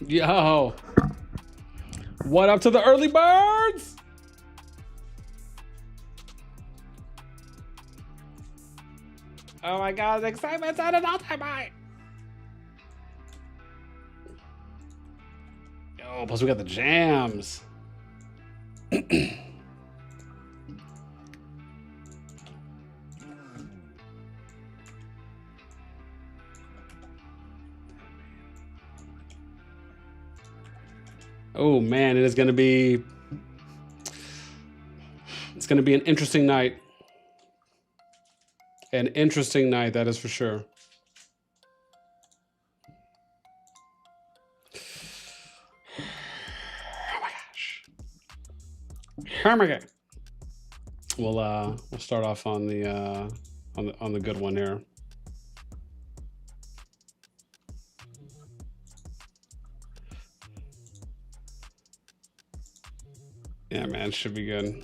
Yo. What up to the early birds? Oh my god, the excitement's at an all-time high. Yo, plus we got the jams. Oh man, it's gonna be an interesting night. An interesting night, that is for sure. Oh my gosh. Oh my god. We'll start off on the good one here. Yeah, man, it should be good.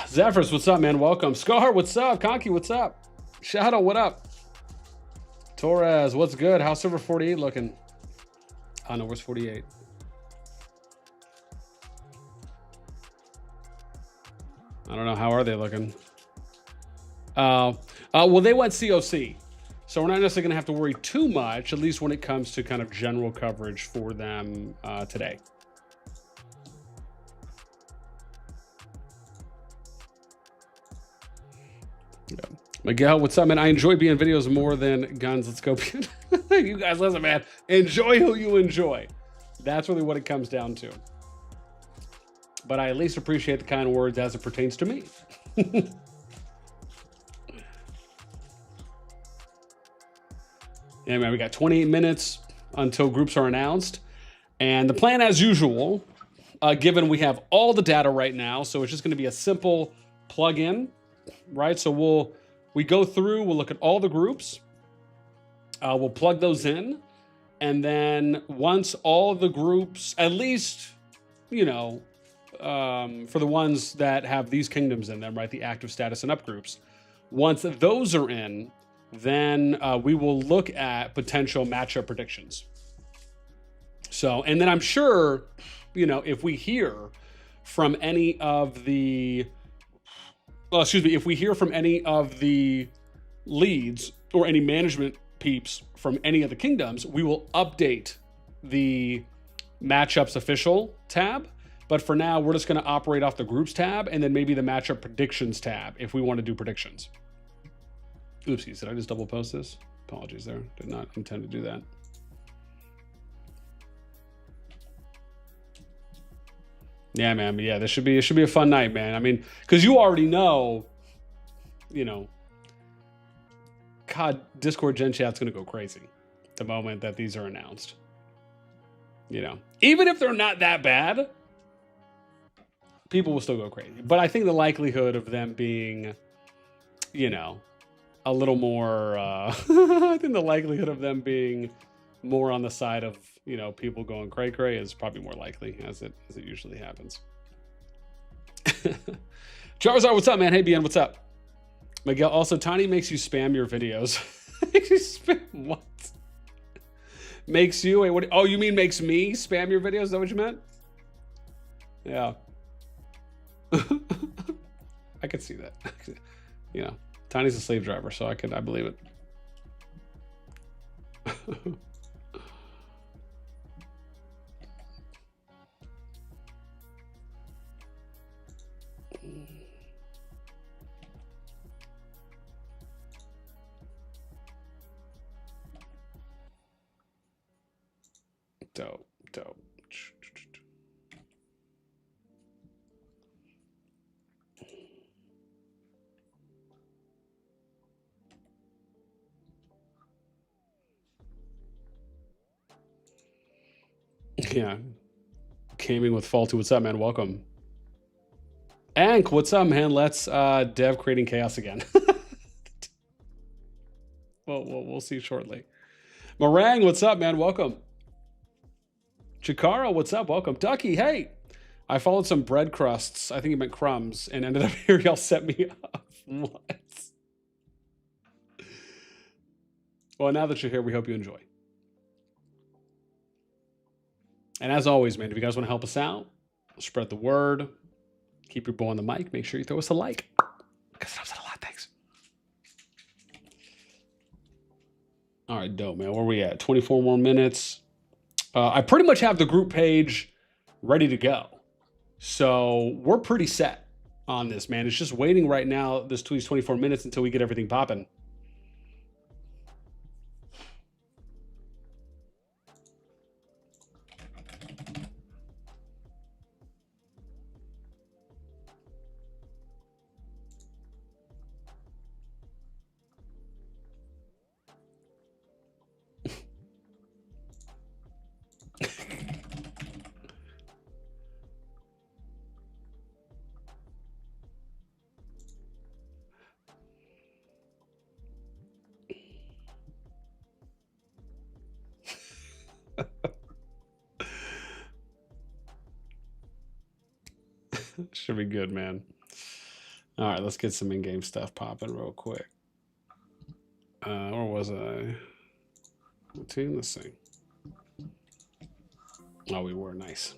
Zephyrs, what's up, man? Welcome. Scar, what's up? Conky, what's up? Shadow, what up? Torres, what's good? How's server 48 looking? Oh no, where's 48? I don't know. How are they looking? Well, they went COC. So we're not necessarily going to have to worry too much, at least when it comes to kind of general coverage for them today. Yeah. Miguel, what's up, man? I enjoy being videos more than guns. Let's go. You guys, listen, man. Enjoy who you enjoy. That's really what it comes down to. But I at least appreciate the kind words as it pertains to me. Yeah, man, we got 28 minutes until groups are announced. And the plan, as usual, given we have all the data right now, so it's just going to be a simple plug-in, right? So we go through, we'll look at all the groups, we'll plug those in, and then once all the groups, at least, you know, for the ones that have these kingdoms in them, right, the active status and up groups, once those are in, then we will look at potential matchup predictions. So, and then I'm sure, you know, if we hear from any of the, well, excuse me, if we hear from any of the leads or any management peeps from any of the kingdoms, we will update the matchups official tab. But for now, we're just going to operate off the groups tab and then maybe the matchup predictions tab if we want to do predictions. Oopsies, did I just double post this? Apologies there. Did not intend to do that. Yeah, man. But yeah, it should be a fun night, man. I mean, because you already know, you know, COD Discord Gen Chat's going to go crazy the moment that these are announced. You know, even if they're not that bad, people will still go crazy. But I think the likelihood of them being, you know, a little more, I think the likelihood of them being more on the side of, you know, people going cray-cray is probably more likely, as it usually happens. Charizard, what's up, man? Hey, BN, what's up? Miguel, also, Tiny makes you spam your videos. Makes you spam what? Makes you, wait, what? Oh, you mean makes me spam your videos? Is that what you meant? Yeah. I could see that. You know, Tiny's a slave driver, so I believe it. Dope. Yeah. Gaming with Faulty. What's up, man? Welcome. Ank, what's up, man? Let's dev creating chaos again. Well, we'll see shortly. Meringue, what's up, man? Welcome. Chikara, what's up? Welcome. Ducky, hey. I followed some bread crusts. I think he meant crumbs, and ended up here. Y'all set me up. What? Well, now that you're here, we hope you enjoy. And as always, man, if you guys want to help us out, spread the word, keep your boy on the mic, make sure you throw us a like. Because it helps out a lot. Thanks. All right, dope, man. Where are we at? 24 more minutes. I pretty much have the group page ready to go. So we're pretty set on this, man. It's just waiting right now, these 24 minutes until we get everything popping. Should be good, man. All right, let's get some in-game stuff popping real quick. Where was I? What team? Let's see. Oh, we were nice.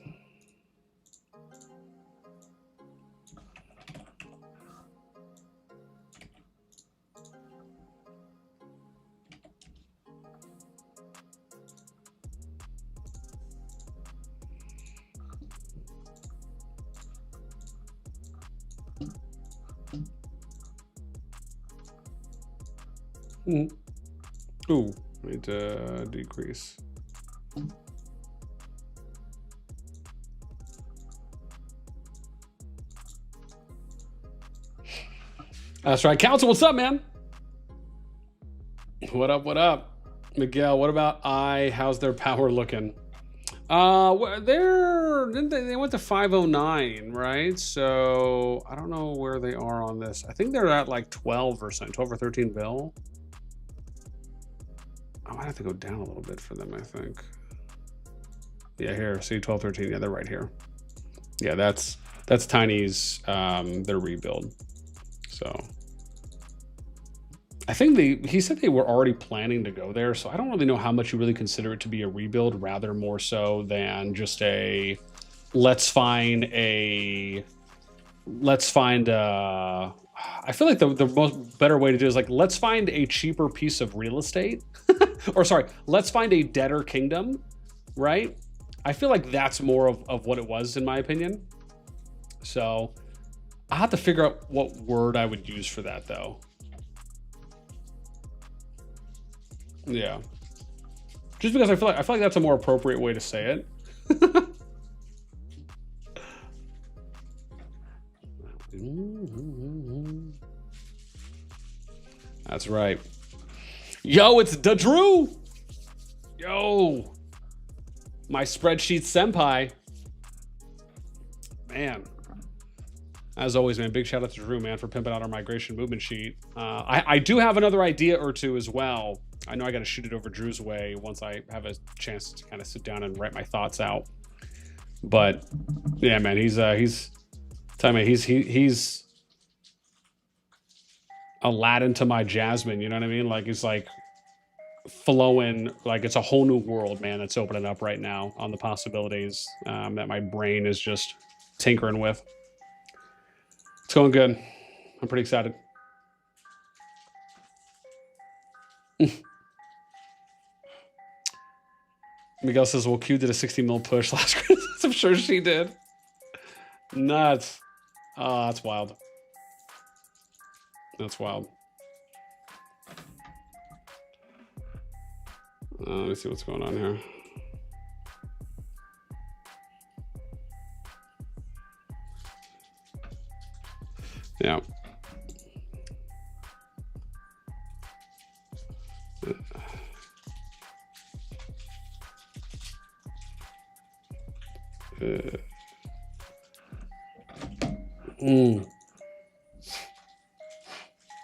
Ooh, need to decrease. That's right. Council, what's up, man? What up, what up? Miguel, what about how's their power looking? They went to 509, right? So I don't know where they are on this. I think they're at like 12 or something, 12 or 13 bill. I might have to go down a little bit for them, I think. Yeah, here, see 12, 13. Yeah, they're right here. Yeah, that's Tiny's their rebuild. So I think he said they were already planning to go there, so I don't really know how much you really consider it to be a rebuild, rather more so than just a let's find I feel like the most better way to do it is like, let's find a cheaper piece of real estate. Or sorry, let's find a deader kingdom, right? I feel like that's more of what it was, in my opinion. So I'll have to figure out what word I would use for that, though. Yeah. Just because I feel like that's a more appropriate way to say it. That's right. Yo, it's Da Drew. Yo, my spreadsheet senpai. Man, as always, man, big shout out to Drew, man, for pimping out our migration movement sheet. I do have another idea or two as well. I know I got to shoot it over Drew's way once I have a chance to kind of sit down and write my thoughts out. But yeah, man, he's Aladdin to my Jasmine, you know what I mean? Like, it's like flowing, like it's a whole new world, man, that's opening up right now on the possibilities that my brain is just tinkering with. It's going good. I'm pretty excited. Miguel says, well, Q did a 60 mil push last Christmas. I'm sure she did. Nuts. Oh, that's wild. That's wild. Let me see what's going on here. Yeah.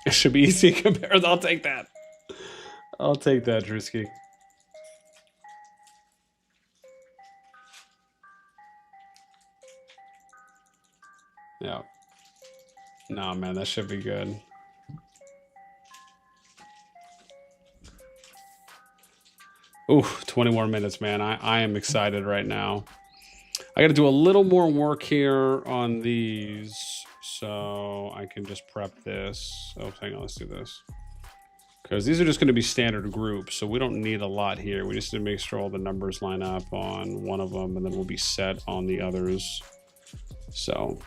It should be easy compared. I'll take that. I'll take that, Drewski. Yeah. Nah, man, that should be good. Ooh, 20 more minutes, man. I am excited right now. I got to do a little more work here on these so I can just prep this. Oh, hang on, let's do this. Because these are just going to be standard groups, so we don't need a lot here. We just need to make sure all the numbers line up on one of them, and then we'll be set on the others. So...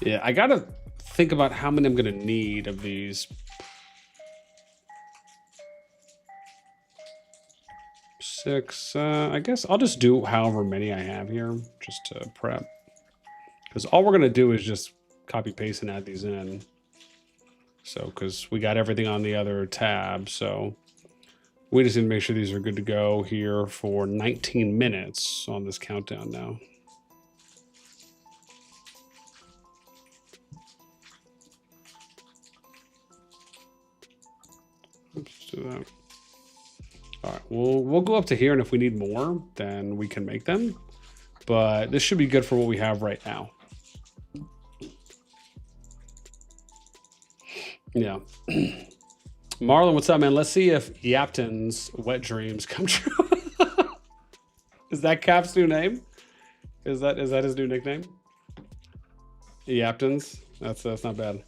yeah, I gotta think about how many I'm gonna need of these. 6, I guess I'll just do however many I have here just to prep, because all we're gonna do is just copy paste and add these in. So because we got everything on the other tab, so we just need to make sure these are good to go here for 19 minutes on this countdown now. Let's do that. All right, we'll go up to here, and if we need more, then we can make them. But this should be good for what we have right now. Yeah. Marlon, what's up, man? Let's see if Yapton's wet dreams come true. Is that Cap's new name? Is that his new nickname? Yapton's? That's not bad.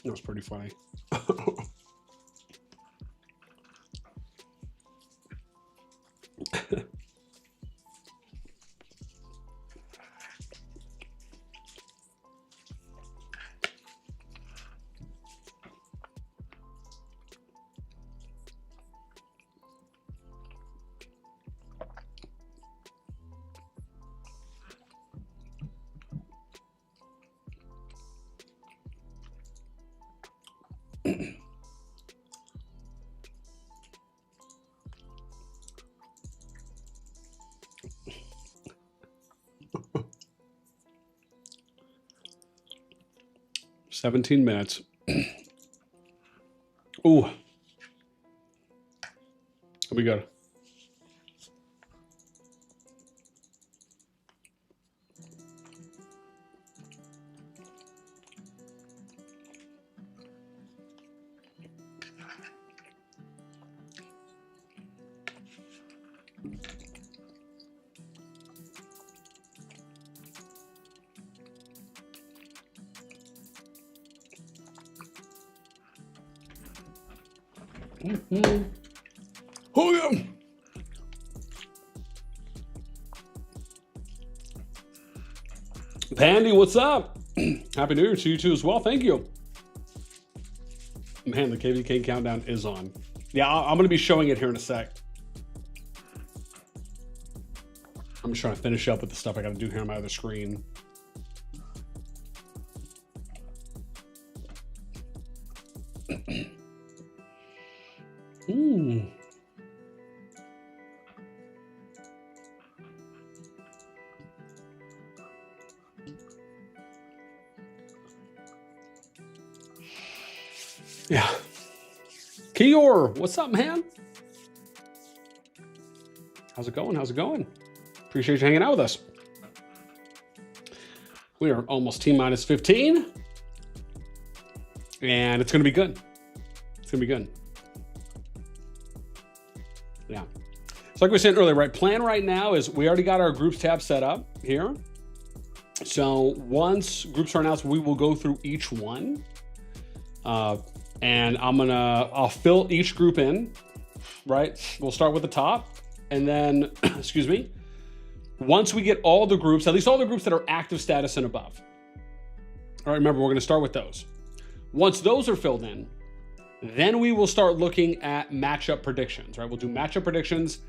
That was pretty funny. $17 minutes. Ooh. We go. Oh yeah. Pandy, what's up? Happy New Year to you too as well. Thank you. Man, the KvK countdown is on. Yeah, I'm going to be showing it here in a sec. I'm just trying to finish up with the stuff I got to do here on my other screen. Yeah. Kior, what's up, man? How's it going? How's it going? Appreciate you hanging out with us. We are almost T-minus 15. And it's going to be good. It's going to be good. Yeah. So like we said earlier, right? Plan right now is we already got our groups tab set up here. So once groups are announced, we will go through each one. And I'll fill each group in, right? We'll start with the top and then, excuse me, Once we get all the groups, at least all the groups that are active status and above. All right, remember, we're going to start with those. Once those are filled in, then we will start looking at matchup predictions, right? We'll do matchup predictions.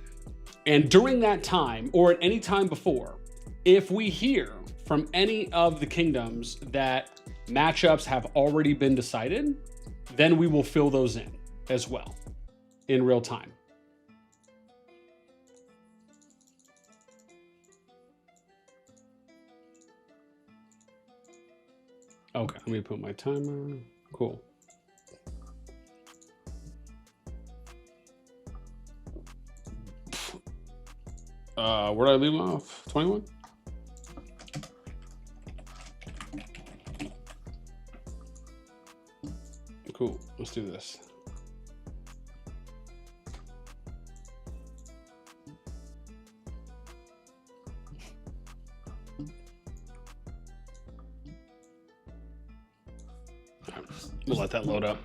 And during that time, or at any time before, if we hear from any of the kingdoms that matchups have already been decided, then we will fill those in as well in real time. Okay, let me put my timer. Cool. Where did I leave off? 21? Cool, let's do this. We'll let that load up.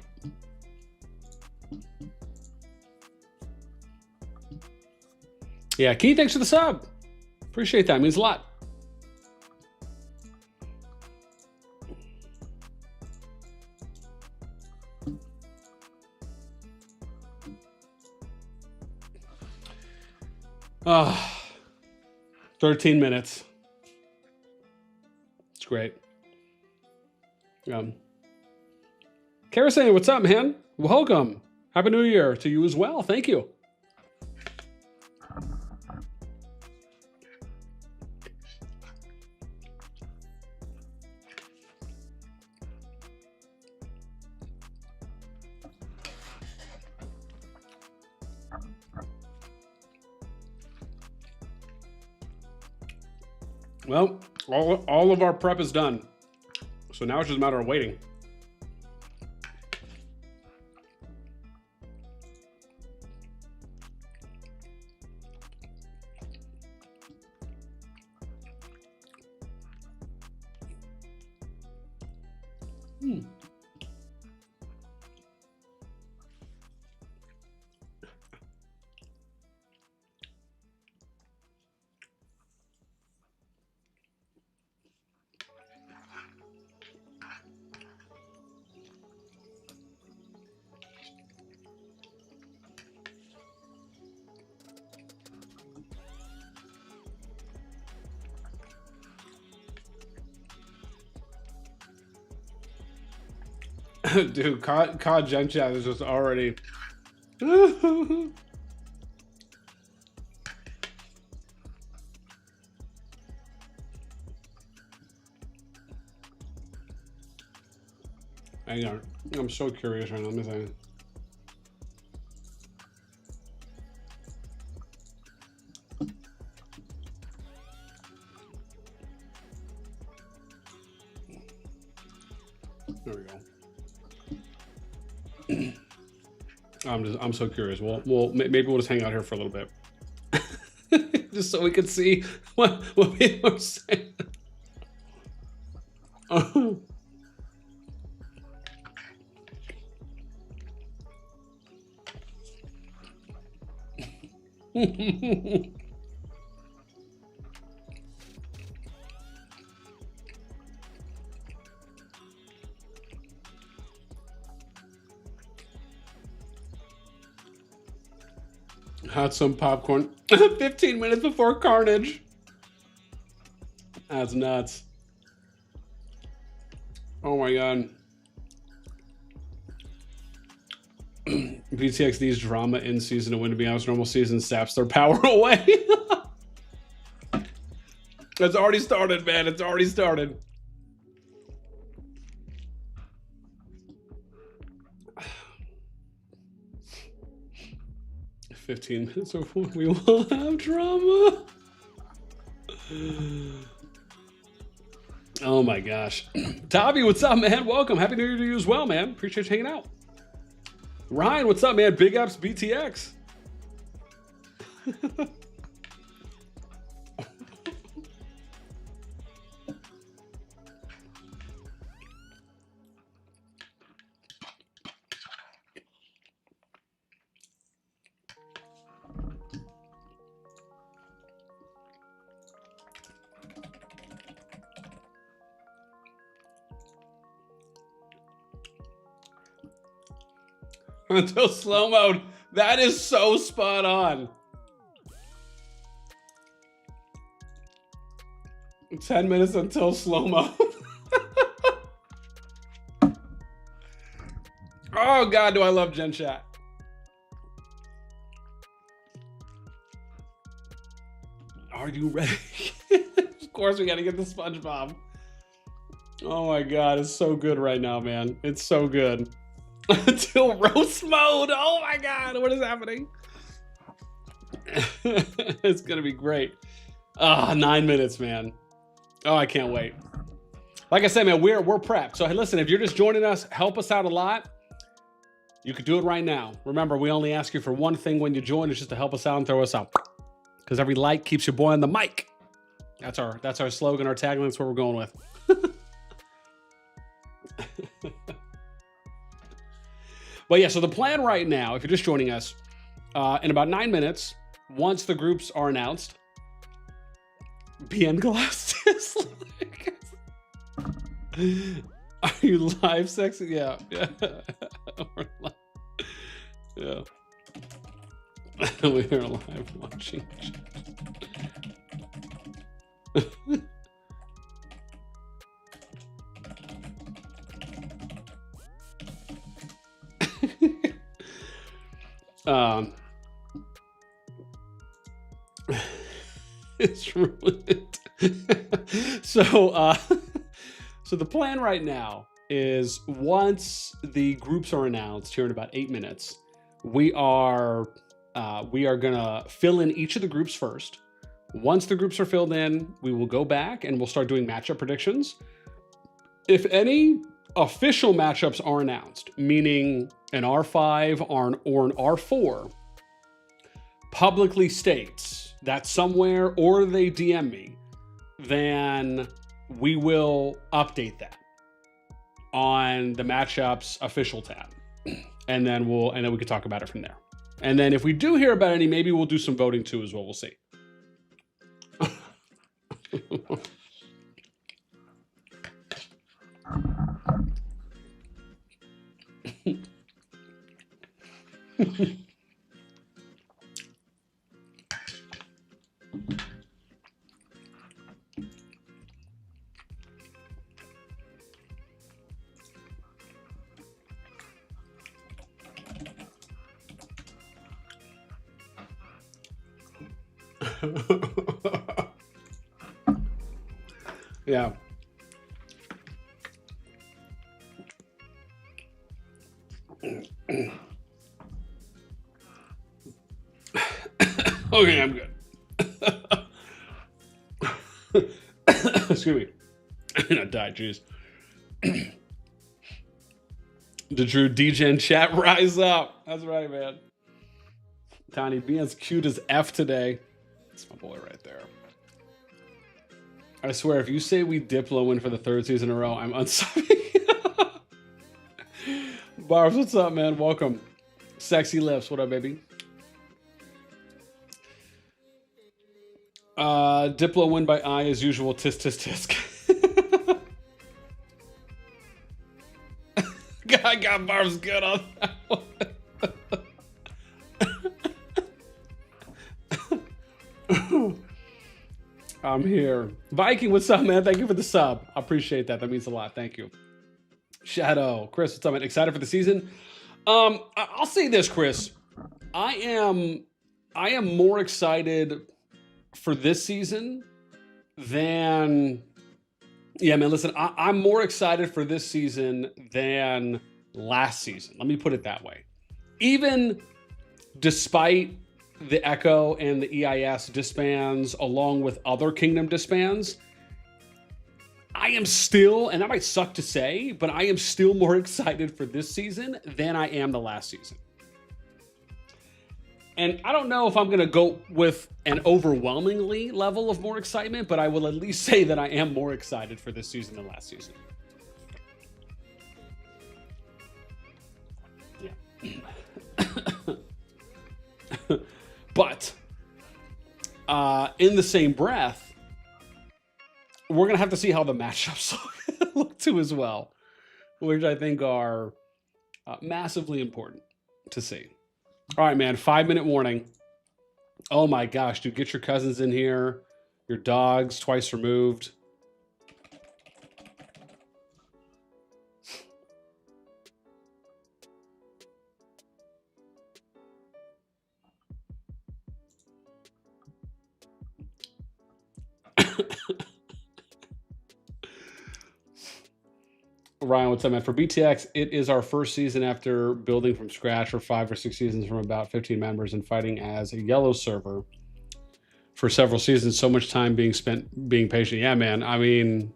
Yeah, Key, thanks for the sub. Appreciate that. It means a lot. Ah, 13 minutes. It's great. Kara saying, what's up, man? Welcome. Happy New Year to you as well. Thank you. Well, all of our prep is done. So now it's just a matter of waiting. Dude, COD Gen Chat is just already. Hang on. I'm so curious right now. Let me think. There we go. I'm so curious. Well, maybe we'll just hang out here for a little bit, just so we can see what people are saying. Had some popcorn 15 minutes before Carnage. That's nuts. Oh my god. BTXD's drama in season to win, to be honest, normal season saps their power away. It's already started, man. It's already started. "15 minutes before we will have drama." Oh my gosh. Tavi, what's up, man? Welcome. Happy New Year to you as well, man. Appreciate you hanging out. Ryan, what's up, man? Big ups, BTX. until slow mode. That is so spot on. 10 minutes until slow mode. Oh God, do I love Gen Chat. Are you ready? Of course we gotta get the SpongeBob. Oh my God, it's so good right now, man. It's so good. Until roast mode. Oh my God, what is happening? It's gonna be great. Ah, 9 minutes, man. Oh, I can't wait. Like I said, man, we're prepped. So hey, listen, if you're just joining us, help us out a lot. You could do it right now. Remember, we only ask you for one thing when you join. It's just to help us out and throw us out. Because every like keeps your boy on the mic. That's our slogan, our tagline. That's what we're going with. But yeah, so the plan right now, if you're just joining us, in about 9 minutes, once the groups are announced, BN glasses. Are you live, sexy? Yeah. Yeah. We are live watching. It's ruined. So the plan right now is once the groups are announced here in about 8 minutes, we are gonna fill in each of the groups first. Once the groups are filled in, we will go back and we'll start doing matchup predictions. If any official matchups are announced, meaning an R5 or an R4 publicly states that somewhere, or they DM me, then we will update that on the matchups official tab. And then we can talk about it from there. And then if we do hear about any, maybe we'll do some voting too as well. We'll see. Yeah. Okay, I'm good. Excuse me. I'm gonna die, jeez. The true DGen chat, rise up. That's right, man. Tiny, being as cute as F today. That's my boy right there. I swear, if you say we Diplo win for the 3rd season in a row, I'm unsubbing. Barbs, what's up, man? Welcome. Sexy lips, what up, baby? Diplo win by eye as usual. Tisk, tisk, tisk. I got Barbs good on that one. I'm here. Viking, what's up, man? Thank you for the sub. I appreciate that. That means a lot. Thank you. Shadow, Chris, what's up, man? Excited for the season? I'll say this, Chris. I am more excited for this season than... Yeah, man, listen, I'm more excited for this season than last season. Let me put it that way. Even despite the Echo and the EIS disbands, along with other Kingdom disbands, I am still, and that might suck to say, but I am still more excited for this season than I am the last season. And I don't know if I'm going to go with an overwhelmingly level of more excitement, but I will at least say that I am more excited for this season than last season. Yeah. But in the same breath, we're going to have to see how the matchups look too as well, which I think are massively important. to see. All right, man, 5-minute warning. Oh my gosh, dude, get your cousins in here. Your dogs, twice removed. Ryan, what's up, man? For BTX, it is our first season after building from scratch for 5 or 6 seasons from about 15 members and fighting as a yellow server for several seasons. So much time being spent being patient. Yeah, man. I mean,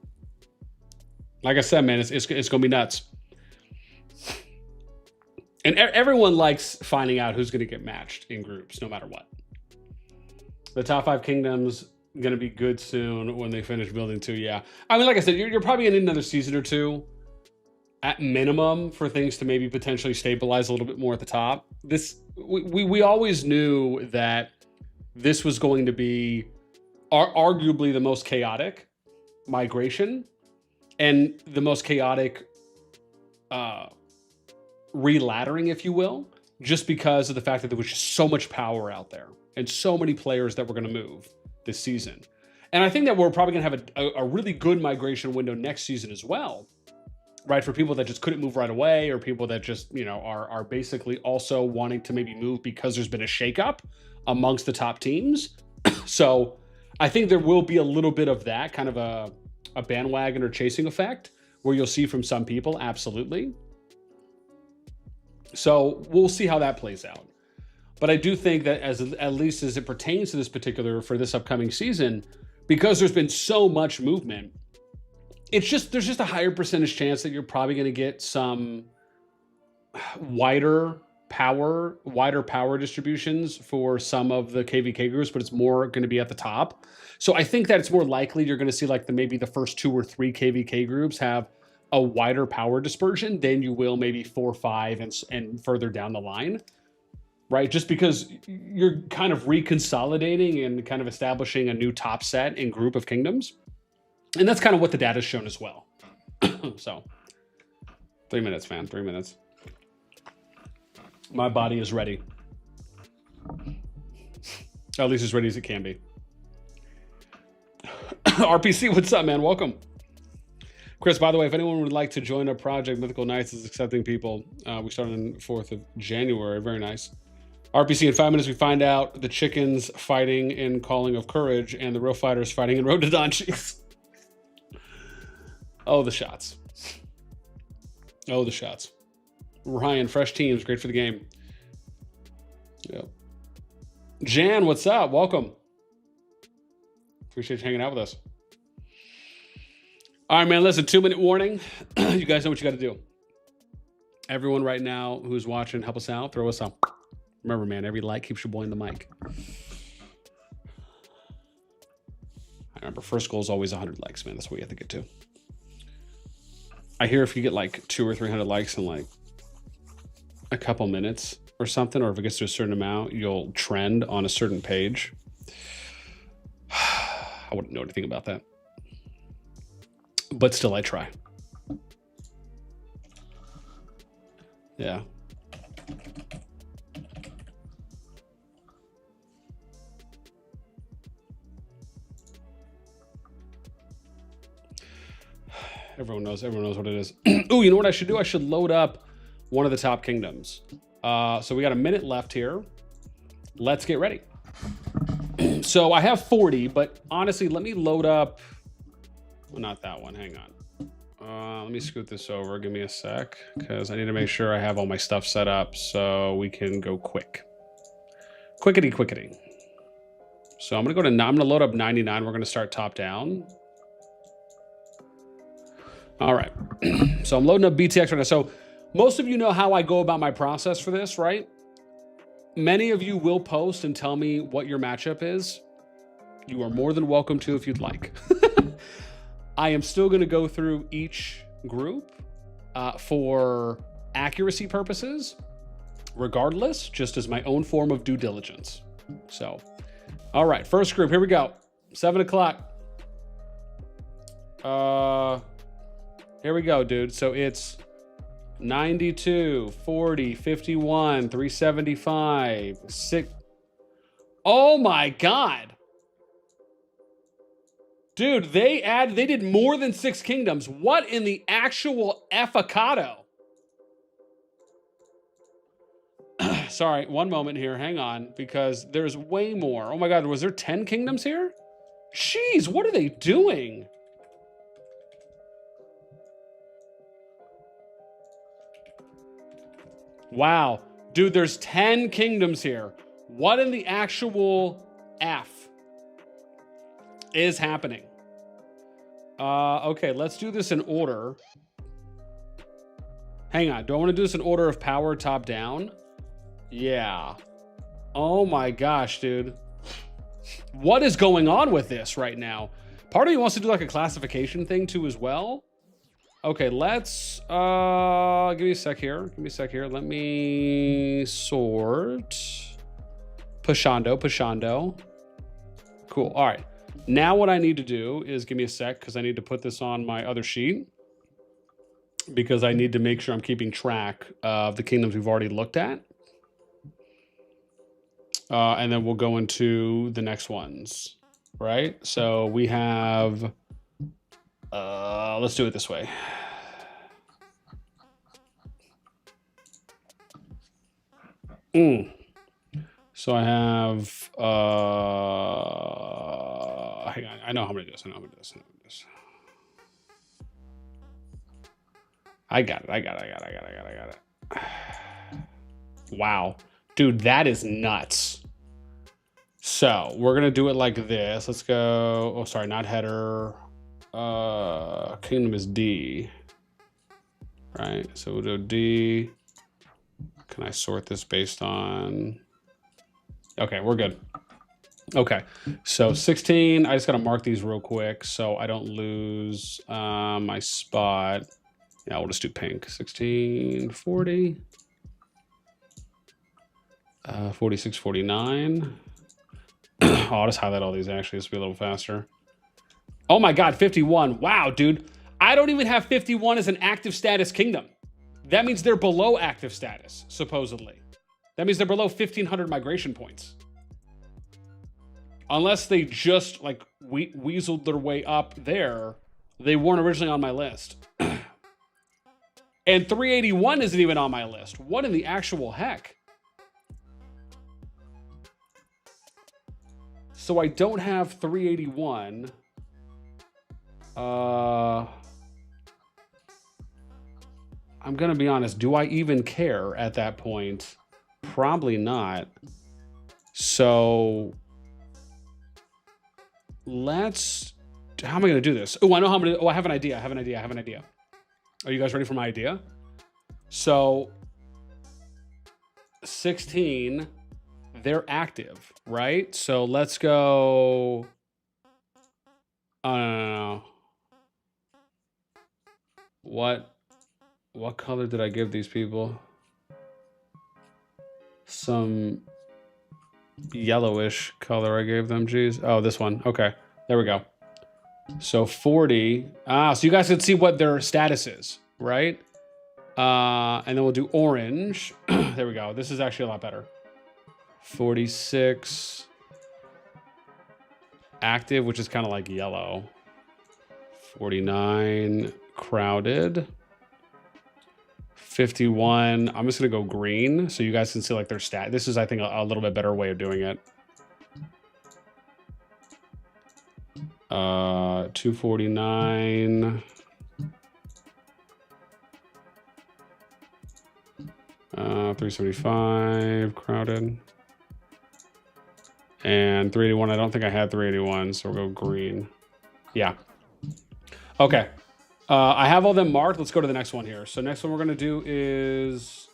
like I said, man, it's going to be nuts. And everyone likes finding out who's going to get matched in groups, no matter what. The top 5 kingdoms going to be good soon when they finish building too. Yeah. I mean, like I said, you're probably going to need another season or two at minimum for things to maybe potentially stabilize a little bit more at the top. We always knew that this was going to be arguably the most chaotic migration and the most chaotic reladdering, if you will, just because of the fact that there was just so much power out there and so many players that were going to move this season. And I think that we're probably going to have a really good migration window next season as well. Right, for people that just couldn't move right away, or people that just, you know, are basically also wanting to maybe move because there's been a shakeup amongst the top teams. So I think there will be a little bit of that kind of a bandwagon or chasing effect where you'll see from some people, absolutely. So we'll see how that plays out. But I do think that at least as it pertains to for this upcoming season, because there's been so much movement, there's just a higher percentage chance that you're probably going to get some wider power distributions for some of the KvK groups, but it's more going to be at the top. So I think that it's more likely you're going to see like maybe the first 2 or 3 KvK groups have a wider power dispersion than you will maybe 4, 5, and further down the line, right? Just because you're kind of reconsolidating and kind of establishing a new top set and group of kingdoms. And that's kind of what the data's shown as well. So 3 minutes, man, 3 minutes. My body is ready. At least as ready as it can be. RPC, what's up, man? Welcome. Chris, by the way, if anyone would like to join our project, Mythical Knights is accepting people. We started on the 4th of January. Very nice. RPC, in 5 minutes, we find out the chickens fighting in Calling of Courage and the real fighters fighting in Road to Donchies. Oh, the shots. Oh, the shots. Ryan, fresh teams. Great for the game. Yep. Jan, what's up? Welcome. Appreciate you hanging out with us. All right, man. Listen, 2-minute warning. You guys know what you got to do. Everyone right now who's watching, help us out. Throw us up. Remember, man, every like keeps your boy in the mic. I remember first goal is always 100 likes, man. That's what you have to get to. I hear if you get like 200 or 300 likes in like a couple minutes or something, or if it gets to a certain amount, you'll trend on a certain page. I wouldn't know anything about that. But still, I try. Yeah. Everyone knows what it is. Ooh, you know what I should do? I should load up one of the top kingdoms. So we got a minute left here. Let's get ready. So I have 40, but honestly, let me load up. Well, not that one. Hang on. Let me scoot this over. Give me a sec, because I need to make sure I have all my stuff set up so we can go quick. Quickity. So I'm gonna load up 99. We're gonna start top down. All right, so I'm loading up BTX right now. So most of you know how I go about my process for this, right? Many of you will post and tell me what your matchup is. You are more than welcome to if you'd like. I am still going to go through each group for accuracy purposes, regardless, just as my own form of due diligence. So, all right, first group, here we go. 7 o'clock. Here we go, dude. So it's 92, 40, 51, 375, 6. Oh my God. Dude, they did more than 6 kingdoms. What in the actual avocado? Sorry, one moment here. Hang on, because there's way more. Oh my God, was there 10 kingdoms here? Jeez, what are they doing? Wow. Dude, there's 10 kingdoms here. What in the actual F is happening? Okay, let's do this in order. Hang on, do I want to do this in order of power top down? Yeah. Oh my gosh, dude. What is going on with this right now? Part of me wants to do like a classification thing too as well. Okay, let's, give me a sec here. Give me a sec here. Let me sort. Pashando. Cool, all right. Now what I need to do is give me a sec because I need to put this on my other sheet because I need to make sure I'm keeping track of the kingdoms we've already looked at. And then we'll go into the next ones, right? So we have, let's do it this way. So I have, hang on, I know how I'm gonna do this, I got it. Wow, dude, that is nuts. So we're gonna do it like this. Let's go, oh, sorry, not header. Kingdom is D, right? So we'll do D. Can I sort this based on, okay, we're good. Okay, so 16, I just gotta mark these real quick so I don't lose my spot. Yeah, we'll just do pink. 16, 40, 46, 49. I'll just highlight all these actually, this will be a little faster. Oh my God, 51, wow, dude. I don't even have 51 as an active status kingdom. That means they're below active status, supposedly. That means they're below 1,500 migration points. Unless they just like weaseled their way up there, they weren't originally on my list. And 381 isn't even on my list. What in the actual heck? So I don't have 381. I'm gonna be honest, do I even care at that point? Probably not. So let's, how am I gonna do this? Oh, I know how I'm gonna, oh, I have an idea. Are you guys ready for my idea? So 16, they're active, right? So let's go, what color did I give these people? Some yellowish color I gave them, geez. Oh, this one, okay, there we go. So 40, so you guys can see what their status is, right? And then we'll do orange. There we go, this is actually a lot better. 46, active, which is kind of like yellow. 49, crowded. 51, I'm just gonna go green so you guys can see like their stat. This is, I think, a little bit better way of doing it. 249. 375, crowded. And 381, I don't think I had 381, so we'll go green. Yeah. Okay. I have all them marked. Let's go to the next one here. So next one we're gonna do is,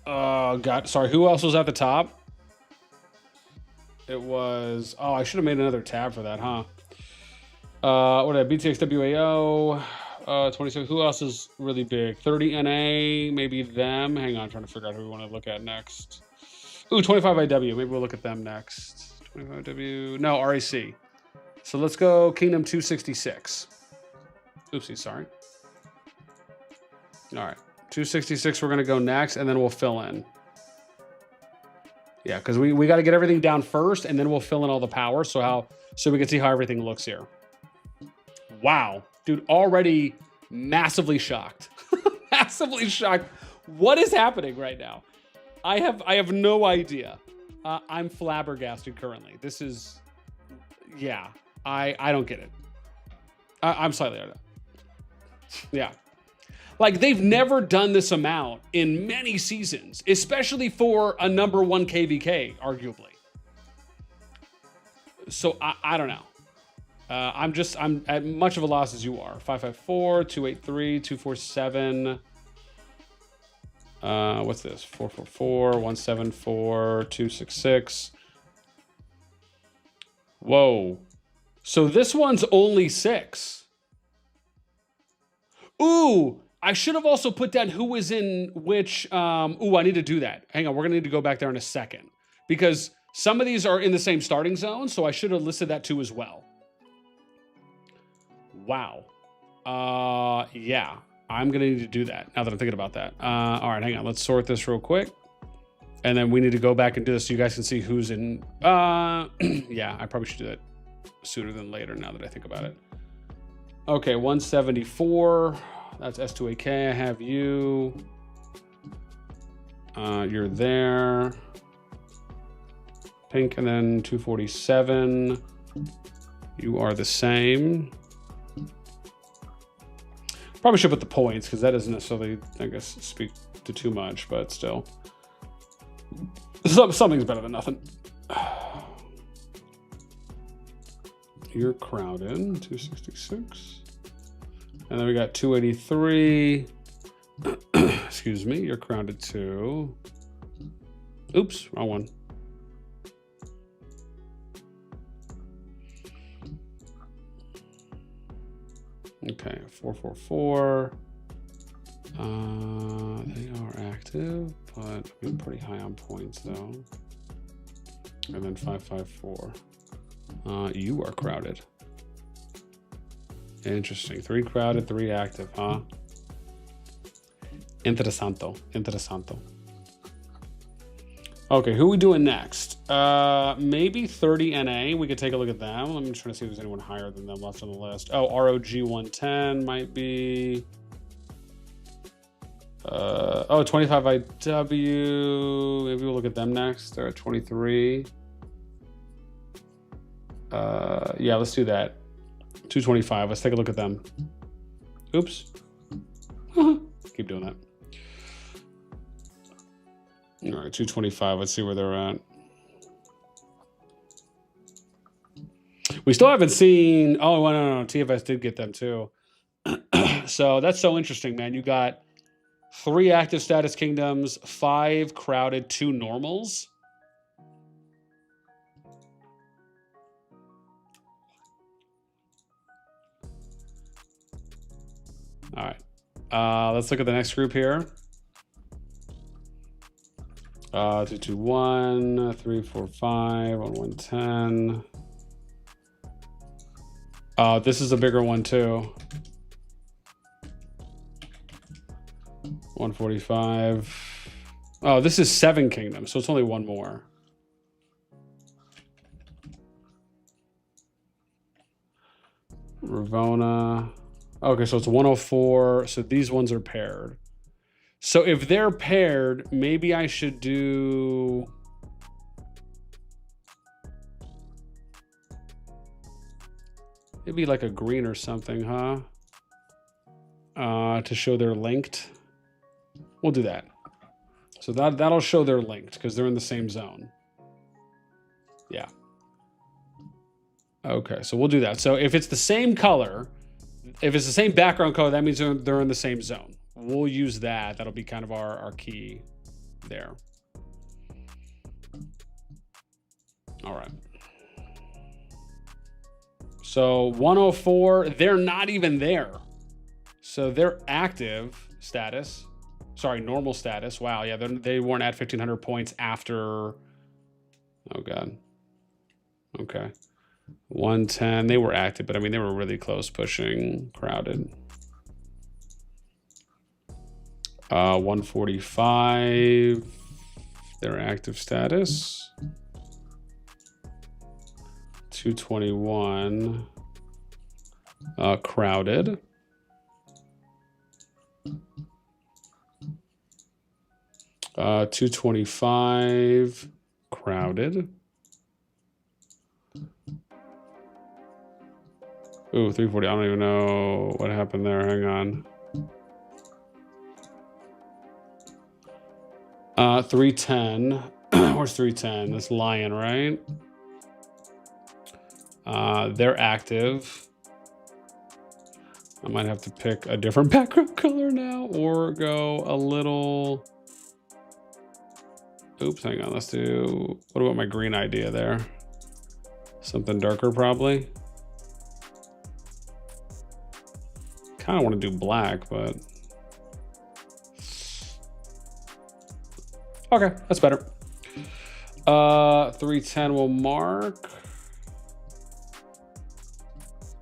God, sorry, who else was at the top? It was, oh, I should have made another tab for that, huh? What did I, BTX wAo, 26, who else is really big? 30 NA, maybe them. Hang on, I'm trying to figure out who we want to look at next. Ooh, 25IW, maybe we'll look at them next. 25W, no, RAC. So let's go Kingdom 266. Oopsie, sorry. All right, 266 we're gonna go next, and then we'll fill in. Yeah, because we got to get everything down first, and then we'll fill in all the power so we can see how everything looks here. Wow, dude, already massively shocked. Massively shocked. What is happening right now? I have no idea. I'm flabbergasted currently. This is, yeah, I don't get it. I'm slightly out of it. Yeah. Like, they've never done this amount in many seasons, especially for a #1 KvK, arguably. So I don't know. I'm at much of a loss as you are. 554, 283, 247. What's this? 444, 174, 266. Whoa. So this one's only 6. Ooh, I should have also put down who was in which. Ooh, I need to do that. Hang on, we're gonna need to go back there in a second because some of these are in the same starting zone, so I should have listed that too as well. Wow. Yeah, I'm gonna need to do that now that I'm thinking about that. All right, hang on, let's sort this real quick. And then we need to go back and do this so you guys can see who's in. Yeah, I probably should do that sooner than later now that I think about it. Okay, 174. That's S2AK. I have you. You're there. Pink, and then 247. You are the same. Probably should put the points because that doesn't necessarily, I guess, speak to too much, but still. Something's better than nothing. You're crowded, 266. And then we got 283. Excuse me, you're crowded too. Oops, wrong one. Okay, 444. They are active, but we're pretty high on points though. And then 554. You are crowded. Interesting. 3 crowded, 3 active, huh? Interesanto. Interesanto. Okay, who are we doing next? Maybe 30 NA. We could take a look at them. Let me try to see if there's anyone higher than them left on the list. Oh, ROG 110 might be. Oh, 25 IW. Maybe we'll look at them next. They're at 23. Yeah, let's do that. 225. Let's take a look at them. Oops. Keep doing that. All right, 225. Let's see where they're at. We still haven't seen. Oh, no. TFS did get them too. So that's so interesting, man. You got 3 active status kingdoms, 5 crowded, 2 normals. All right. Let's look at the next group here. 221, 345, 110. This is a bigger one too. 145. Oh, this is 7 kingdoms, so it's only 1 more. Ravona. Okay, so it's 104. So these ones are paired. So if they're paired, maybe I should do. Maybe like a green or something, huh? To show they're linked. We'll do that. So that'll show they're linked because they're in the same zone. Yeah. Okay, so we'll do that. So if it's the same color, if it's the same background color, that means they're in the same zone. We'll use that. That'll be kind of our key there. All right. So 104, they're not even there. So they're active status. Sorry, normal status. Wow, yeah, they weren't at 1,500 points after. Oh, God. Okay. 110, they were active, but I mean, they were really close pushing crowded. 145, their active status. 221, crowded. 225, crowded. Ooh, 340. I don't even know what happened there. Hang on. 310. Where's 310? This lion, right? They're active. I might have to pick a different background color now or go a little... Oops, hang on. Let's do... What about my green idea there? Something darker, probably. Kind of want to do black, but... Okay, that's better. 310 will mark.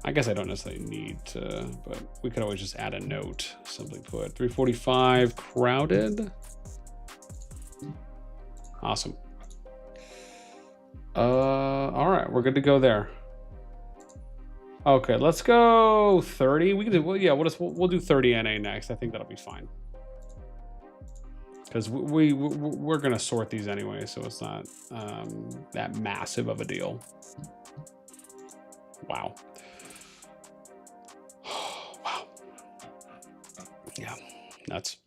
I guess I don't necessarily need to, but we could always just add a note. Simply put, 345 crowded. Awesome. All right, we're good to go there. Okay, let's go 30. We can do, well, yeah, we'll do 30 NA next. I think that'll be fine. Because we're gonna sort these anyway, so it's not that massive of a deal. Wow. Wow. Yeah, nuts.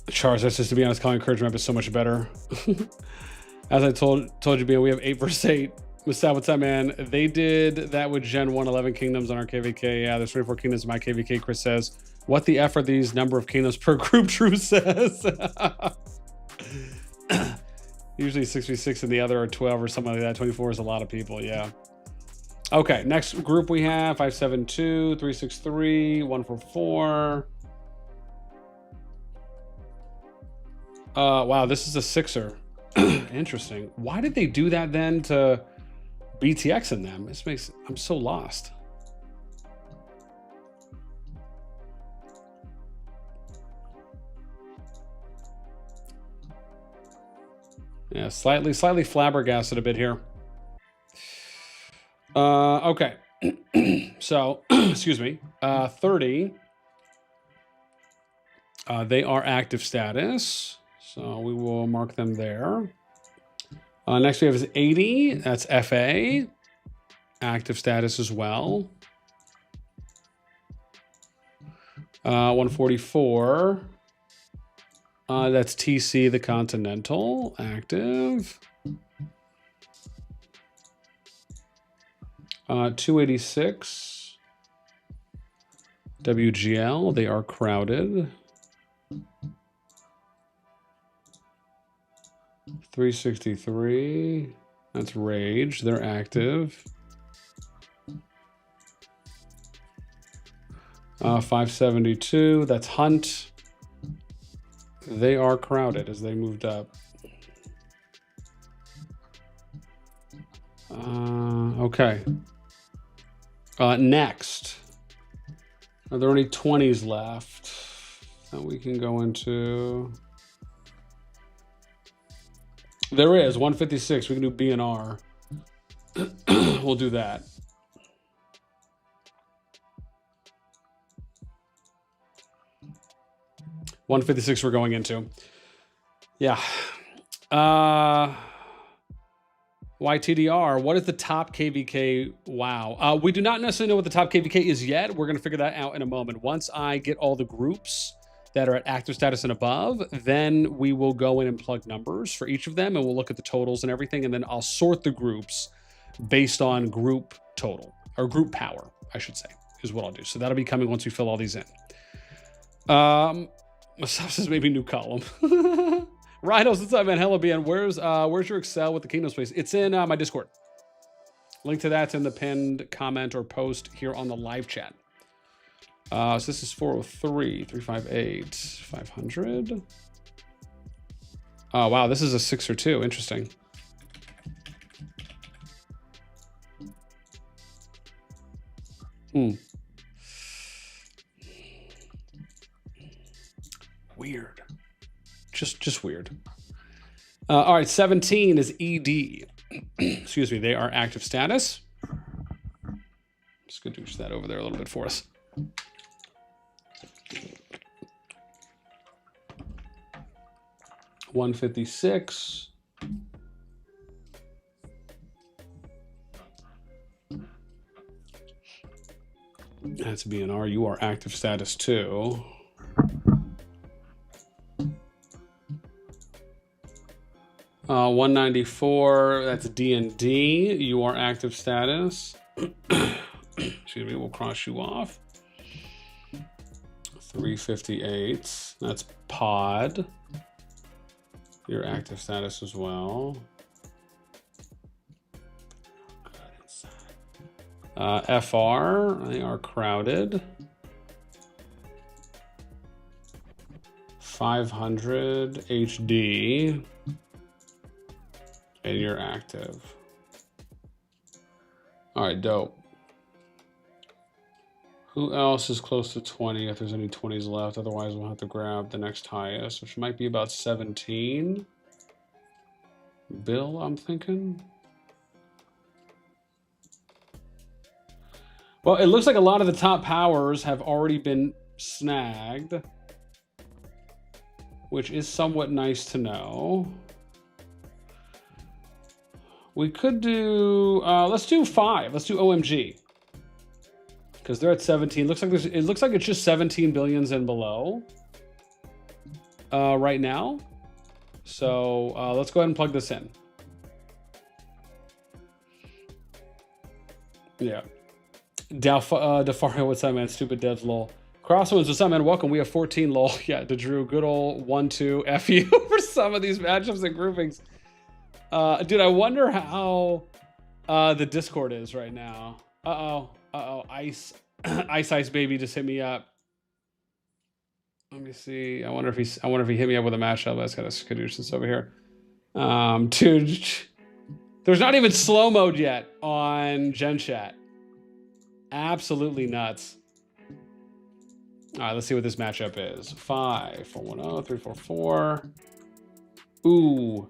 Charizard says, to be honest, calling Courage Map is so much better. As I told you, BN, we have 8 versus 8. Mustafa, what's up, man? They did that with Gen 1, 11 kingdoms on our KvK. Yeah, there's 24 kingdoms in my KvK, Chris says. What the F are these number of kingdoms per group, Drew says. Usually 6v6 and the other are 12 or something like that. 24 is a lot of people, yeah. Okay, next group we have 572, 363, 144. Wow, this is a 6er. Interesting. Why did they do that then to BTX in them? This makes, I'm so lost. Yeah, slightly flabbergasted a bit here. Okay. So, excuse me. 30. They are active status, so we will mark them there. Next we have is 80. That's FA. Active status as well. 144. That's TC, the Continental, active. 286. WGL, they are crowded. 363, that's Rage, they're active. 572, that's Hunt. They are crowded as they moved up. Okay. Next. Are there any 20s left that we can go into? There is 156. We can do BNR. We'll do that. $156 we're going into. Yeah. YTDR, what is the top KvK wAo? We do not necessarily know what the top KvK is yet. We're going to figure that out in a moment. Once I get all the groups that are at active status and above, then we will go in and plug numbers for each of them, and we'll look at the totals and everything, and then I'll sort the groups based on group total, or group power, I should say, is what I'll do. So that'll be coming once we fill all these in. Masaf says maybe new column. Rhinos, what's up, man? Hello, BN. Where's your Excel with the kingdom space? It's in my Discord. Link to that's in the pinned comment or post here on the live chat. So this is 403, 358, 500. Oh, wow, this is a 6 or 2. Interesting. weird. Just weird. All right, 17 is ED. Excuse me, they are active status. Just gonna do that over there a little bit for us. $156. That's BNR. You are active status too. $194. That's D&D. You are active status. Excuse me. We'll cross you off. $358. That's Pod. Your active status as well. FR, they are crowded. 500 HD, and you're active. All right, dope. Who else is close to 20 if there's any 20s left? Otherwise, we'll have to grab the next highest, which might be about 17. Bill, I'm thinking. Well, it looks like a lot of the top powers have already been snagged, which is somewhat nice to know. We could do, let's do 5. Let's do OMG. Because they're at 17. It looks like it's just 17 billions and below right now. So let's go ahead and plug this in. Yeah. Defario, what's up, man? Stupid devs, lol. Crosswinds, what's up, man? Welcome. We have 14, lol. Yeah, Drew, good old 1-2 F you for some of these matchups and groupings. Dude, I wonder how the Discord is right now. Uh-oh. Ice baby just hit me up. Let me see. I wonder if he hit me up with a matchup. Let's got a Skadooshus over here. Dude, there's not even slow mode yet on Gen Chat. Absolutely nuts. All right, let's see what this matchup is. 5, 4, 1, 0, 3, 4, 4. Ooh.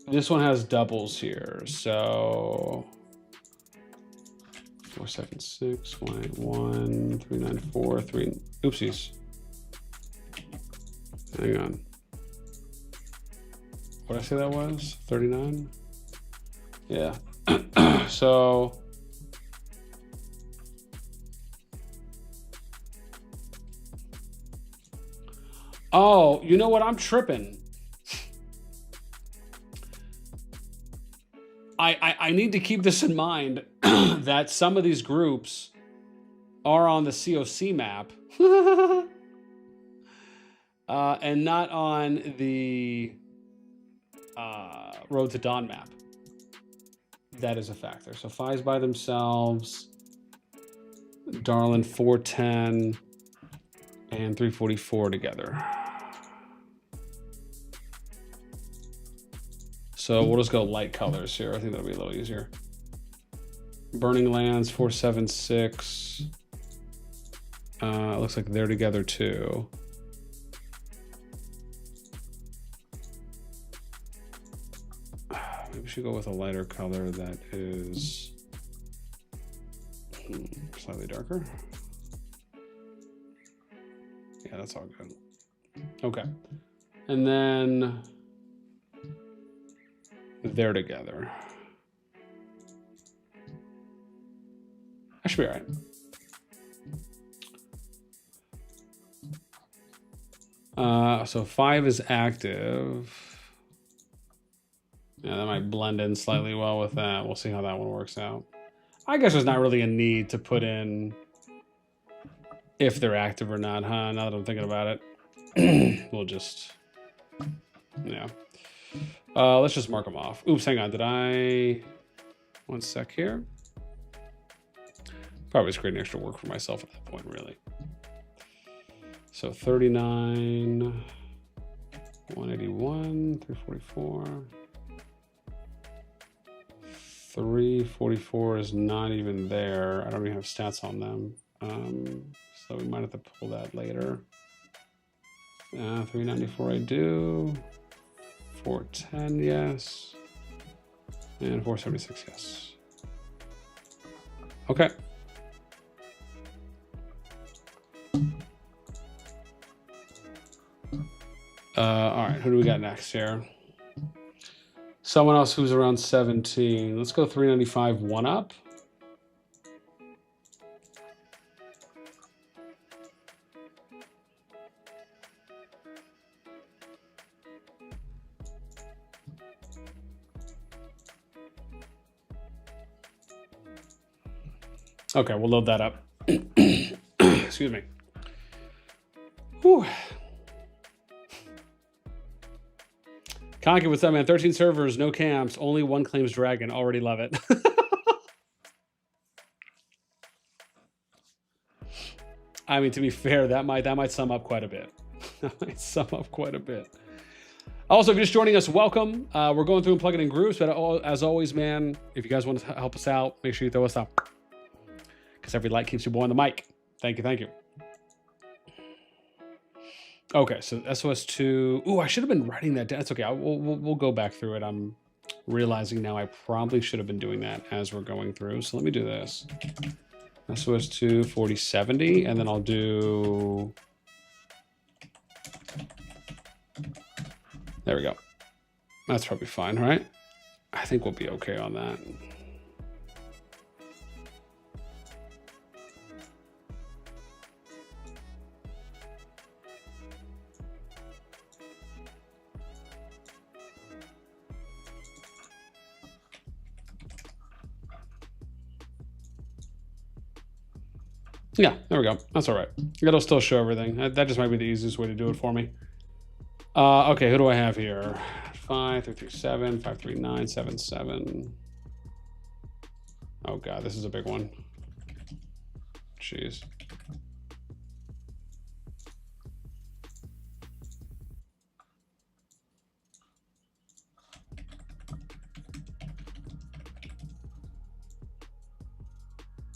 This one has doubles here. So 4, 7, 6, 1, 8, 1, 3, 9, 4, 3. Oopsies. Hang on. What did I say that was? 39? Yeah. So oh, you know what? I'm tripping. I need to keep this in mind that some of these groups are on the COC map and not on the Road to Dawn map. That is a factor. So Fi's by themselves, Darlin 410, and 344 together. So we'll just go light colors here. I think that'll be a little easier. Burning Lands 476. Looks like they're together too. Maybe we should go with a lighter color that is slightly darker. Yeah, that's all good. Okay. And then they're together. I should be all right. So 5 is active. Yeah, that might blend in slightly well with that. We'll see how that one works out. I guess there's not really a need to put in if they're active or not, huh? Now that I'm thinking about it. We'll just, yeah. Let's just mark them off. Oops, hang on. Did I? 1 sec here. Probably just creating extra work for myself at that point, really. So 39, 181, 344. 344 is not even there. I don't even have stats on them. So we might have to pull that later. 394 I do. 410, yes. And 476, yes. Okay. All right, who do we got next here? Someone else who's around 17. Let's go 395, one up. Okay, we'll load that up. Excuse me. Whew. Conky, what's up, man? 13 servers, no camps, only one claims dragon. Already love it. I mean, to be fair, that might sum up quite a bit. That might sum up quite a bit. Also, if you're just joining us, welcome. We're going through and plugging in groups, but as always, man, if you guys want to help us out, make sure you throw us up. Because every like keeps your boy on the mic. Thank you, thank you. Okay, so SOS2. Ooh, I should have been writing that down. It's okay. We'll go back through it. I'm realizing now I probably should have been doing that as we're going through. So let me do this. SOS2 4070, and then I'll do. There we go. That's probably fine, right? I think we'll be okay on that. Yeah, there we go. That's all right. It'll still show everything. That just might be the easiest way to do it for me. Okay, who do I have here? 5337, 539, 77. Oh God, this is a big one. Jeez.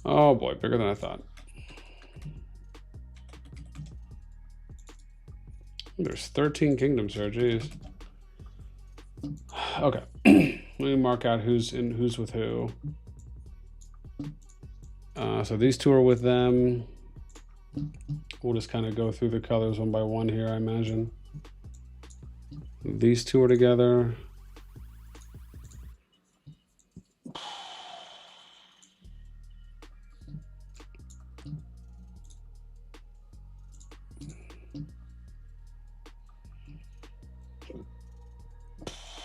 Oh boy, bigger than I thought. There's 13 kingdoms here, geez. Okay, let me mark out who's with who. So these two are with them. We'll just kind of go through the colors one by one here, I imagine. These two are together.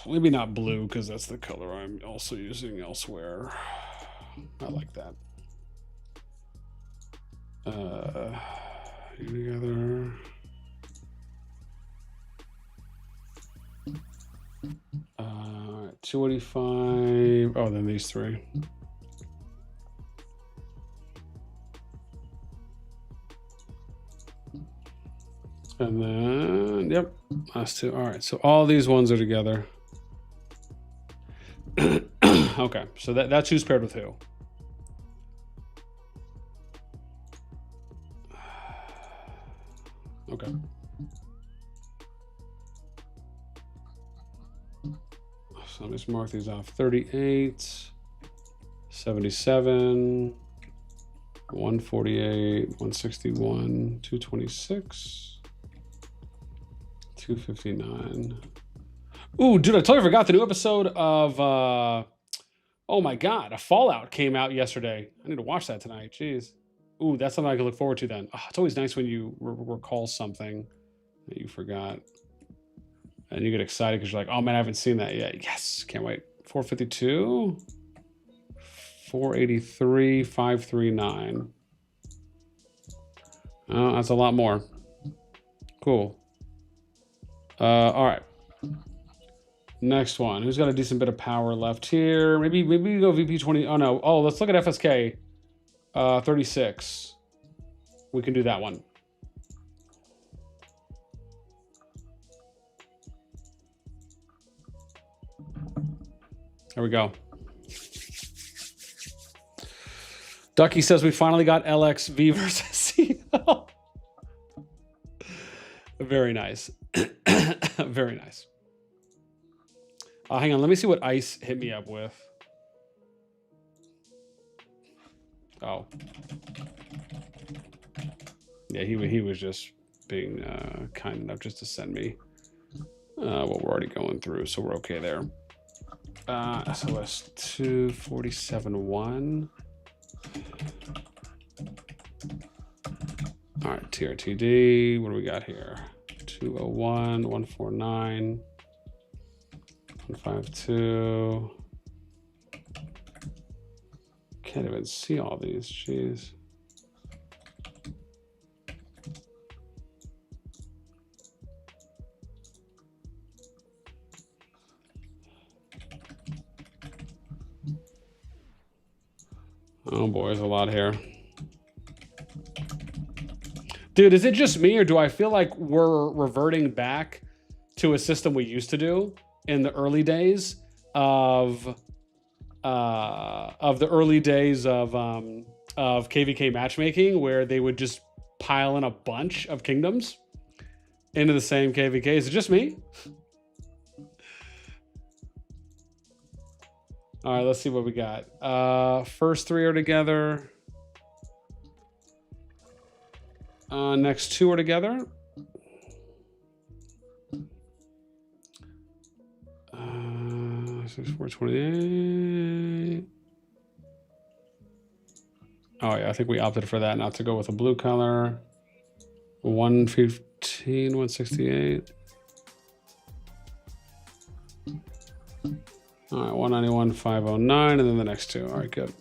Maybe not blue, because that's the color I'm also using elsewhere. I like that. Together. 285. Oh, then these three. And then, yep, last two. All right, so all these ones are together. Okay, so that's who's paired with who. Okay. So let me just mark these off. 38, 77, 148, 161, 226, 259. Ooh, dude, I totally forgot the new episode of, oh my God, a Fallout came out yesterday. I need to watch that tonight, jeez. Ooh, that's something I can look forward to then. Oh, it's always nice when you recall something that you forgot. And you get excited because you're like, oh man, I haven't seen that yet. Yes, can't wait. 452, 483, 539. Oh, that's a lot more. Cool. All right. Next one. Who's got a decent bit of power left here? Maybe we go VP 20. Oh no. Oh, let's look at FSK 36. We can do that one. There we go. Ducky says we finally got LXV versus CL. Very nice. Very nice. Hang on, let me see what Ice hit me up with. Oh. Yeah, he was just being kind enough just to send me what we're already going through, so we're okay there. SOS 247.1. All right, TRTD. What do we got here? 201, 149, 152. Can't even see all these. Jeez. Oh boy, there's a lot here. Dude, is it just me, or do I feel like we're reverting back to a system we used to do in the early days of KvK matchmaking, where they would just pile in a bunch of kingdoms into the same KvK? Is it just me? All right, let's see what we got. First three are together. Next two are together. 6428. Oh yeah, I think we opted for that not to go with a blue color. 115, 168. All right, 191, 509, and then the next two. All right, good.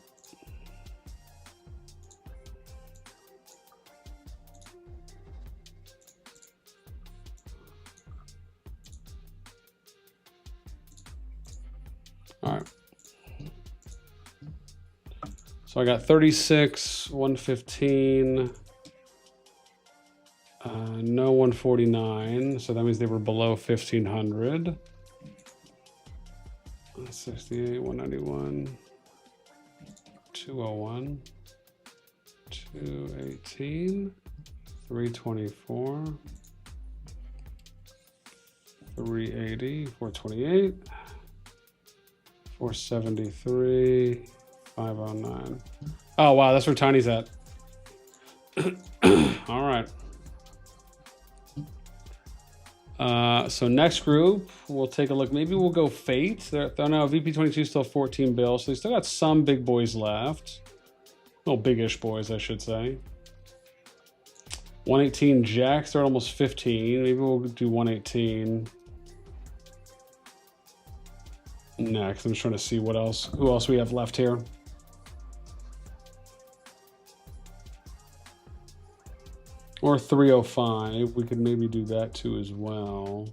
All right. So I got 36, 115, no 149. So that means they were below 1500. 168, 191, 201, 218, 324, 380, 428. 473, 509. Oh, wow, that's where Tiny's at. All right. So next group, we'll take a look. Maybe we'll go Fate. No, VP22 still 14 bills, so they still got some big boys left. Well, big-ish boys, I should say. 118 Jacks, they're almost 15. Maybe we'll do 118. Next, I'm just trying to see who else we have left here. Or 305, we could maybe do that too as well.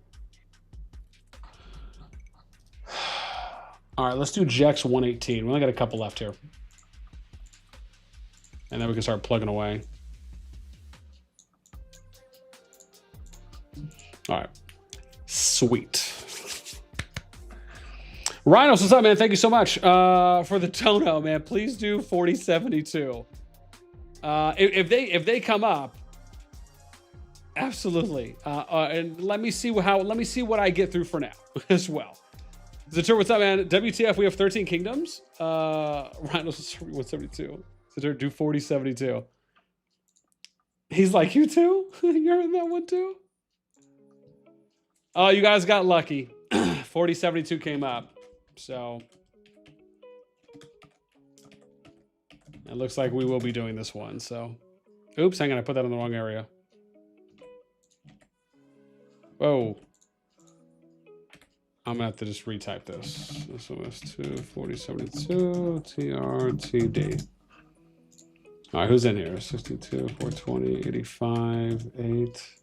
All right, let's do Jex 118. We only got a couple left here. And then we can start plugging away. All right, sweet. Rhinos, what's up, man? Thank you so much for the tono, man. Please do 4072. If they come up, absolutely. And let me see what I get through for now as well. Zatur, what's up, man? WTF? We have 13 kingdoms. Rhinos 172. Zatur, do 4072. He's like, you too? You're in that one too? Oh, you guys got lucky. 4072 came up. So it looks like we will be doing this one. So, oops, hang on, I put that in the wrong area. Whoa. I'm gonna have to just retype this. SOS2 4072 TRTD. All right, who's in here? 62, 420, 85, 8.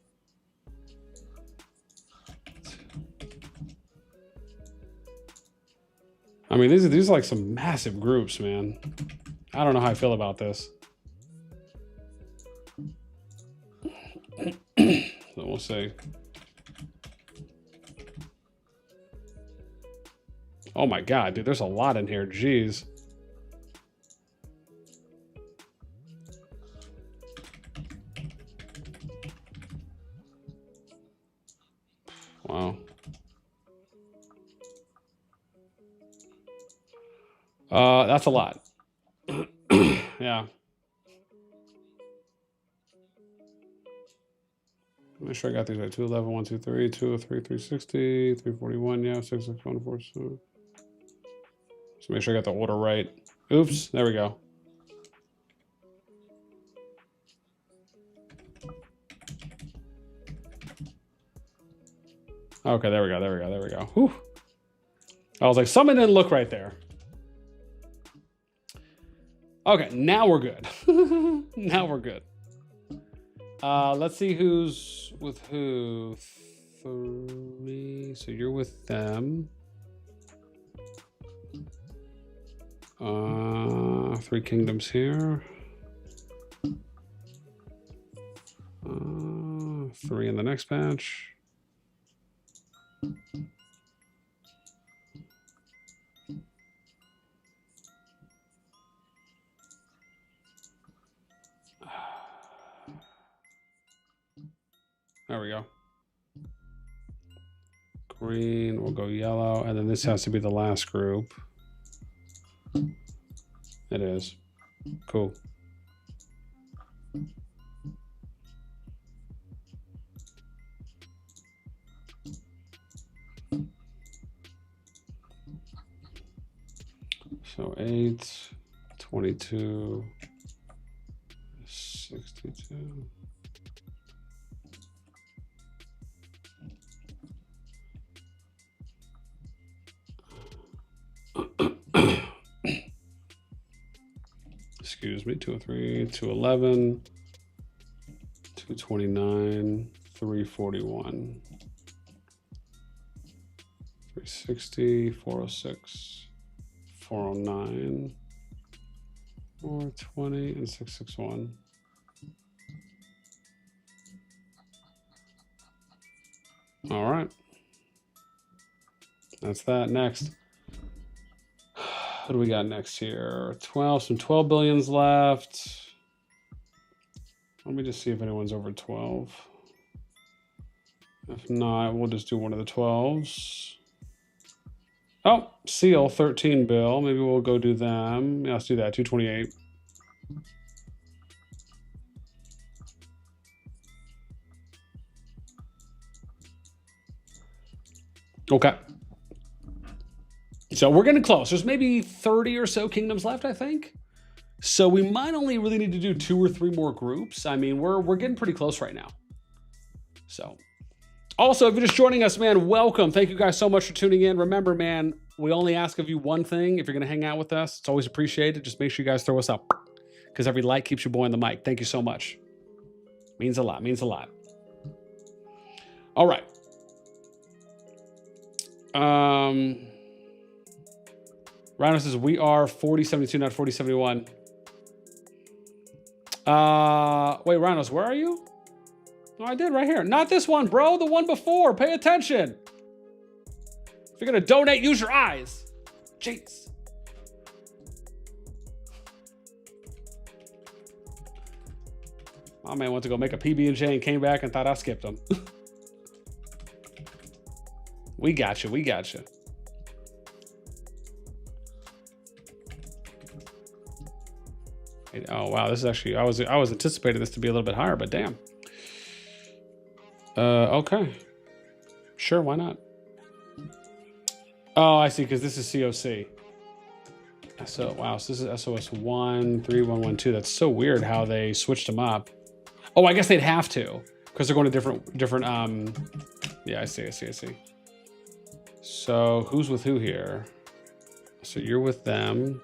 I mean, these are like some massive groups, man. I don't know how I feel about this. So we'll see. Oh my God, dude, there's a lot in here. Jeez. Wow. That's a lot. Yeah. Make sure I got these right. 211, 123, 203, 360, 341. Yeah, 661, 4. So make sure I got the order right. Oops. There we go. Okay, there we go. There we go. There we go. Whew. I was like, something didn't look right there. Okay, now we're good. Now we're good. Let's see who's with who. 3. So you're with them. 3 kingdoms here. 3 in the next batch. There we go. Green, we'll go yellow, and then this has to be the last group. It is. Cool. So 8, 22, 62. Excuse me, 203, 211, 229, 341, 360, 406, 409, 420, and 661. All right. That's that. Next. What do we got next here? 12, some 12 billions left. Let me just see if anyone's over 12. If not, we'll just do one of the 12s. Oh, Seal, 13 bill. Maybe we'll go do them. Yeah, let's do that, 228. Okay. So we're getting close. There's maybe 30 or so kingdoms left, I think. So we might only really need to do 2 or 3 more groups. I mean, we're getting pretty close right now. So, also, if you're just joining us, man, welcome. Thank you guys so much for tuning in. Remember, man, we only ask of you one thing. If you're going to hang out with us, it's always appreciated. Just make sure you guys throw us up, because every like keeps your boy on the mic. Thank you so much. Means a lot. Means a lot. All right. Rhino says, we are 4072, not 4071. Wait, Rhinos, where are you? Oh, I did right here. Not this one, bro. The one before. Pay attention. If you're going to donate, use your eyes. Jeez. My man went to go make a PB&J and came back and thought I skipped him. We got you. We got you. Oh, wow. This is actually, I was anticipating this to be a little bit higher, but damn. Okay. Sure, why not? Oh, I see, because this is COC. So, wow, so this is SOS 13112. That's so weird how they switched them up. Oh, I guess they'd have to, because they're going to different, yeah, I see. So, who's with who here? So, you're with them.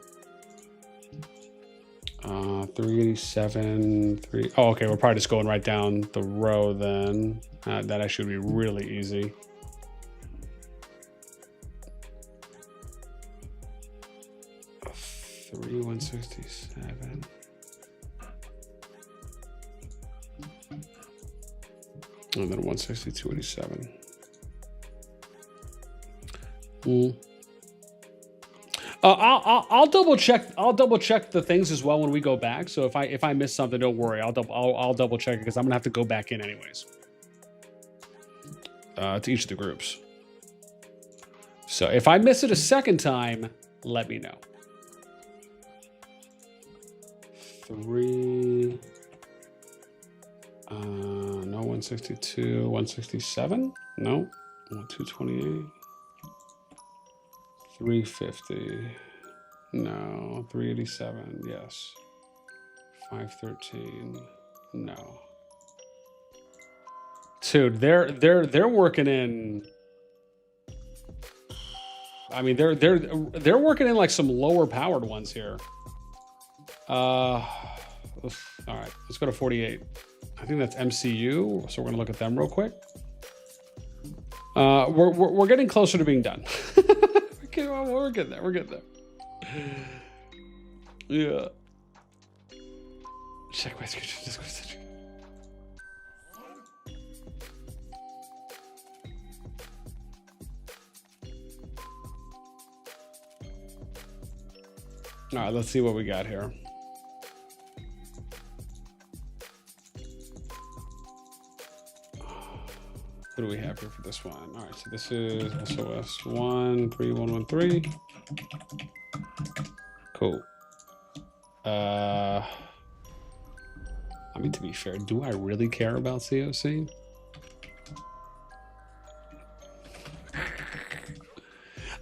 387, 3. Oh, okay, we're probably just going right down the row then. That actually would be really easy. Oh, 3167. And then 16287. I'll double check. I'll double check the things as well when we go back. So if I miss something, don't worry. I'll double check it, because I'm gonna have to go back in anyways. to each of the groups. So if I miss it a second time, let me know. 3. No, 162, 167. No, 228. 350. No, 387. Yes. 513. No. Dude, they're working in. I mean, they're working in like some lower powered ones here. All right, let's go to 48. I think that's MCU, so we're gonna look at them real quick. We're getting closer to being done. Okay, well, we're getting there. We're getting there. Yeah. Check my screen. All right, let's see what we got here. What do we have here for this one? All right, so this is SOS 13113. Cool. I mean, to be fair, do I really care about COC?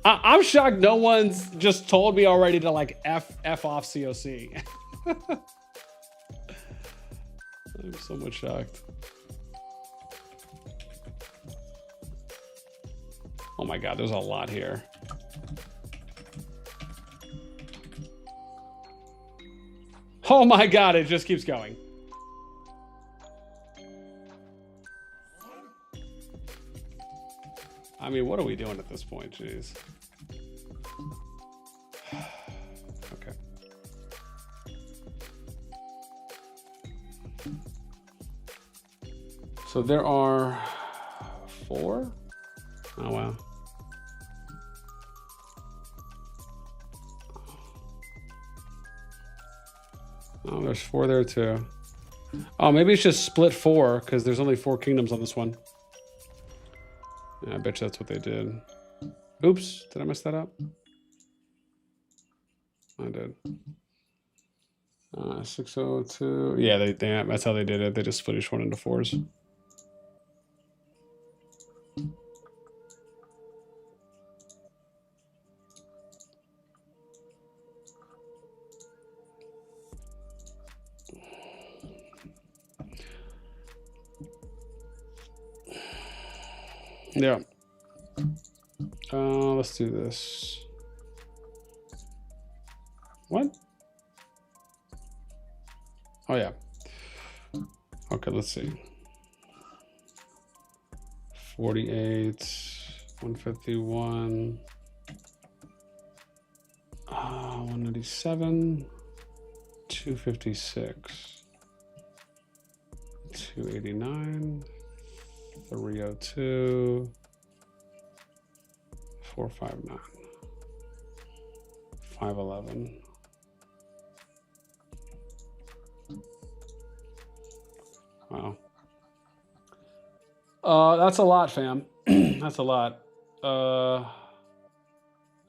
I'm shocked no one's just told me already to like F off COC. I'm so much shocked. Oh my God, there's a lot here. Oh my God, it just keeps going. I mean, what are we doing at this point? Jeez. Okay. So there are 4? Oh, wow. Oh, there's 4 there too. Oh, maybe it's just split 4 because there's only 4 kingdoms on this one. Yeah, I bet you that's what they did. Oops, did I mess that up? I did. 602. Yeah, that's how they did it. They just split each one into 4s. Yeah. Let's do this. What? Oh, yeah. Okay, let's see. 48, 151, 197, 256, 289, 302, 459, 511. Wow. That's a lot, fam. That's a lot.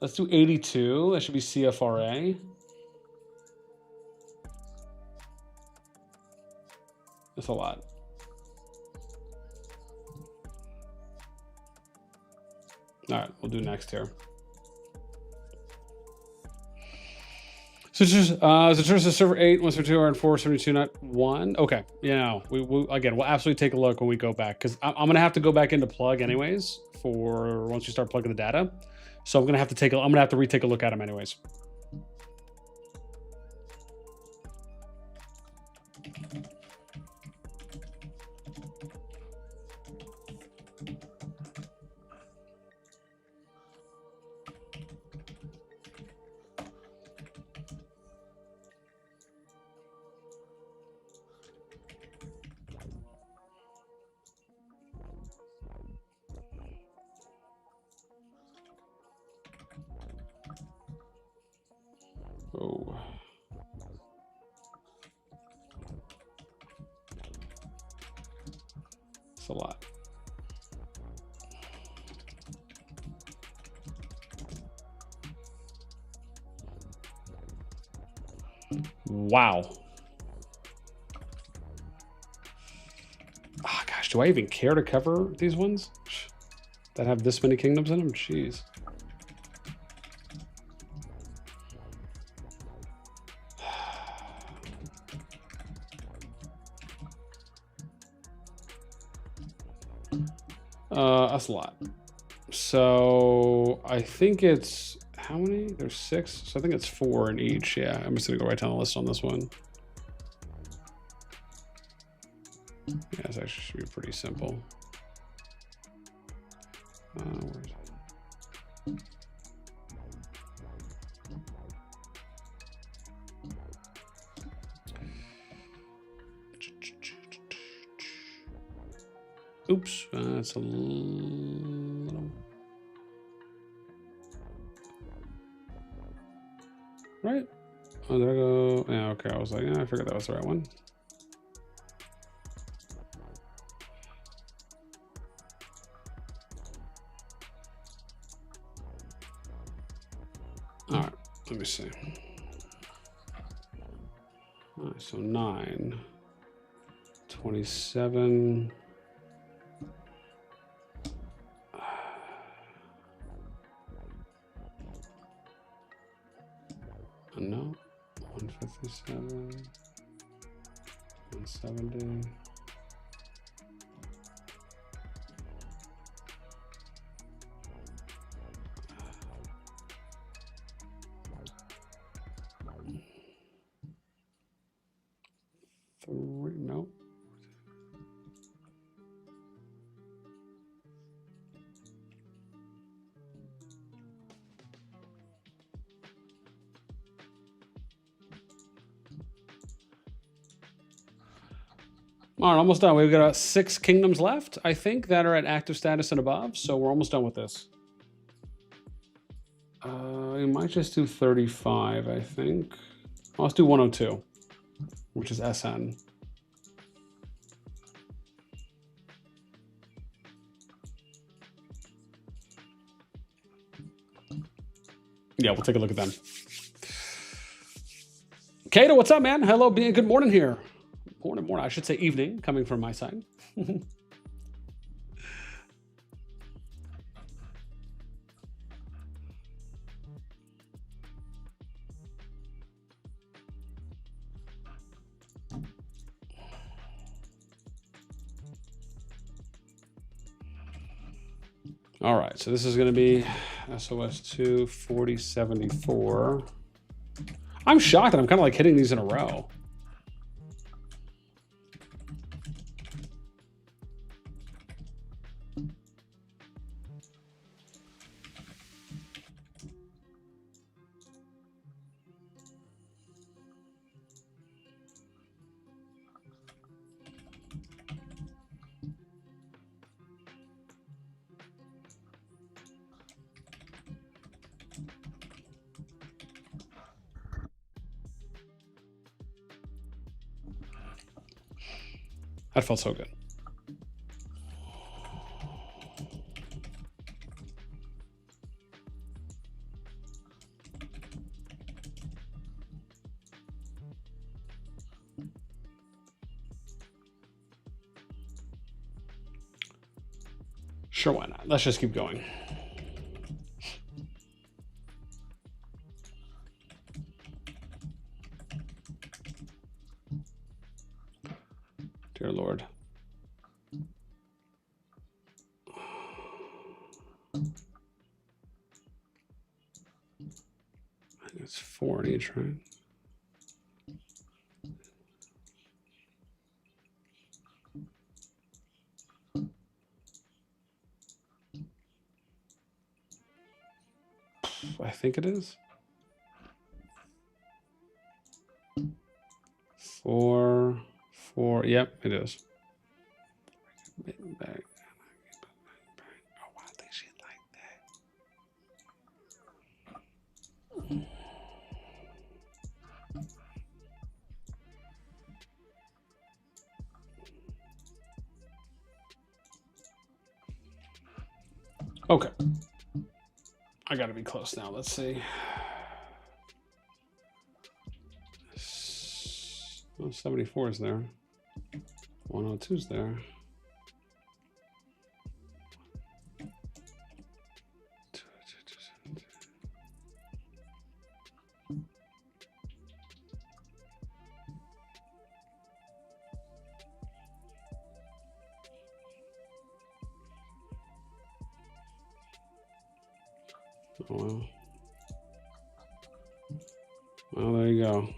Let's do 82. That should be CFRA. That's a lot. All right, we'll do next here. So just server 8, 172, and 472, not 1. Okay, yeah, we again, we'll absolutely take a look when we go back because I'm gonna have to go back into plug anyways for once you start plugging the data. So I'm gonna have to retake a look at them anyways. Oh. It's a lot. Wow. Oh, gosh, do I even care to cover these ones that have this many kingdoms in them? Jeez. That's a lot. So I think it's, how many? There's 6. So I think it's 4 in each. Yeah, I'm just gonna go right down the list on this one. Yeah, this actually should be pretty simple. Where is it? Oops, that's a little. Right? Oh, there I go. Yeah, okay. I was like, I figured that was the right one. All right, let me see. All right, so 9, 27. No, 157, 170. No. All right, almost done. We've got 6 kingdoms left, I think, that are at active status and above. So we're almost done with this. We might just do 35, I think. Well, let's do 102, which is SN. Yeah, we'll take a look at them. Kato, what's up, man? Hello, being good morning here. Morning. I should say evening, coming from my side. All right, so this is going to be SOS2 4074. I'm shocked that I'm kind of like hitting these in a row. That felt so good. Sure, why not? Let's just keep going. Dear Lord. I think it's 4 in each, right? I think it is. 4, 4. Yep, it is. Oh, why they shit like that? Okay. I gotta be close now. Let's see. 74 is there. 102 is there. Oh, well. Well, there you go.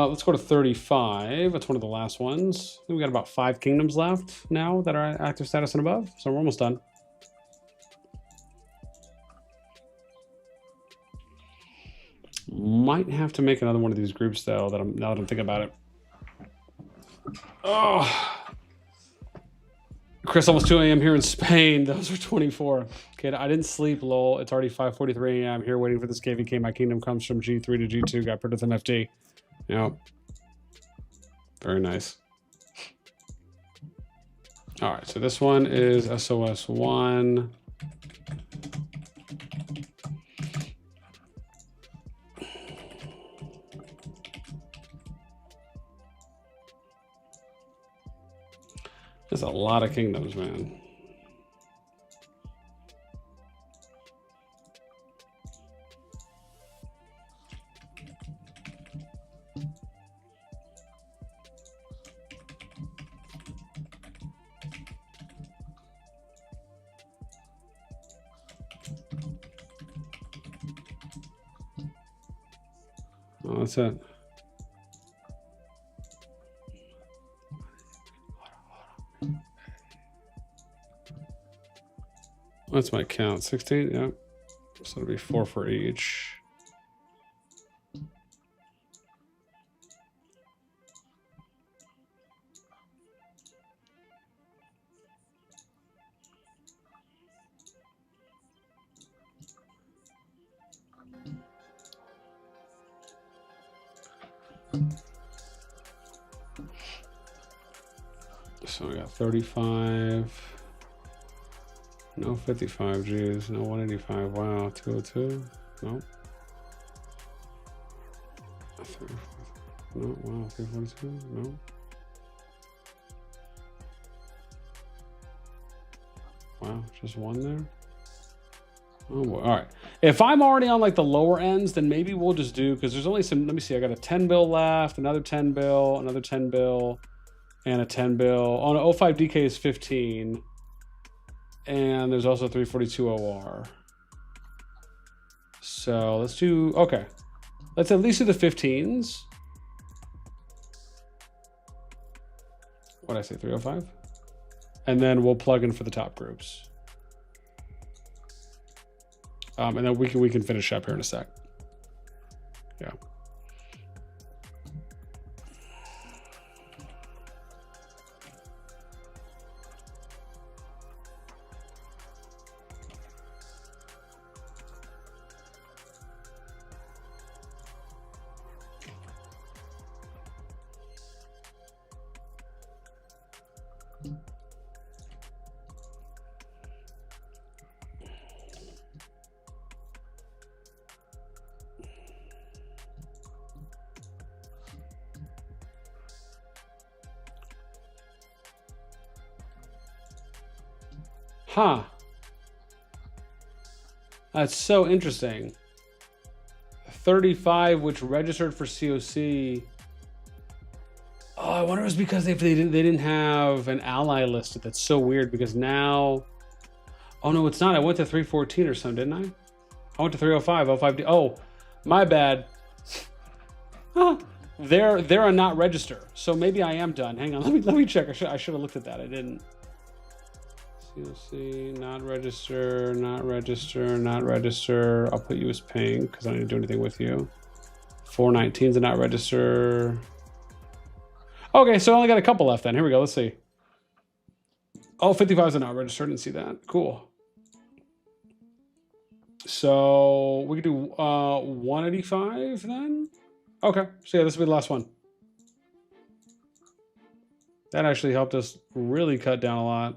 Let's go to 35. That's one of the last ones. I think we got about 5 kingdoms left now that are active status and above, so we're almost done. Might have to make another one of these groups though. Now that I'm thinking about it. Oh, Chris, almost 2 a.m. here in Spain. Those are 24. Kid, I didn't sleep, lol. It's already 5:43 a.m. here waiting for this KvK. My kingdom comes from G3 to G2. Got put with MFT. Yep. Very nice. All right, so this one is SOS1. There's a lot of kingdoms, man. Oh, that's it. What's my count? 16? Yep. So it'll be 4 for each. So we got 35. No 55 G's, no 185. Wow, 202. Nope. No, wow, 342. No. Wow, just one there. Oh boy. All right. If I'm already on like the lower ends, then maybe we'll just do, because there's only some, let me see, I got a 10 bill left, another 10 bill, another 10 bill, and a 10 bill. Oh no, 05 DK is 15. And there's also 342 OR. So let's do, okay. Let's at least do the 15s. What did I say, 305? And then we'll plug in for the top groups. And then we can finish up here in a sec. Yeah. Huh. That's so interesting. 35, which registered for COC. Oh, I wonder if it was because they didn't have an ally listed. That's so weird because now. Oh no, it's not. I went to 314 or something, didn't I? I went to 305, 05D. Oh, my bad. Huh. They're a not register, so maybe I am done. Hang on, let me check. I should have looked at that. I didn't. COC, not register, not register, not register. I'll put you as pink because I don't need to do anything with you. 419's a not register. Okay, so I only got a couple left then. Here we go. Let's see. Oh, 55's a not register. Didn't see that. Cool. So we could do 185 then. Okay, so yeah, this will be the last one. That actually helped us really cut down a lot.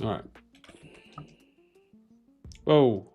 All right. Whoa.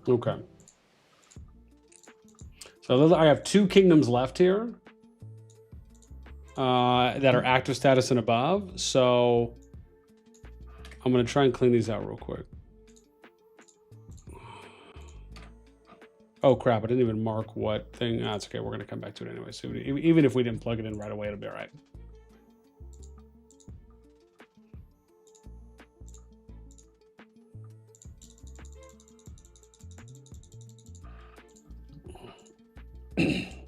Okay. So I have 2 kingdoms left here that are active status and above. So I'm going to try and clean these out real quick. Oh, crap. I didn't even mark what thing. That's okay. We're going to come back to it anyway. So even if we didn't plug it in right away, it'll be all right.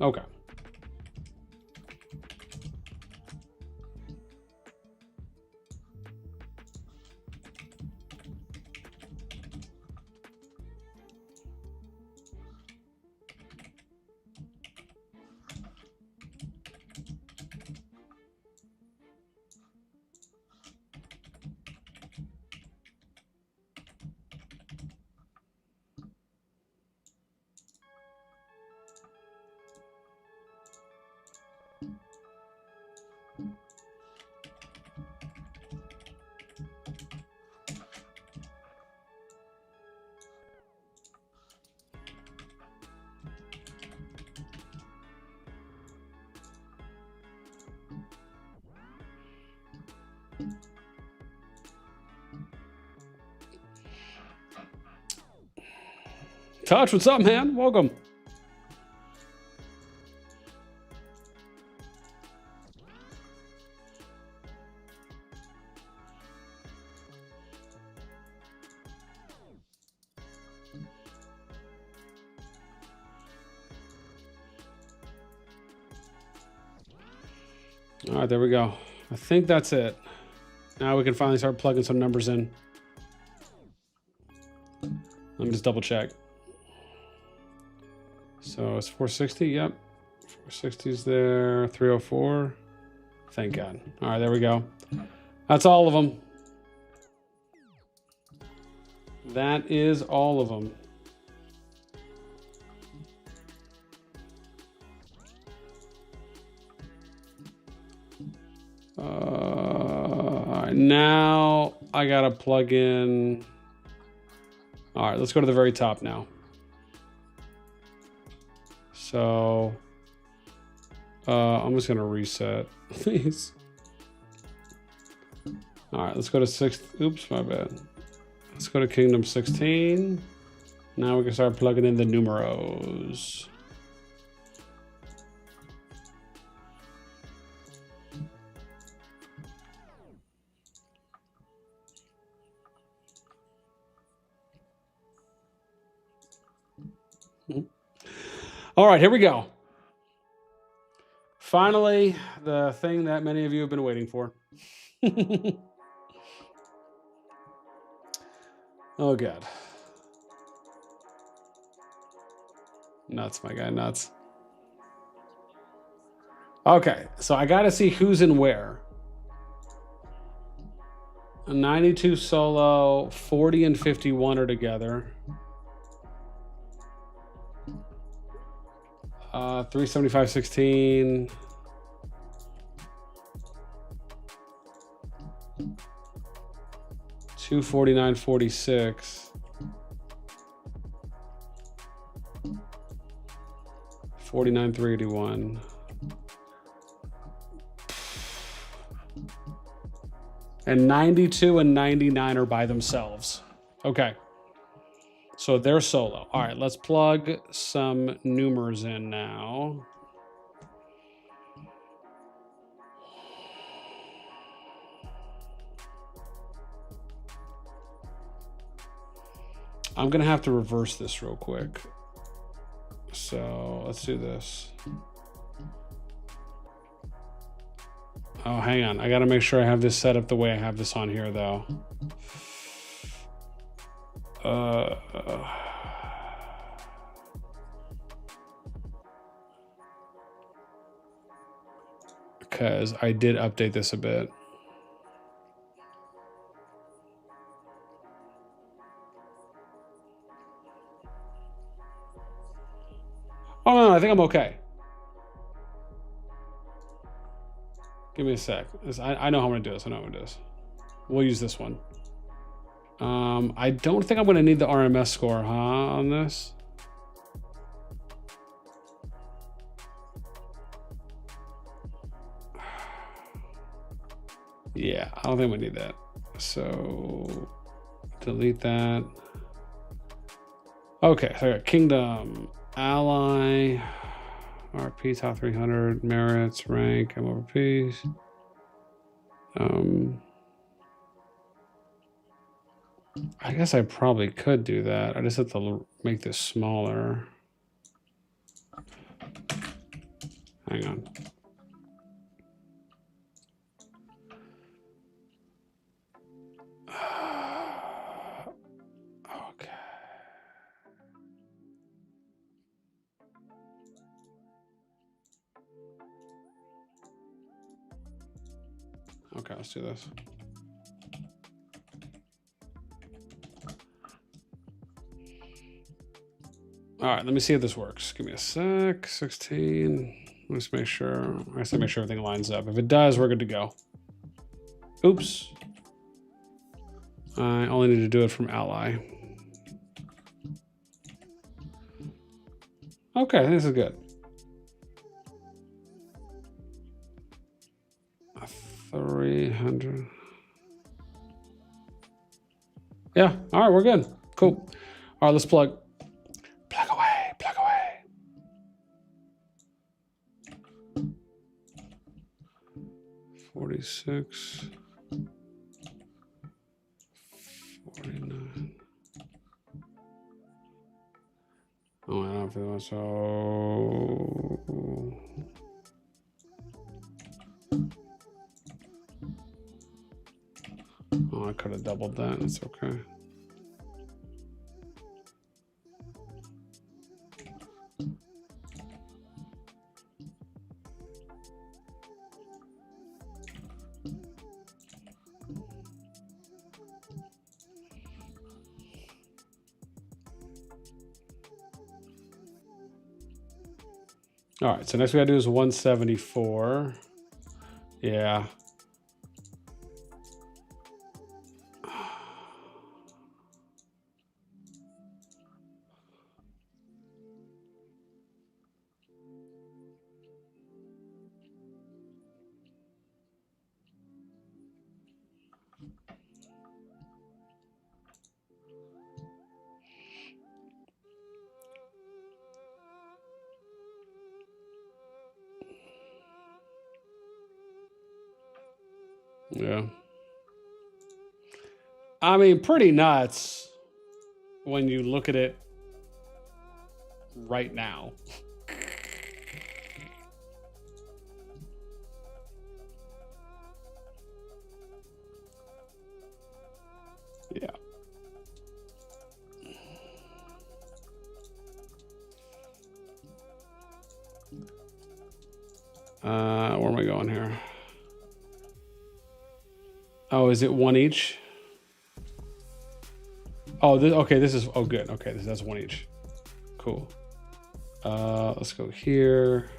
Okay. Touch, what's up, man? Welcome. All right, there we go. I think that's it. Now we can finally start plugging some numbers in. Let me just double check. So it's 460, yep. 460 is there, 304. Thank God. All right, there we go. That's all of them. That is all of them. All right, now I gotta plug in. All right, let's go to the very top now. So I'm just gonna reset these. All right, let's go to 6. Oops, my bad. Let's go to Kingdom 16. Now we can start plugging in the numeros. All right, here we go. Finally, the thing that many of you have been waiting for. Oh, God. Nuts, my guy, nuts. Okay, so I got to see who's in where. A 92 solo, 40 and 51 are together. 375-16. $249.46. 49,381. And 92 and 99 are by themselves. Okay. So they're solo. All right, let's plug some numers in now. I'm going to have to reverse this real quick. So let's do this. Oh, hang on. I got to make sure I have this set up the way I have this on here, though. Because I did update this a bit. Oh, no, I think I'm okay. Give me a sec. I know how I'm going to do this. I know how I'm going to do this. We'll use this one. I don't think I'm going to need the RMS score, huh, on this? Yeah, I don't think we need that. So, delete that. Okay, so I got Kingdom, Ally, RP top 300, merits, rank, MOVPs. I guess I probably could do that. I just have to make this smaller. Hang on. Okay. Okay, let's do this. All right, let me see if this works. Give me a sec. 16. Let's make sure. I have to make sure everything lines up. If it does, we're good to go. Oops. I only need to do it from Ally. Okay, this is good. 300. Yeah, all right, we're good. Cool. All right, let's plug. Plug away, plug away. $46. 49. Oh, I don't feel so. Oh, I could have doubled that. That's okay. All right, so next we gotta do is 174. Yeah. Yeah. I mean, pretty nuts when you look at it right now. Yeah. Where am I going here? Oh, is it one each? Oh, okay, this is, oh, good. Okay, that's one each. Cool. Let's go here.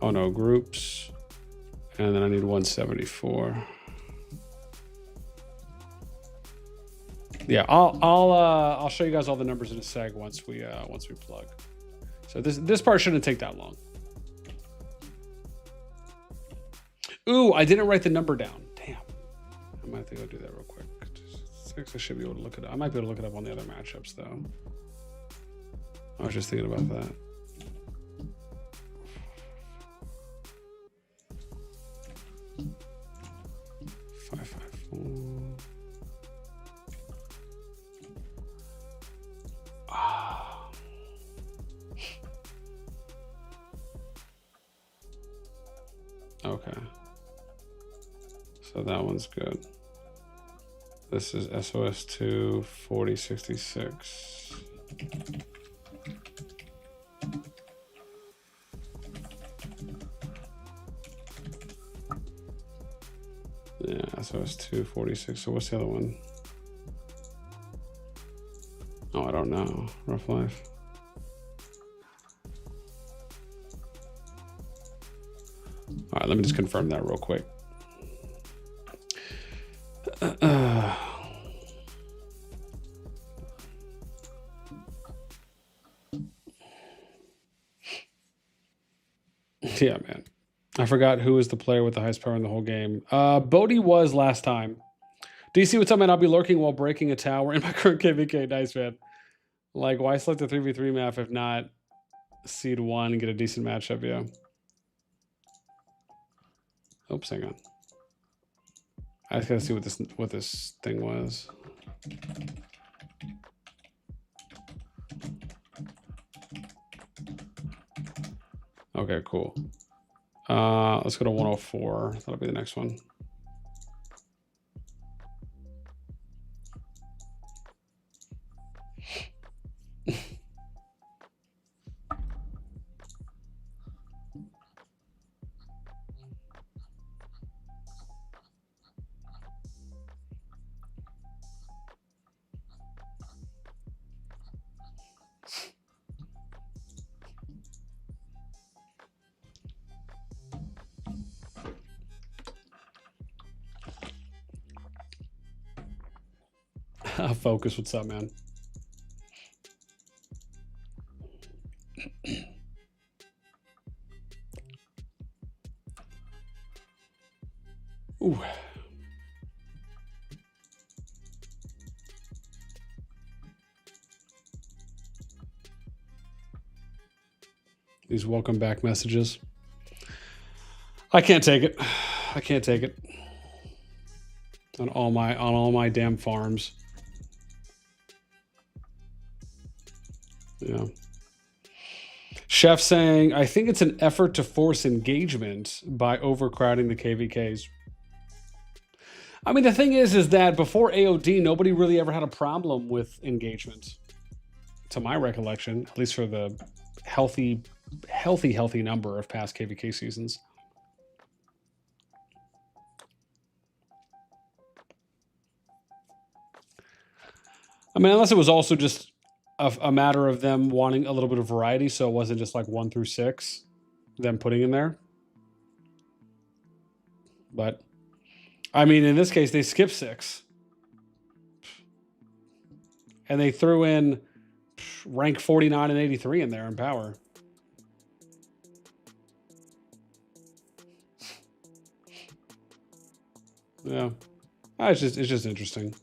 Oh no, groups. And then I need 174. Yeah, I'll show you guys all the numbers in a sec once we plug. So this part shouldn't take that long. Ooh, I didn't write the number down. Damn. I might have to go do that real quick. 6, I should be able to look it up. I might be able to look it up on the other matchups, though. I was just thinking about that. Five, 4. Ah. Okay. So that one's good. This is SOS2 4066. Yeah, SOS2 46. So what's the other one? Oh, I don't know. Rough Life. All right, let me just confirm that real quick. Yeah, man. I forgot who was the player with the highest power in the whole game. Bodie was last time. DC, what's up, man? I'll be lurking while breaking a tower in my current KvK. Nice, man. Like, why select the 3v3 map if not seed 1 and get a decent matchup? Yeah. Oops, hang on. I just gotta see what this thing was. Okay, cool. Let's go to 104. That'll be the next one. Focus, what's up, man? Ooh. These welcome back messages. I can't take it. I can't take it. On all my damn farms. Yeah. Chef saying, I think it's an effort to force engagement by overcrowding the KvKs. I mean, the thing is that before AOD, nobody really ever had a problem with engagement. To my recollection, at least for the healthy number of past KvK seasons. I mean, unless it was also just a matter of them wanting a little bit of variety, so it wasn't just like 1 through 6, them putting in there. But, I mean, in this case, they skipped 6. And they threw in rank 49 and 83 in there in power. Yeah. It's just interesting.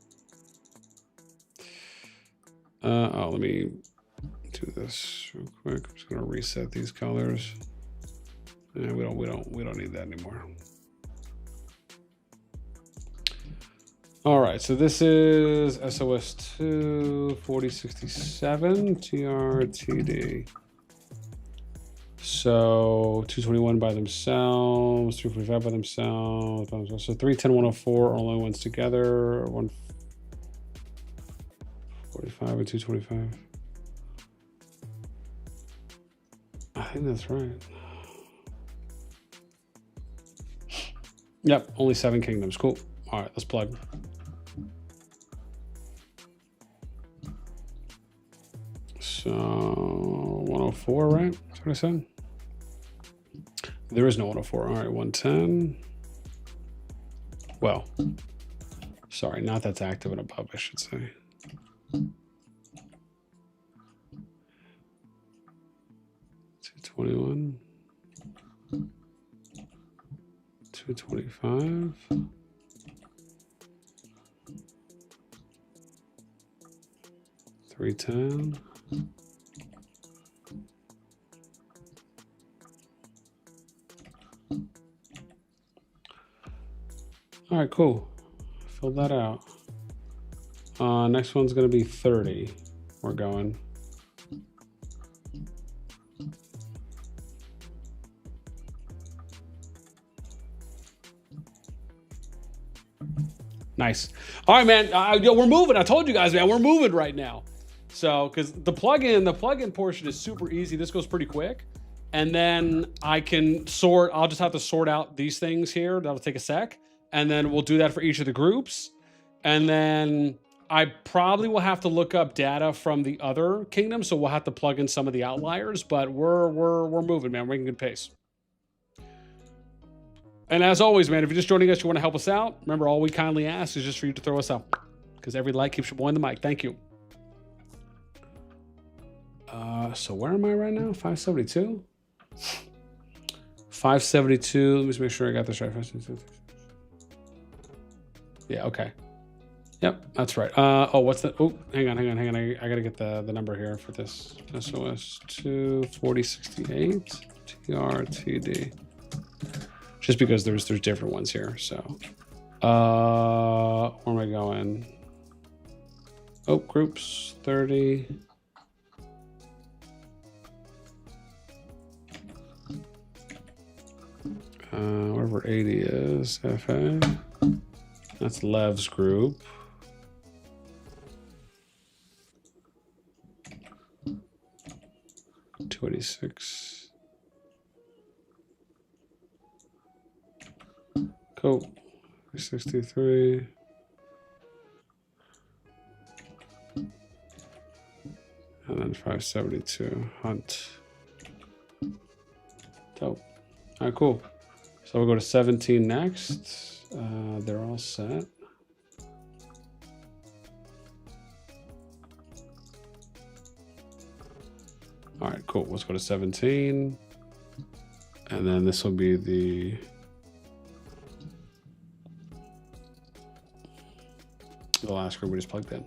Oh, let me do this real quick. I'm just gonna reset these colors. Yeah, we don't need that anymore. All right, so this is SOS2 4067 TRTD. So 221 by themselves, 345 by themselves. So 310, 104 are only ones together. 145 and 225. I think that's right. Yep, only 7 kingdoms. Cool. All right, let's plug. So 104, right? That's what I said. There is no 104. All right, 110. Well, sorry, not that's active and above, I should say. 221. 225. 310. All right, cool. Fill that out. Next one's gonna be 30. We're going. Nice. All right, man. Yo, we're moving. I told you guys, man, we're moving right now. So, because the plugin portion is super easy. This goes pretty quick. And then I can sort, I'll just have to sort out these things here. That'll take a sec. And then we'll do that for each of the groups. And then I probably will have to look up data from the other kingdoms. So we'll have to plug in some of the outliers, but we're moving, man. We're making good pace. And as always, man, if you're just joining us, you want to help us out, remember, all we kindly ask is just for you to throw us out, because every like keeps your boy in the mic. Thank you. So where am I right now? 572? 572. Let me just make sure I got this right. Yeah, okay. Yep, that's right. Oh, what's the... Oh, hang on. I got to get the number here for this. SOS 24068 TRTD. Just because there's different ones here. So, where am I going? Oh, groups 30. Wherever 80 is, FA. That's Lev's group. $286. Cool. 63. And then 572. Hunt. Dope. All right, cool. So we'll go to 17 next. They're all set. All right, cool. Let's go to 17. And then this will be the last group we just plugged in.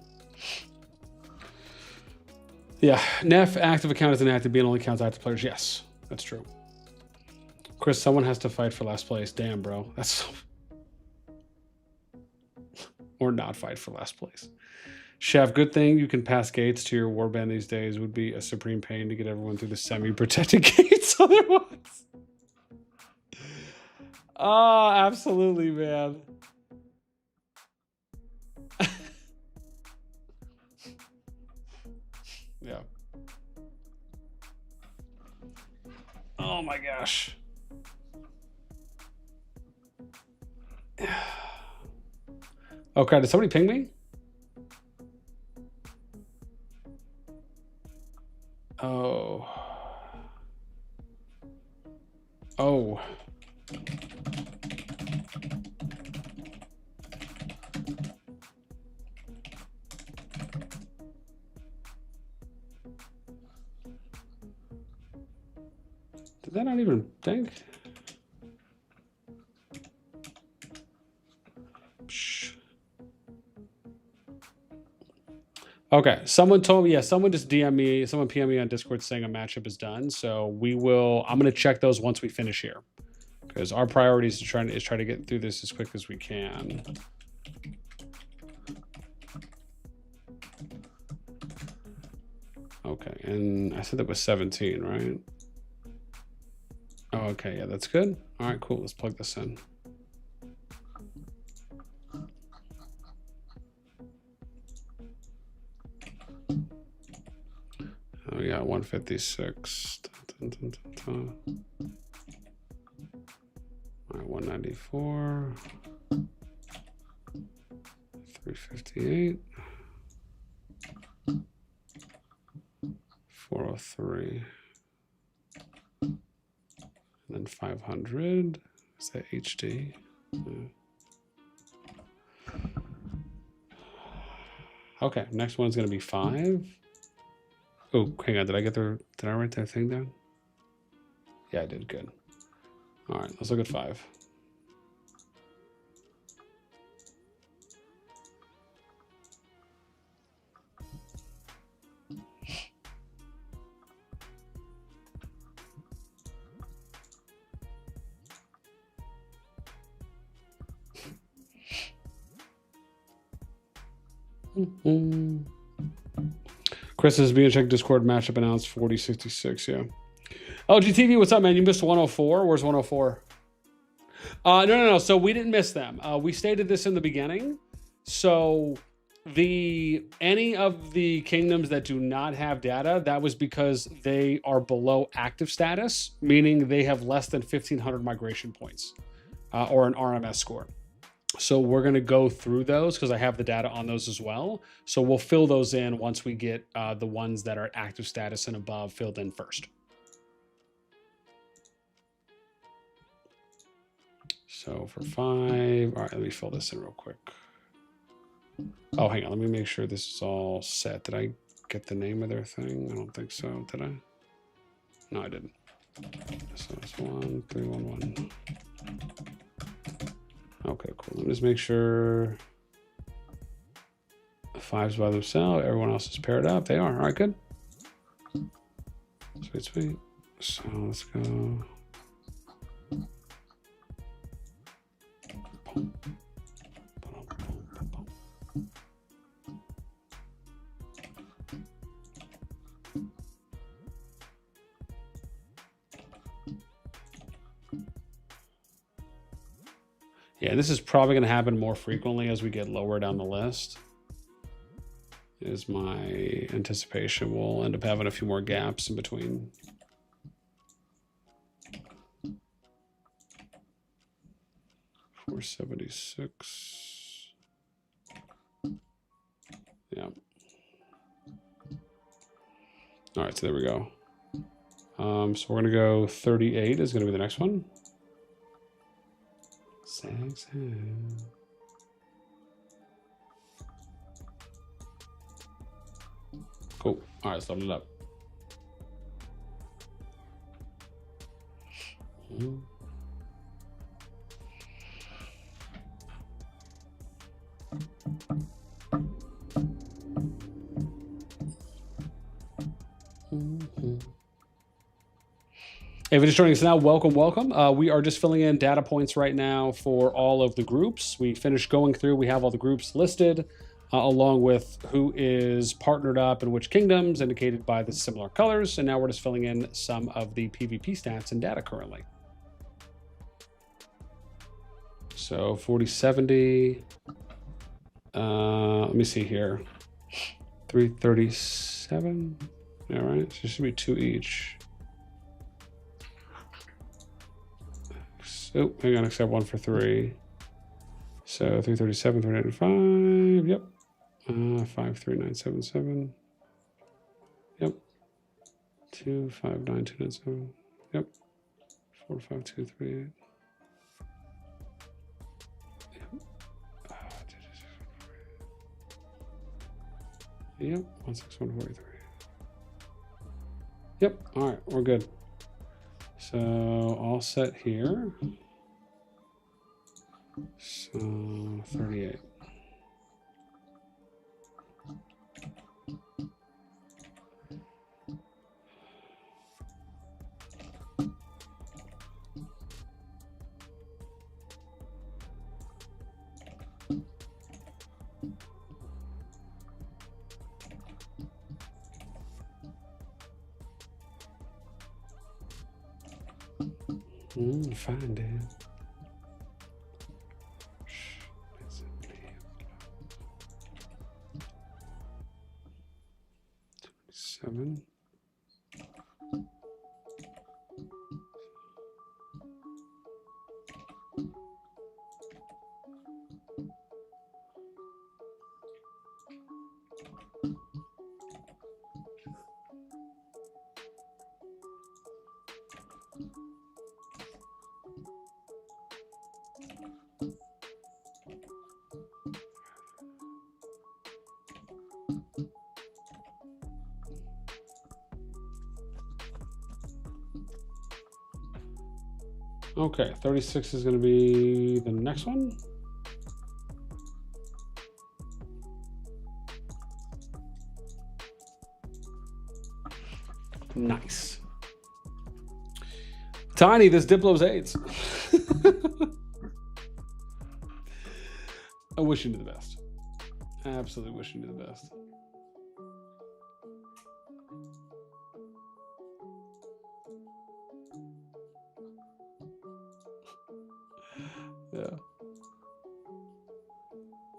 Yeah, NEF active account is inactive. Being only counts active players. Yes, that's true. Chris, someone has to fight for last place. Damn, bro. That's so... Or not fight for last place. Chef, good thing you can pass gates to your warband these days. Would be a supreme pain to get everyone through the semi-protected gates otherwise. Oh, absolutely, man. Yeah. Oh my gosh. Okay, did somebody ping me? Oh. Oh. Did that not even think? Okay, someone told me, yeah, someone just DM me, someone PM me on Discord saying a matchup is done. So we will, I'm going to check those once we finish here, because our priority is to try to get through this as quick as we can. Okay, and I said that was 17, right? Oh, okay, yeah, that's good. All right, cool. Let's plug this in. We got 156. Dun, dun, dun, dun. All right, 194. 358. 403. And then 500. Is that HD? Yeah. Okay, next one's gonna be 5. Oh, hang on. Did I write that thing down? Yeah, I did good. All right, let's look at 5. Chris is being checked. Discord matchup announced 4066. Yeah. Oh, GTV, what's up, man? You missed 104. Where's 104? No. So we didn't miss them. We stated this in the beginning. So any of the kingdoms that do not have data, that was because they are below active status, meaning they have less than 1,500 migration points or an RMS score. So we're going to go through those because I have the data on those as well. So we'll fill those in once we get the ones that are at active status and above filled in first. So for 5, all right, let me fill this in real quick. Oh, hang on, let me make sure this is all set. Did I get the name of their thing? I don't think so, did I? No, I didn't. So it's 1311. Okay, cool. Let me just make sure the 5's by themselves. Everyone else is paired up. They are. All right, good. Sweet, sweet. So let's go. Boom. Yeah, this is probably going to happen more frequently as we get lower down the list. Is my anticipation. We'll end up having a few more gaps in between. $476. Yeah. All right, so there we go. So we're going to go 38 is going to be the next one. Cool. All right, let's load it up. If you're just joining us now, welcome. We are just filling in data points right now for all of the groups. We finished going through. We have all the groups listed, along with who is partnered up in which kingdoms, indicated by the similar colors. And now we're just filling in some of the PvP stats and data currently. So 4070. Let me see here. 337. All right, so there should be 2 each. Oh, hang on, except 1 for 3. So 337, 395. Yep. 53977. Yep. 259297. Yep. 45238. Yep. 16143. Yep. All right, we're good. So all set here. So 38. Fine, dude. 27. Okay, 36 is going to be the next one. Nice. Tiny, this Diplo's AIDS. I wish you the best. Absolutely wish you the best. Yeah.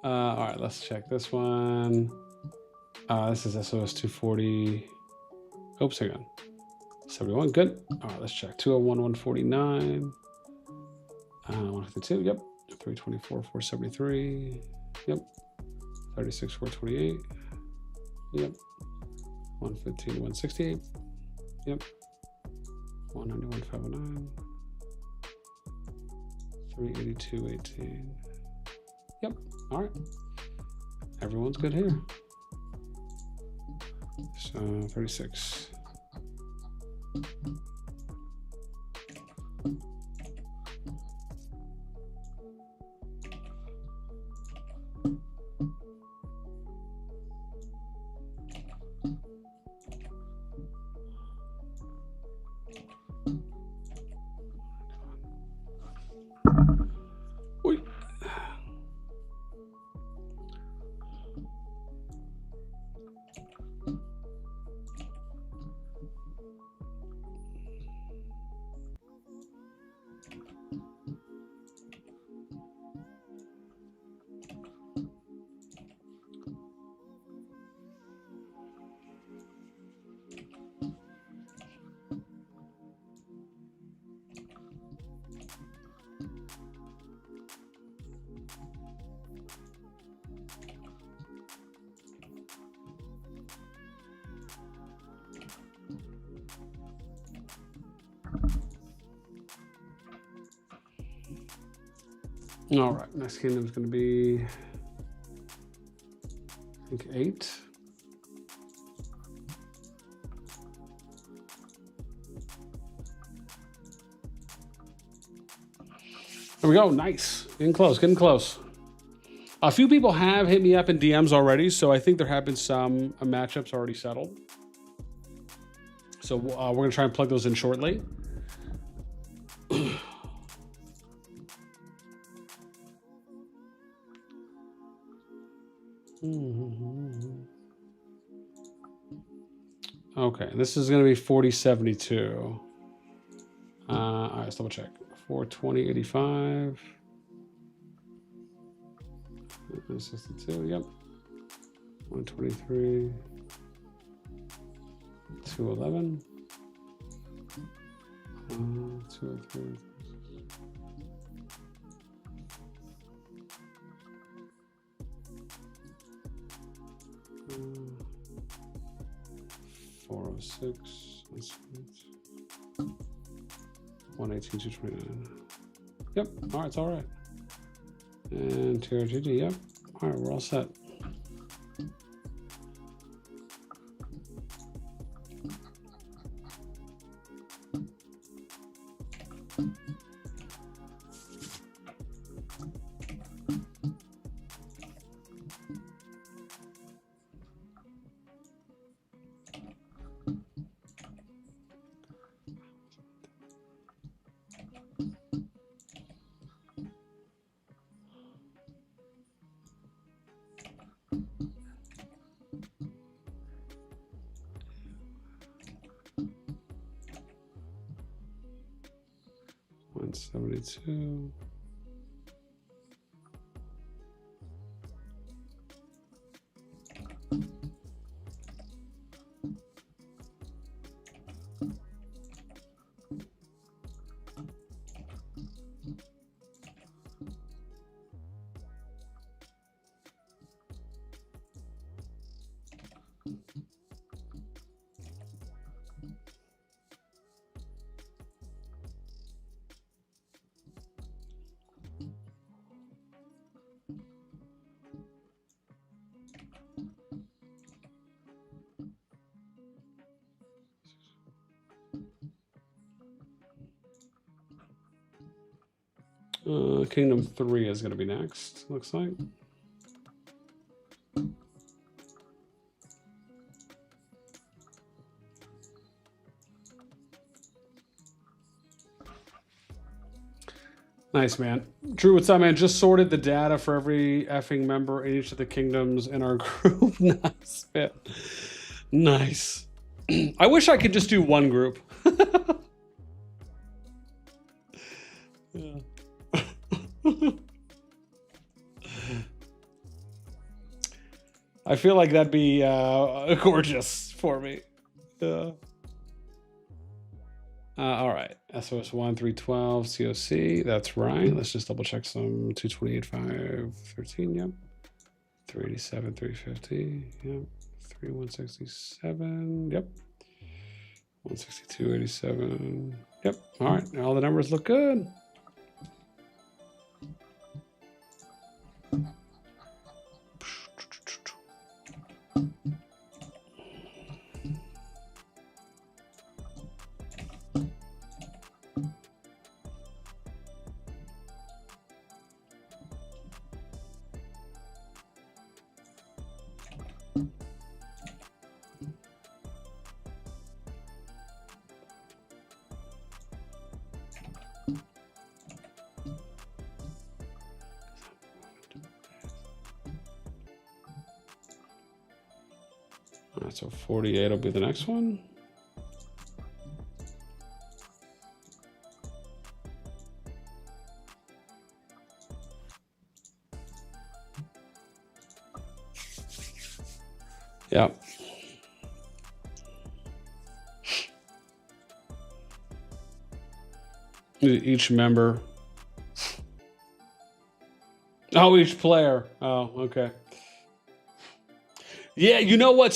All right, let's check this one. This is SOS 240. Oops, hang on. 71, good. All right, let's check. 201, 149. 152, yep. 324, 473. Yep. 36, 428. Yep. 115, 168. Yep. 191, 509. 382, 18. Yep. All right. Everyone's good here. So 36. All right, next kingdom is going to be, I think, 8. There we go. Nice. Getting close. Getting close. A few people have hit me up in DMs already, so I think there have been some matchups already settled. So we're going to try and plug those in shortly. Okay, this is going to be 4072. All right, let's double check. 420.85. 62, yep. 123. 211. 203. 406. 118, 229. Yep. All right, it's all right. And TRGD, yep. All right, we're all set. $172. Kingdom 3 is going to be next, looks like. Nice, man. Drew, what's up, man? Just sorted the data for every effing member in each of the kingdoms in our group. Nice, man. Nice. I wish I could just do one group. Yeah. I feel like that'd be gorgeous for me. All right, SOS 1 312 COC. That's right. Let's just double check some 228 513. Yep. 387 350. Yep. 3167. Yep. 162 87. Yep. All right. All the numbers look good. All right, so 48 will be the next one. Yep. Each member. Oh, each player. Oh, okay. Yeah, you know what?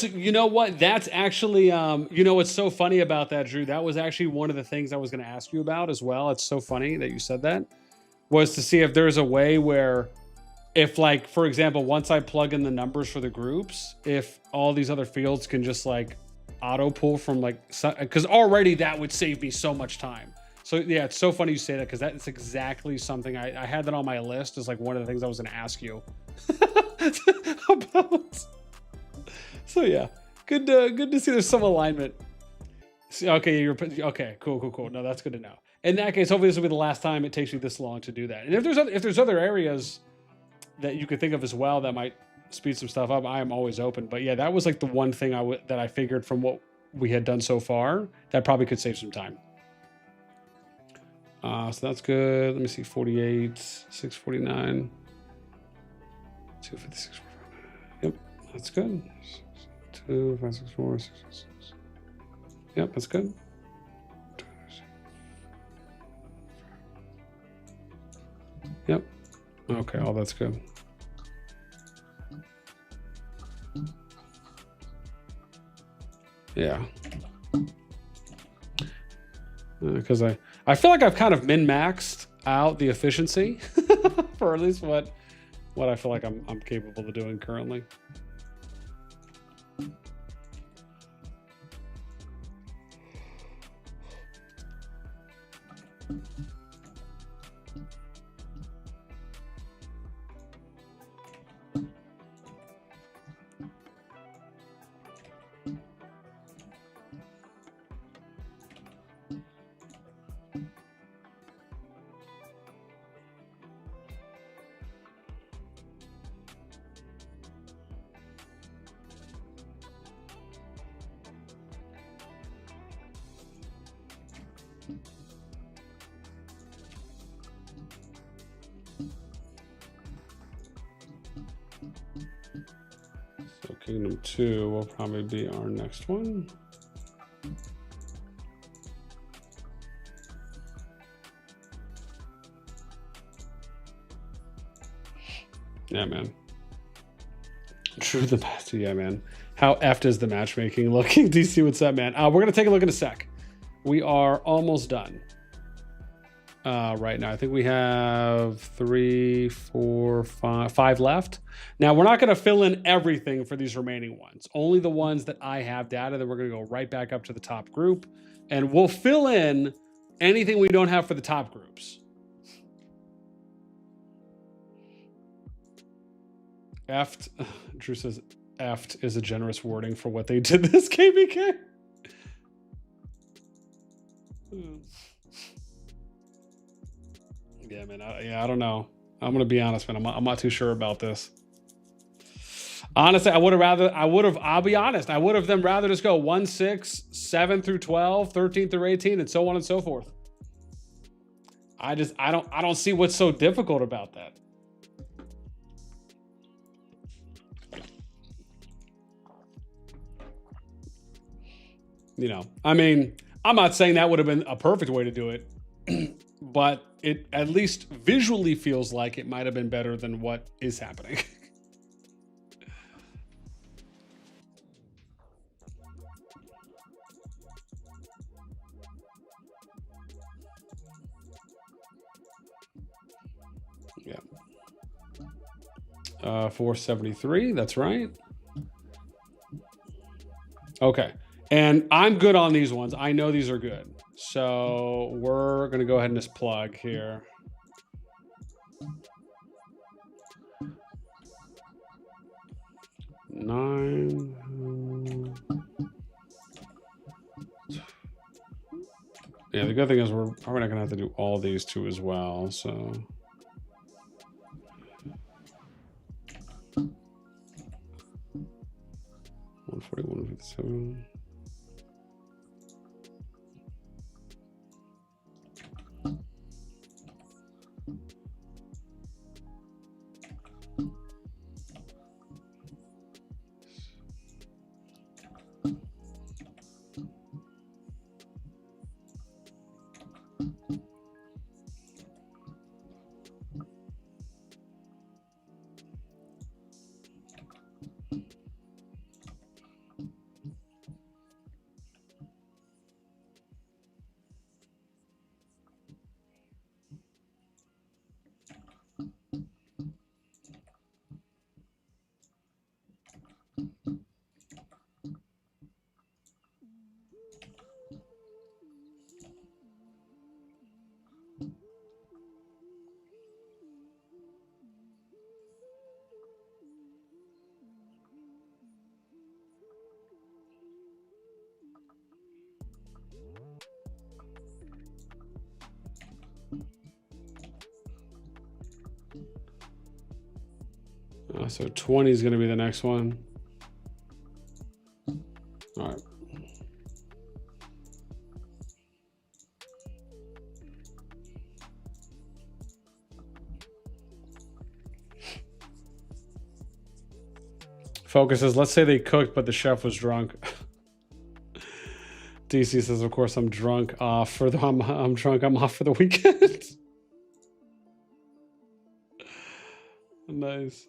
That's actually, you know what's so funny about that, Drew? That was actually one of the things I was going to ask you about as well. It's so funny that you said that. Was to see if there's a way where, if like, for example, once I plug in the numbers for the groups, if all these other fields can just like auto pull from like, because already that would save me so much time. So yeah, it's so funny you say that because that's exactly something I had that on my list as like one of the things I was going to ask you about. So yeah, good to see there's some alignment. Okay, okay, cool. No, that's good to know. In that case, hopefully this will be the last time it takes you this long to do that. And if there's other areas that you could think of as well that might speed some stuff up, I am always open. But yeah, that was like the one thing that I figured from what we had done so far that probably could save some time. So that's good. Let me see, 48, 649, 256. Yep, that's good. 2, 5, 6, 4, 6, 6, 6. Yep, that's good. Yep. Okay, all that's good. Yeah. Because I feel like I've kind of min-maxed out the efficiency for at least what I feel like I'm capable of doing currently. So Kingdom 2 will probably be our next one. Yeah, man. True the master. Yeah, man. How effed is the matchmaking looking? DC, what's up, man? We're going to take a look in a sec. We are almost done. Right now, I think we have 3, 4, 5 left. Now, we're not going to fill in everything for these remaining ones. Only the ones that I have data. Then we're going to go right back up to the top group. And we'll fill in anything we don't have for the top groups. Effed. Drew says effed is a generous wording for what they did this KvK. Yeah, man. I don't know. I'm gonna be honest, man. I'm not too sure about this. Honestly, I'll be honest. I would have them rather just go 1, 6, 7 through 12, 13 through 18, and so on and so forth. I don't see what's so difficult about that. You know, I mean, I'm not saying that would have been a perfect way to do it, but it at least visually feels like it might have been better than what is happening. Yeah. 473, that's right. Okay. And I'm good on these ones. I know these are good. So we're going to go ahead and just plug here. Nine. Yeah, the good thing is we're probably not going to have to do all these two as well. So 141, 157. So 20 is going to be the next one. All right. Focus says, let's say they cooked, but the chef was drunk. DC says, of course, I'm drunk off for the, I'm drunk, I'm off for the weekend. Nice.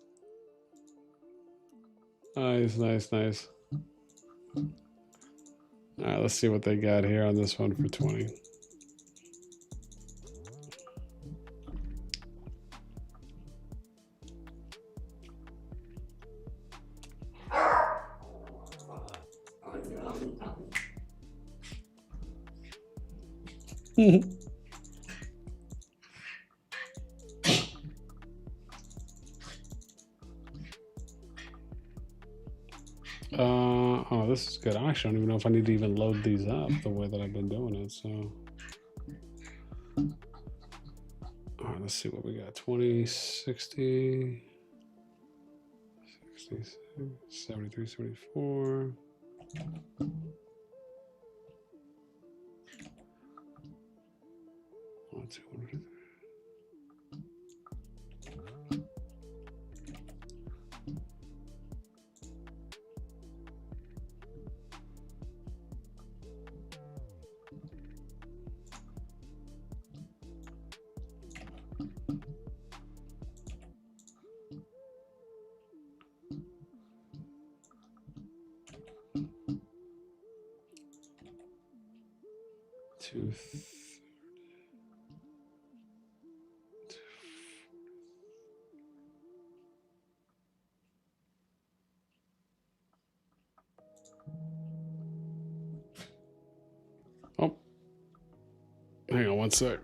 Nice, nice, nice. All right, let's see what they got here on this one for 20. Oh, this is good. I actually don't even know if I need to even load these up the way that I've been doing it. So, all right, let's see what we got. 20, 60, 66, 73, 74. One, 2, 1, 2, 3. Oh, hang on one sec.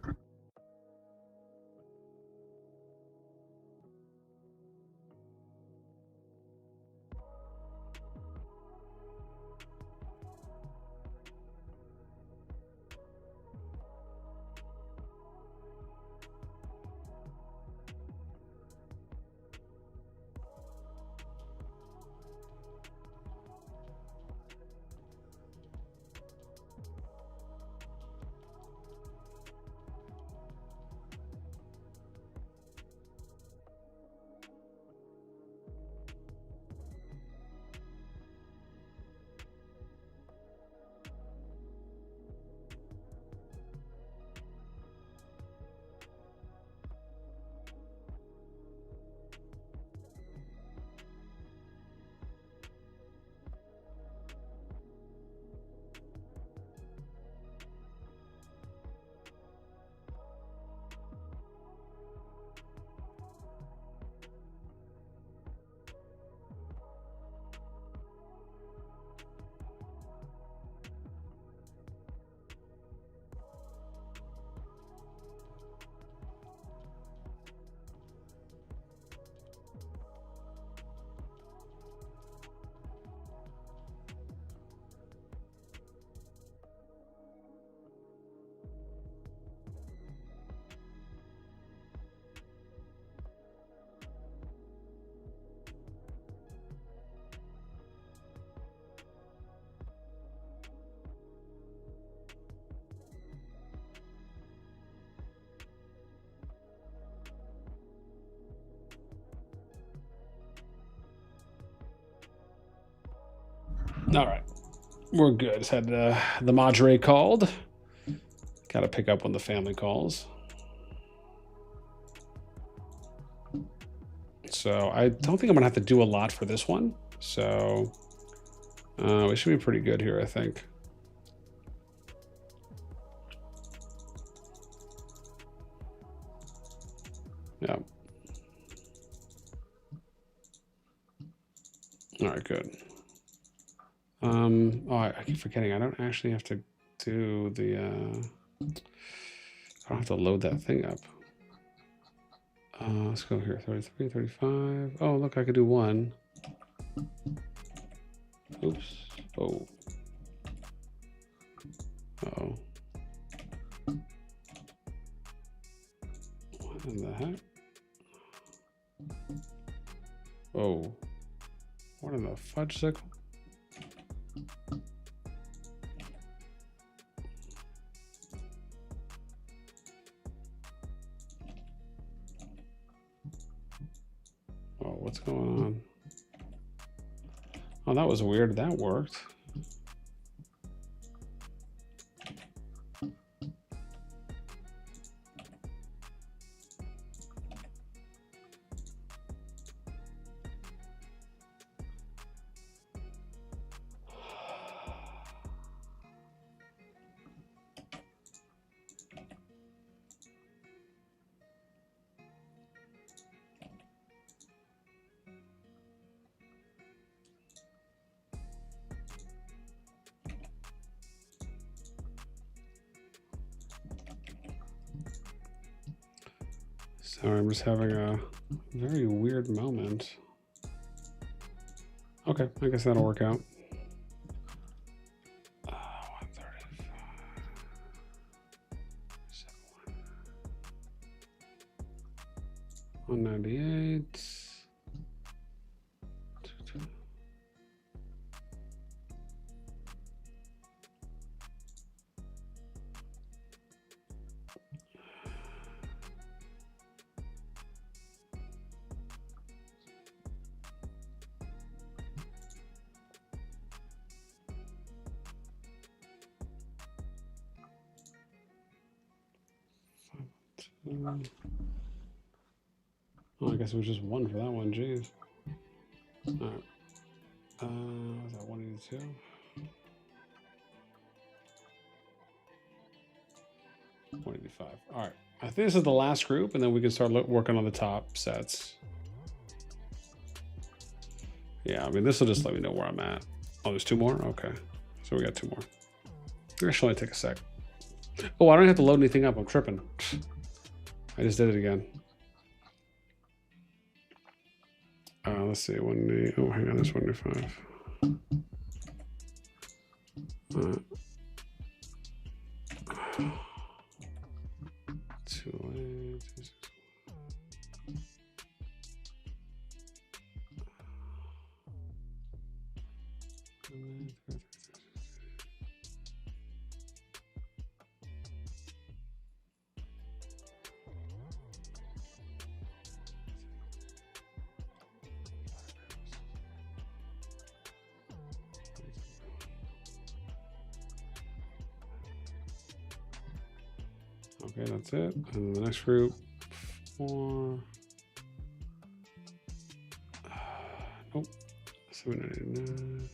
All right, we're good. Just had the Madre called. Got to pick up when the family calls. So I don't think I'm gonna have to do a lot for this one. So we should be pretty good here, I think. Yeah. All right, good. Oh, I keep forgetting. I don't actually have to do the. I don't have to load that thing up. Let's go here. 33, 35. Oh, look, I could do one. Oops. Oh. Uh-oh. What in the heck? Oh. What in the fudge sickle? Oh, what's going on? Oh, that was weird. That worked. Sorry, I'm just having a very weird moment. Okay, I guess that'll work out. 135. 198. Oh, I guess it was just one for that one. Jeez. All right. Was that 182? $185. All right. I think this is the last group, and then we can start working on the top sets. Yeah, I mean, this will just let me know where I'm at. Oh, there's two more? Okay. So we got two more. It should only take a sec. Oh, I don't have to load anything up. I'm tripping. I just did it again. Let's see. 180. Oh, hang on. There's 185. 2, 8, 2, 6. Okay, that's it. And the next group, 4. Nope. 789.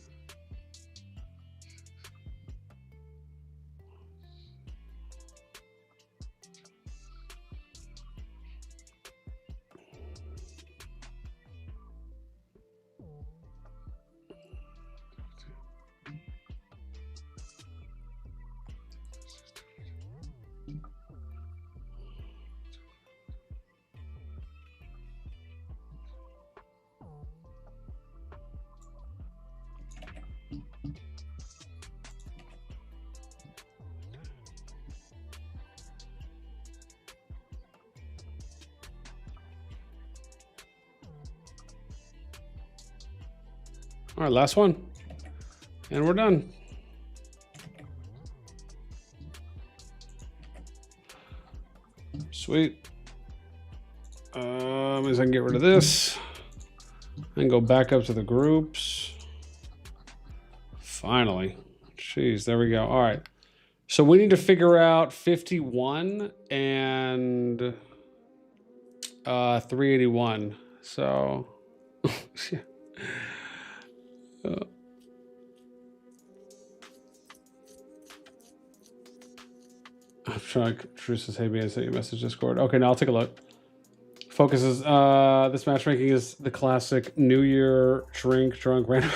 All right, last one. And we're done. Sweet. As I can get rid of this and go back up to the groups. Finally. Jeez, there we go. All right. So we need to figure out 51 and 381. So yeah. I'm trying to Drew says, hey man, sent you a message Discord. Okay, now I'll take a look. Focus is this match ranking is the classic New Year drunk random.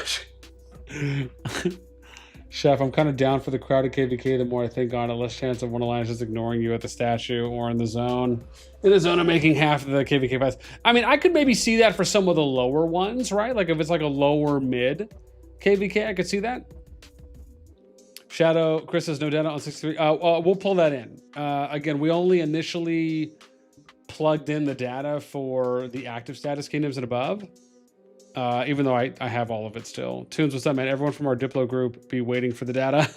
Chef, I'm kind of down for the crowded KvK. The more I think on it, less chance of one alliance just ignoring you at the statue or in the zone. In the zone of making half of the KvK pass. I mean, I could maybe see that for some of the lower ones, right? Like if it's like a lower mid KvK, I could see that. Shadow, Chris says no data on 63. We'll pull that in. Again, we only initially plugged in the data for the active status kingdoms and above. Even though I have all of it still. Tunes, what's up, man? Everyone from our Diplo group be waiting for the data.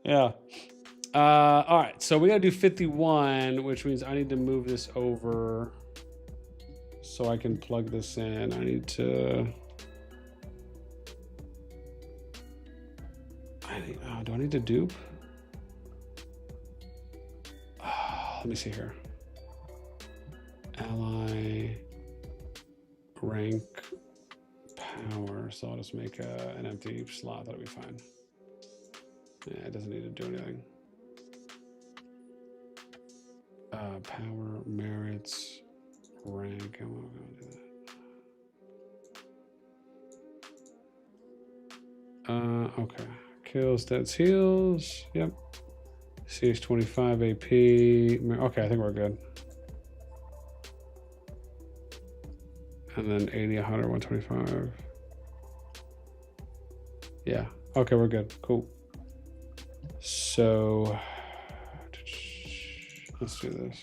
Yeah. All right, so we got to do 51, which means I need to move this over so I can plug this in. I need to... do I need to dupe? Let me see here. Ally... rank power, so I'll just make an empty slot. That'll be fine. Yeah, it doesn't need to do anything. Power, merits, rank. I'm not gonna do that. Okay. Kills, deads, heals. Yep. CH25 AP. Okay, I think we're good. And then 80, 100, 125. Yeah. Okay, we're good. Cool. So let's do this.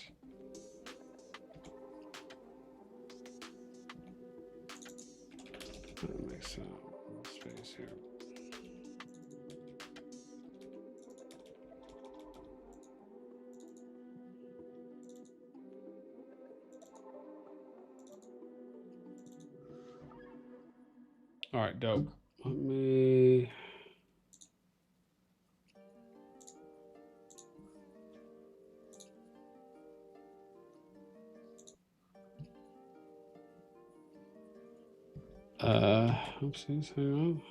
That makes some space here. All right, dope. Let me... oopsies, hang on.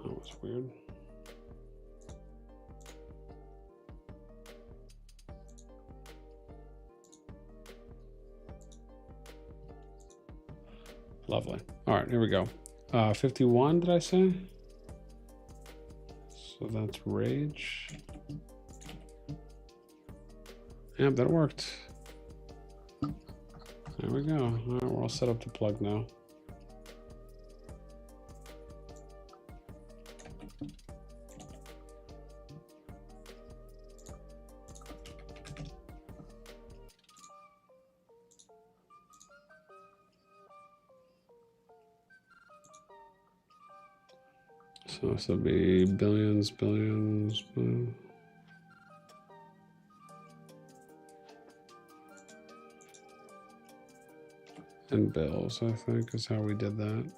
That was weird. Lovely. All right, here we go. 51, did I say? So that's rage. Yep, that worked. There we go. All right, we're all set up to plug now. So this will be billions, billions, billions. And bills, I think, is how we did that.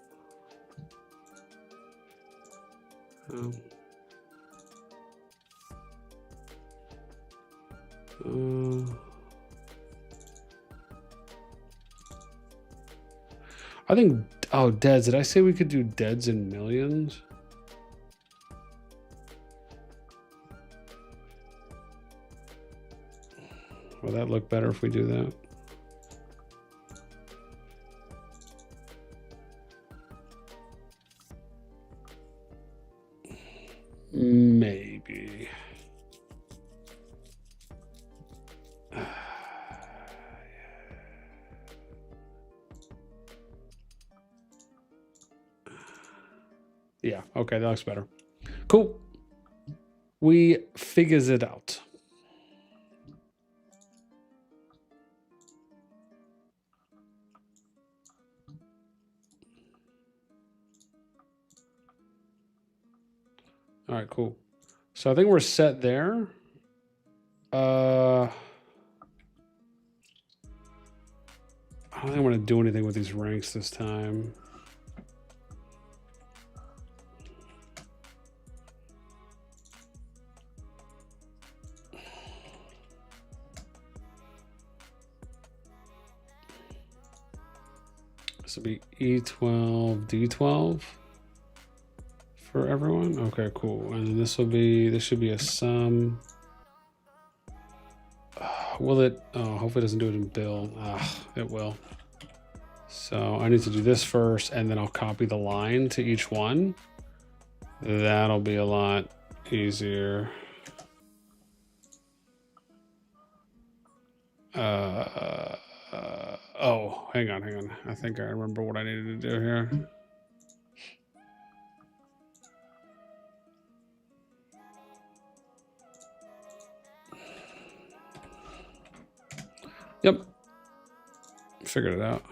I think, oh, deads. Did I say we could do deads in millions? Will that look better if we do that? Maybe. Yeah, okay, that looks better. Cool. We figures it out. All right, cool. So I think we're set there. I don't think I want to do anything with these ranks this time. This will be E12, D12 for everyone. Okay, cool. And then this should be a sum. Will it? Oh, hopefully it doesn't do it in bill. It will. So I need to do this first, and then I'll copy the line to each one. That'll be a lot easier. Oh, hang on. I think I remember what I needed to do here. Yep. Figured it out.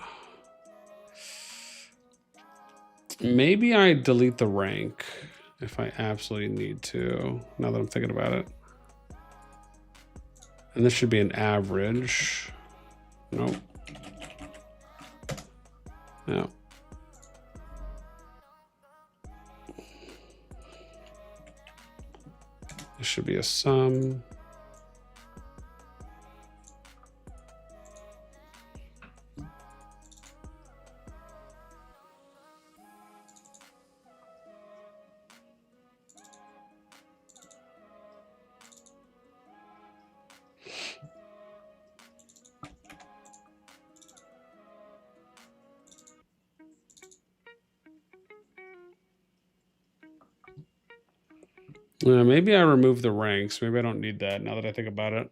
Maybe I delete the rank if I absolutely need to, now that I'm thinking about it. And this should be an average. Nope. No. This should be a sum. Maybe I remove the ranks. Maybe I don't need that now that I think about it.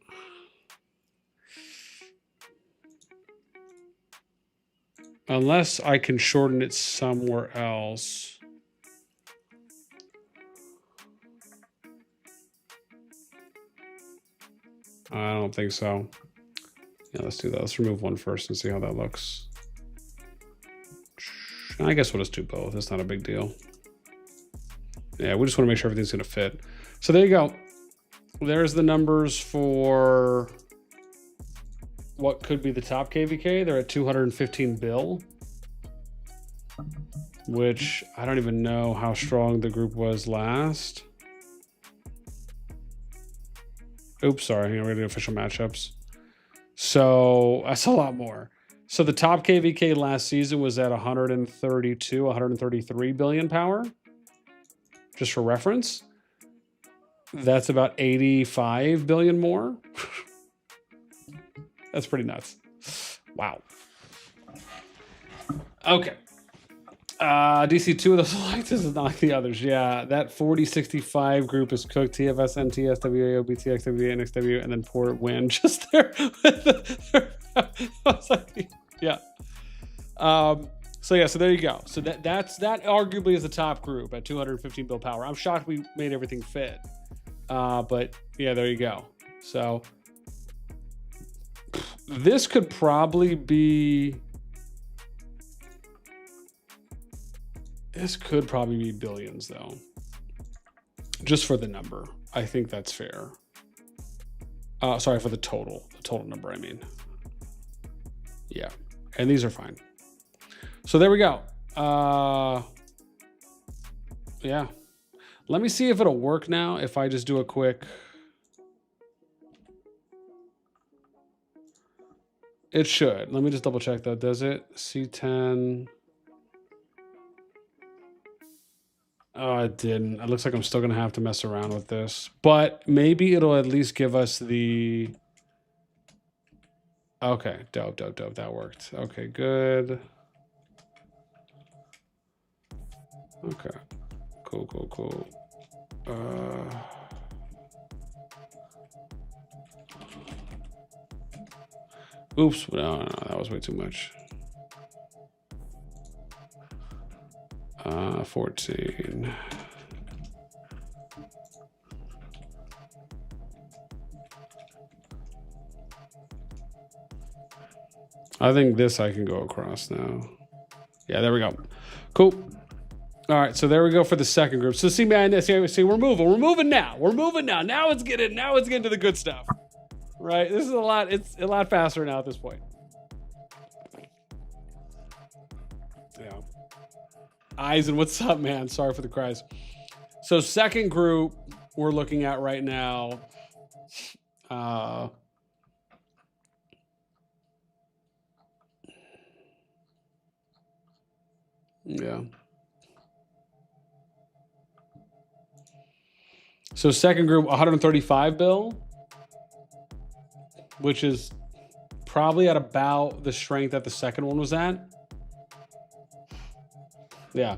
Unless I can shorten it somewhere else. I don't think so. Yeah, let's do that. Let's remove one first and see how that looks. I guess we'll just do both. It's not a big deal. Yeah, we just want to make sure everything's going to fit. So there you go. There's the numbers for what could be the top KvK. They're at 215 bill, which I don't even know how strong the group was last. Oops, sorry. We're going to do official matchups. So that's a lot more. So the top KvK last season was at 133 billion power. Just for reference, that's about 85 billion more. That's pretty nuts. Wow. Okay. DC, two of those alliances is not like the others. Yeah, that 4065 group is cooked. TFS, NTS, wAo, BTX, WA, NXW, and then Port Win just there. I was like, yeah. So yeah, so there you go. So that arguably is the top group at 215 bill power. I'm shocked we made everything fit. But yeah, there you go. So this could probably be billions though. Just for the number. I think that's fair. Sorry, for the total number, I mean. Yeah. And these are fine. So there we go. Yeah. Let me see if it'll work now if I just do a quick. It should. Let me just double check that. Does it? C10. Oh, it didn't. It looks like I'm still going to have to mess around with this. But maybe it'll at least give us the. Okay. Dope. That worked. Okay, good. Okay. Cool. Oops. No, that was way too much. 14. I think this I can go across now. Yeah, there we go. Cool. All right, so there we go for the second group. So see, man, see, we're moving now. Now it's getting to the good stuff. Right? This is it's a lot faster now at this point. Yeah. Eisen, what's up, man? Sorry for the cries. So second group we're looking at right now. Yeah. So second group, 135 bill, which is probably at about the strength that the second one was at. Yeah.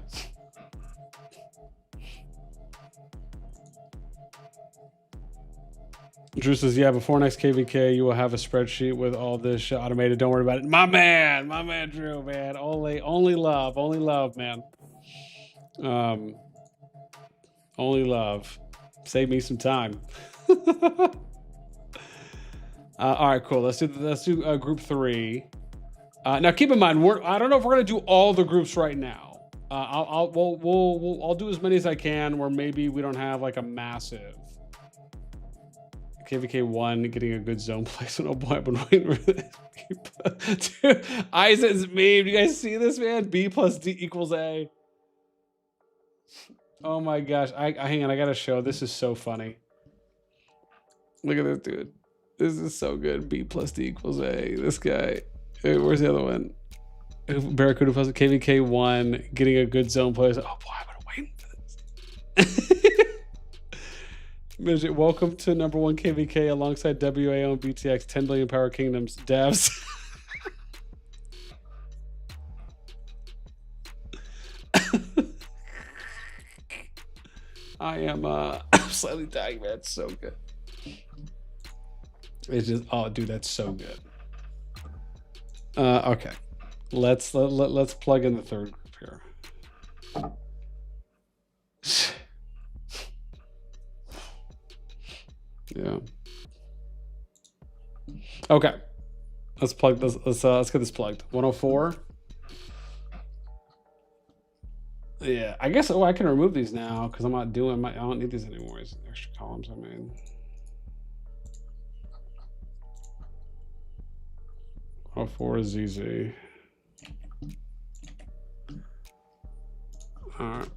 Drew says, yeah, before next KvK, you will have a spreadsheet with all this shit automated. Don't worry about it. My man, Drew, man. Only love, man. Only love. Save me some time. All right, cool. Let's do group 3. Now, keep in mind, I don't know if we're gonna do all the groups right now. I'll do as many as I can, where maybe we don't have like a massive. KvK 1 getting a good zone placement. Oh boy, I've been waiting for this. Dude, Isaac's meme. You guys see this, man? B plus D equals A. Oh my gosh. Hang on, I gotta show. This is so funny. Look at this, dude. This is so good. B plus D equals A. This guy. Where's the other one? Barracuda plus KvK 1 getting a good zone placement. Oh boy, I've been waiting for this. Midget, welcome to #1 KvK alongside wAo and BTX, 10 billion power kingdoms, devs. I am slightly dying, man. It's so good. It's just, oh, dude, that's so good. Okay, let's plug in the third group here. Yeah. Okay. Let's plug this. Let's get this plugged. 104. Yeah. I guess. Oh, I can remove these now because I'm not doing. I don't need these anymore. These extra columns I made. Oh, 4 is easy. All right.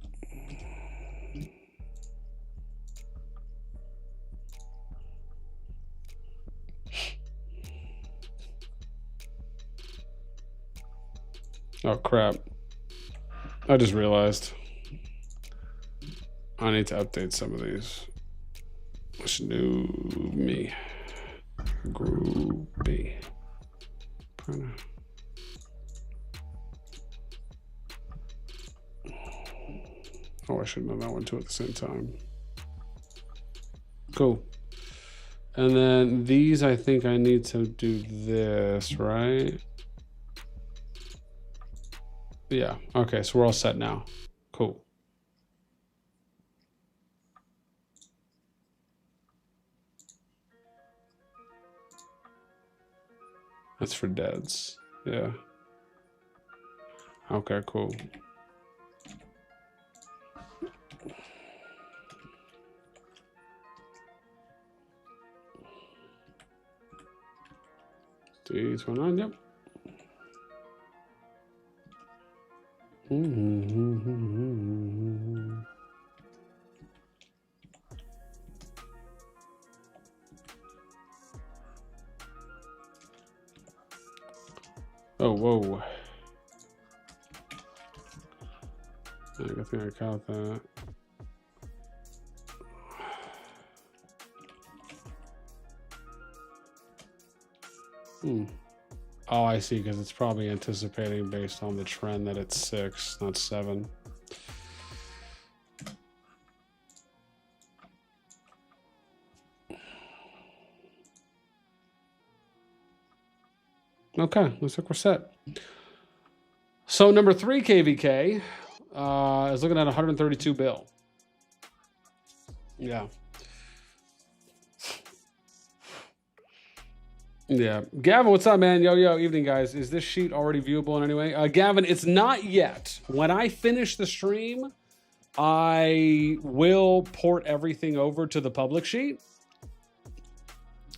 Oh crap. I just realized I need to update some of these. What's new me? Group B. Oh, I should have done that one too at the same time. Cool. And then these, I think I need to do this, right? Yeah, okay, so we're all set now. Cool. That's for deads, yeah. Okay, cool. D29, yep. Oh, whoa. I think I caught that. Oh, I see, because it's probably anticipating based on the trend that it's 6, not 7. Okay, looks like we're set. So number 3 KvK is looking at 132 bill. Yeah. Yeah. Gavin, what's up, man? Yo, evening, guys. Is this sheet already viewable in any way? Gavin, it's not yet. When I finish the stream, I will port everything over to the public sheet.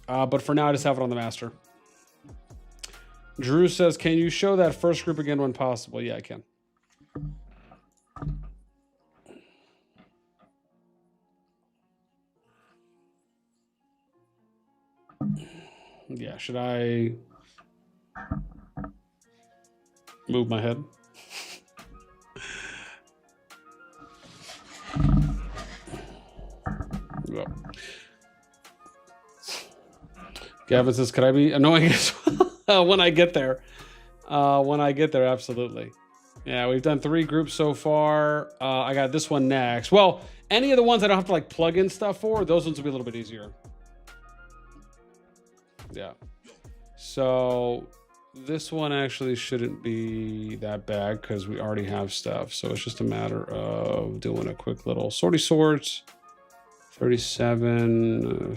But for now, I just have it on the master. Drew says, can you show that first group again when possible? Yeah, I can. Yeah, should I move my head? go. Gavin says, could I be annoying as well? When I get there. When I get there, absolutely. Yeah, we've done 3 groups so far. I got this one next. Well, any of the ones I don't have to like plug in stuff for, those ones will be a little bit easier. Yeah. So this one actually shouldn't be that bad because we already have stuff. So it's just a matter of doing a quick little sortie sorts. 37.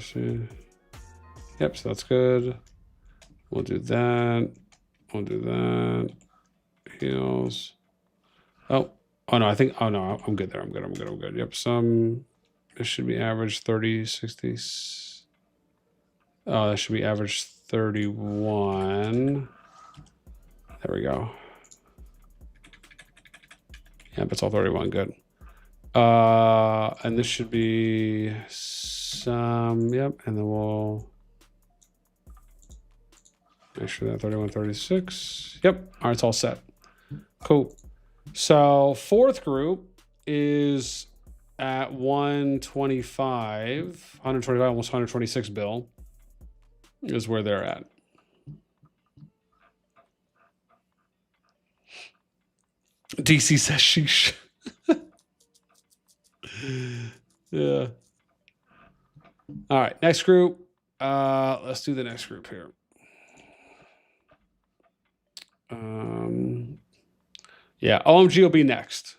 Yep, so that's good. We'll do that. We'll do that. Heals. Oh no, I think, oh no, I'm good there. I'm good. Yep, it should be average 30, 60. Oh, that should be average 31. There we go. Yep, it's all 31, good. And this should be some, yep, and then we'll make sure that 31, 36. Yep, all right, it's all set. Cool. So 4th group is at 125, almost 126 bill is where they're at. DC says sheesh. Yeah. All right, next group. Let's do the next group here. Yeah, OMG will be next.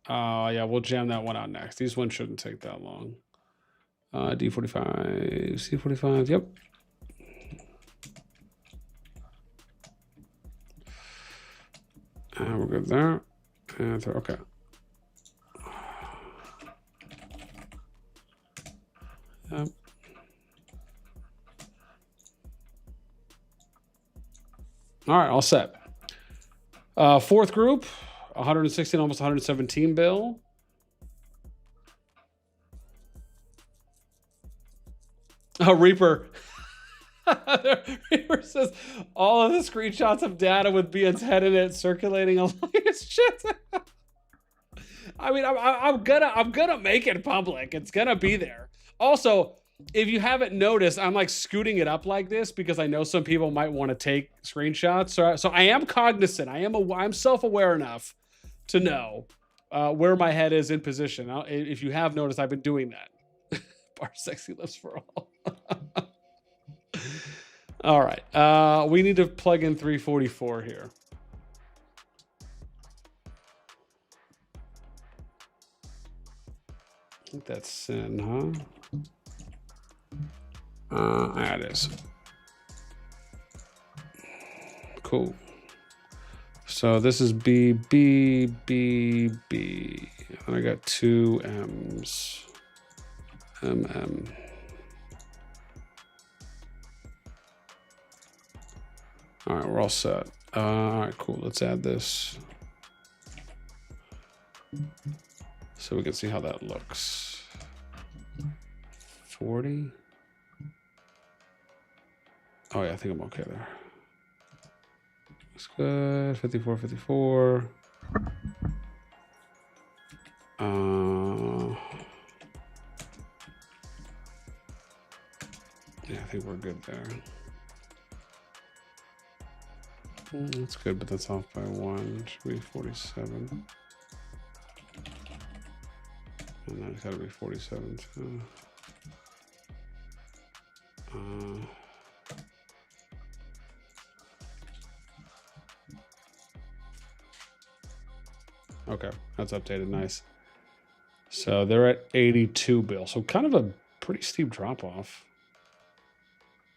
Yeah, we'll jam that one out next. These ones shouldn't take that long. D45, C45, yep. And we're good there. And okay. Yep. All right, all set. 4th group, 116, almost 117 bill. Oh, Reaper. Reaper says all of the screenshots of data with BN's head in it circulating alliance shit. I mean, I'm gonna make it public. It's gonna be there. Also, if you haven't noticed, I'm like scooting it up like this because I know some people might want to take screenshots. So I am cognizant. I'm self-aware enough to know where my head is in position. If you have noticed, I've been doing that. Bar sexy lives for all. All right. We need to plug in 344 here. I think that's sin, huh? That is. Cool. So this is B, B, B, B. And I got 2 M's. M, M. All right, we're all set. All right, cool. Let's add this so we can see how that looks. 40. Oh yeah, I think I'm okay there. That's good. 54, 54. Yeah, I think we're good there. That's good, but that's off by 1. Should be 47. And that's got to be 47 too. Okay, that's updated. Nice. So they're at 82 bill. So kind of a pretty steep drop off.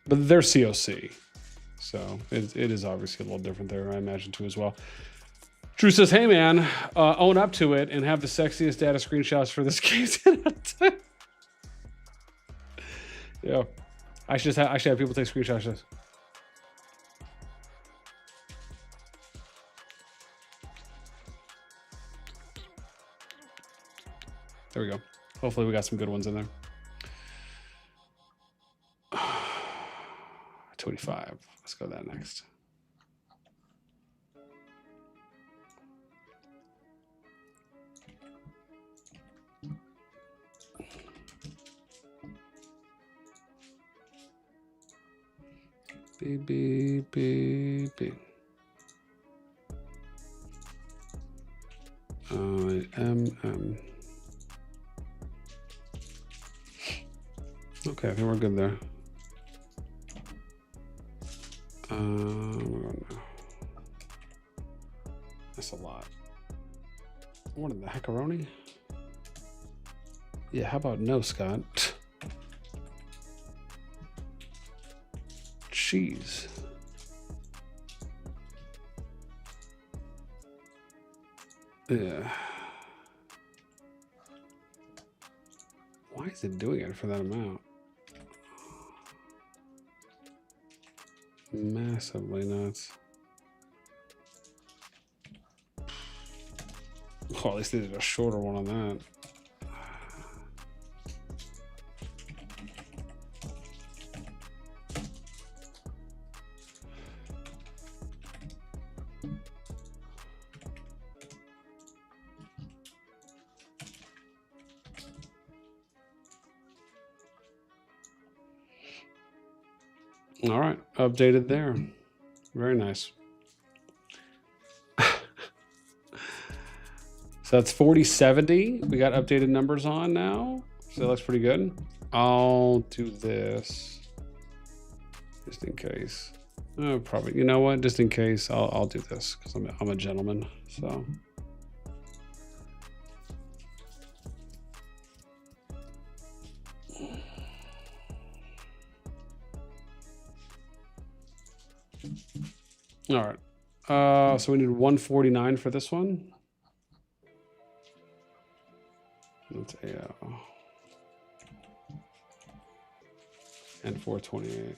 But they're COC. So it is obviously a little different there, I imagine, too, as well. Drew says, hey, man, own up to it and have the sexiest data screenshots for this case. Yeah. I should have people take screenshots of this. There we go. Hopefully we got some good ones in there. 25. Let's go that next. B, B, B, B. M. Okay, I think we're good there. That's a lot. What in the heckaroni? Yeah, how about no, Scott? Jeez. Yeah. Why is it doing it for that amount? Massively nuts. Oh, at least they did a shorter one on that. All right, updated there. Very nice. So that's 4070. We got updated numbers on now. So that looks pretty good. I'll do this just in case. Probably, you know what? Just in case, I'll do this because I'm a gentleman. So. All right. So we need 149 for this one. That's AO. And 428.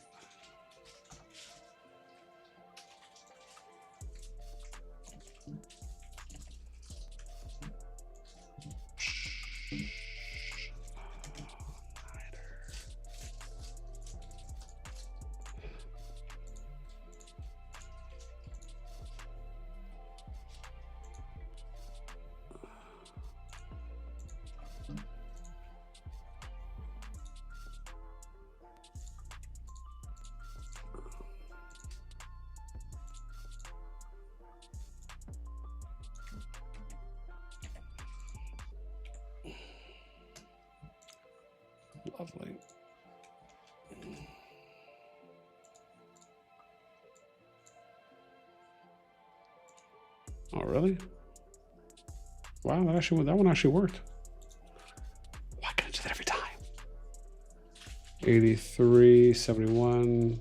Lovely. Oh, really? Wow, that one actually worked. Why can't I do that every time? 83, 71,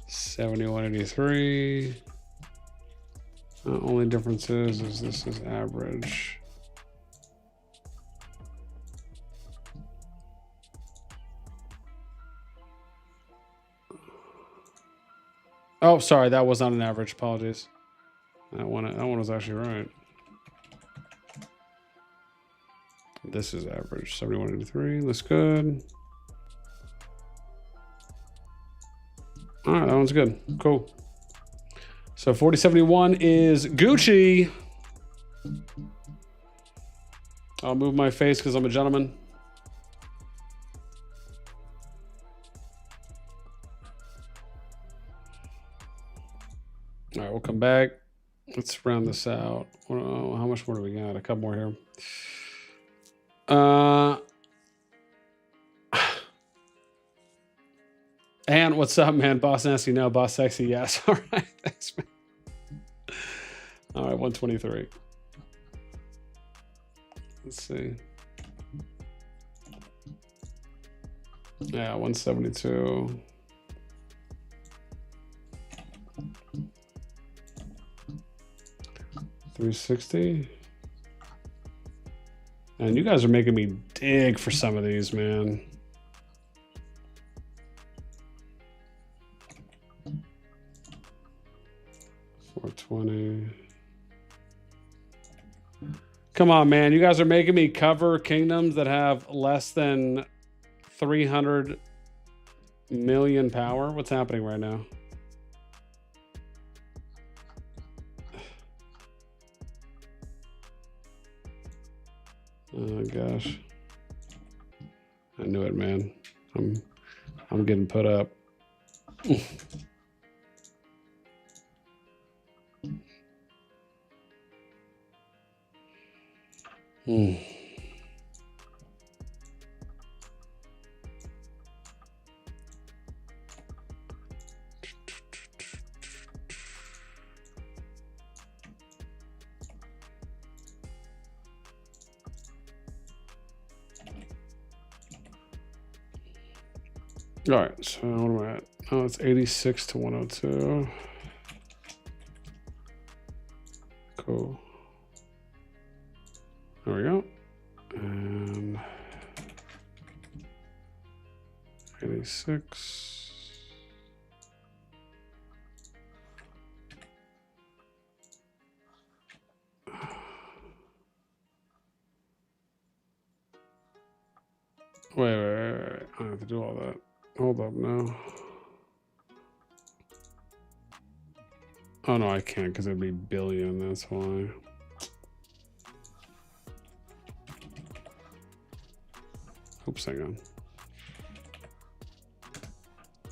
71, 83. The only difference is this is average. Oh, sorry, that was not an average. Apologies. That one was actually right. This is average. 71.83. Looks good. All right, that one's good. Cool. So 4071 is Gucci. I'll move my face because I'm a gentleman. All right, we'll come back. Let's round this out. How much more do we got? A couple more here. And what's up, man? Boss Nasty, no. Boss Sexy, yes. All right, thanks, man. All right, 123. Let's see. Yeah, 172. $360. And you guys are making me dig for some of these, man. $420. Come on, man. You guys are making me cover kingdoms that have less than 300 million power. What's happening right now? Oh gosh. I knew it, man. I'm getting put up. All right, so what am I at? Oh, it's 86 to 102. Cool. There we go. And 86. Wait. I have to do all that. Hold up now. Oh no, I can't because it'd be billion, that's why. Oops, hang on.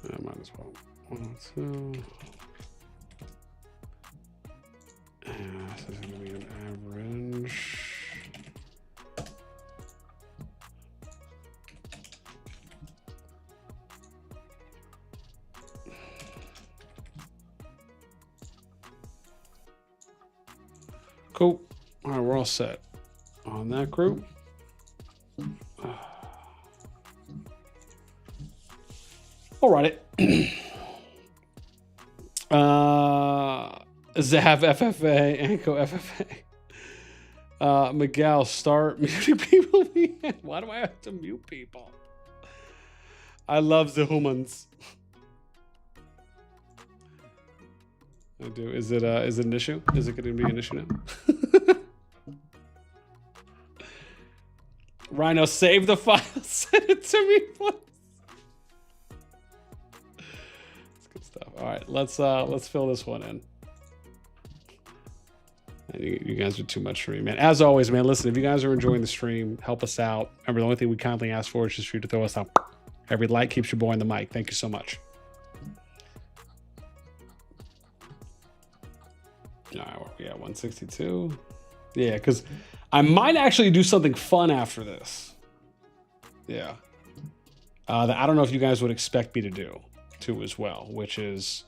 Yeah, might as well. 102. And this is gonna be an average. Cool. All right, we're all set on that group. All right. Zav FFA, Anko FFA. Miguel, start muting people. Why do I have to mute people? I love the humans. I do. Is it an issue? Is it going to be an issue now? Rhino, save the file. Send it to me, please. That's good stuff. All right, let's fill this one in. And you guys are too much for me, man. As always, man. Listen, if you guys are enjoying the stream, help us out. Remember, the only thing we kindly ask for is just for you to throw us out. Every like keeps your boy in the mic. Thank you so much. All right, yeah, 162. Yeah, because I might actually do something fun after this. Yeah. That I don't know if you guys would expect me to do, too, as well, which is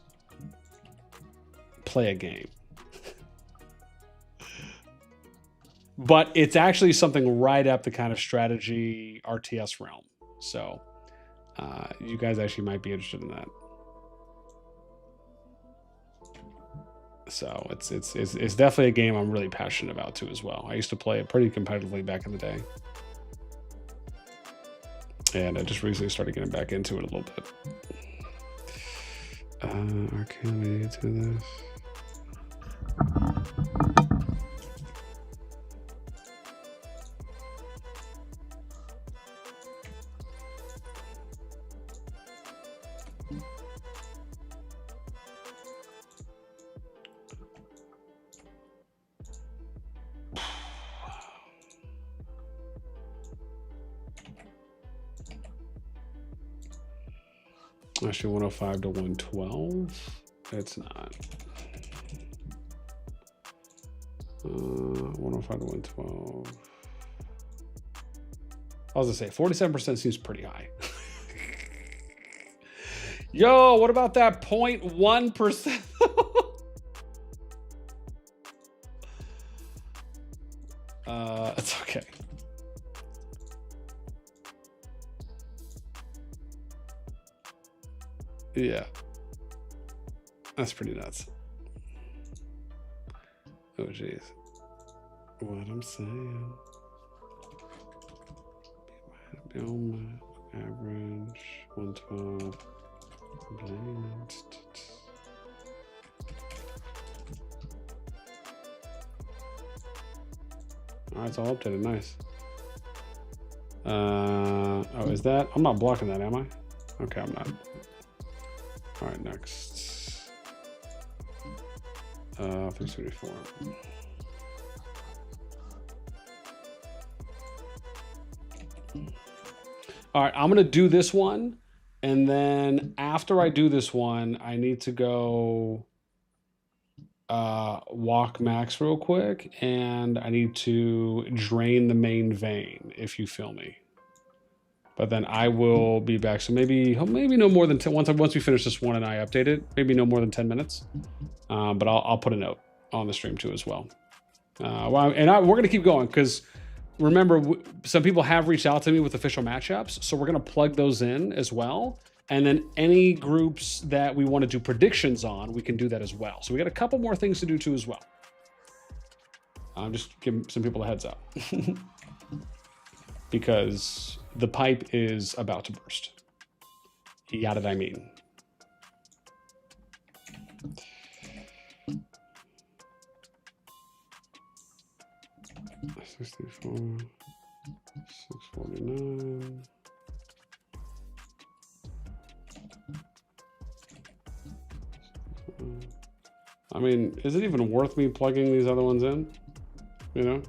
play a game. But it's actually something right up the kind of strategy RTS realm. So you guys actually might be interested in that. So it's definitely a game I'm really passionate about too as well. I used to play it pretty competitively back in the day. And I just recently started getting back into it a little bit. Arcane to this. Actually, 105 to 112. It's not. 105 to 112. I was gonna say 47% seems pretty high. Yo, what about that 0.1%? It's okay. Yeah, that's pretty nuts. Oh jeez, what I'm saying. Be on my average 112. All right, it's all updated. Nice. Oh, is that? I'm not blocking that, am I? Okay, I'm not. All right, next. 374. All right, I'm gonna do this one And then after I do this one, I need to go walk max real quick, and I need to drain the main vein, if you feel me. But then I will be back. So maybe no more than 10, once we finish this one and I update it, maybe no more than 10 minutes. But I'll put a note on the stream too as well. We're going to keep going because remember, some people have reached out to me with official matchups. So we're going to plug those in as well. And then any groups that we want to do predictions on, we can do that as well. So we got a couple more things to do too as well. I'm just giving some people a heads up. Because the pipe is about to burst. Yada I mean. $64, $649. I mean, is it even worth me plugging these other ones in? You know?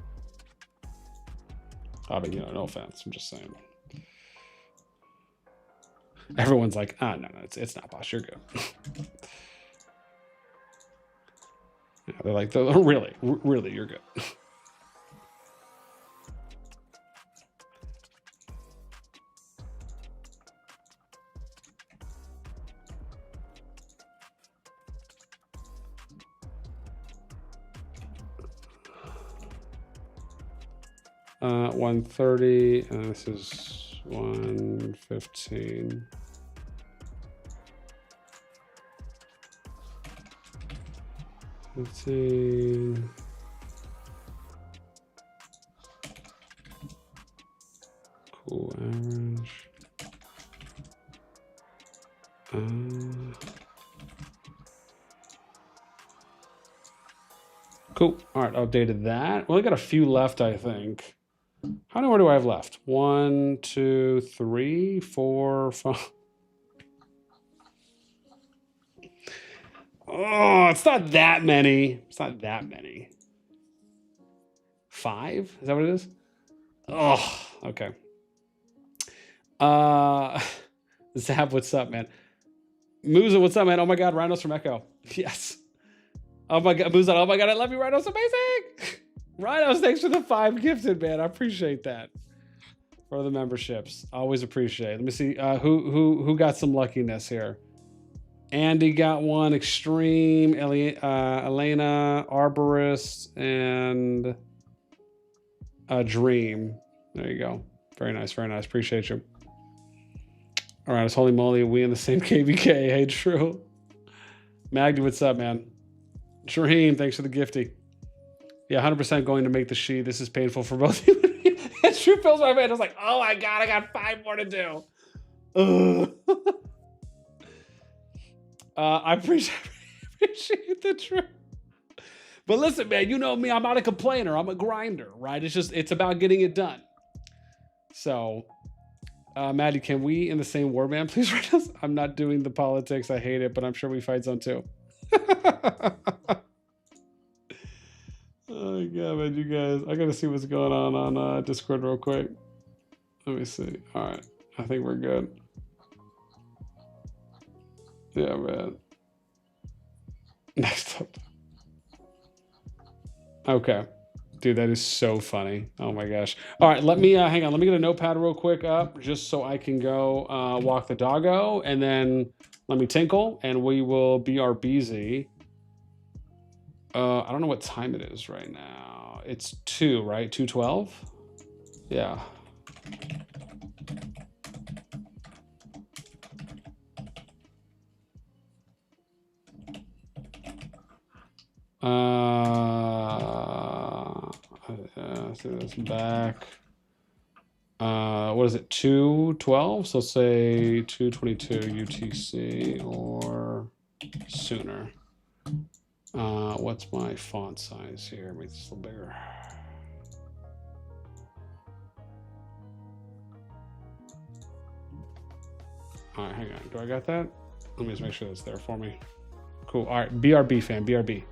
I mean, you know, no offense. I'm just saying. Everyone's like, no, it's not, boss. You're good. Yeah, they're like, really, you're good. $130, and this is $115. Cool average. Cool. All right, updated that. We only got a few left, I think. How many more do I have left? 1, 2, 3, 4, 5. Oh, it's not that many. It's not that many. 5? Is that what it is? Oh, okay. Zab, what's up, man? Musa, what's up, man? Oh my God, Rhinos from Echo. Yes. Oh my God, Musa, oh my God, I love you, Rhinos, amazing. Rhinos, thanks for the 5 gifted, man. I appreciate that. For the memberships, always appreciate it. Let me see who got some luckiness here. Andy got one, Extreme, Elena, Arborist, and Dream. There you go. Very nice, very nice. Appreciate you. All right, it's holy moly, we in the same KvK. Hey, true. Magdi, what's up, man? Dream, thanks for the gifty. Yeah, 100% going to make the she. This is painful for both of you. It true fills my face. I was like, oh my God, I got 5 more to do. I appreciate the truth. But listen, man, you know me, I'm not a complainer. I'm a grinder, right? It's about getting it done. So, Maddie, can we in the same war band, please write us? I'm not doing the politics. I hate it, but I'm sure we fight zone too. Oh my God, man, you guys. I gotta see what's going on Discord real quick. Let me see. All right, I think we're good. Yeah, man. Next up. Okay. Dude, that is so funny. Oh my gosh. All right, let me hang on. Let me get a notepad real quick up just so I can go walk the doggo, and then let me tinkle, and we will BRBZ. I don't know what time it is right now. It's 2, right? 2:12? Yeah. So that's back. What is it? 2:12? So say 2:22 UTC or sooner. What's my font size here? Make this a little bigger. All right, hang on. Do I got that? Let me just make sure that's there for me. Cool. All right, BRB fam, BRB.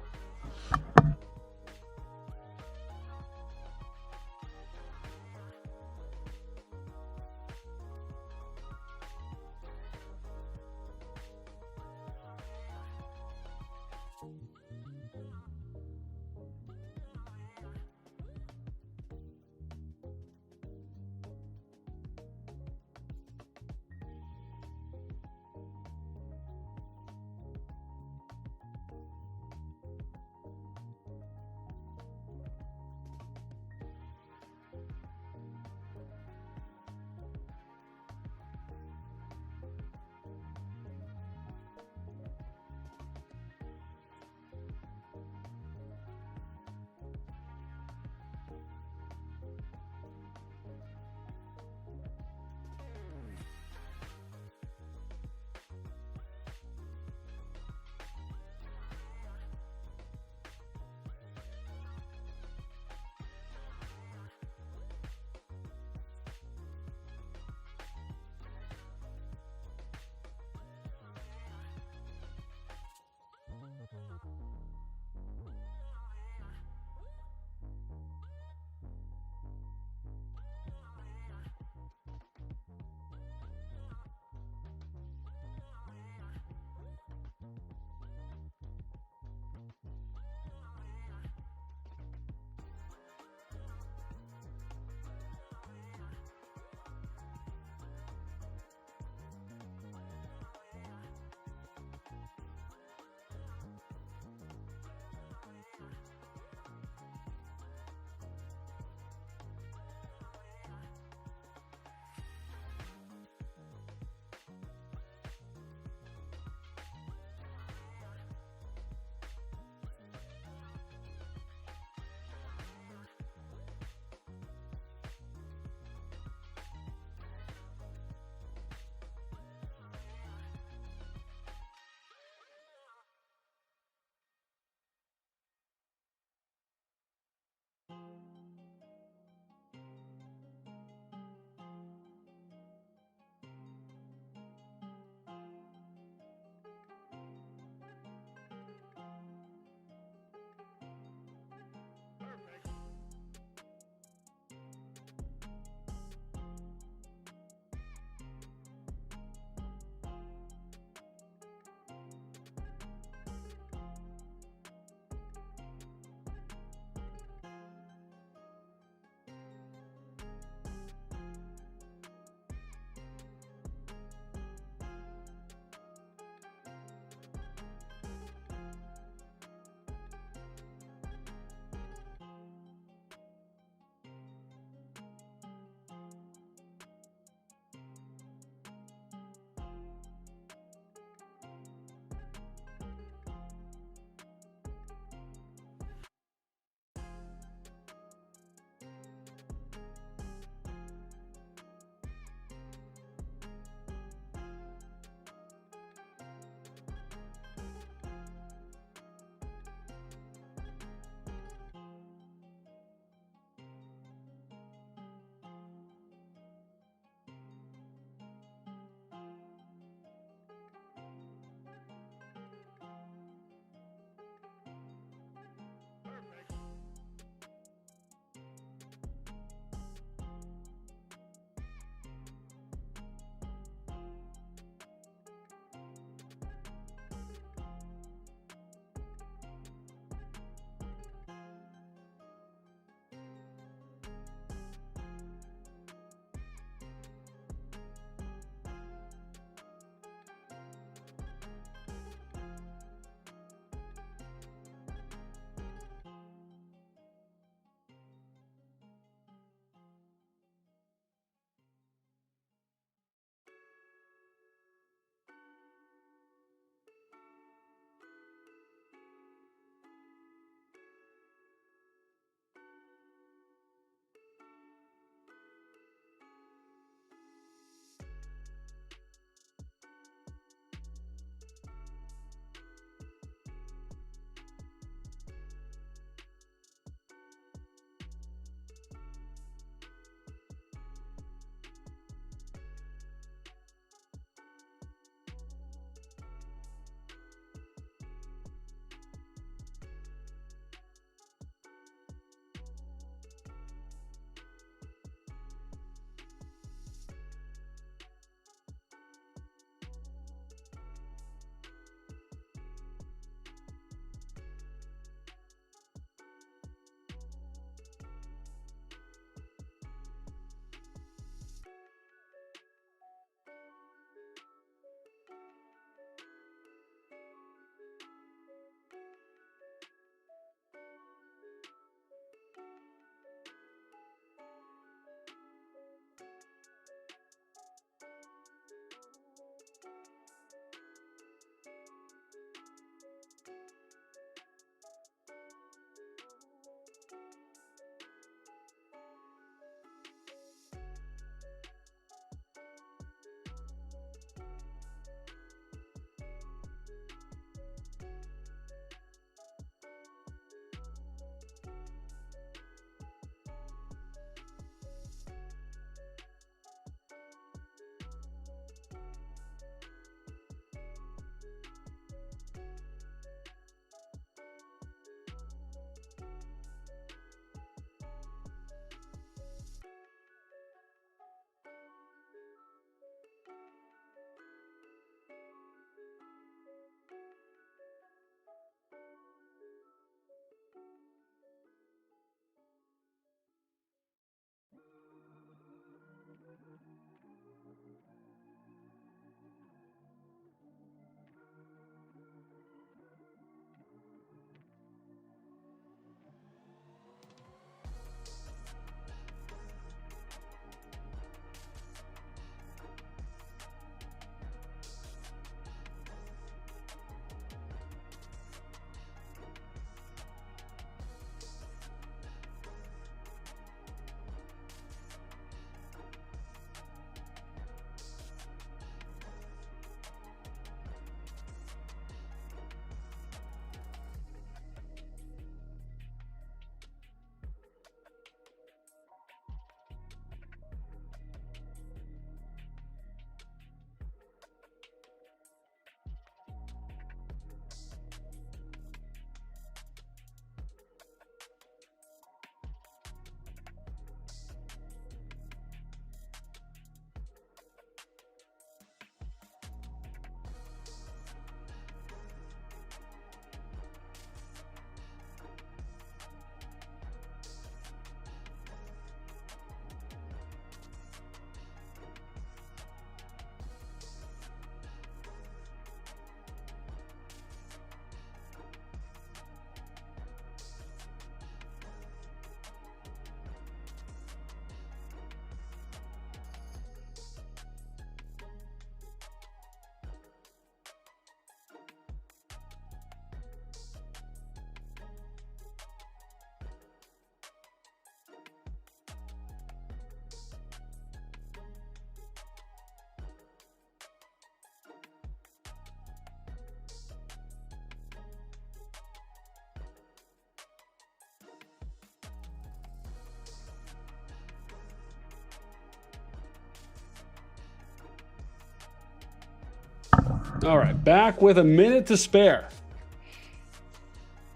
All right, back with a minute to spare.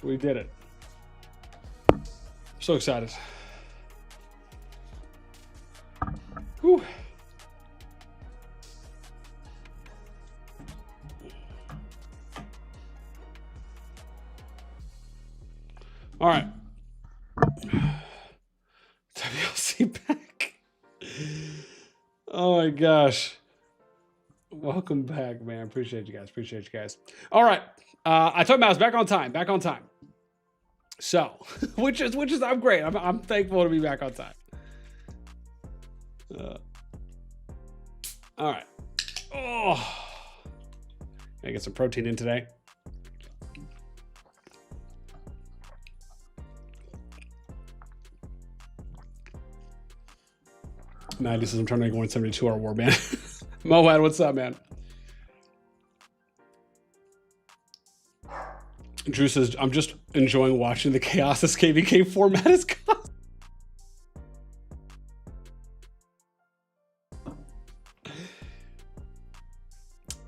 We did it. So excited. Whew. All right. WLC back. Oh my gosh. Welcome back, man. Appreciate you guys. Appreciate you guys. All right. I told him I was back on time. Back on time. So, which is I'm great. I'm thankful to be back on time. All right. Oh, I get some protein in today. Maddie says I'm trying to make 172-hour war, man. Moad, what's up, man? Drew says, I'm just enjoying watching the chaos this KvK format is caused.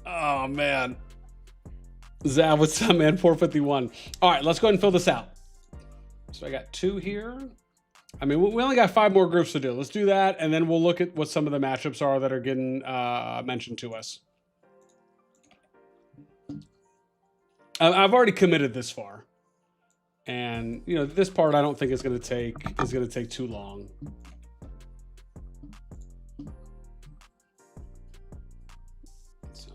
Oh, man. Zav, what's up, man? 451. All right, let's go ahead and fill this out. So I got 2 here. I mean, we only got 5 more groups to do. Let's do that, and then we'll look at what some of the matchups are that are getting mentioned to us. I've already committed this far, and you know this part I don't think is going to take too long. So,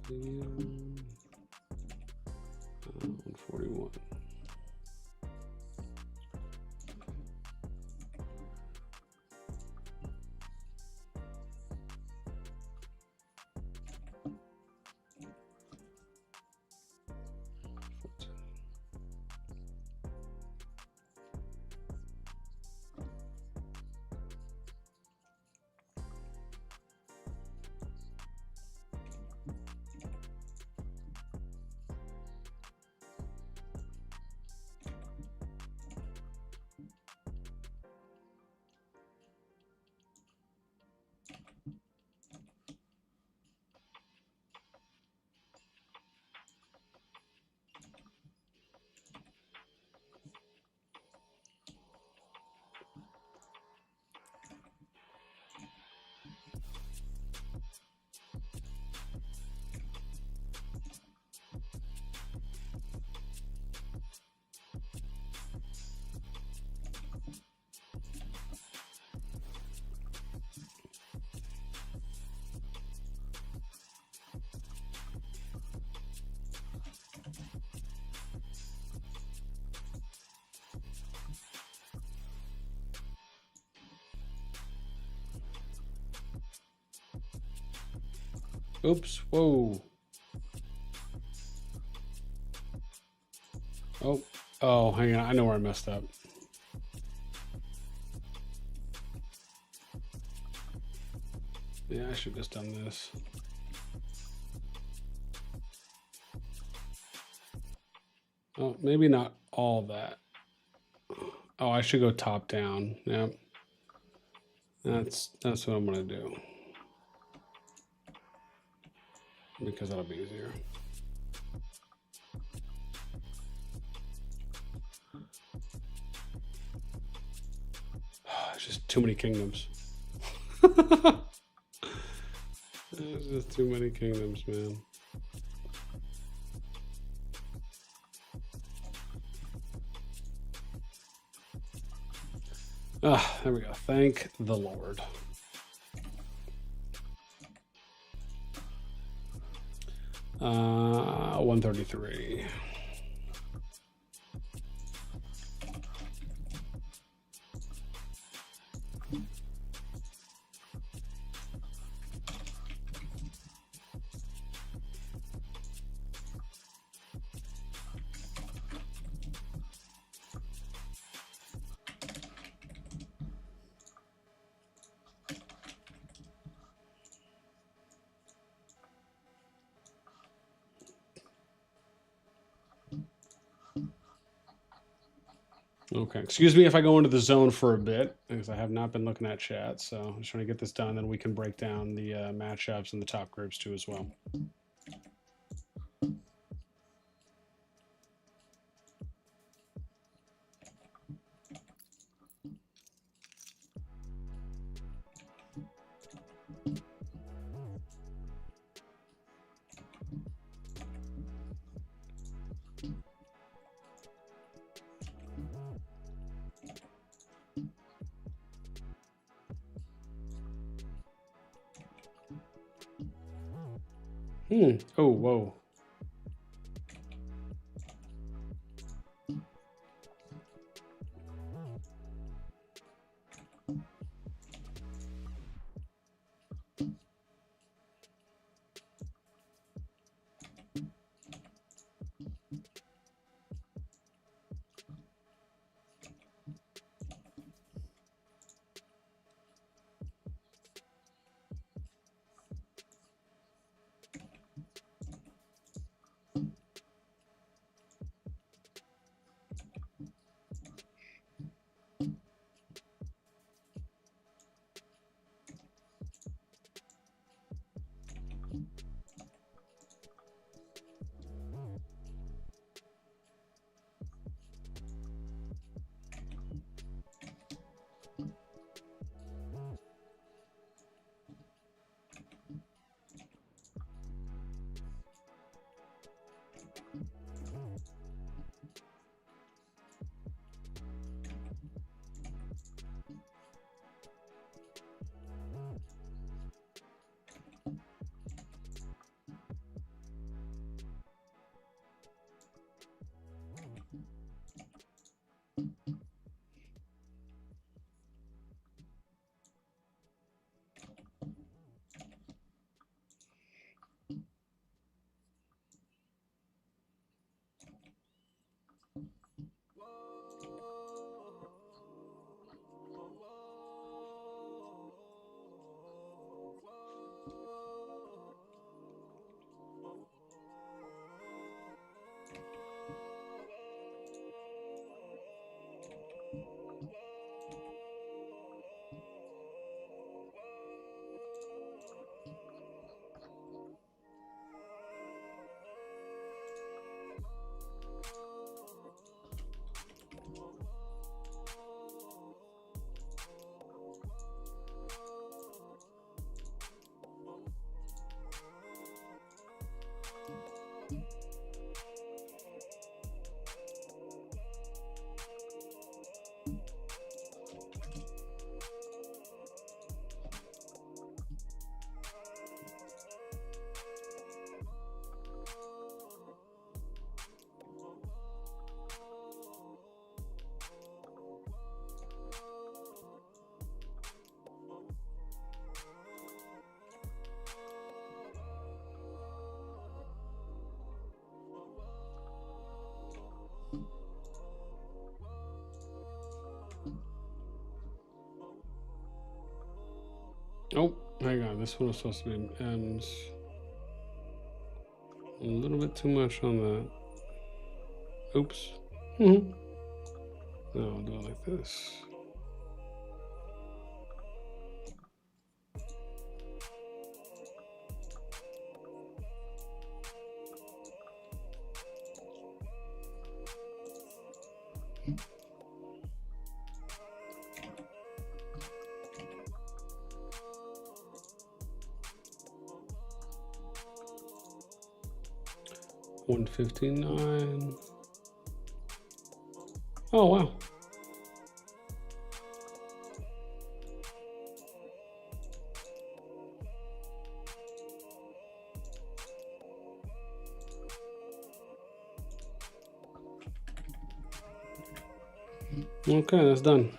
141. Oops. Whoa. Oh, hang on. I know where I messed up. Yeah, I should have just done this. Oh, maybe not all that. Oh, I should go top down. Yep. That's what I'm gonna do. Because that'll be easier. It's just too many kingdoms. There's just too many kingdoms, man. Ah, there we go. Thank the Lord. Uh, 133. Okay, excuse me if I go into the zone for a bit, because I have not been looking at chat, so I'm just trying to get this done, then we can break down the matchups and the top groups too as well. Oh, whoa. Oh, hang on. This one was supposed to be M's. A little bit too much on that. Oops. No, I'll do it like this. $159. Oh, wow. Okay, that's done.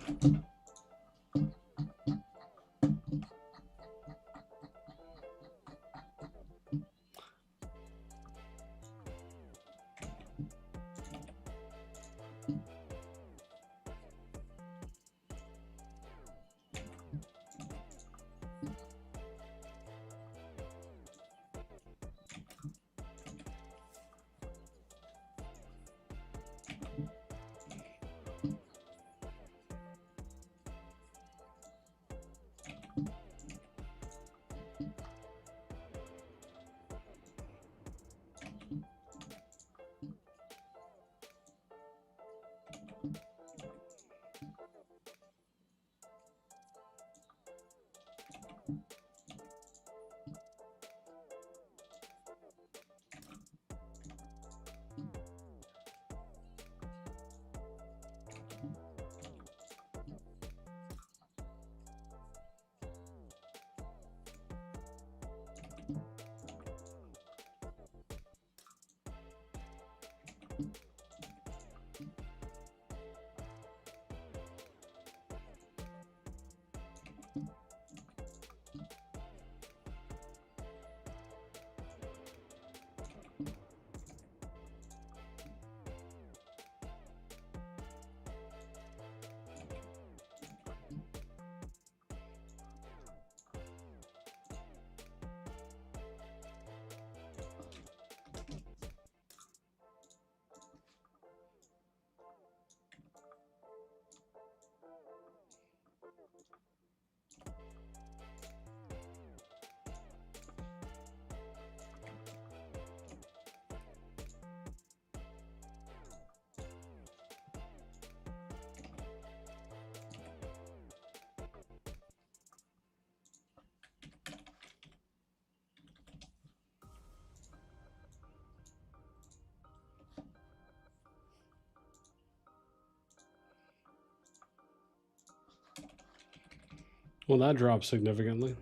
Well, that dropped significantly.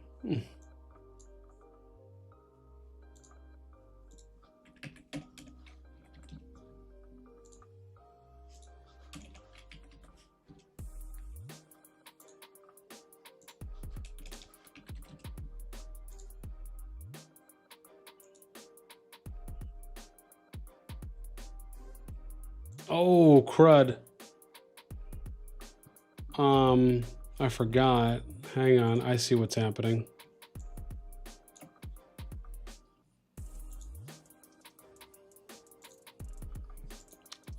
Oh, crud. I forgot. Hang on, I see what's happening.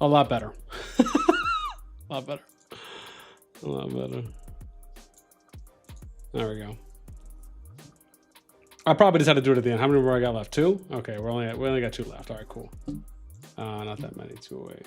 A lot better. A lot better. A lot better. There we go. I probably just had to do it at the end. How many more I got left? 2? Okay, we only got 2 left. All right, cool. Not that many. 208.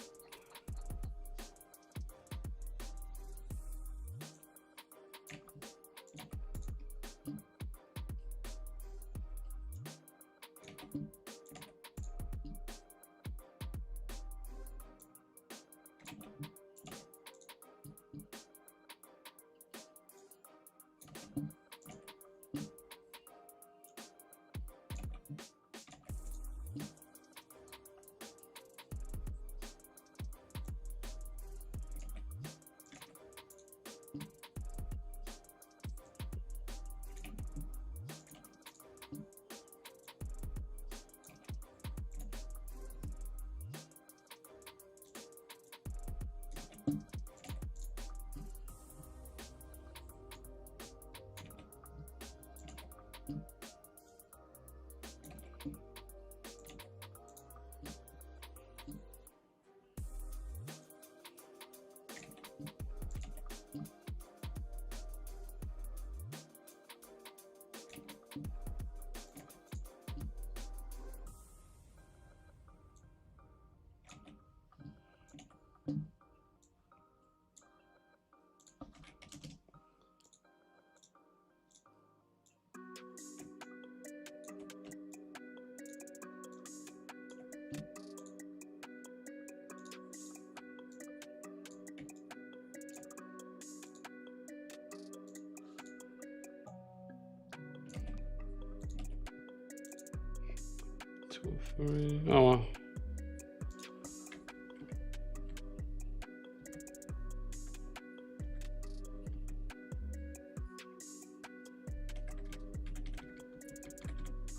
Oh, wow.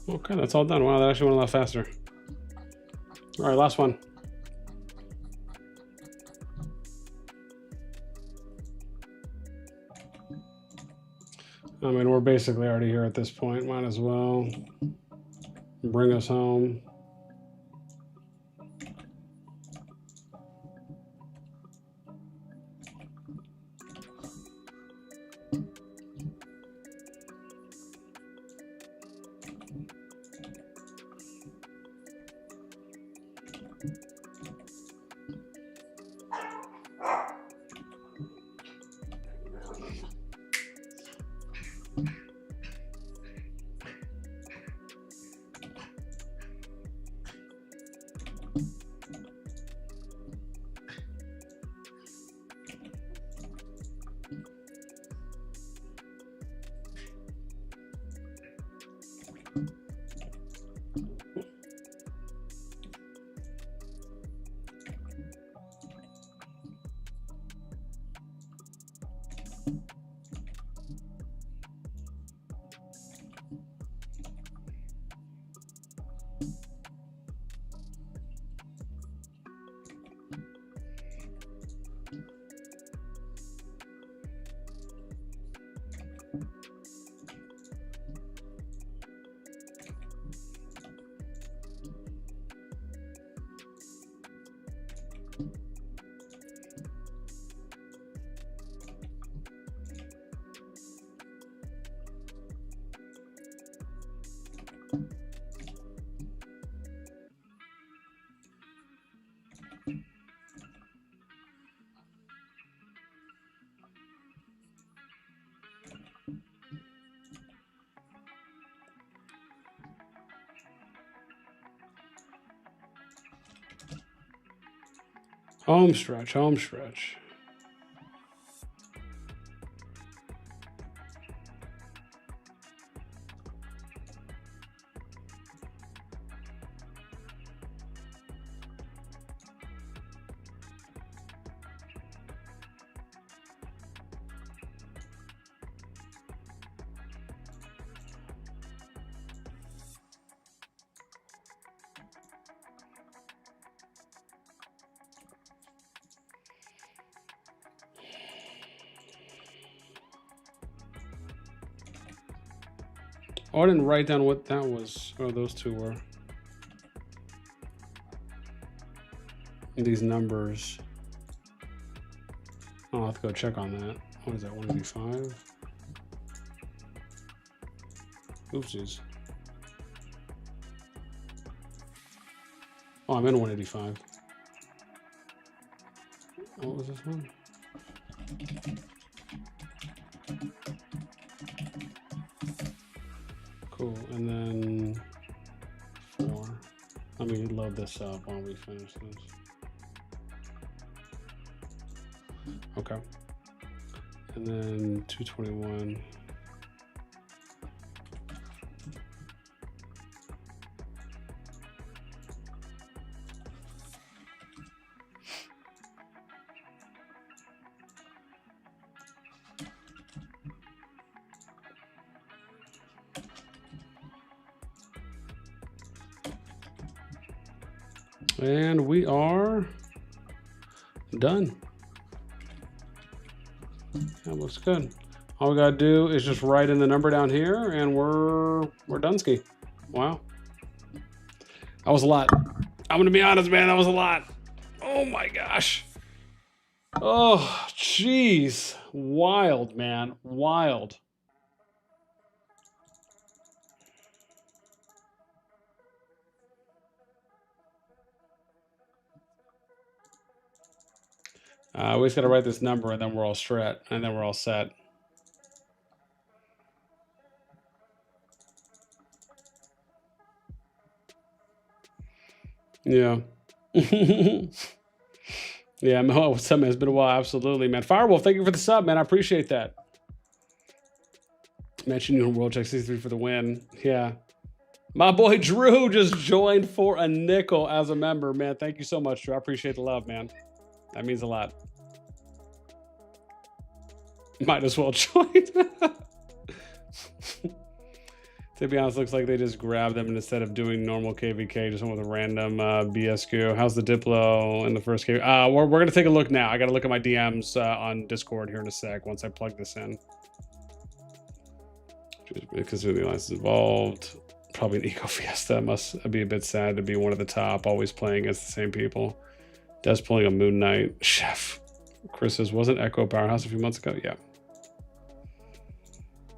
Okay, that's all done. Wow, that actually went a lot faster. All right, last one. I mean, we're basically already here at this point. Might as well bring us home. Home stretch, home stretch. Oh, I didn't write down what that was. Oh, those two were. These numbers. Oh, I'll have to go check on that. What is that, 185? Oopsies. Oh, I'm in 185. What was this one? Cool, and then 4. Let me load this up while we finish this. Okay. And then 221. And we are done. That looks good. All we gotta do is just write in the number down here and we're done-ski. Wow. That was a lot. I'm gonna be honest, man, that was a lot. Oh my gosh. Oh, jeez. Wild, man. Wild. We just got to write this number and then we're all set. And then we're all set. Yeah. Yeah, Mo, what's up, man? It's been a while. Absolutely, man. Firewolf, thank you for the sub, man. I appreciate that. Mention you in World Check 63 for the win. Yeah. My boy Drew just joined for a nickel as a member, man. Thank you so much, Drew. I appreciate the love, man. That means a lot. Might as well join. To be honest, looks like they just grabbed them and instead of doing normal KvK, just went with a random BSQ. How's the Diplo in the first KvK? We're going to take a look now. I got to look at my DMs on Discord here in a sec once I plug this in. Considering the alliance is involved, probably an Eco Fiesta. Must be a bit sad to be one of the top, always playing against the same people. Des pulling a Moon Knight. Chef. Chris says, wasn't Echo Powerhouse a few months ago? Yeah.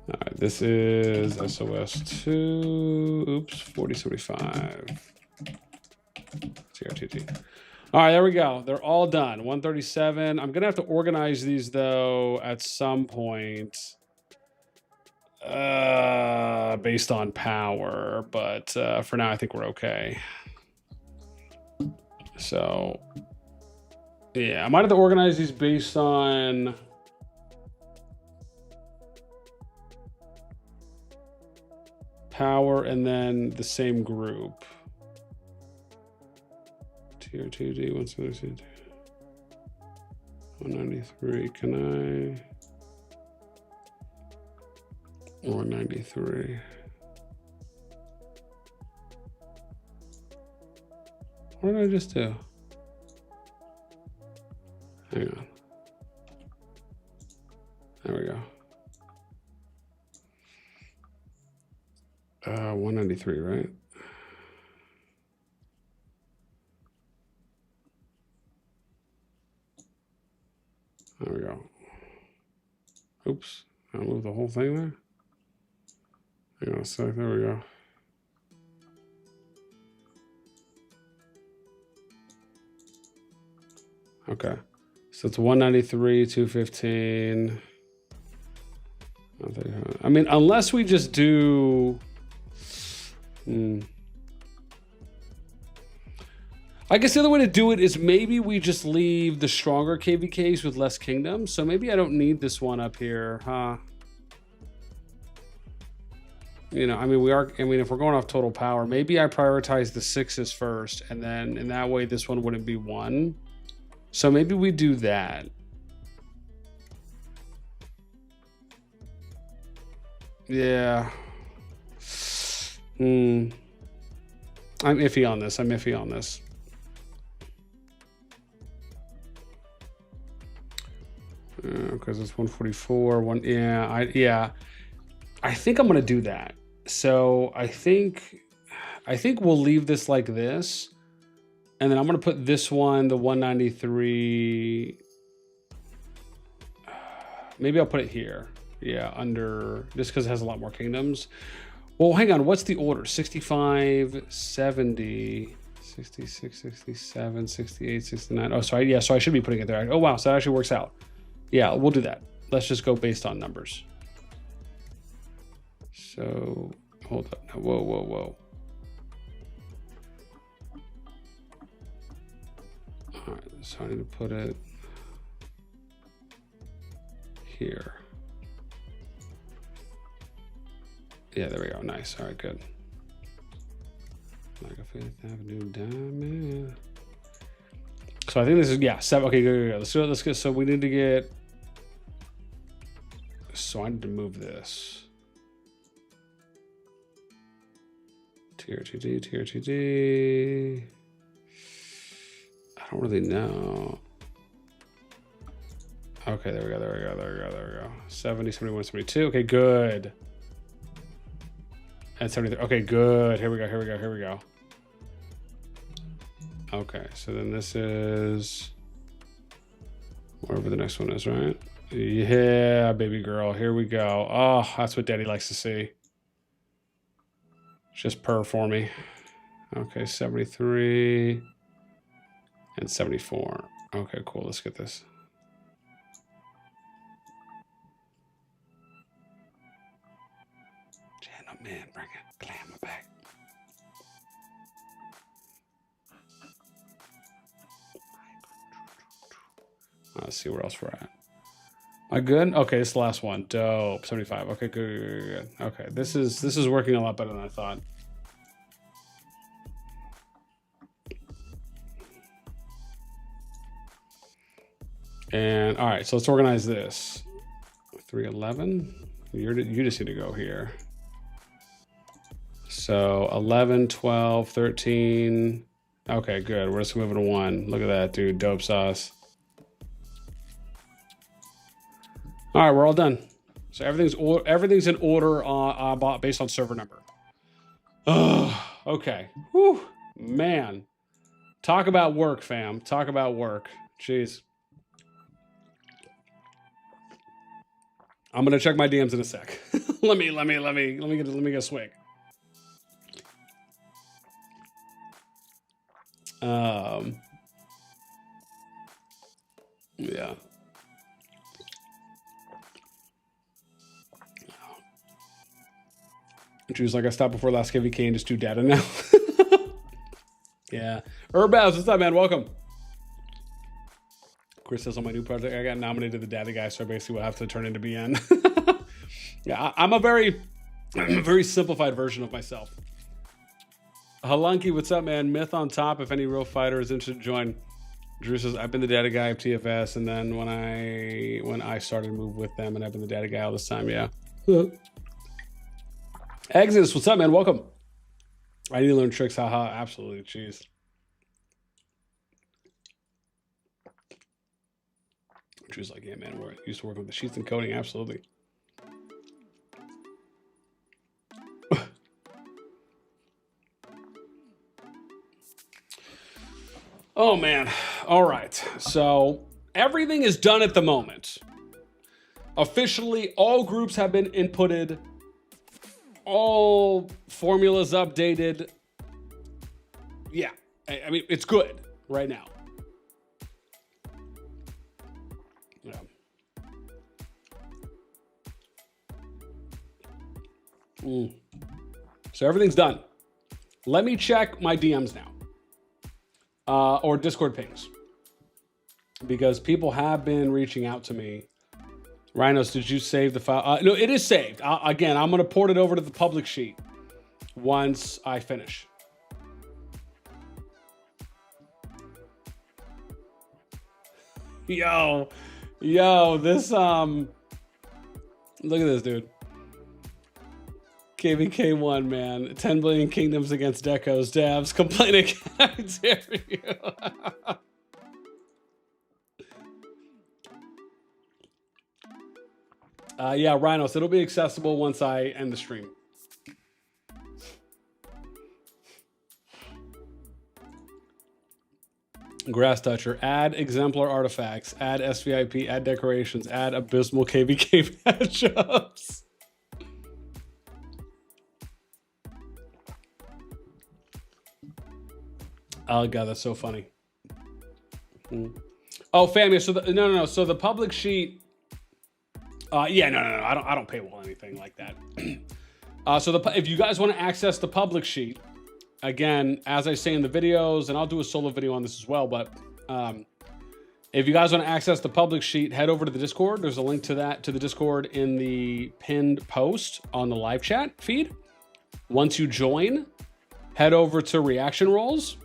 All right, this is SOS2. Oops, 4075. TRTT. All right, there we go. They're all done. 137. I'm going to have to organize these, though, at some point based on power. But for now, I think we're okay. So, yeah, I might have to organize these based on... power and then the same group. Tier 2D 172. 193. Can I? 193. What did I just do? Hang on. There we go. 193, right? There we go. Oops. I'll move the whole thing there. Hang on a sec. There we go. Okay. So it's 193, 215. I mean, unless we just do... I guess the other way to do it is maybe we just leave the stronger KvKs with less kingdoms. So maybe I don't need this one up here, huh? You know, I mean, if we're going off total power, maybe I prioritize the 6s first, and then in that way, this one wouldn't be 1. So maybe we do that. Yeah. I'm iffy on this. Because it's 144. Yeah. I think I'm gonna do that. So I think we'll leave this like this, and then I'm gonna put this one, the 193. Maybe I'll put it here. Yeah, under, just because it has a lot more kingdoms. Well, hang on. What's the order? 65, 70, 66, 67, 68, 69. Oh, sorry. Yeah, so I should be putting it there. Oh, wow. So that actually works out. Yeah, we'll do that. Let's just go based on numbers. So, hold up. Whoa. All right, so I need to put it here. Yeah, there we go. Nice. All right, good. Like a Fifth Avenue Diamond. So I think this is, yeah, 7. Okay, good. Let's get, so we need to get, so I need to move this. TRTD. I don't really know. Okay, there we go. 70, 71, 72. Okay, good. And 73. Okay, good. Here we go. Okay, so then this is wherever the next one is, right? Yeah, baby girl. Here we go. Oh, that's what Daddy likes to see. Just purr for me. Okay, 73 and 74. Okay, cool. Let's get this. Man, bring it. Clam it back. Let's see where else we're at. Am I good? Okay, it's the last one. Dope. 75. Okay, good. Okay, this is working a lot better than I thought. And all right, so let's organize this. 311. You just need to go here. So 11, 12, 13. Okay, good. We're just moving to 1. Look at that, dude. Dope sauce. All right, we're all done. So everything's in order based on server number. Oh, okay. Whew, man. Talk about work, fam. Talk about work. Jeez. I'm gonna check my DMs in a sec. let me get a swig. Yeah. She was like, I stopped before last KvK and just do data now. Yeah. Urbaz, what's up, man? Welcome. Chris says on my new project, I got nominated to the data guy, so I basically will have to turn into BN. Yeah, I'm a very simplified version of myself. Halunky, what's up, man? Myth on top. If any real fighter is interested to join. Drew says, I've been the data guy of TFS, and then when I started to move with them, and I've been the data guy all this time, yeah. Exodus, what's up, man? Welcome. I need to learn tricks. Haha, absolutely. Jeez. Drew's like, yeah, man, we're used to working with the sheets and coding. Absolutely. Oh, man. All right. So everything is done at the moment. Officially, all groups have been inputted. All formulas updated. Yeah. I mean, it's good right now. Yeah. So everything's done. Let me check my DMs now. Or Discord pings. Because people have been reaching out to me. Rhinos, did you save the file? No, it is saved. Again, I'm going to port it over to the public sheet once I finish. Yo, this, look at this, dude. KvK won, man. 10 billion kingdoms against Deco's devs. Complaining. I dare you. Yeah, Rhinos, it'll be accessible once I end the stream. Grass Toucher, add exemplar artifacts, add SVIP, add decorations, add abysmal KvK matchups. Oh god, that's so funny. Oh, Famia, so no. So the public sheet. Yeah, no. I don't paywall anything like that. So if you guys want to access the public sheet, again, as I say in the videos, and I'll do a solo video on this as well, but if you guys want to access the public sheet, head over to the Discord. There's a link to the Discord in the pinned post on the live chat feed. Once you join, head over to reaction roles.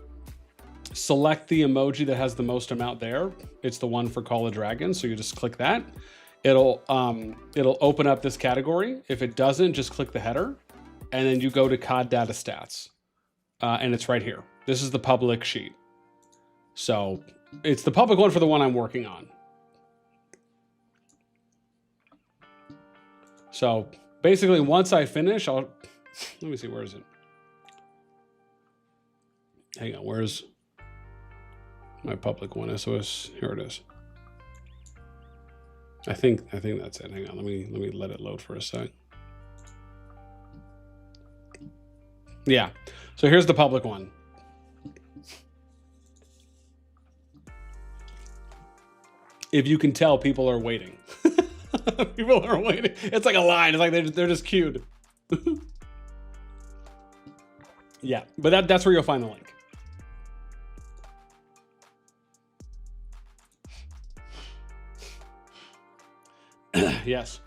Select the emoji that has the most amount there. It's the one for CallofDragons, so you just click that. It'll open up this category. If it doesn't, just click the header, and then you go to COD data stats, and it's right here. This is the public sheet. So it's the public one for the one I'm working on. So basically, once I finish, let me see, where is it? Hang on, where's my public one? SOS, here it is. I think that's it. Hang on, let me let it load for a sec. Yeah, so here's the public one. If you can tell, people are waiting. People are waiting. It's like a line. It's like they're just queued. Yeah, but that's where you'll find the link. Yes.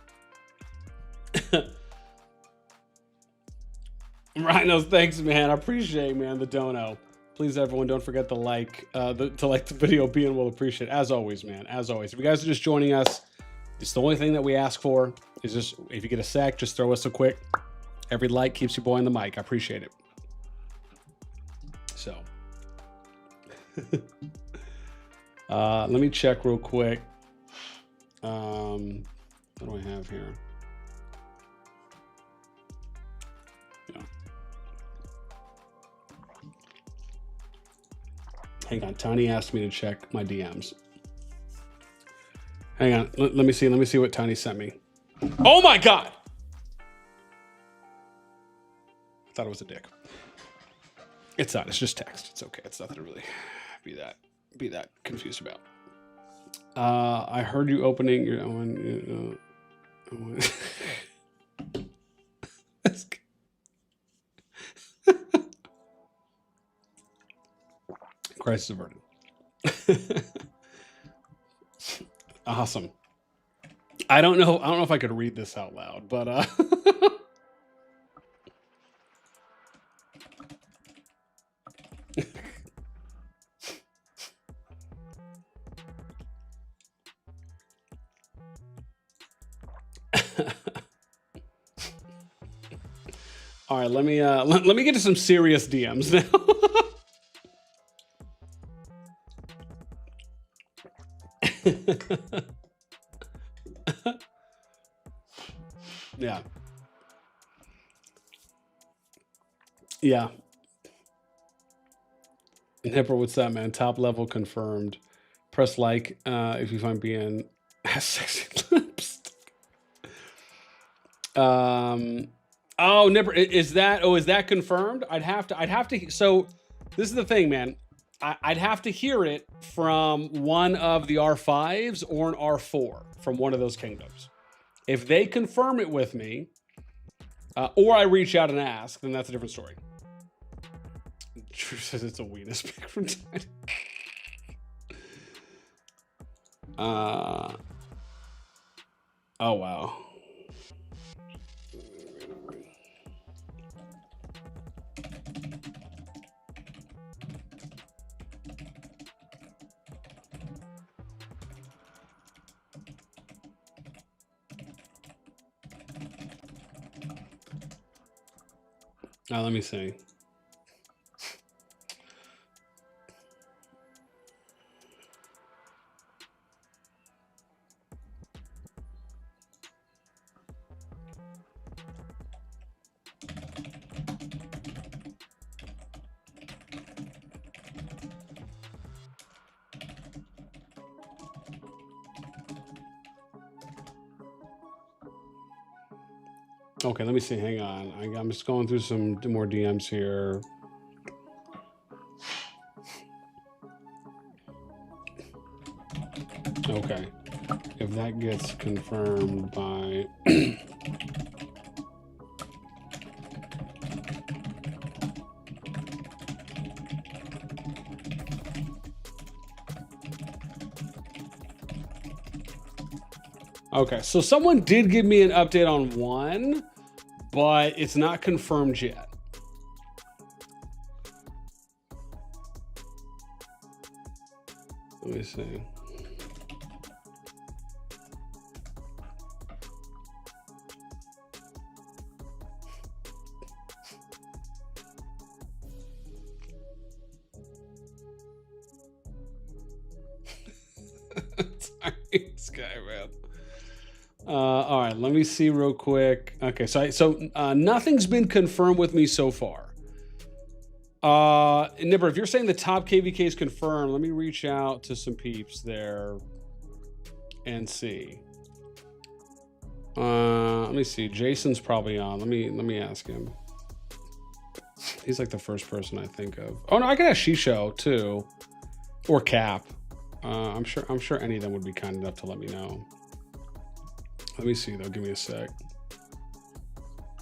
Rhinos, thanks, man. I appreciate, man, the dono. Please, everyone, don't forget to like the video. Being will appreciate it. As always, man. As always, if you guys are just joining us, it's the only thing that we ask for is just, if you get a sec, just throw us a quick. Every like keeps your boy on the mic. I appreciate it. So, let me check real quick. What do I have here? Yeah. Hang on, Tiny asked me to check my DMs. Hang on, let me see what Tiny sent me. Oh my God! I thought it was a dick. It's not, it's just text. It's okay, it's nothing to really be that confused about. I heard you opening your own. Crisis averted. Awesome. I don't know if I could read this out loud, but All right, let me get to some serious DMs now. Yeah. Yeah. Nipper, what's that, man? Top level confirmed. Press like if you find BN has sexy lips. Oh, Nipper, is that confirmed? I'd have to. So this is the thing, man. I'd have to hear it from one of the R5s or an R4 from one of those kingdoms. If they confirm it with me, or I reach out and ask, then that's a different story. Drew says it's a weenus pick from Tiny. Oh, wow. Let me see. Okay, let me see. Hang on. I'm just going through some more DMs here. Okay. If that gets confirmed by... Okay, so someone did give me an update on one, but it's not confirmed yet. Let me see. Sorry, this guy, man. All right, let me see real quick. Okay, so nothing's been confirmed with me so far. Nipper, if you're saying the top KvK is confirmed, let me reach out to some peeps there and see. Let me see. Jason's probably on. Let me ask him. He's like the first person I think of. Oh no, I could ask Shisho too, or Cap. I'm sure any of them would be kind enough to let me know. Let me see though. Give me a sec,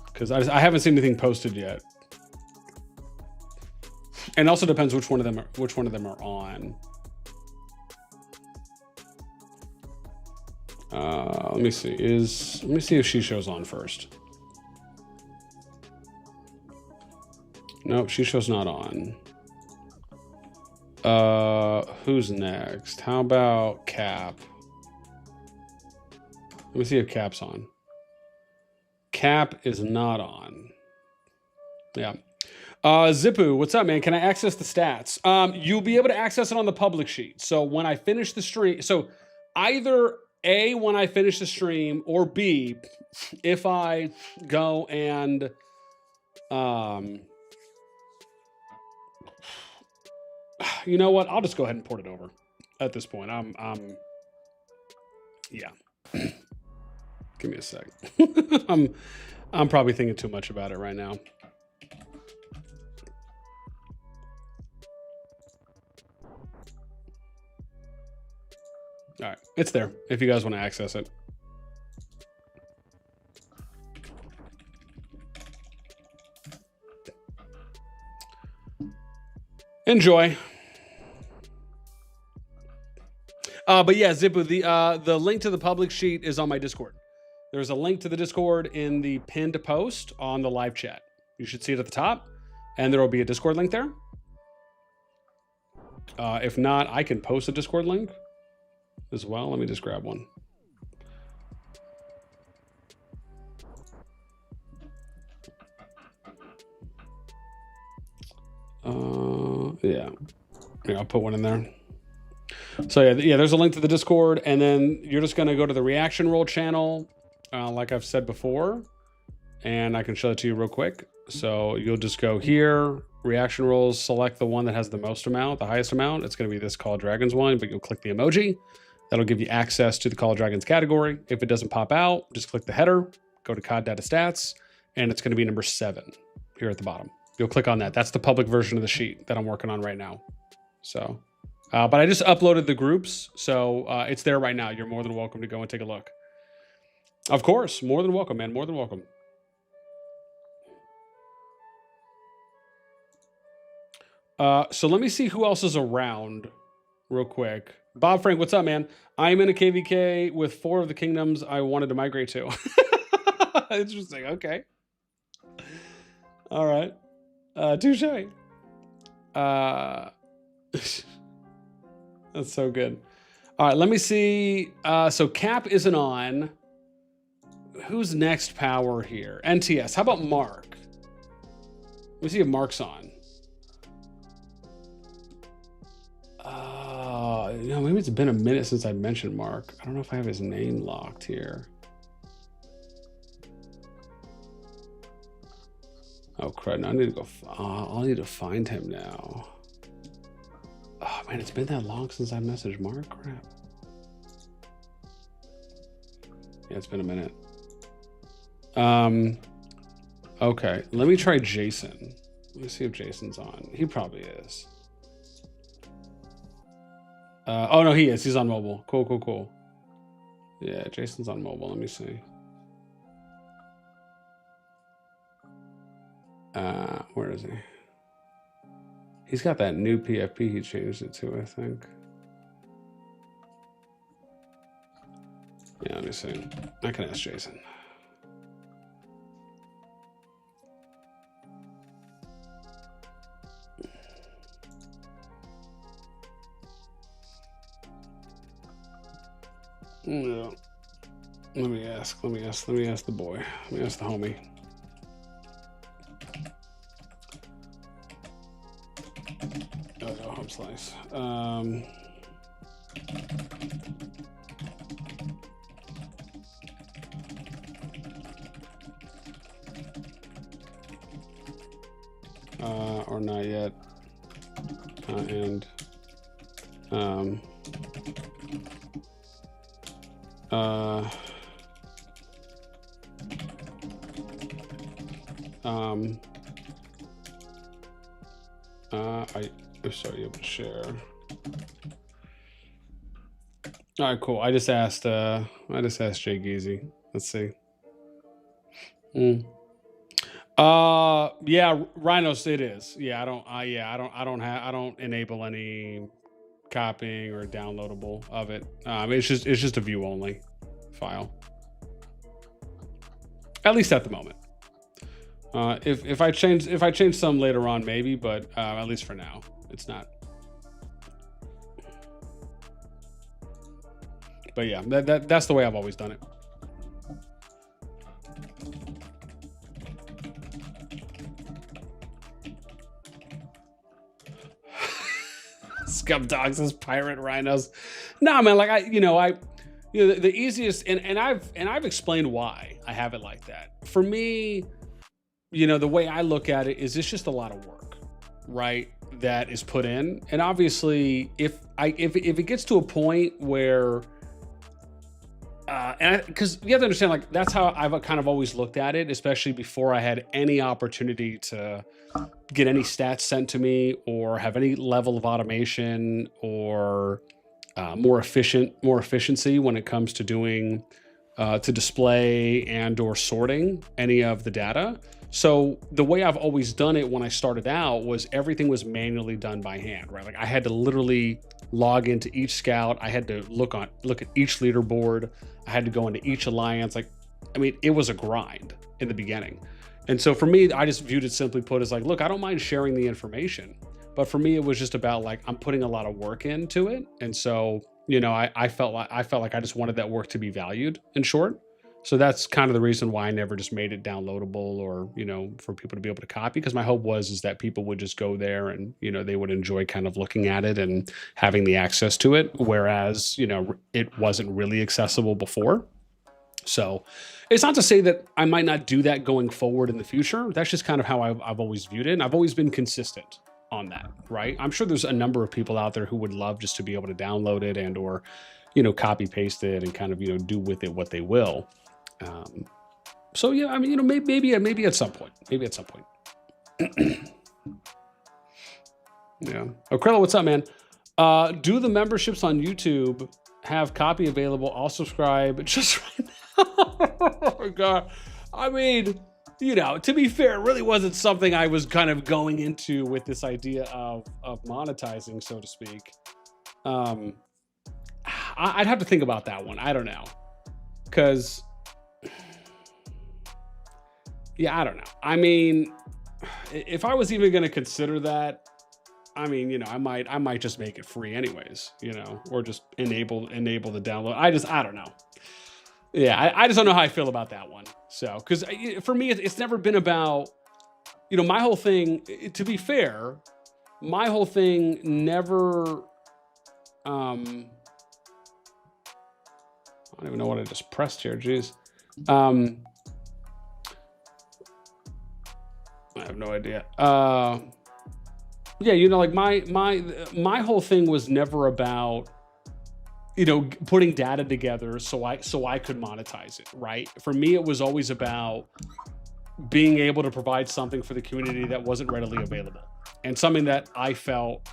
because I haven't seen anything posted yet, and also depends which one of them are on. Let me see. Let me see if Shisho's on first. Nope, Shisho's not on. Who's next? How about Cap? Let me see if Cap's on. Cap is not on. Yeah. Zippu, what's up, man? Can I access the stats? You'll be able to access it on the public sheet. So when I finish the stream, so either A, when I finish the stream, or B, if I go and you know what? I'll just go ahead and port it over at this point. Yeah. Give me a sec. I'm probably thinking too much about it right now. All right, it's there if you guys want to access it. Enjoy. But yeah, Zippu, the link to the public sheet is on my Discord. There's a link to the Discord in the pinned post on the live chat. You should see it at the top, and there will be a Discord link there. If not, I can post a Discord link as well. Let me just grab one. Yeah. Here, I'll put one in there. So yeah, there's a link to the Discord, and then you're just gonna go to the reaction roll channel, like I've said before, and I can show it to you real quick. So you'll just go here, reaction rolls, select the one that has the most amount, the highest amount. It's gonna be this CallofDragons one, but you'll click the emoji. That'll give you access to the CallofDragons category. If it doesn't pop out, just click the header, go to COD data stats, and it's gonna be number 7 here at the bottom. You'll click on that. That's the public version of the sheet that I'm working on right now. So, but I just uploaded the groups, so it's there right now. You're more than welcome to go and take a look. Of course, more than welcome, man, more than welcome. So let me see who else is around real quick. Bob Frank, what's up, man? I'm in a KvK with 4 of the kingdoms I wanted to migrate to. Interesting, okay. All right. Touche. That's so good. All right, let me see. So Cap isn't on. Who's next power here? NTS. How about Mark? Let me see if Mark's on. You know, maybe it's been a minute since I mentioned Mark. I don't know if I have his name locked here. Oh crud! I need to go. I'll need to find him now. Oh man, it's been that long since I messaged Mark. Crap. Yeah, it's been a minute. Okay, let me try Jason. Let me see if Jason's on. He probably is. Oh no, he is. He's on mobile. Cool, cool, cool. Yeah, Jason's on mobile. Let me see. Where is he? He's got that new PFP he changed it to, I think. Yeah, let me see. I can ask Jason. Yeah. Let me ask the boy. Let me ask the homie. Oh no, home slice. Or not yet. Sorry, able to share. All right, cool. I just asked Jay Geezy. Let's see. Yeah, Rhinos, it is. Yeah, I don't enable any copying or downloadable of it. It's just a view only file. At least at the moment. If I change some later on, maybe, but at least for now, it's not. But yeah, that's the way I've always done it. Scum dogs as pirate rhinos. Nah, man, like the easiest, and I've explained why I have it like that. For me, the way I look at it is it's just a lot of work, right? That is put in. And obviously if it gets to a point where, because you have to understand, like, that's how I've kind of always looked at it, especially before I had any opportunity to get any stats sent to me or have any level of automation or more efficiency when it comes to doing, to display and or sorting any of the data. So the way I've always done it when I started out was everything was manually done by hand, right? Like I had to literally log into each scout. I had to look at each leaderboard. I had to go into each alliance. Like, I mean, it was a grind in the beginning. And so for me, I just viewed it simply put as like, look, I don't mind sharing the information, but for me, it was just about like, I'm putting a lot of work into it. And so, I felt like I just wanted that work to be valued, in short. So that's kind of the reason why I never just made it downloadable or, you know, for people to be able to copy, because my hope was is that people would just go there and, you know, they would enjoy kind of looking at it and having the access to it. Whereas, you know, it wasn't really accessible before. So it's not to say that I might not do that going forward in the future. That's just kind of how I've always viewed it. And I've always been consistent on that, right? I'm sure there's a number of people out there who would love just to be able to download it and, or, you know, copy paste it and kind of, you know, do with it what they will. So yeah, I mean, you know, maybe at some point, yeah. Acrylo, what's up, man? Do the memberships on YouTube have copy available? I'll subscribe just right now. Oh my God. I mean, you know, to be fair, it really wasn't something I was kind of going into with this idea of monetizing, so to speak. I'd have to think about that one. I don't know. Cause yeah, I don't know. I mean, if I was even going to consider that, I mean, you know, I might just make it free anyways, you know, or just enable the download. I don't know. Yeah, I just don't know how I feel about that one. So, because for me, it's never been about, you know, my whole thing, to be fair, my whole thing never, I don't even know what I just pressed here. Jeez. I have no idea. Yeah, you know, like my whole thing was never about, you know, putting data together so I could monetize it, right? For me, it was always about being able to provide something for the community that wasn't readily available, and something that I felt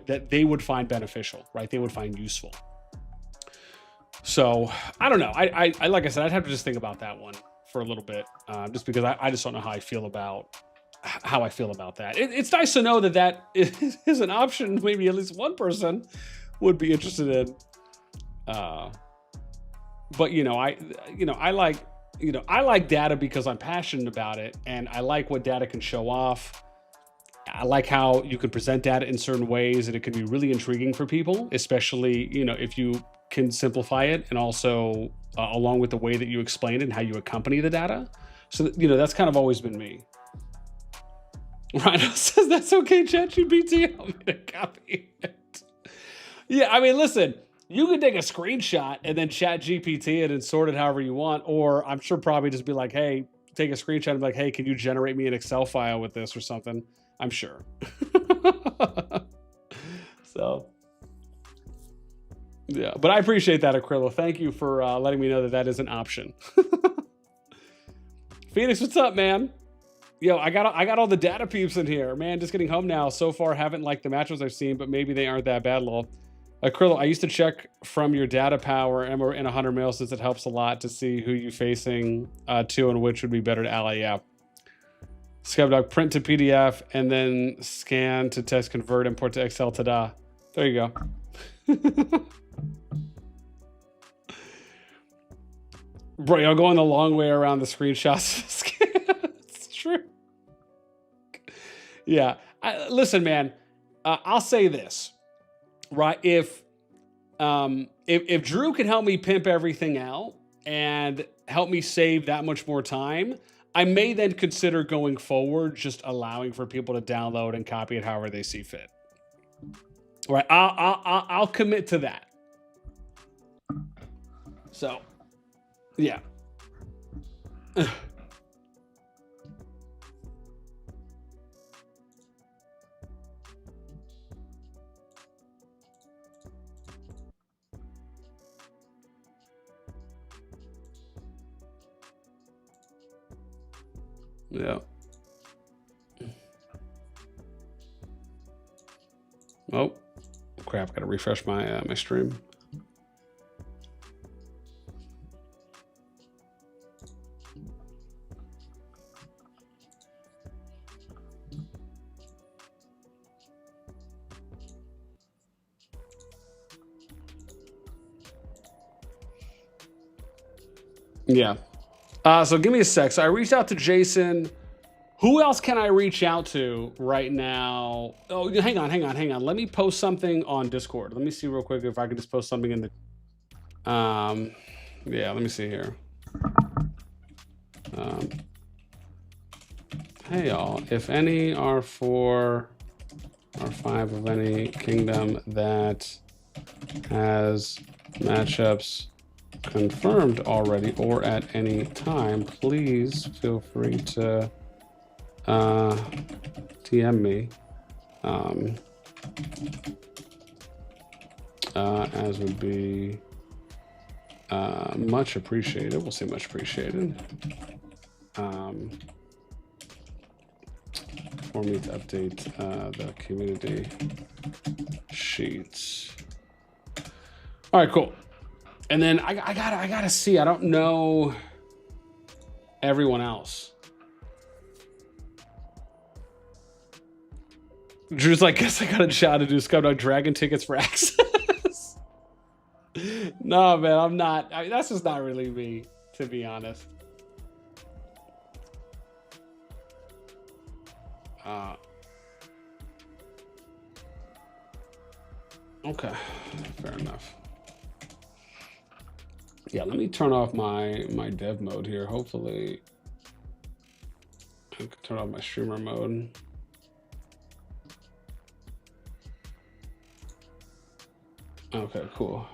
that they would find beneficial, right? They would find useful. So I don't know. I like I said, I'd have to just think about that one for a little bit, just because I just don't know how I feel about that. It's nice to know that is an option. Maybe at least one person would be interested in. But you know, I like data because I'm passionate about it, and I like what data can show off. I like how you can present data in certain ways, and it can be really intriguing for people, especially, you know, if you can simplify it, and also along with the way that you explain it and how you accompany the data. So, you know, that's kind of always been me. Rhino says that's okay, ChatGPT. I'm gonna copy it. Yeah, I mean, listen, you can take a screenshot and then ChatGPT it and sort it however you want, or I'm sure probably just be like, hey, take a screenshot and be like, hey, can you generate me an Excel file with this or something? I'm sure. So, yeah, but I appreciate that, Acrylo. Thank you for letting me know that is an option. Phoenix, what's up, man? Yo, I got all the data peeps in here, man. Just getting home now. So far, haven't liked the matchups I've seen, but maybe they aren't that bad, lol. Acrylo, I used to check from your data power and we're in 100 mil, since it helps a lot to see who you facing to and which would be better to ally. Yeah. Scabdog, print to PDF and then scan to text, convert, import to Excel. Ta-da. There you go. Bro, y'all going the long way around the screenshots. It's true. Yeah. Listen, man, I'll say this, right? If Drew can help me pimp everything out and help me save that much more time, I may then consider going forward just allowing for people to download and copy it however they see fit. Right? I'll commit to that. So, yeah. Yeah. Oh, crap. Got to refresh my my stream. Yeah. So give me a sec. So I reached out to Jason. Who else can I reach out to right now? Oh, hang on. Let me post something on Discord. Let me see real quick if I can just post something in the... yeah, let me see here. Hey y'all, if any are 4 or 5 of any kingdom that has matchups confirmed already or at any time, please feel free to TM me, as would be much appreciated. We'll say much appreciated. For me to update the community sheets. All right, cool. And then I gotta see. I don't know everyone else. Drew's like, guess I got a shot to do CallofDragons tickets for access. No, man, I'm not. I mean, that's just not really me, to be honest. Okay, fair enough. Yeah, let me turn off my dev mode here. Hopefully, I can turn off my streamer mode. Okay, cool.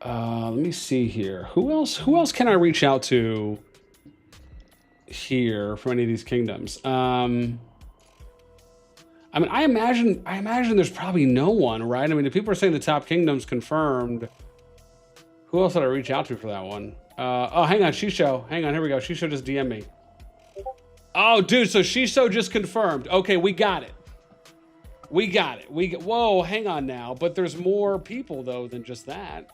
Let me see here. Who else can I reach out to here from any of these kingdoms? I mean, I imagine there's probably no one, right? I mean, if people are saying the top kingdom's confirmed, who else did I reach out to for that one? Oh, hang on, Shisho. Hang on, here we go. Shisho just DM me. Oh, dude, so Shisho just confirmed. Okay, we got it. Whoa, hang on now. But there's more people, though, than just that.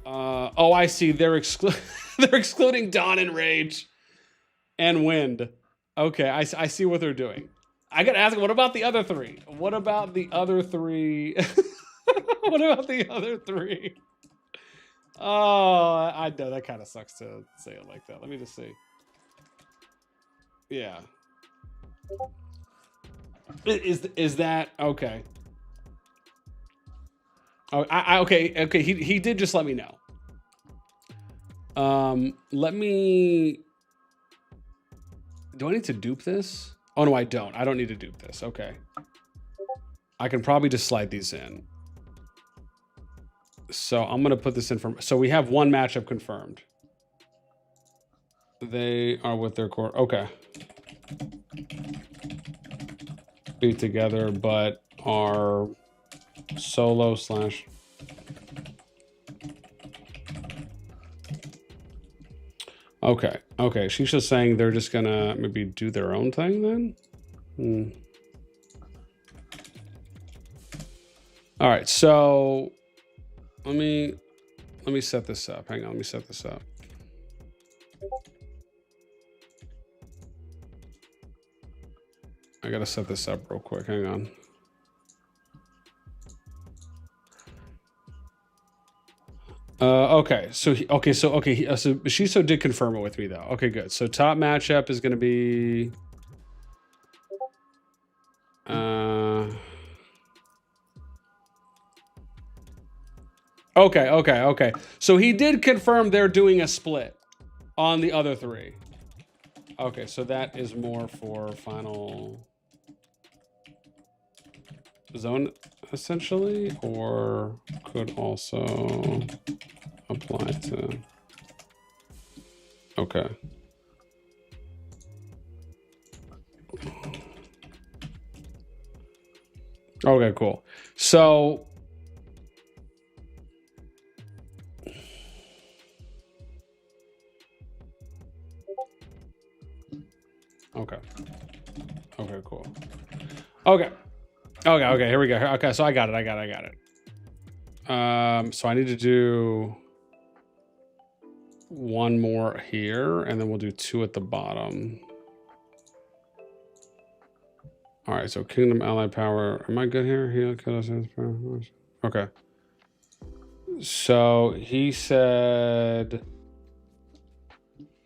Oh, I see. They're excluding Dawn and Rage and Wind. Okay, I see what they're doing. I gotta ask, what about the other 3? What about the other 3? What about the other 3? Oh, I know that kind of sucks to say it like that. Let me just see. Yeah. Is that okay? Oh, okay. He did just let me know. Let me. Do I need to dupe this? Oh no, I don't. I don't need to dupe this. Okay. I can probably just slide these in. So I'm gonna put this in from. So we have one matchup confirmed. They are with their core. Okay. Be together, but are solo / Okay. She's just saying they're just gonna maybe do their own thing then. All right, so let me set this up. Hang on, let me set this up. I gotta set this up real quick. Hang on. Okay. So Shiso did confirm it with me though. Okay, good. So top matchup is going to be. Okay. So he did confirm they're doing a split on the other 3. Okay, so that is more for final zone essentially, or could also apply to. Okay. Okay, cool. So okay, cool. Okay, here we go. Okay, so I got it. So I need to do one more here, and then we'll do 2 at the bottom. All right, so Kingdom Ally Power. Am I good here? Okay. So he said,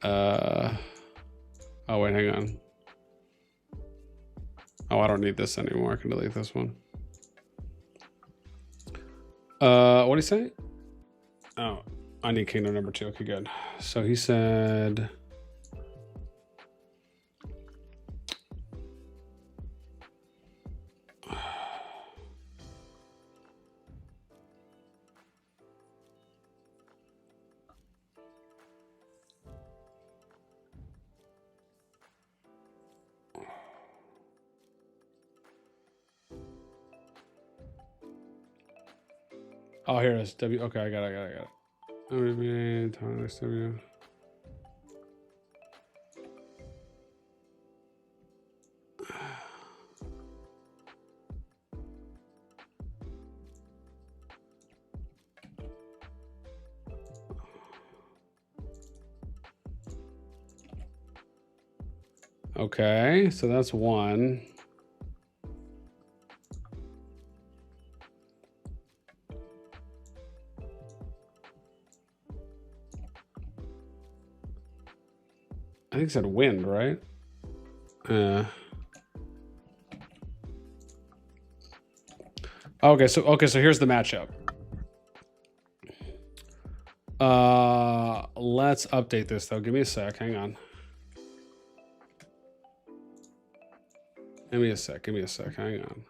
oh wait, hang on. Oh, I don't need this anymore. I can delete this one. What do you say? Oh, I need kingdom number 2. Okay, good. So he said... Oh, here it is. W. Okay, I got it. W. Okay, so that's 1. I think it said wind, right? Okay, so here's the matchup. Let's update this though. Give me a sec. Hang on. Give me a sec. Hang on.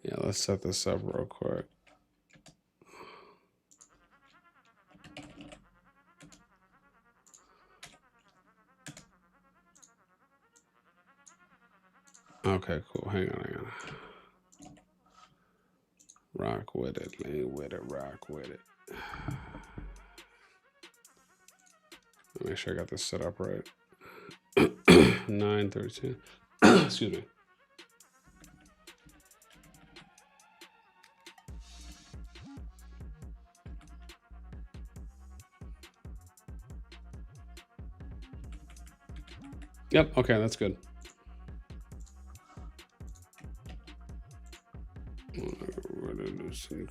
Yeah, let's set this up real quick. Okay, cool. Hang on. Rock with it, lean with it, rock with it. Make sure I got this set up right. 9:32. Excuse me. Yep. Okay, that's good.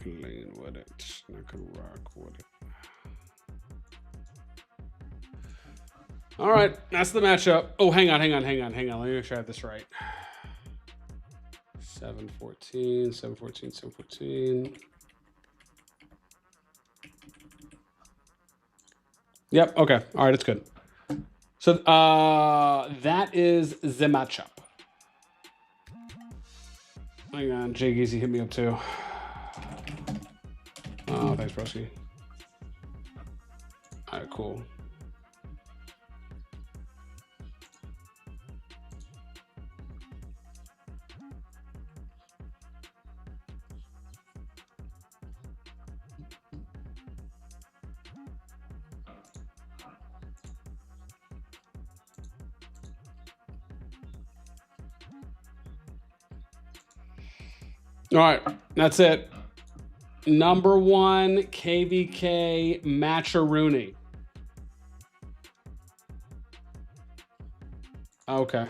Lean with it. I can rock with it. All right, that's the matchup. Oh, hang on. Let me make sure I have this right. 714. Yep, okay. All right, it's good. So that is the matchup. Hang on, Jay Geezy hit me up too. Oh, thanks, broski. All right, cool. All right, that's it. Number 1, KvK Matcharooney. Okay.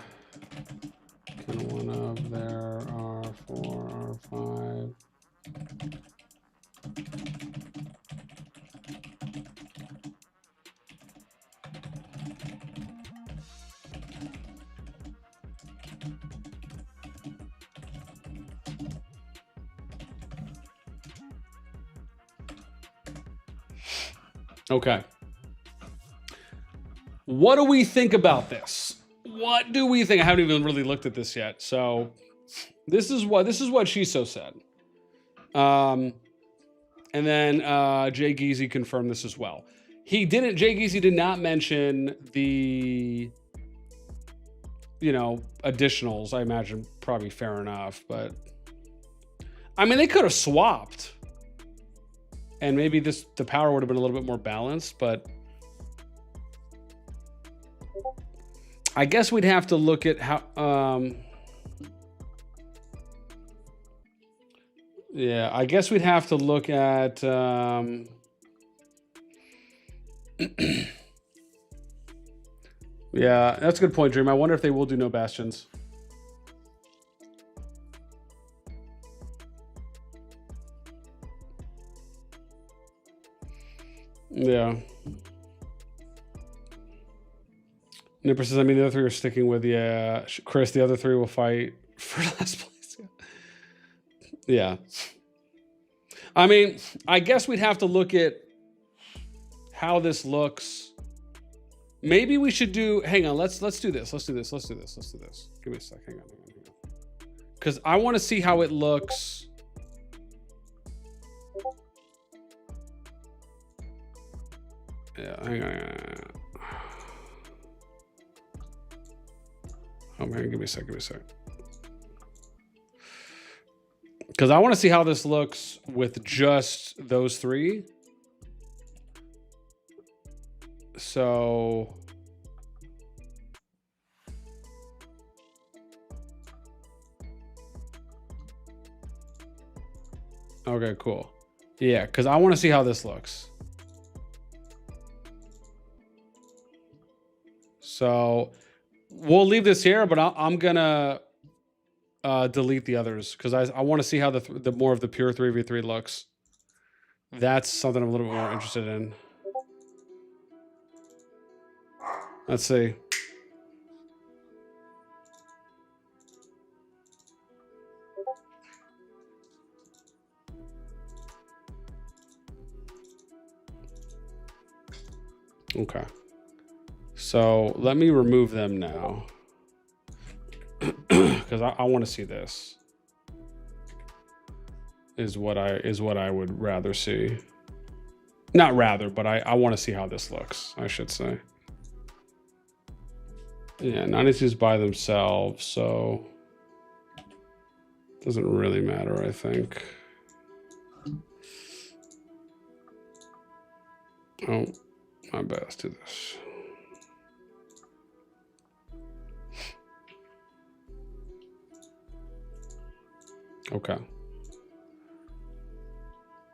Can one of there R4, R5. Okay. What do we think about this? What do we think? I haven't even really looked at this yet. So this is what Shiso said. And then Jay Geezy confirmed this as well. Jay Geezy did not mention the, additionals. I imagine probably fair enough, but I mean, they could have swapped. And maybe the power would have been a little bit more balanced, but I guess we'd have to look at how, yeah, I guess we'd have to look at, yeah, that's a good point, Dream. I wonder if they will do no bastions. Yeah. Nipper says, I mean, the other 3 are sticking with, yeah. Chris, the other 3 will fight for last place. Yeah. Yeah. I mean, I guess we'd have to look at how this looks. Maybe we should do, hang on, let's do this. Let's do this. Give me a sec, hang on. Because I want to see how it looks. Yeah, hang on. Oh man, give me a sec. Because I want to see how this looks with just those three. So okay, cool. Yeah, because I want to see how this looks. So we'll leave this here, but I'm gonna delete the others because I want to see how the more of the pure 3v3 looks. That's something I'm a little bit more interested in. Let's see. Okay. So let me remove them now. Because I want to see this. Is what I would rather see. Not rather, but I want to see how this looks, I should say. Yeah, NASTi's by themselves, so doesn't really matter, I think. Oh, my bad, let's do this. Okay.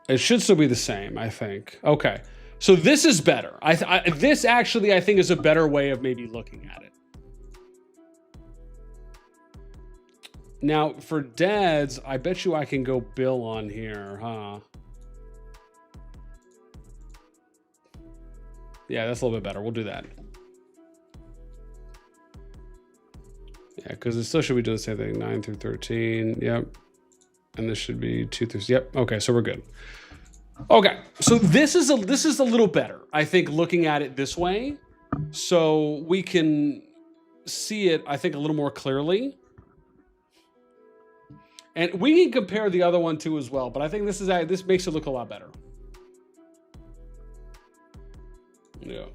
It should still be the same, I think. Okay. So this is better. This actually, I think, is a better way of maybe looking at it. Now, for deads, I bet you I can go Bill on here, huh? Yeah, that's a little bit better. We'll do that. Yeah, because it still should be doing the same thing. 9 through 13. Yep. And this should be 2 through. Yep. Okay, so we're good. Okay, so this is a little better, I think, looking at it this way, so we can see it, I think, a little more clearly. And we can compare the other one too as well, but I think this makes it look a lot better. Yeah.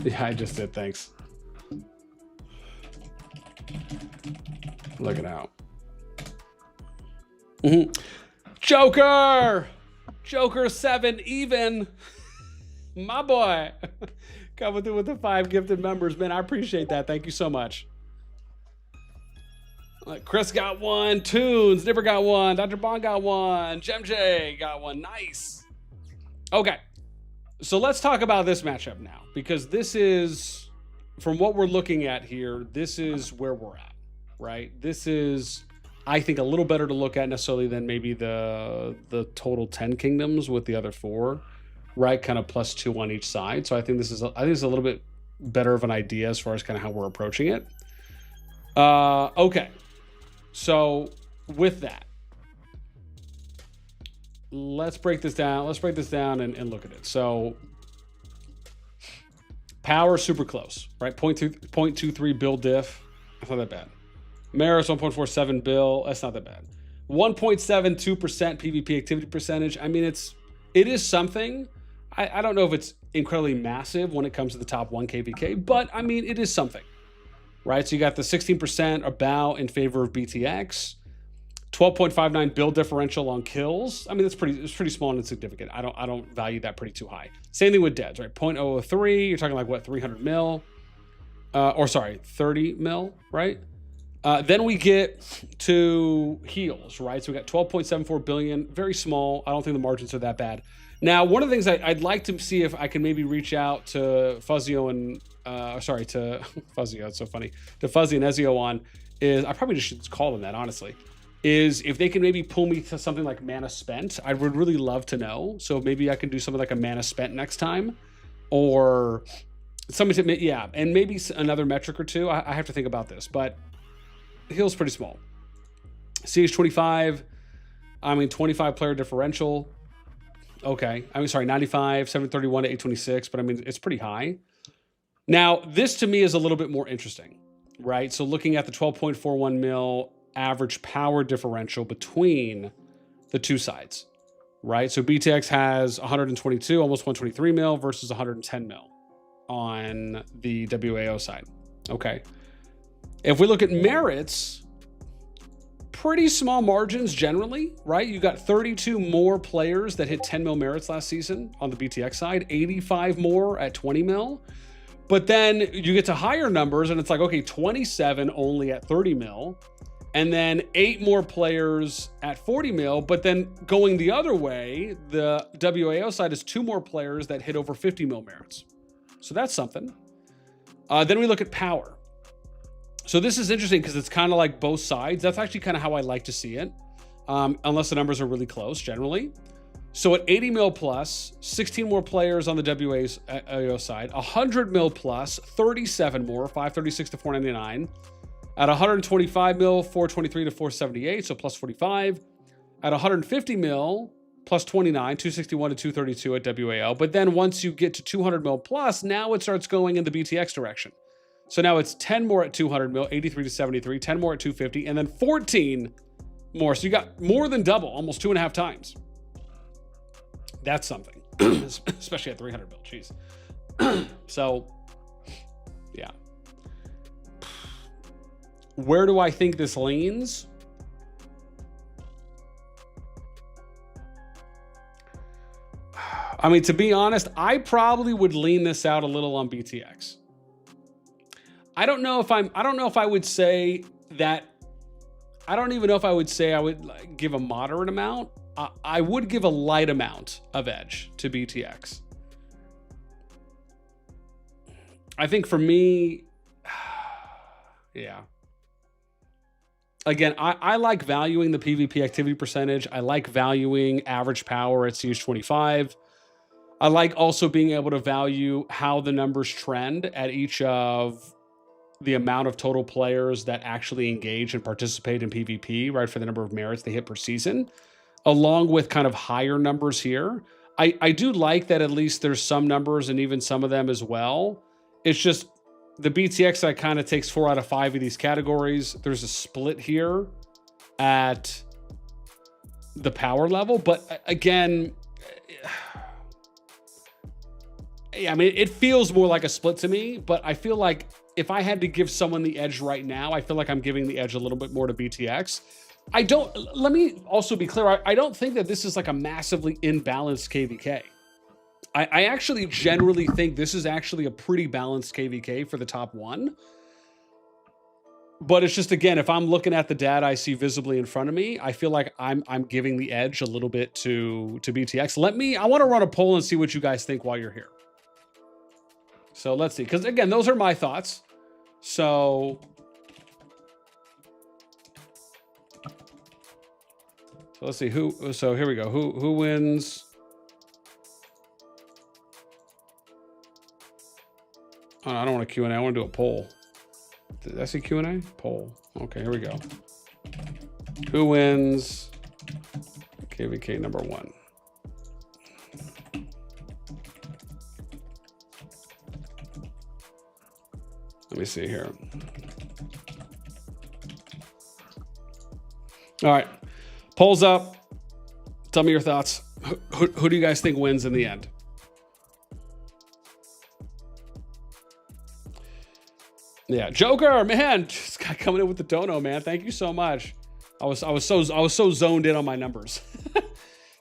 Yeah, I just did, thanks. Look it out. Joker! Joker 7 even. My boy. Coming through with the 5 gifted members, man. I appreciate that. Thank you so much. Chris got one. Tunes never got one. Dr. Bond got one. J got one. Nice. Okay. So let's talk about this matchup now, because this is, from what we're looking at here, this is where we're at, right? This is, I think, a little better to look at necessarily than maybe the total 10 kingdoms with the other 4, right? Kind of +2 on each side. So I think this is a little bit better of an idea as far as kind of how we're approaching it. Okay. So with that, let's break this down. Let's break this down and look at it. So power super close, right? 0.23 bill diff. That's not that bad. Maris 1.47 bill. That's not that bad. 1.72% PvP activity percentage. I mean, it is something. I don't know if it's incredibly massive when it comes to the top 1 KvK, but I mean, it is something, right? So you got the 16% about in favor of BTX. 12.59 build differential on kills. I mean, it's pretty small and insignificant. I don't value that pretty too high. Same thing with deads, right? 0.003. You're talking like what, 300 mil, or sorry, 30 mil, right? Then we get to heals, right? So we got 12.74 billion, very small. I don't think the margins are that bad. Now, one of the things I'd like to see if I can maybe reach out to Fuzzio and to Fuzzio. It's so funny. To Fuzzy and Ezio on is, I probably just should call them that, honestly. is if they can maybe pull me to something like mana spent. I would really love to know. So maybe I can do something like a mana spent next time, or something to, yeah, and maybe another metric or two. I have to think about this, but heal's pretty small. CH25, I mean, 25 player differential. Okay, I mean, sorry, 95, 731 to 826, but I mean, it's pretty high. Now, this to me is a little bit more interesting, right? So looking at the 12.41 mil average power differential between the two sides, right? So BTX has 122, almost 123 mil versus 110 mil on the wAo side. Okay. If we look at merits, pretty small margins generally, right? You got 32 more players that hit 10 mil merits last season on the BTX side, 85 more at 20 mil. But then you get to higher numbers and it's like, okay, 27 only at 30 mil. And then 8 more players at 40 mil. But then going the other way, the wAo side is 2 more players that hit over 50 mil merits. So that's something. Then we look at power. So this is interesting because it's kind of like both sides. That's actually kind of how I like to see it, unless the numbers are really close generally. So at 80 mil plus, 16 more players on the wAo side, 100 mil plus, 37 more, 536 to 499. At 125 mil, 423 to 478, so plus 45. At 150 mil, plus 29, 261 to 232 at wAo. But then once you get to 200 mil plus, now it starts going in the BTX direction. So now it's 10 more at 200 mil, 83 to 73, 10 more at 250, and then 14 more. So you got more than double, almost 2.5 times. That's something, especially at 300 mil, jeez. So, yeah. Where do I think this leans? I mean, to be honest, I probably would lean this out a little on BTX. I don't know if I would say that. I don't even know if I would say I would give a moderate amount. I would give a light amount of edge to BTX. I think for me, yeah. Again, I like valuing the PvP activity percentage. I like valuing average power at CH25. I like also being able to value how the numbers trend at each of the amount of total players that actually engage and participate in PvP, right, for the number of merits they hit per season, along with kind of higher numbers here. I do like that at least there's some numbers and even some of them as well. It's just the BTX that kind of takes 4 out of 5 of these categories. There's a split here at the power level, but again, yeah, I mean, it feels more like a split to me, but I feel like if I had to give someone the edge right now, I feel like I'm giving the edge a little bit more to BTX. Let me also be clear. I don't think that this is like a massively imbalanced KvK. I actually generally think this is actually a pretty balanced KvK for the top one. But it's just, again, if I'm looking at the data I see visibly in front of me, I feel like I'm giving the edge a little bit to BTX. I want to run a poll and see what you guys think while you're here. So let's see, because again, those are my thoughts. So let's see so here we go. Who wins? Oh, I don't want a Q&A. I want to do a poll. Did I see Q&A? Poll. Okay, here we go. Who wins KvK number 1? Let me see here. All right, polls up. Tell me your thoughts. Who do you guys think wins in the end? Yeah, Joker, man, this guy coming in with the dono, man. Thank you so much. I was so zoned in on my numbers.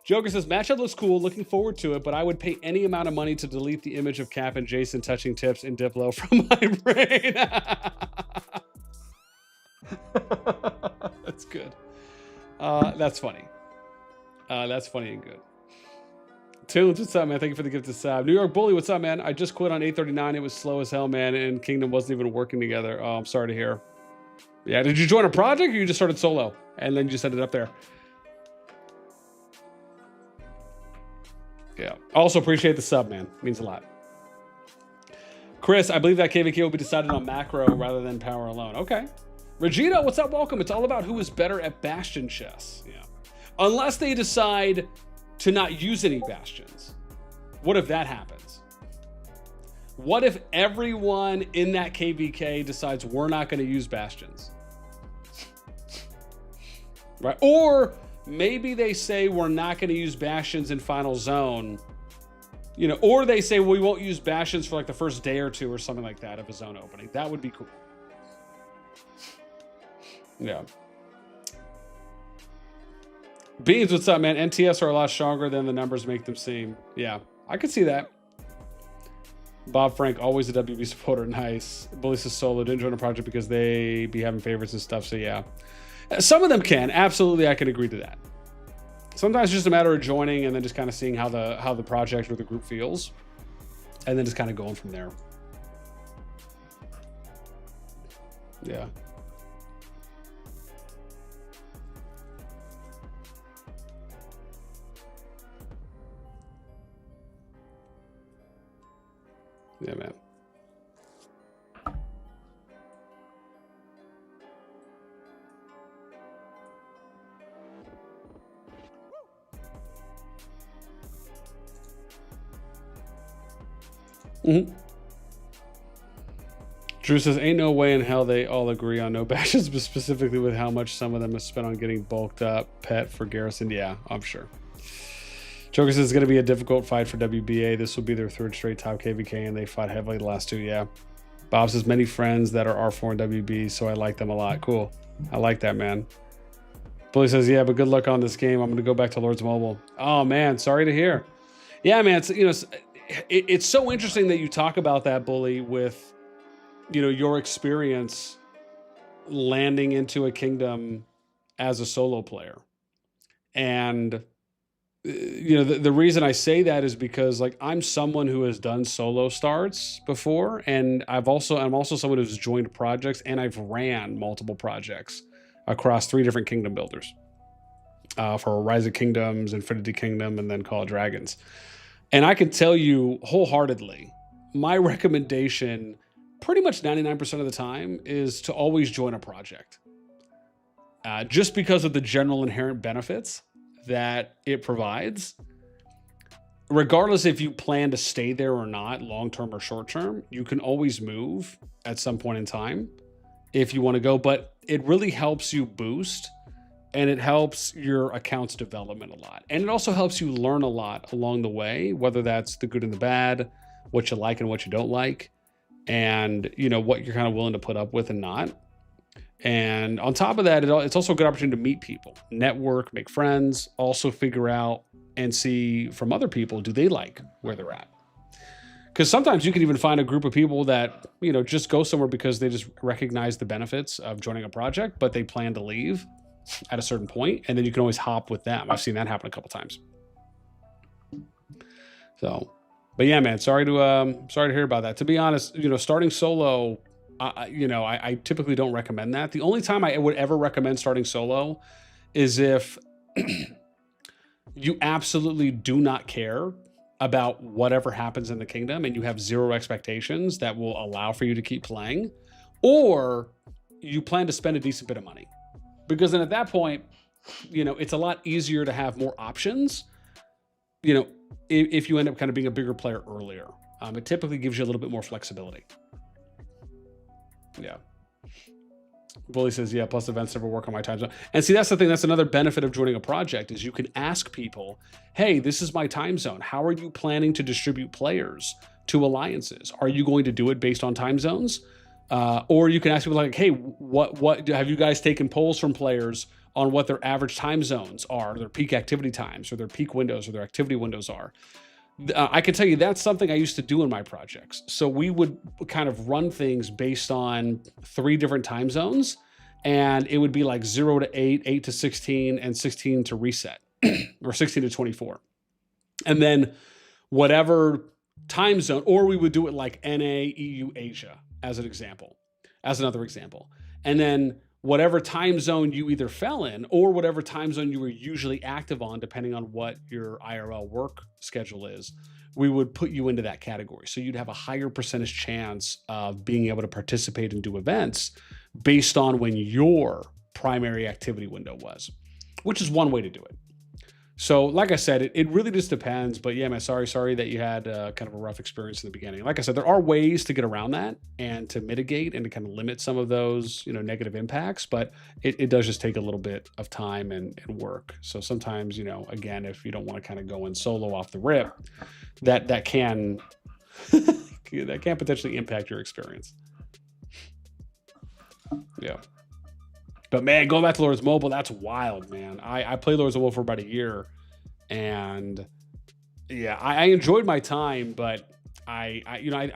Joker says, matchup looks cool. Looking forward to it, but I would pay any amount of money to delete the image of Cap and Jason touching tips in Diplo from my brain. That's good. That's funny. That's funny and good. Tunes, what's up, man? Thank you for the gift of sub. New York Bully, what's up, man? I just quit on 839. It was slow as hell, man, and Kingdom wasn't even working together. Oh, I'm sorry to hear. Yeah, did you join a project or you just started solo and then you just ended up there? Yeah. Also appreciate the sub, man. Means a lot. Chris, I believe that KvK will be decided on macro rather than power alone. Okay. Regito, what's up? Welcome. It's all about who is better at Bastion chess. Yeah. Unless they decide to not use any Bastions. What if that happens? What if everyone in that KvK decides we're not going to use Bastions? Right? Or maybe they say we're not going to use Bastions in Final Zone. You know, or they say we won't use Bastions for like the first day or two or something like that of a zone opening. That would be cool. Yeah. Beans, what's up, man? NTS are a lot stronger than the numbers make them seem. Yeah, I could see that. Bob Frank, always a WB supporter. Nice. Bully says solo. Didn't join a project because they be having favorites and stuff. So yeah, some of them can. Absolutely, I can agree to that. Sometimes it's just a matter of joining and then just kind of seeing how the project or the group feels, and then just kind of going from there. Yeah. Yeah, man. Mm-hmm. Drew says, ain't no way in hell they all agree on no bashes, but specifically with how much some of them have spent on getting bulked up pet for Garrison. Yeah, I'm sure. Joker says it's going to be a difficult fight for WBA. This will be their third straight top KvK, and they fought heavily the last two. Yeah. Bob says, many friends that are R4 and WB, so I like them a lot. Cool. I like that, man. Bully says, yeah, but good luck on this game. I'm going to go back to Lords Mobile. Oh, man. Sorry to hear. Yeah, man. It's, you know, it's so interesting that you talk about that, Bully, with, you know, your experience landing into a kingdom as a solo player. And, you know, the reason I say that is because, like, I'm someone who has done solo starts before, and I'm also someone who's joined projects, and I've ran multiple projects across 3 different kingdom builders for Rise of Kingdoms, Infinity Kingdom, and then CallofDragons. And I can tell you wholeheartedly, my recommendation pretty much 99% of the time is to always join a project. Just because of the general inherent benefits that it provides. Regardless if you plan to stay there or not, long-term or short-term, you can always move at some point in time if you want to go, but it really helps you boost, and it helps your account's development a lot. And it also helps you learn a lot along the way, whether that's the good and the bad, what you like and what you don't like, and, you know, what you're kind of willing to put up with and not. And on top of that, it's also a good opportunity to meet people, network, make friends, also figure out and see from other people, do they like where they're at? Because sometimes you can even find a group of people that, you know, just go somewhere because they just recognize the benefits of joining a project, but they plan to leave at a certain point, and then you can always hop with them. I've seen that happen a couple times. So, but yeah, man, sorry to hear about that. To be honest, you know, starting solo, you know, I typically don't recommend that. The only time I would ever recommend starting solo is if you absolutely do not care about whatever happens in the kingdom and you have zero expectations that will allow for you to keep playing, or you plan to spend a decent bit of money. Because then at that point, you know, it's a lot easier to have more options, you know, if you end up kind of being a bigger player earlier. It typically gives you a little bit more flexibility. Yeah. Bully says, yeah, plus events never work on my time zone. And see, that's the thing. That's another benefit of joining a project is you can ask people, hey, this is my time zone. How are you planning to distribute players to alliances? Are you going to do it based on time zones? Or you can ask people like, hey, what have you guys taken polls from players on what their average time zones are, their peak activity times, or their peak windows, or their activity windows are? I can tell you that's something I used to do in my projects. So we would kind of run things based on 3 different time zones, and it would be like 0 to 8, 8 to 16, and 16 to reset, or 16 to 24. And then whatever time zone, or we would do it like NA, EU, Asia as an example, as another example. And then whatever time zone you either fell in or whatever time zone you were usually active on, depending on what your IRL work schedule is, we would put you into that category. So you'd have a higher percentage chance of being able to participate and do events based on when your primary activity window was, which is one way to do it. So like I said, it really just depends. But yeah, man, sorry that you had kind of a rough experience in the beginning. Like I said, there are ways to get around that and to mitigate and to kind of limit some of those, negative impacts. But it does just take a little bit of time and work. So sometimes, again, if you don't want to kind of go in solo off the rip, that can that can potentially impact your experience. Yeah. But man, going back to Lords Mobile, that's wild, man. I played Lords Mobile for about a year, and yeah, I enjoyed my time. But I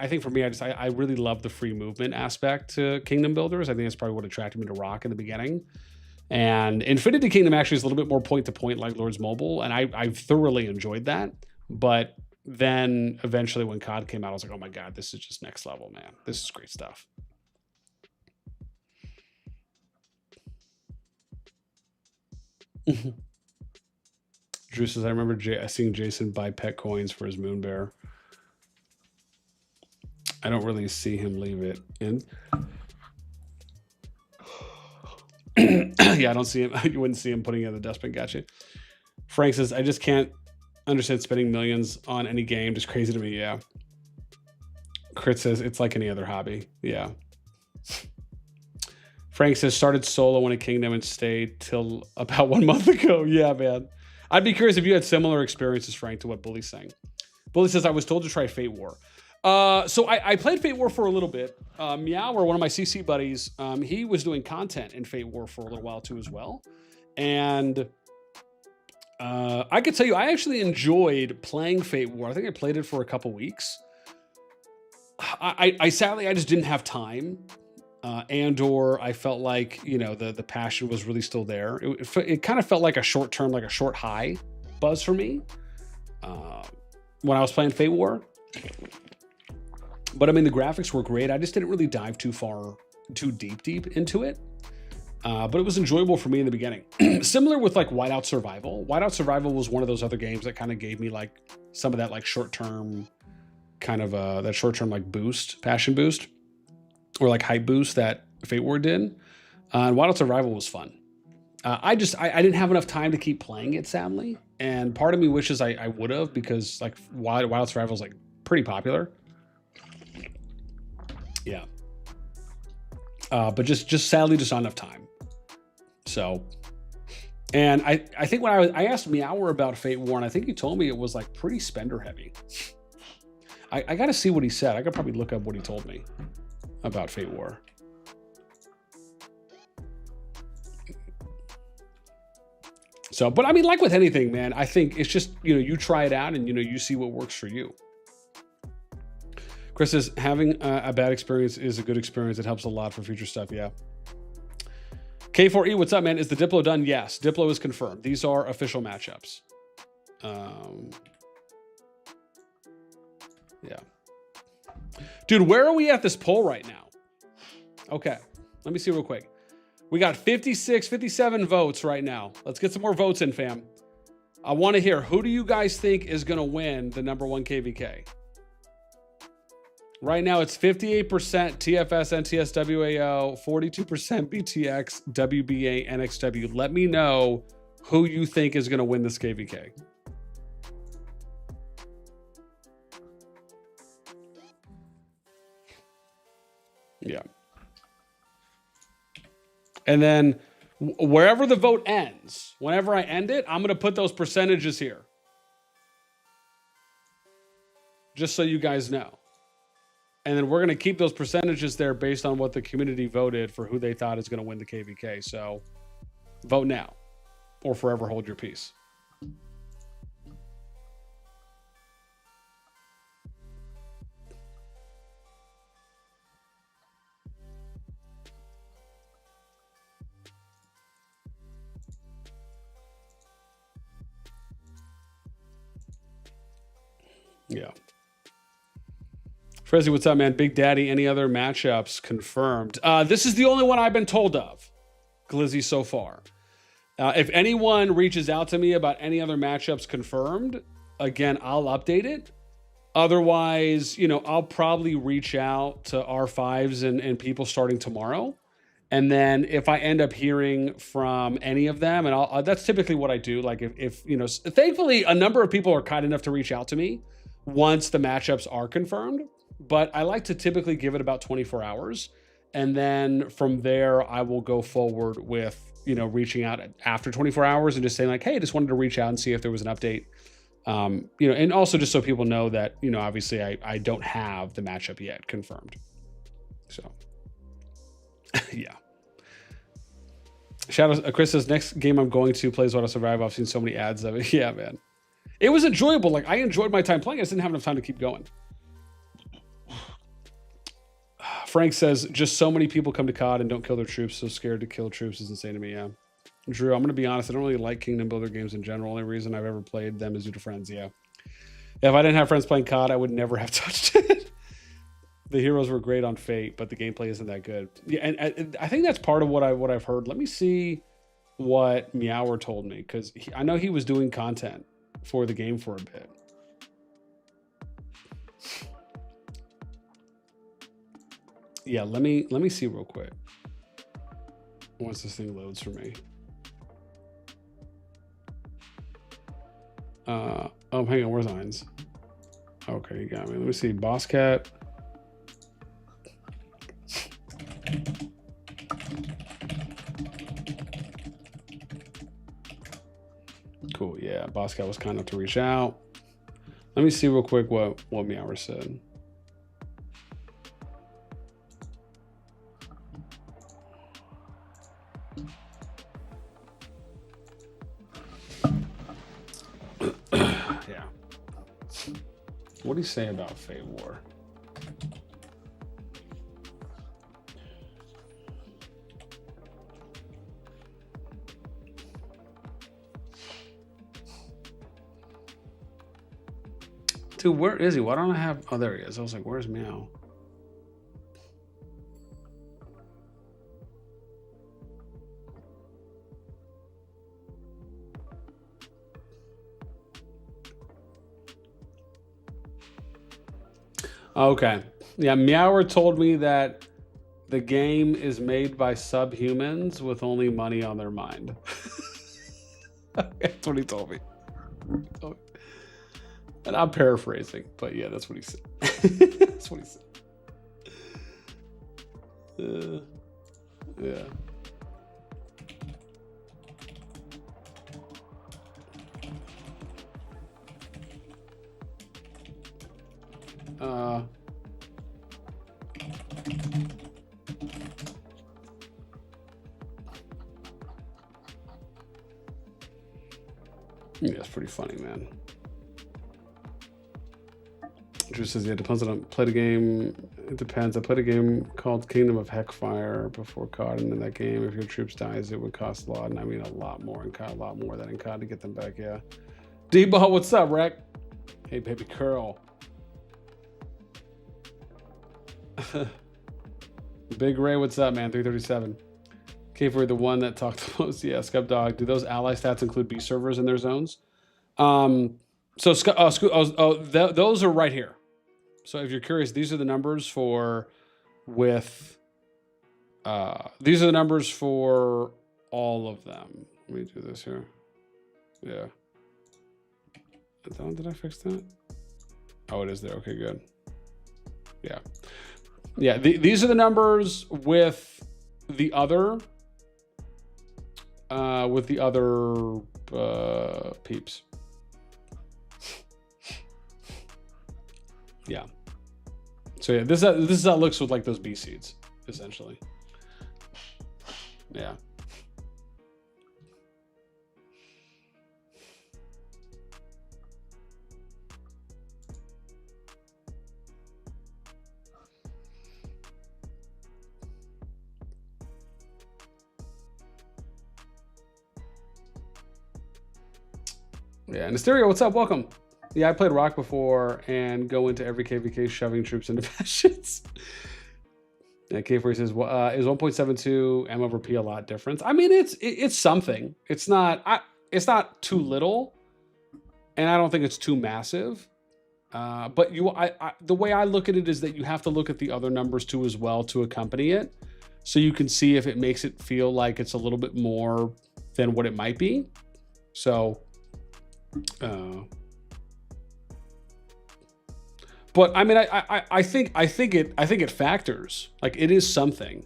think for me, I really love the free movement aspect to Kingdom Builders. I think that's probably what attracted me to Rock in the beginning. And Infinity Kingdom actually is a little bit more point to point like Lords Mobile, and I thoroughly enjoyed that. But then eventually, when COD came out, I was like, oh my god, this is just next level, man. This is great stuff. Drew says, I remember seeing Jason buy pet coins for his moon bear. I don't really see him leave it in. Yeah, I don't see him. You wouldn't see him putting it in the dustbin. Gotcha. Frank says, I just can't understand spending millions on any game. Just crazy to me. Yeah. Crit says, it's like any other hobby. Yeah. Frank says, started solo in a kingdom and stayed till about 1 month ago. Yeah, man. I'd be curious if you had similar experiences, Frank, to what Bully's saying. Bully says, I was told to try Fate War. So I played Fate War for a little bit. wAo, one of my CC buddies, he was doing content in Fate War for a little while too as well. And I could tell you, I actually enjoyed playing Fate War. I think I played it for a couple weeks. I sadly, I just didn't have time. And/or I felt like, the passion was really still there. It kind of felt like a short term, like a short high buzz for me when I was playing Fate War. But I mean, the graphics were great. I just didn't really dive too deep into it. But it was enjoyable for me in the beginning. Similar with like Whiteout Survival. Whiteout Survival was one of those other games that kind of gave me like some of that like short term kind of that short term like passion boost. Or like hype boost that Fate War did. And Wild Survival was fun. I didn't have enough time to keep playing it, sadly. And part of me wishes I would have, because like Wild Survival is like pretty popular. Yeah. But just sadly, just not enough time. So, and I think when I asked wAo about Fate War, and I think he told me it was like pretty spender heavy. I got to see what he said. I could probably look up what he told me about Fate War. So, but I mean, like with anything, man, I think it's just, you try it out and, you see what works for you. Chris says, having a bad experience is a good experience. It helps a lot for future stuff. Yeah. K4E, what's up, man? Is the Diplo done? Yes. Diplo is confirmed. These are official matchups. Yeah. Dude, where are we at this poll right now? Okay, let me see real quick. We got 56, 57 votes right now. Let's get some more votes in, fam. I want to hear, who do you guys think is going to win the #1 KvK? Right now, it's 58% TFS, NTS, wAo, 42% BTX, WBA, NXW. Let me know who you think is going to win this KvK. Yeah. And then wherever the vote ends, whenever I end it, I'm going to put those percentages here. Just so you guys know. And then we're going to keep those percentages there based on what the community voted for who they thought is going to win the KvK. So vote now or forever hold your peace. Yeah. Frezzy, what's up, man? Big Daddy, any other matchups confirmed? This is the only one I've been told of. Glizzy so far. If anyone reaches out to me about any other matchups confirmed, again, I'll update it. Otherwise, you know, I'll probably reach out to R5s and people starting tomorrow. And then if I end up hearing from any of them, and that's typically what I do. Like if you know, thankfully a number of people are kind enough to reach out to me once the matchups are confirmed, but I like to typically give it about 24 hours. And then from there, I will go forward with, you know, reaching out after 24 hours and just saying like, hey, just wanted to reach out and see if there was an update. You know, and also just so people know that, you know, obviously I don't have the matchup yet confirmed. So yeah. Shadow Chris says next game I'm going to plays Auto Survive. I've seen so many ads of it. Yeah, man. It was enjoyable. Like I enjoyed my time playing. I just didn't have enough time to keep going. Frank says just so many people come to COD and don't kill their troops. So scared to kill troops is insane to me. Yeah. Drew, I'm going to be honest. I don't really like Kingdom Builder games in general. Only reason I've ever played them is due to friends. Yeah. If I didn't have friends playing COD, I would never have touched it. The heroes were great on Fate, but the gameplay isn't that good. Yeah, and I think that's part of what I've heard. Let me see what wAo told me, because I know he was doing content for the game for a bit. Yeah, let me see real quick once this thing loads for me. Oh, hang on, where's Hines? Okay, you got me. Let me see, Boss Cat. Cool, yeah, Boss Cat was kind enough to reach out. Let me see real quick what wAo said. Yeah. What do you say about Fate War? Dude, where is he? Why don't I have... Oh, there he is. I was like, where's wAo? Okay. Yeah, wAo told me that the game is made by subhumans with only money on their mind. That's what he told me. And I'm paraphrasing, but yeah, that's what he said. That's what he said. Yeah. Yeah, it's pretty funny, man. Drew says, yeah, it depends on I played a game. It depends. I played a game called Kingdom of Heckfire before COD, and in that game, if your troops dies, it would cost a lot, and I mean a lot more in COD, a lot more than in COD to get them back. Yeah. Debo, what's up, Rec? Hey, baby curl. Big Ray, what's up, man? 337. KvK, the one that talked the most. Yeah, Scub Dog. Do those ally stats include B servers in their zones? So those are right here. So if you're curious, these are the numbers for these are the numbers for all of them. Let me do this here. Yeah. Did I fix that? Oh, it is there. Okay, good. Yeah. Yeah, these are the numbers with the other peeps. Yeah. So yeah, this is how it looks with like those B seeds, essentially. Yeah. Yeah, and Asteria, what's up? Welcome. Yeah, I played Rock before and go into every KvK shoving troops into bastions. Yeah, K4 says, well, is 1.72 M over P a lot difference? I mean, it's something. It's not too little, and I don't think it's too massive. But the way I look at it is that you have to look at the other numbers too as well to accompany it, so you can see if it makes it feel like it's a little bit more than what it might be. So, but I mean, I think it factors. Like, it is something.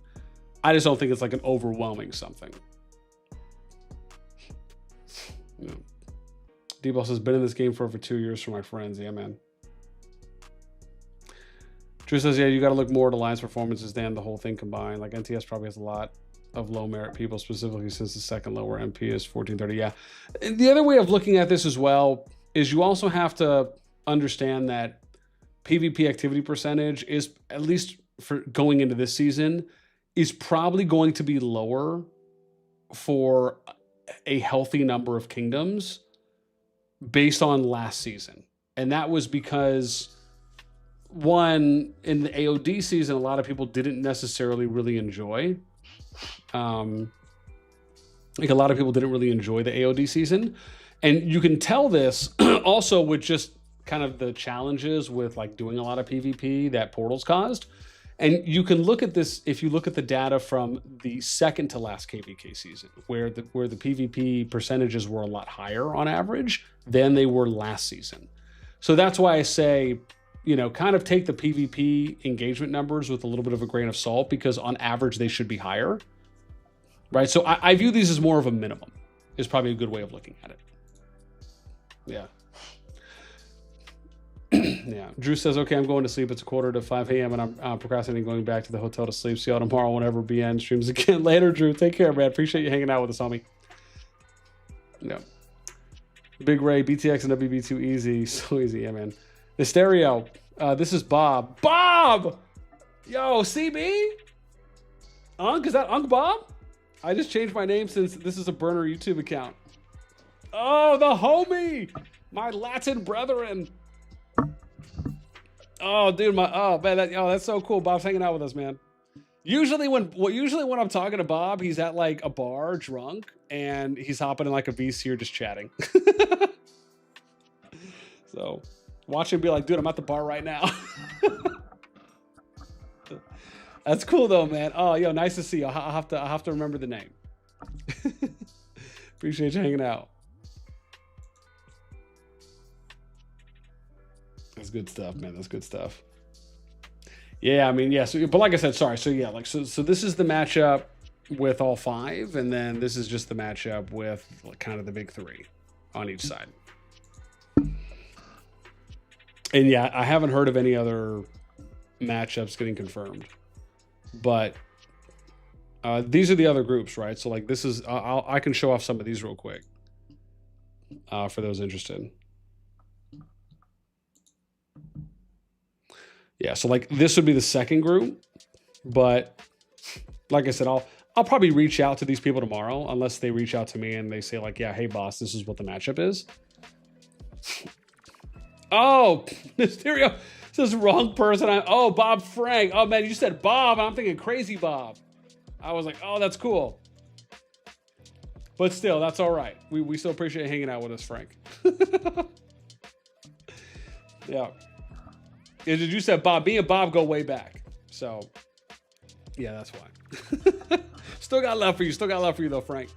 I just don't think it's like an overwhelming something. Yeah. D-Boss has been in this game for over 2 years for my friends. Yeah, man. Drew says, yeah, you got to look more at Alliance performances than the whole thing combined. Like, NTS probably has a lot of low merit people, specifically since the second lower MP is 1430. Yeah. And the other way of looking at this as well is you also have to understand that PvP activity percentage is, at least for going into this season, is probably going to be lower for a healthy number of kingdoms based on last season. And that was because, one, in the AOD season, a lot of people didn't necessarily really enjoy. Like, a lot of people didn't really enjoy the AOD season. And you can tell this also with just kind of the challenges with like doing a lot of PvP that portals caused. And you can look at this if you look at the data from the second to last KvK season, where the PvP percentages were a lot higher on average than they were last season. So that's why I say, you know, kind of take the PvP engagement numbers with a little bit of a grain of salt, because on average they should be higher, right? So I view these as more of a minimum, is probably a good way of looking at it. Yeah. Yeah. Drew says, okay, I'm going to sleep. It's 4:45 a.m. and I'm procrastinating going back to the hotel to sleep. See y'all tomorrow whenever BN streams again. Later, Drew. Take care, man. Appreciate you hanging out with us, homie. Yeah. Big Ray, BTX and WB2 easy. So easy, yeah, man. The stereo. This is Bob. Bob! Yo, CB? Unk? Is that Unk Bob? I just changed my name since this is a burner YouTube account. Oh, the homie! My Latin brethren. Oh, dude, man, that's so cool. Bob's hanging out with us, man. Usually when I'm talking to Bob, he's at like a bar drunk and he's hopping in like a VC or just chatting. So watch him be like, dude, I'm at the bar right now. That's cool though, man. Oh, yo, nice to see you. I'll have to remember the name. Appreciate you hanging out. That's good stuff, man. That's good stuff. Yeah, I mean, yeah. So, but like I said, sorry. So yeah, like so this is the matchup with all five, and then this is just the matchup with kind of the big three on each side. And yeah, I haven't heard of any other matchups getting confirmed, but these are the other groups, right? So like this is, I can show off some of these real quick for those interested. Yeah, so like this would be the second group, but like I said, I'll probably reach out to these people tomorrow, unless they reach out to me and they say like, yeah, hey boss, this is what the matchup is. Oh, Mysterio says wrong person. Oh, Bob Frank. Oh man, you said Bob, and I'm thinking Crazy Bob. I was like, oh, that's cool. But still, that's all right. We still appreciate hanging out with us, Frank. Yeah. You said Bob. Me and Bob go way back. So, yeah, that's why. Still got love for you. Still got love for you, though, Frank.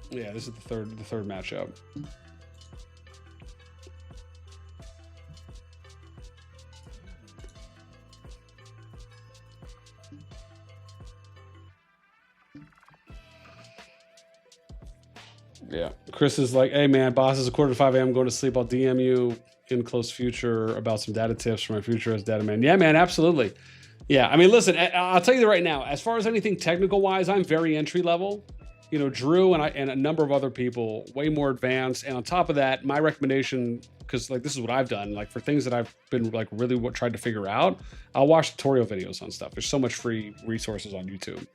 Yeah, this is the third matchup. Yeah, Chris is like, hey man, boss, is 4:45 a.m. going to sleep. I'll DM you in close future about some data tips for my future as data man. Yeah, man, absolutely. Yeah, I mean, listen, I'll tell you right now, as far as anything technical wise, I'm very entry level. You know, Drew and a number of other people way more advanced. And on top of that, my recommendation, because like this is what I've done, like for things that I've been like really tried to figure out, I'll watch tutorial videos on stuff. There's so much free resources on YouTube.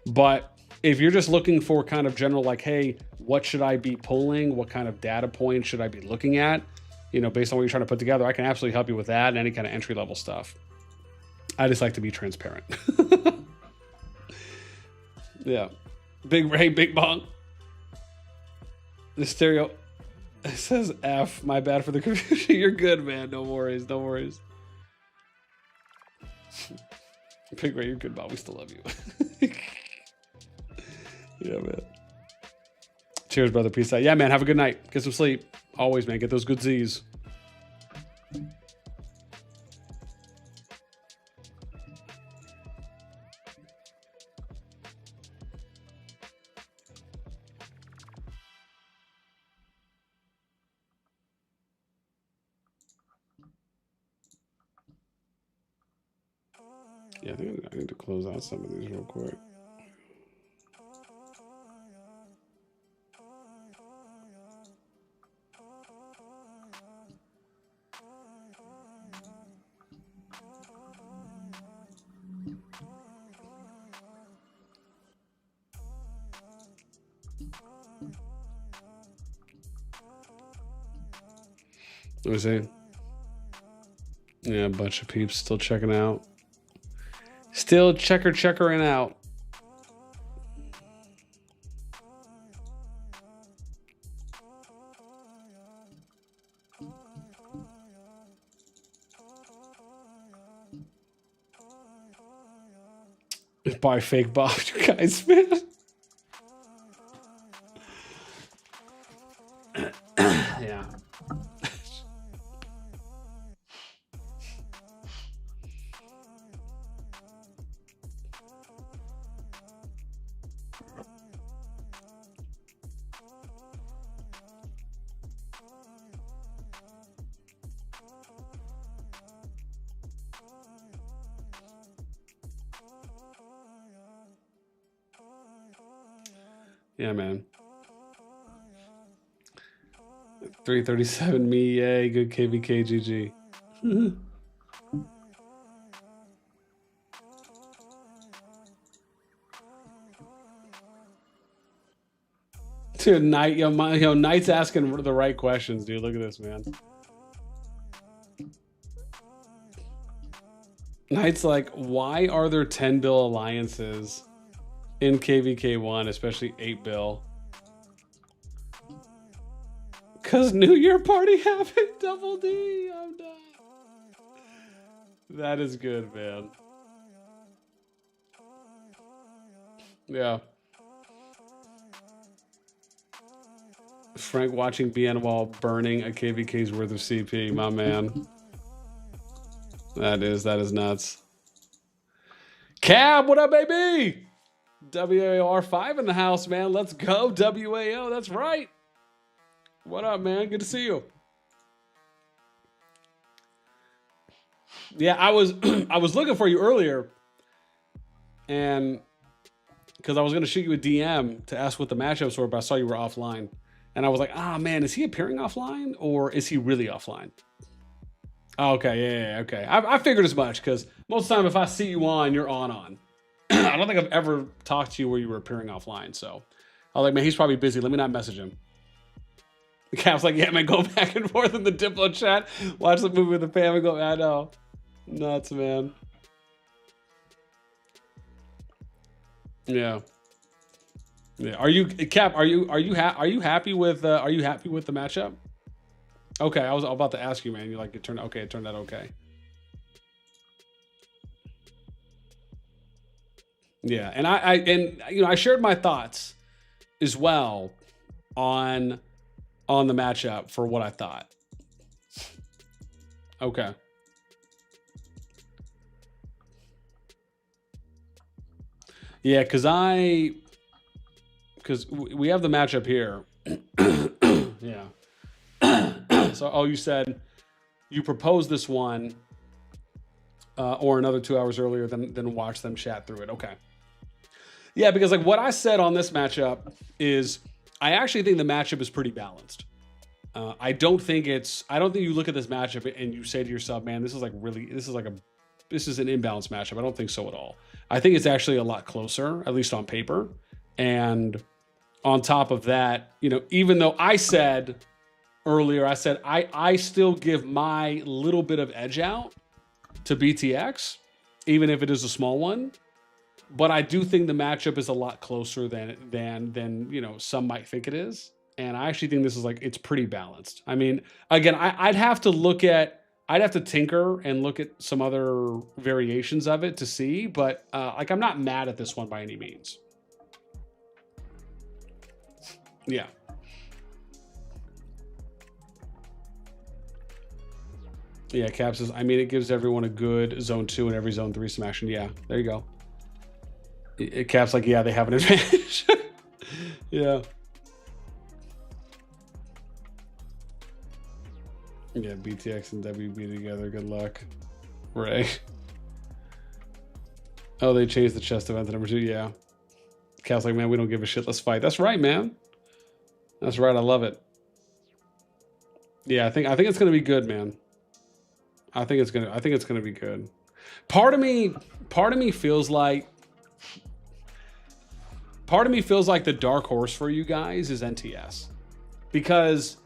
But if you're just looking for kind of general, like, hey, what should I be pulling? What kind of data points should I be looking at? you know, based on what you're trying to put together, I can absolutely help you with that and any kind of entry level stuff. I just like to be transparent. Yeah. Big Ray, Big Bong. The stereo. It says F. My bad for the confusion. You're good, man. No worries. No worries. Big Ray, you're good, Bob. We still love you. Yeah, man. Cheers, brother. Peace out. Yeah, man. Have a good night. Get some sleep. Always, man. Get those good Z's. Yeah, I think I need to close out some of these real quick. Let me see. Yeah, a bunch of peeps still checking out. Still checkering out. Buy fake Bob, you guys, man. Yeah. Yeah, man. 337 me, yay, good KvK GG. Dude, Knight, yo, Knight's asking the right questions, dude. Look at this, man. Knight's like, why are there 10 bill alliances in KvK1, especially 8 bill? Cause New Year party happened, Double D. I'm done. That is good, man. Yeah. Frank watching BN while burning a KvK's worth of CP, my man. That is nuts. Cab, what up, baby? WAR5 in the house, man. Let's go, WAO. That's right. What up, man? Good to see you. Yeah, I was I was looking for you earlier, and because I was gonna shoot you a DM to ask what the matchups were, but I saw you were offline, and I was like, ah, man, is he appearing offline or is he really offline? Oh, okay, yeah, okay. I figured as much because most of the time, if I see you on, you're on. I don't think I've ever talked to you where you were appearing offline, so I was like, man, he's probably busy. Let me not message him. The Cap's like, yeah, man, go back and forth in the Diplo chat. Watch the movie with the fam and go, I know. Nuts, man. Yeah. Yeah. Are you, Cap, are you happy with the matchup? Okay, I was about to ask you, man. You like it turned out okay. Yeah, and I shared my thoughts as well on the matchup for what I thought. Okay. Yeah, because we have the matchup here. Yeah. So, oh, you said you proposed this one or another 2 hours earlier than watch them chat through it. Okay. Yeah, because like what I said on this matchup is I actually think the matchup is pretty balanced. I don't think you look at this matchup and you say to yourself, man, this is an imbalanced matchup. I don't think so at all. I think it's actually a lot closer, at least on paper. And on top of that, even though I said earlier, I said I still give my little bit of edge out to BTX, even if it is a small one. But I do think the matchup is a lot closer than you know some might think it is. And I actually think this is like it's pretty balanced. I mean, again, I'd have to look at I'd have to tinker and look at some other variations of it to see, but like I'm not mad at this one by any means. Yeah. Yeah, Cap says, I mean, it gives everyone a good zone 2 and every zone 3 some action. Yeah, there you go. Cap's like, yeah, they have an advantage. Yeah. Yeah, BTX and WB together. Good luck. Right. Oh, they changed the chest event to number 2. Yeah. Cap's like, man, we don't give a shit. Let's fight. That's right, man. That's right. I love it. Yeah, I think it's gonna be good, man. I think it's gonna be good. Part of me feels like the dark horse for you guys is NTS, because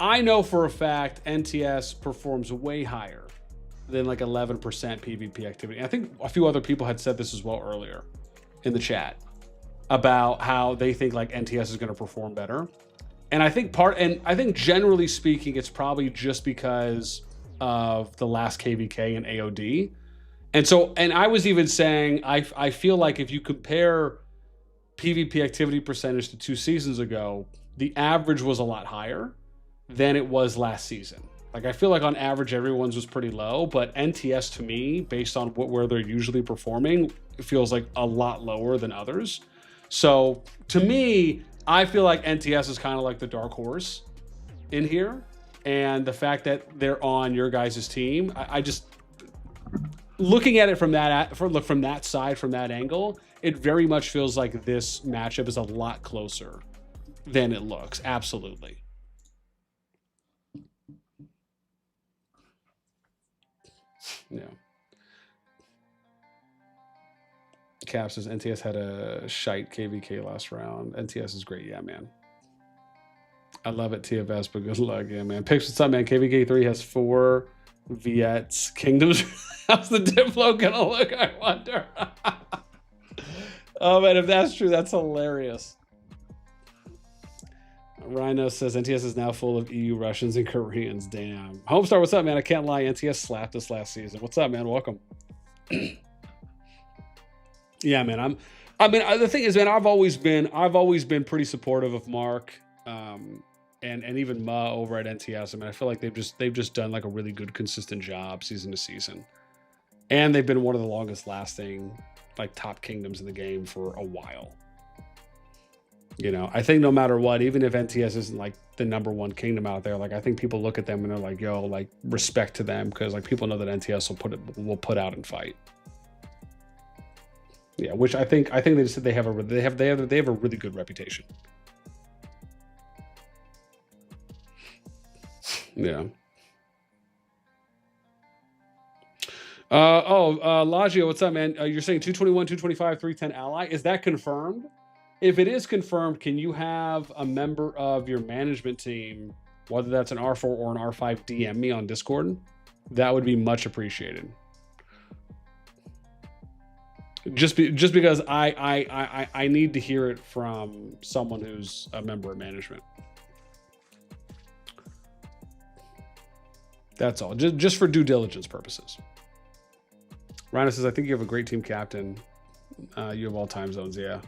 I know for a fact NTS performs way higher than like 11% PvP activity. I think a few other people had said this as well earlier in the chat about how they think like NTS is going to perform better. And I think generally speaking, it's probably just because of the last KvK and AOD. And I was even saying, I feel like if you compare PvP activity percentage to 2 seasons ago, the average was a lot higher than it was last season. Like, I feel like on average, everyone's was pretty low, but NTS to me, based on where they're usually performing, it feels like a lot lower than others. So to me, I feel like NTS is kind of like the dark horse in here. And the fact that they're on your guys' team, I just, looking at it from that side, from that angle, it very much feels like this matchup is a lot closer than it looks. Absolutely. Yeah. Cap says NTS had a shite KvK last round. NTS is great. Yeah, man. I love it, TFS, but good luck. Yeah, man. Pix, what's up, man? KvK 3 has 4 Viets Kingdoms. How's the Diplo gonna look, I wonder? Oh, man, if that's true, that's hilarious. Rhino says NTS is now full of EU Russians and Koreans. Damn. Homestar, what's up, man? I can't lie. NTS slapped us last season. What's up, man? Welcome. Yeah, man. The thing is, man, I've always been pretty supportive of Mark. And even Ma over at NTS. I mean, I feel like they've just done like a really good, consistent job season to season, and they've been one of the longest lasting like top kingdoms in the game for a while. You know, I think no matter what, even if NTS isn't like the #1 kingdom out there, like I think people look at them and they're like, yo, like respect to them, because like people know that NTS will put out and fight. Yeah, which I think they just said they have a really good reputation. Yeah. Lagio, what's up, man? You're saying 221, 225, 310 ally. Is that confirmed? If it is confirmed, can you have a member of your management team, whether that's an R4 or an R5, DM me on Discord? That would be much appreciated. Just because I need to hear it from someone who's a member of management. That's all. Just for due diligence purposes. Rhino says, I think you have a great team captain. You have all time zones, yeah.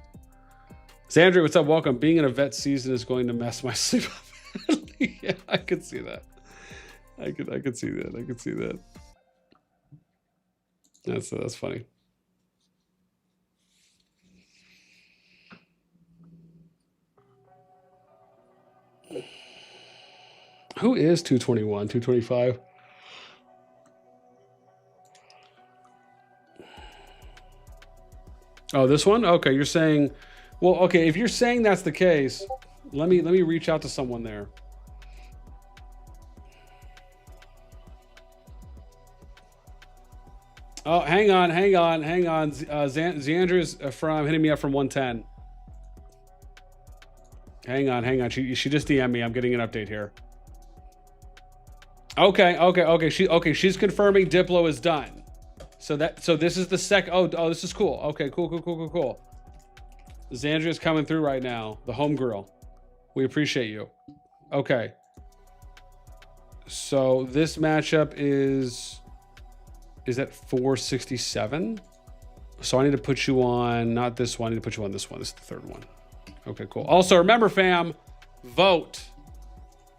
Sandra, what's up? Welcome. Being in a vet season is going to mess my sleep up. Yeah, I could see that. I could see that. I could see that. That's funny. Who is 221, 225? Oh, this one? Okay, you're saying, well, okay, if you're saying that's the case, let me reach out to someone there. Oh, hang on. Xandra's hitting me up from 110. Hang on. She just DM'd me. I'm getting an update here. Okay. She's confirming Diplo is done. So this is the oh, this is cool. Okay, cool. Xandria's coming through right now. The home girl. We appreciate you. Okay. So this matchup is at 467. So I need to put you on, not this one. I need to put you on this one. This is the third one. Okay, cool. Also, remember, fam, vote.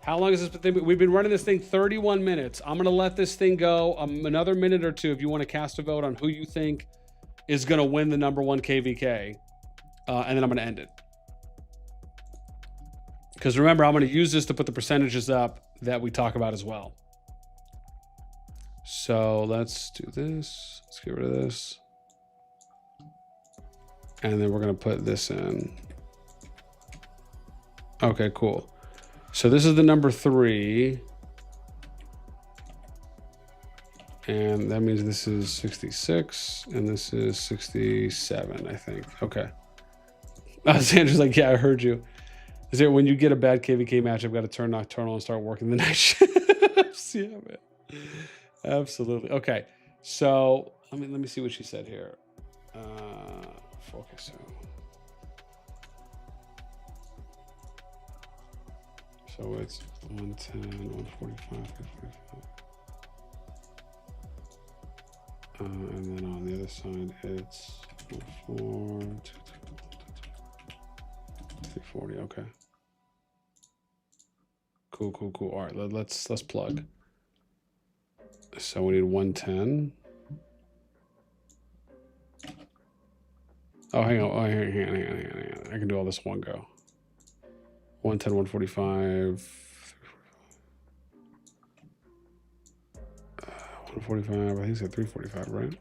How long is this thing? We've been running this thing 31 minutes. I'm going to let this thing go another minute or two if you want to cast a vote on who you think is going to win the #1 KvK. And then I'm going to end it. Because remember, I'm going to use this to put the percentages up that we talk about as well. So let's do this. Let's get rid of this. And then we're going to put this in. Okay, cool. So this is the #3. And that means this is 66 and this is 67, I think. Okay. Sandra's like, yeah, I heard you. Is it when you get a bad KvK match, I've got to turn nocturnal and start working the night shifts? Yeah, man. Absolutely. Okay. So let me see what she said here. Focus. So it's 110, 145, 145. And then on the other side, it's 4, 340. Okay. Cool. All right, let's plug. So we need 110. Oh, hang on. Hang on. I can do all this one go. 110, 145. 145. I think it's at 345, right?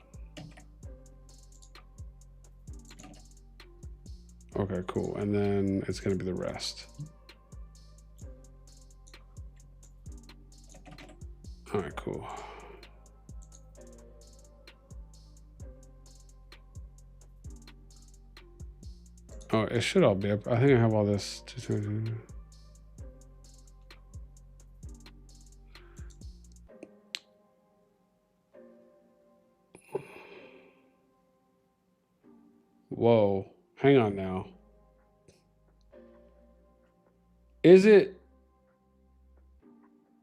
Okay, cool. And then it's going to be the rest. All right, cool. Oh, it should all be up. I think I have all this. Whoa. Hang on now. Is it?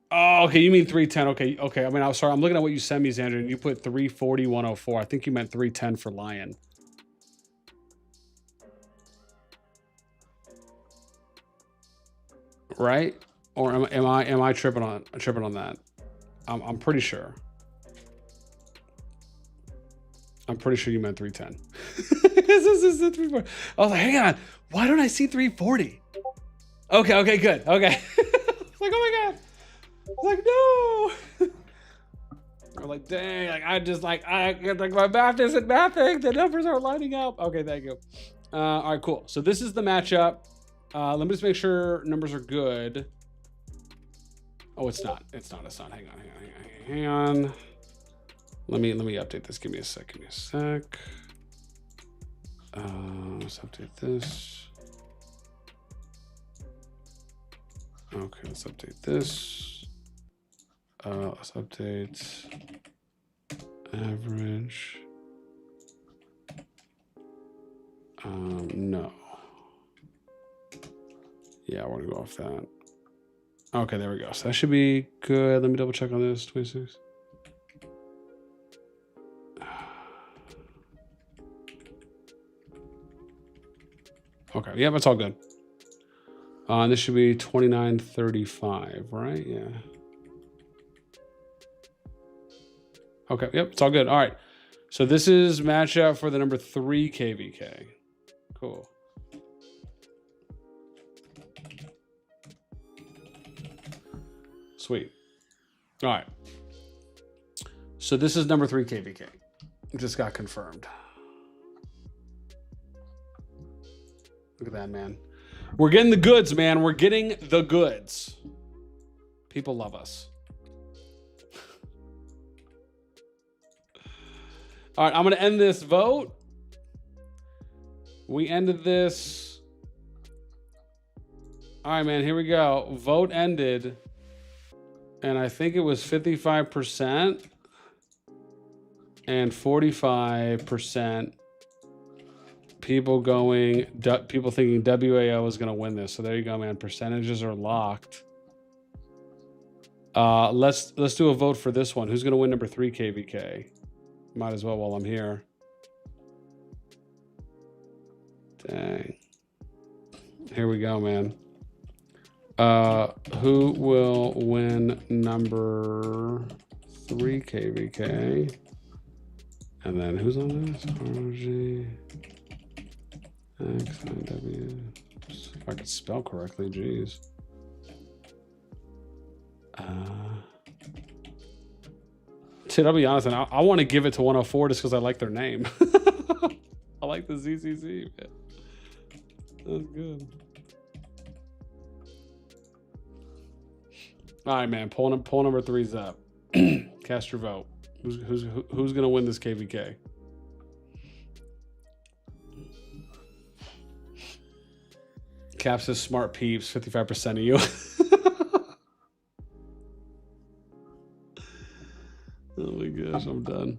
Oh, okay. You mean 310. Okay. I mean, I'm sorry. I'm looking at what you sent me, Xander, and you put 340, 104. I think you meant 310 for Lion. Right? Or am I tripping on that? I'm pretty sure. I'm pretty sure you meant 310. This is the 340. I was like, hang on. Why don't I see 340? Okay, good. Okay. Like, oh my God. Like, no. Or like, dang, like I my math isn't mathing. The numbers aren't lining up. Okay, thank you. All right, cool. So this is the matchup. Let me just make sure numbers are good. Oh, it's not. Hang on. Let me update this. Give me a sec. Let's update this. Okay, let's update this. Let's update average. No. Yeah, we're gonna go off that. Okay, there we go. So that should be good. Let me double check on this. 26. Okay, yeah, it's all good. And this should be 2935, right? Yeah. Okay, yep, it's all good. All right. So this is matchup for the #3 KvK. Cool. Sweet. All right. So this is #3 KvK. It just got confirmed. Look at that, man. We're getting the goods, man. We're getting the goods. People love us. All right, I'm going to end this vote. We ended this All right, man, here we go. Vote ended. And I think it was 55% and 45% people thinking wAo is going to win this. So there you go, man. Percentages are locked. Let's do a vote for this one. Who's going to win number 3 KvK? Might as well while I'm here. Dang. Here we go, man. Who will win number 3 KvK? And then who's on this? RG X W. If I could spell correctly, jeez. Dude, I'll be honest, and I want to give it to 104 just because I like their name. I like the ZCC, man. That's good. All right, man. Poll number 3's up. Cast your vote. Who's gonna win this KvK? Cap says smart peeps. 55% of you. Oh my gosh, I'm done.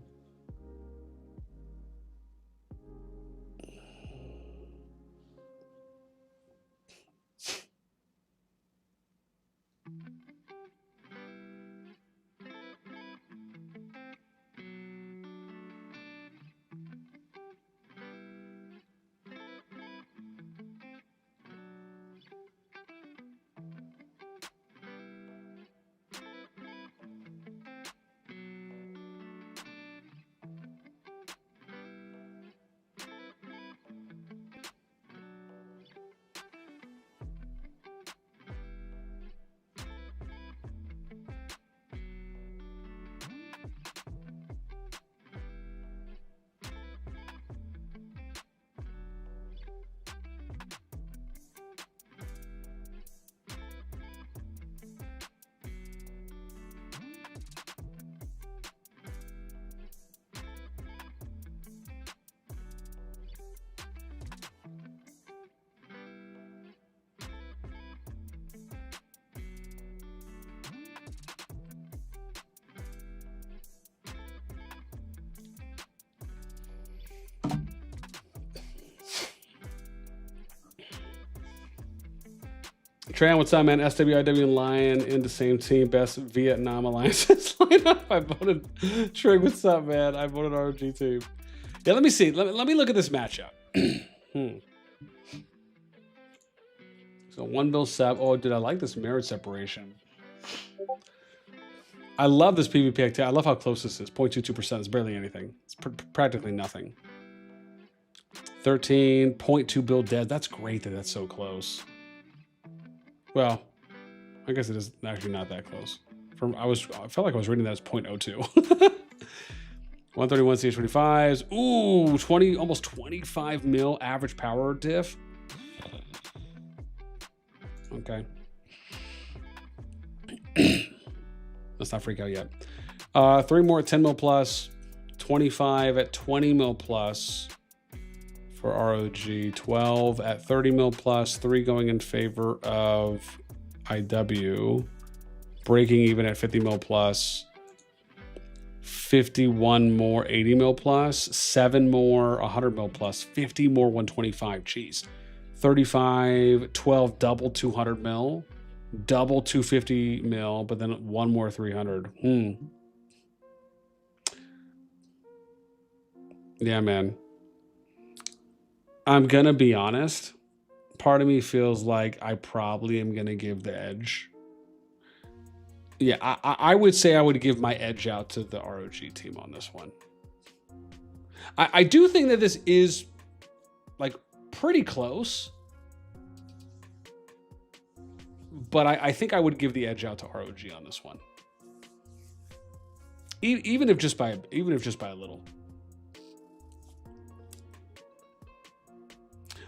Tran, what's up, man? SWIW and Lion in the same team. Best Vietnam alliances lineup. I voted Trig. What's up, man? I voted ROG team. Yeah, let me see. Let me look at this matchup. So 1-7. Oh, dude, I like this merit separation. I love this PvP activity. I love how close this is. 0.22%. It's barely anything. It's practically nothing. 13.2 build dead. That's great that that's so close. Well, I guess it is actually not that close. I felt like I was reading that as 0.02. 131 CH25s. Ooh, almost 25 mil average power diff. Okay. Let's not freak out yet. 3 more at 10 mil plus. 25 at 20 mil plus. For ROG, 12 at 30 mil plus, 3 going in favor of IW, breaking even at 50 mil plus, 51 more 80 mil plus, 7 more 100 mil plus, 50 more 125. Jeez. 35, 12 double 200 mil, double 250 mil, but then 1 more 300. Yeah, man. I'm gonna be honest. Part of me feels like I probably am gonna give the edge. Yeah, I would say I would give my edge out to the ROG team on this one. I do think that this is like pretty close, but I think I would give the edge out to ROG on this one, even if just by a little.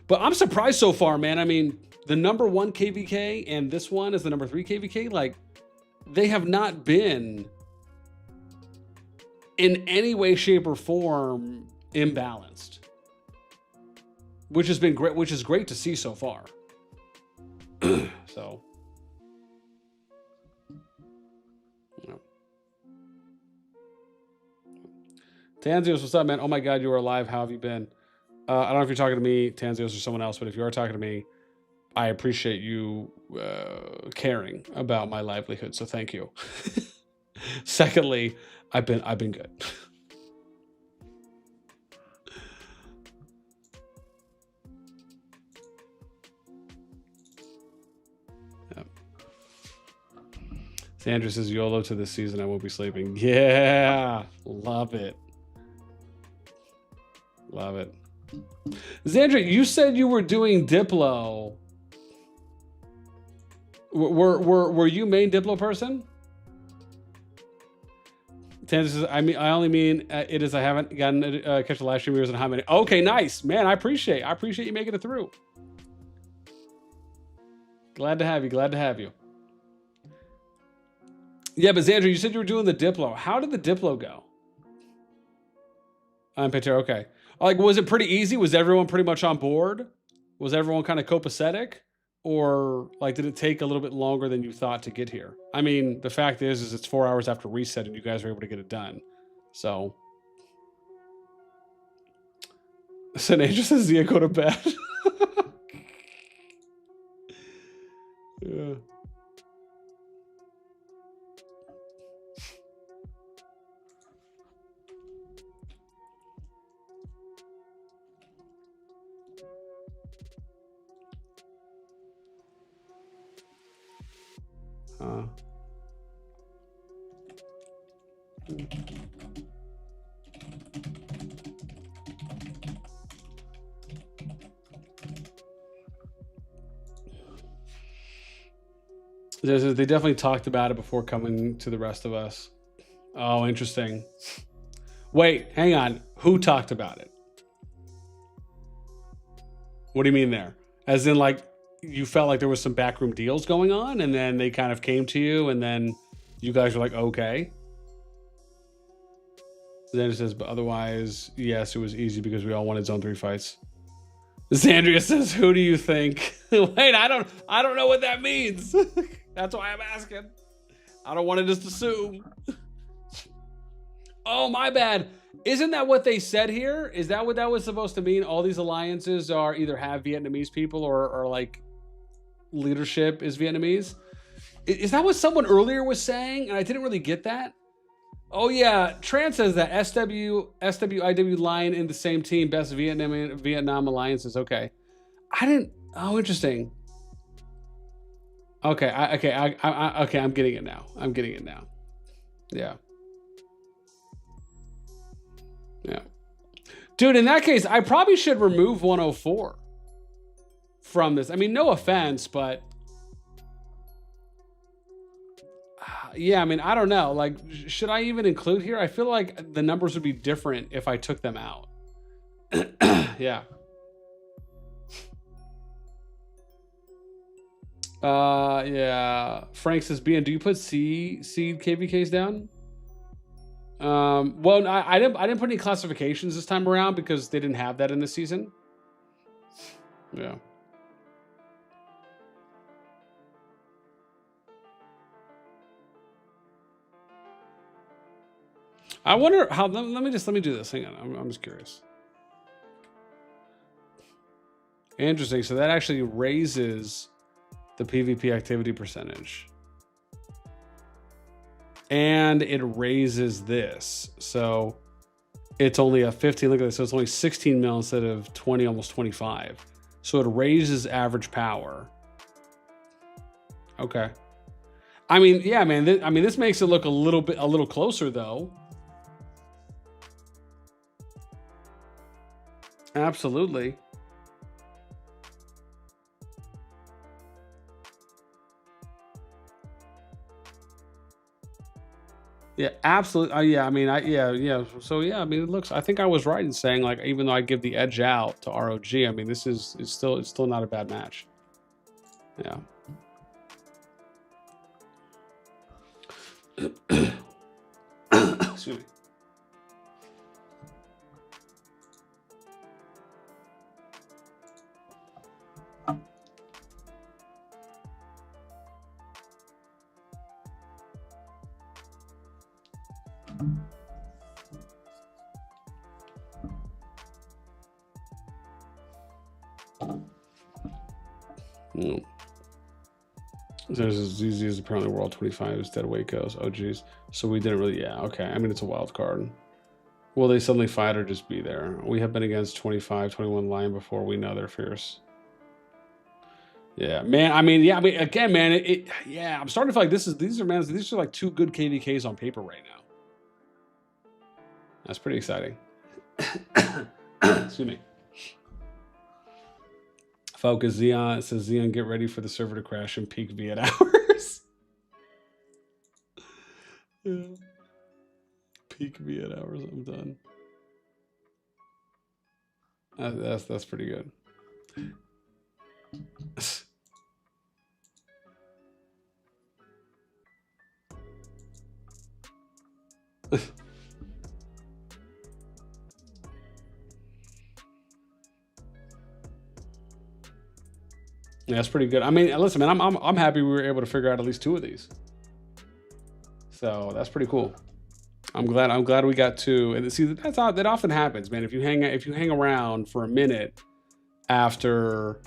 But I'm surprised so far, man. I mean, the number 1 KvK and this one is the number 3 KvK. Like, they have not been in any way, shape, or form imbalanced, which has been great. Which is great to see so far. So, yeah. Tanzios, what's up, man? Oh my God, you are alive. How have you been? I don't know if you're talking to me, Tanzios, or someone else, but if you are talking to me, I appreciate you caring about my livelihood. So thank you. Secondly, I've been good. Yep. Sandra says YOLO to this season. I won't be sleeping. Yeah, love it. Love it. Xandra, you said you were doing Diplo. Were you main Diplo person? Tanzer says, I only mean it is I haven't gotten catch the live stream viewers and how many. Okay, nice, man. I appreciate you making it through. Glad to have you. Glad to have you. Yeah, but Xandra, you said you were doing the Diplo. How did the Diplo go? Peter, okay. Like, was it pretty easy? Was everyone pretty much on board? Was everyone kind of copacetic? Or like, did it take a little bit longer than you thought to get here? I mean, the fact is it's 4 hours after reset and you guys were able to get it done. So. Sinatra says Zia, go to bed. Yeah. They definitely talked about it before coming to the rest of us. Oh, interesting. Wait, hang on. Who talked about it? What do you mean there? As in, like, you felt like there was some backroom deals going on, and then they kind of came to you, and then you guys were like, okay. Then it says, but otherwise, yes, it was easy because we all wanted zone 3 fights. Zandria says, who do you think? Wait, I don't know what that means. That's why I'm asking. I don't want to just assume. Oh, my bad. Isn't that what they said here? Is that what that was supposed to mean? All these alliances are either have Vietnamese people or like leadership is Vietnamese? Is that what someone earlier was saying? And I didn't really get that. Oh yeah, Tran says that SWIW line in the same team, best Vietnam alliances. Okay, I didn't. Oh, interesting. Okay, okay. I'm getting it now. I'm getting it now. Yeah. Yeah. Dude, in that case, I probably should remove 104 from this. I mean, no offense, but yeah, I mean, I don't know. Like, should I even include here? I feel like the numbers would be different if I took them out. Yeah. Yeah. Frank says, BN, do you put seed KvKs down? Well, I didn't put any classifications this time around because they didn't have that in the season. Yeah. I wonder how. Let me do this. Hang on. I'm just curious. Interesting. So that actually raises the PvP activity percentage. And it raises this. So it's only a 15. Look at this. So it's only 16 mil instead of 20, almost 25. So it raises average power. Okay. I mean, yeah, man. This makes it look a little closer though. Absolutely. Yeah, absolutely. Yeah, I mean, yeah. So yeah, I mean, it looks. I think I was right in saying, like, even though I give the edge out to ROG, I mean, it's still not a bad match. Yeah. Excuse me. Mm. There's ZZ is apparently World 25 is dead weight goes. Oh geez. So we didn't really, yeah, okay. I mean, it's a wild card. Will they suddenly fight or just be there? We have been against 25, 21 Lion before. We know they're fierce. Yeah, man. I mean, again, man, yeah, I'm starting to feel like these are like two good KvKs on paper right now. That's pretty exciting. Excuse me. Focus Xeon, it says Xeon, get ready for the server to crash and peak Viet hours. Yeah. Peak Viet hours, I'm done. That's pretty good. Yeah, that's pretty good. I mean, listen, man, I'm happy we were able to figure out at least two of these. So that's pretty cool. I'm glad we got two. And see, that often happens, man. If you hang around for a minute after,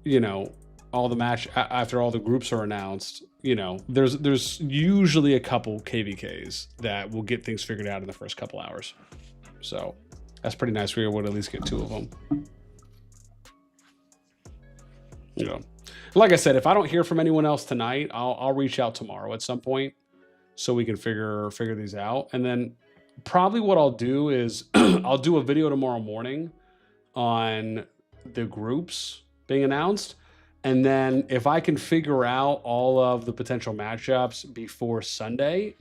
you know, after all the groups are announced, you know, there's usually a couple KvKs that will get things figured out in the first couple hours. So that's pretty nice. We were able to at least get two of them. You know, like I said, if I don't hear from anyone else tonight, I'll reach out tomorrow at some point so we can figure these out. And then probably what I'll do is I'll do a video tomorrow morning on the groups being announced. And then if I can figure out all of the potential matchups before Sunday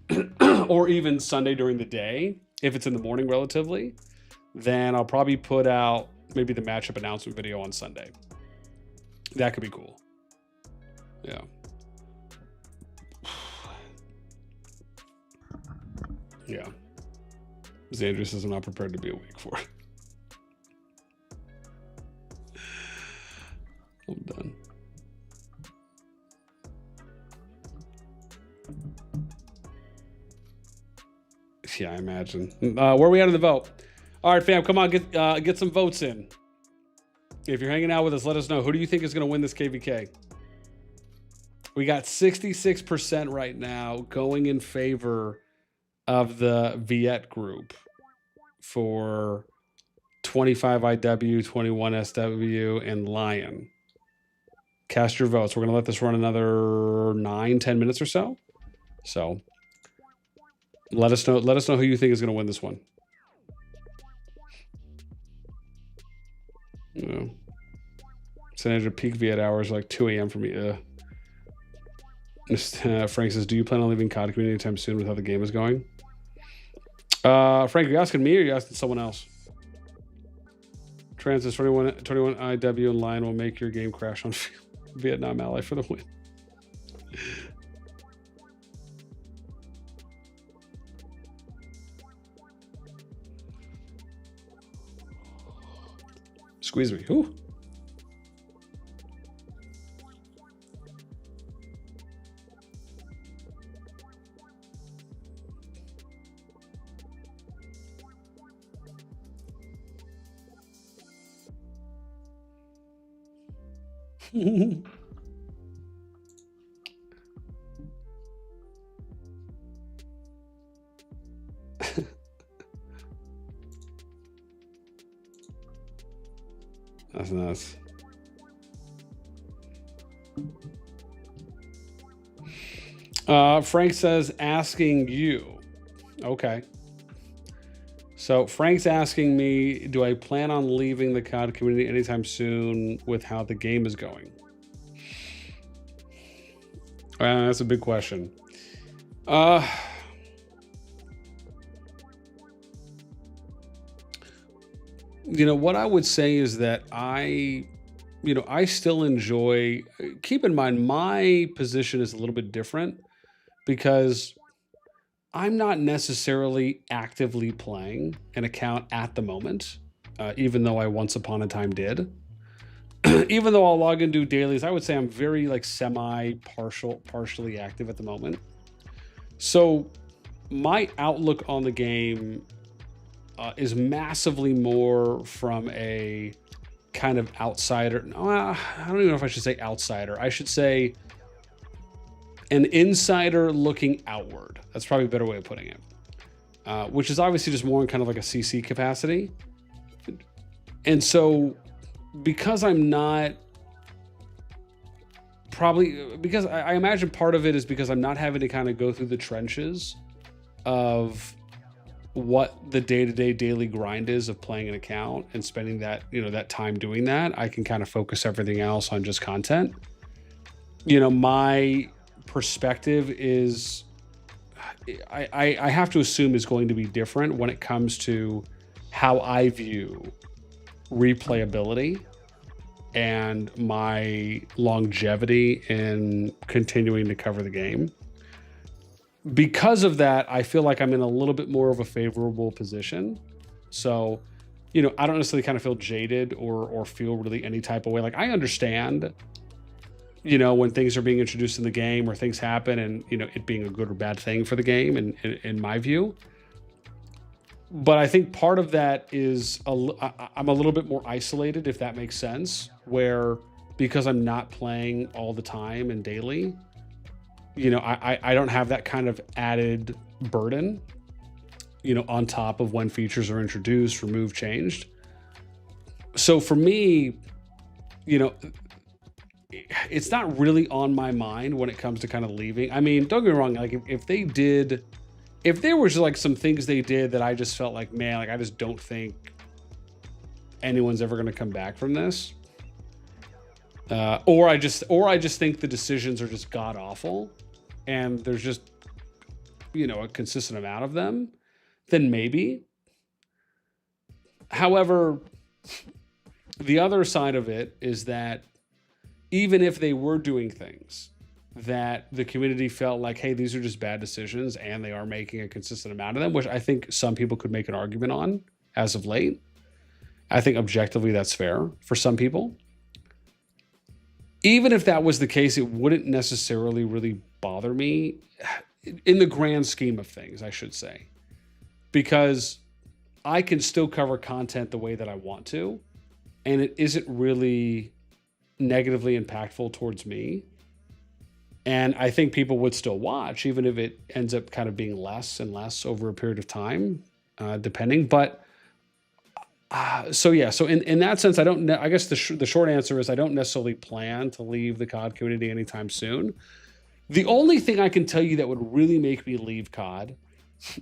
or even Sunday during the day, if it's in the morning relatively, then I'll probably put out maybe the matchup announcement video on Sunday. That could be cool. Yeah. Yeah. Xandra says I'm not prepared to be awake for it. I'm done. Yeah, I imagine. Where are we at in the vote? All right, fam, come on, get some votes in. If you're hanging out with us, let us know. Who do you think is going to win this KvK? We got 66% right now going in favor of the Viet group for 25 IW, 21 SW, and Lion. Cast your votes. We're going to let this run another 9-10 minutes or so. So let us know who you think is going to win this one. No. San Andrew peak Viet hours like 2 a.m. for me. Frank says, do you plan on leaving COD community anytime soon with how the game is going? Frank, are you asking me or are you asking someone else? Transis 21 IW and Lion will make your game crash on Vietnam Ally for the win. Squeeze me. Ooh. That's nice. Frank says, asking you. Okay. So Frank's asking me, do I plan on leaving the COD community anytime soon with how the game is going? That's a big question. You know, what I would say is that I still enjoy, keep in mind, my position is a little bit different because I'm not necessarily actively playing an account at the moment, even though I once upon a time did. Even though I'll log and do dailies, I would say I'm very like partially active at the moment. So my outlook on the game is massively more from a kind of outsider. No, I don't even know if I should say outsider. I should say an insider looking outward. That's probably a better way of putting it. Which is obviously just more in kind of like a CC capacity. And so because I'm not probably, because I imagine part of it is because I'm not having to kind of go through the trenches of what the day-to-day daily grind is of playing an account and spending that, you know, that time doing that. I can kind of focus everything else on just content. You know, my perspective is, I have to assume is going to be different when it comes to how I view replayability and my longevity in continuing to cover the game. Because of that, I feel like I'm in a little bit more of a favorable position. So, you know, I don't necessarily kind of feel jaded or feel really any type of way. Like, I understand, you know, when things are being introduced in the game or things happen and, you know, it being a good or bad thing for the game in my view. But I think part of that is I'm a little bit more isolated, if that makes sense, where because I'm not playing all the time and daily, you know, I don't have that kind of added burden, you know, on top of when features are introduced, removed, changed. So for me, you know, it's not really on my mind when it comes to kind of leaving. I mean, don't get me wrong. Like if there was like some things they did that I just felt like, man, like I just don't think anyone's ever going to come back from this. Or I just think the decisions are just god awful and there's just, you know, a consistent amount of them, then maybe. However, the other side of it is that even if they were doing things that the community felt like, hey, these are just bad decisions and they are making a consistent amount of them, which I think some people could make an argument on as of late. I think objectively that's fair for some people. Even if that was the case, it wouldn't necessarily really bother me in the grand scheme of things, I should say, because I can still cover content the way that I want to, and it isn't really negatively impactful towards me. And I think people would still watch, even if it ends up kind of being less and less over a period of time, depending. But so yeah, so in that sense, I don't know. I guess the short answer is I don't necessarily plan to leave the COD community anytime soon. The only thing I can tell you that would really make me leave COD,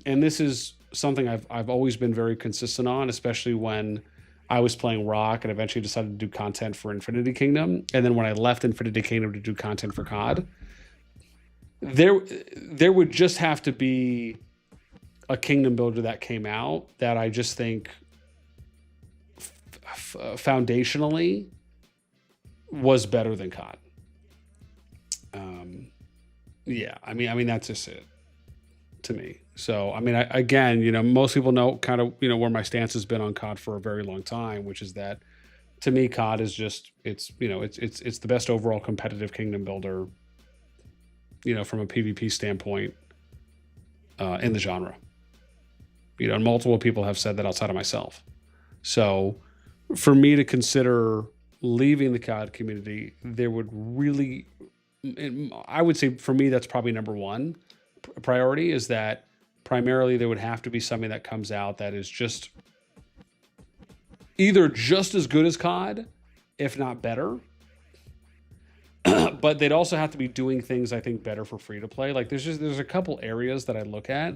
and this is something I've always been very consistent on, especially when I was playing Rock and eventually decided to do content for Infinity Kingdom, and then when I left Infinity Kingdom to do content for COD, there would just have to be a kingdom builder that came out that I just think foundationally was better than COD. Yeah, I mean that's just it to me. So I mean, again, you know, most people know kind of, you know, where my stance has been on COD for a very long time, which is that to me COD is just, it's, you know, it's the best overall competitive kingdom builder, you know, from a PvP standpoint in the genre. You know, and multiple people have said that outside of myself. So for me to consider leaving the COD community, there would really, I would say for me, that's probably number one priority, is that primarily there would have to be something that comes out that is just either just as good as COD, if not better. But they'd also have to be doing things, I think, better for free to play. Like there's a couple areas that I look at,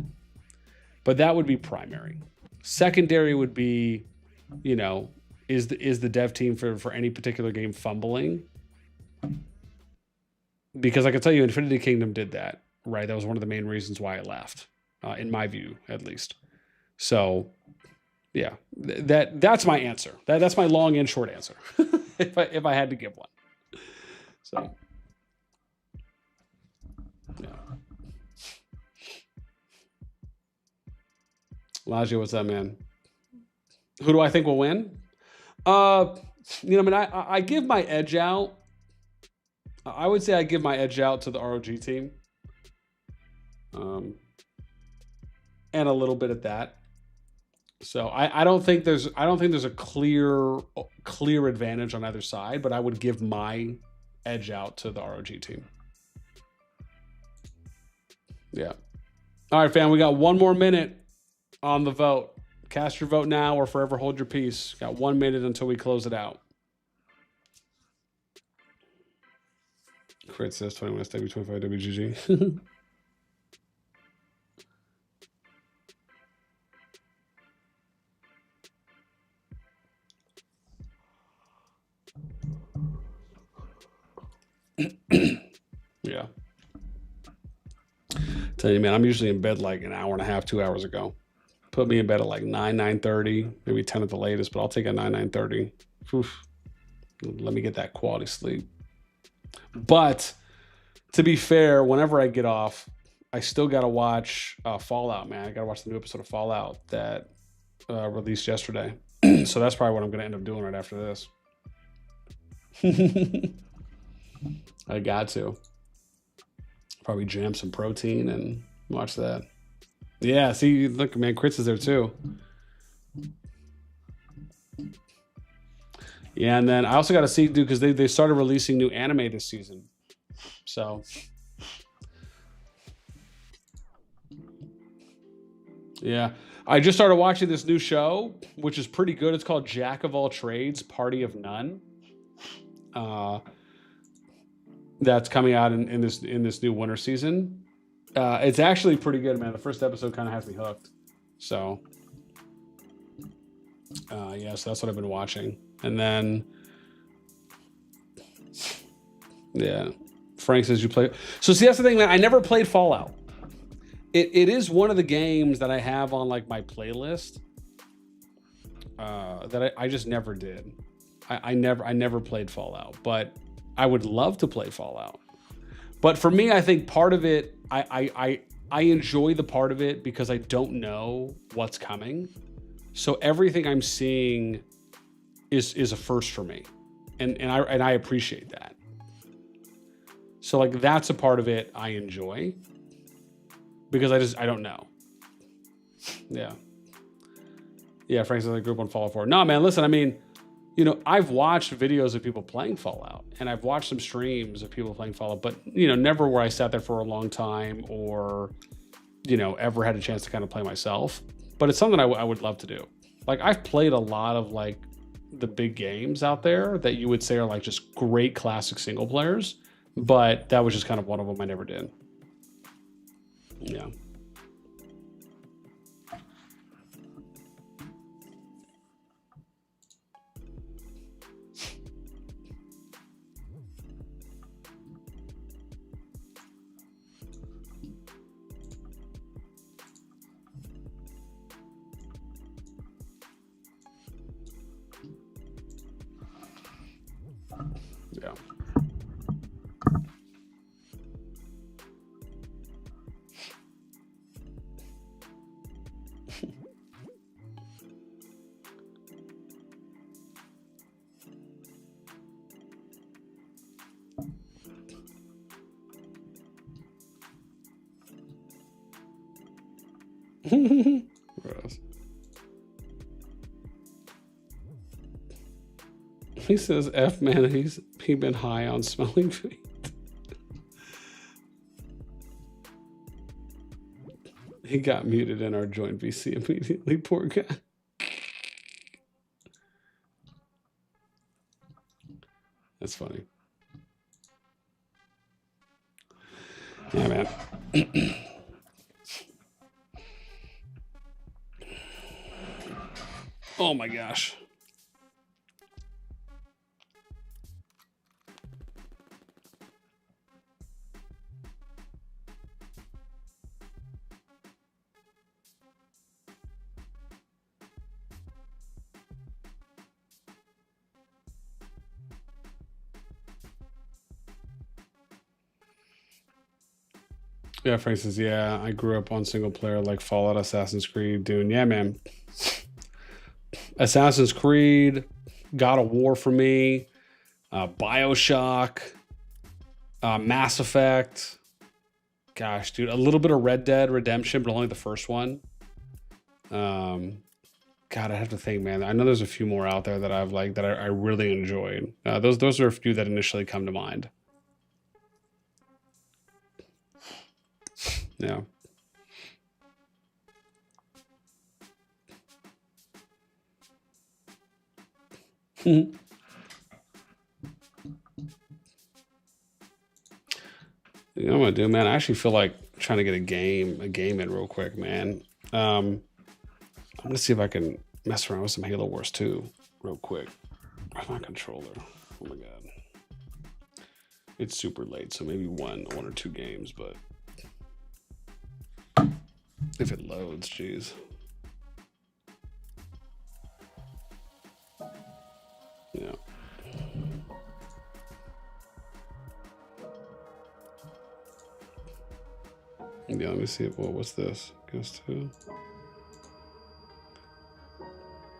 but that would be primary. Secondary would be, you know, is the dev team for any particular game fumbling? Because I can tell you Infinity Kingdom did that, right? That was one of the main reasons why I left, in my view, at least. So yeah, that's my answer. That's my long and short answer, if I had to give one. So yeah. Laji, what's up, man? Who do I think will win? You know, I mean, I give my edge out. I would say I give my edge out to the ROG team. And a little bit at that. So I don't think there's a clear advantage on either side, but I would give my edge out to the ROG team. Yeah. All right, fam. We got 1 more minute on the vote. Cast your vote now or forever hold your peace. Got 1 minute until we close it out. Crit says 20 minutes, W25, WGG. Yeah. Tell you, man, I'm usually in bed like an hour and a half, 2 hours ago. Put me in bed at like 9:30, maybe 10 at the latest, but I'll take a 9:30. Let me get that quality sleep. But to be fair, whenever I get off, I still got to watch Fallout, man. I got to watch the new episode of Fallout that released yesterday. So that's probably what I'm going to end up doing right after this. I got to. Probably jam some protein and watch that. Yeah, see, look, man, Chris is there too. Yeah, and then I also got to see, dude, because they started releasing new anime this season. So, yeah. I just started watching this new show, which is pretty good. It's called Jack of All Trades, Party of None. That's coming out in this new winter season. It's actually pretty good, man. The first episode kind of has me hooked. So, yeah, so that's what I've been watching. And then, yeah, Frank says you play. So see, that's the thing, man. I never played Fallout. It is one of the games that I have on like my playlist that I just never did. I never played Fallout, but I would love to play Fallout. But for me, I think part of it, I enjoy the part of it because I don't know what's coming. So everything I'm seeing is a first for me. And I appreciate that. So like that's a part of it I enjoy because I don't know. Yeah. Yeah, Frank says I grew up on Fallout 4. No, man, listen, I mean, you know, I've watched videos of people playing Fallout and I've watched some streams of people playing Fallout, but, you know, never where I sat there for a long time or, you know, ever had a chance to kind of play myself. But it's something I would love to do. Like, I've played a lot of, like, the big games out there that you would say are, like, just great classic single players, but that was just kind of one of them I never did. Yeah. Yeah. Gross. He says, F man, he been high on smelling feet. He got muted in our joint VC immediately, poor guy. That's funny. Yeah, man. Oh my gosh. Yeah, Frank says, yeah, I grew up on single player like Fallout, Assassin's Creed, Dune. Yeah, man. Assassin's Creed, God of War for me, BioShock, Mass Effect. Gosh, dude, a little bit of Red Dead Redemption, but only the first one. God, I have to think, man. I know there's a few more out there that I've liked that I really enjoyed. Those are a few that initially come to mind. Yeah. You know what I'm gonna do, man? I actually feel like trying to get a game in real quick, man. I'm gonna see if I can mess around with some Halo Wars 2 real quick. Where's my controller? Oh my god. It's super late, so maybe one or two games, but if it loads, geez. Yeah. Yeah, let me see. Well, what's this? Goes to.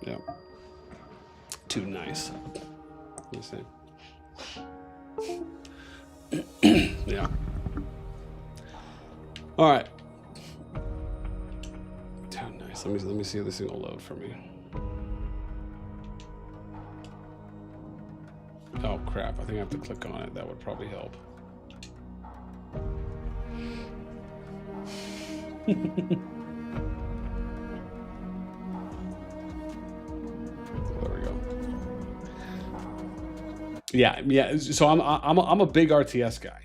Yeah. Too nice. Let me see. Yeah. All right. Too nice. Let me see if this thing will load for me. Oh crap! I think I have to click on it. That would probably help. There we go. Yeah. So I'm a big RTS guy,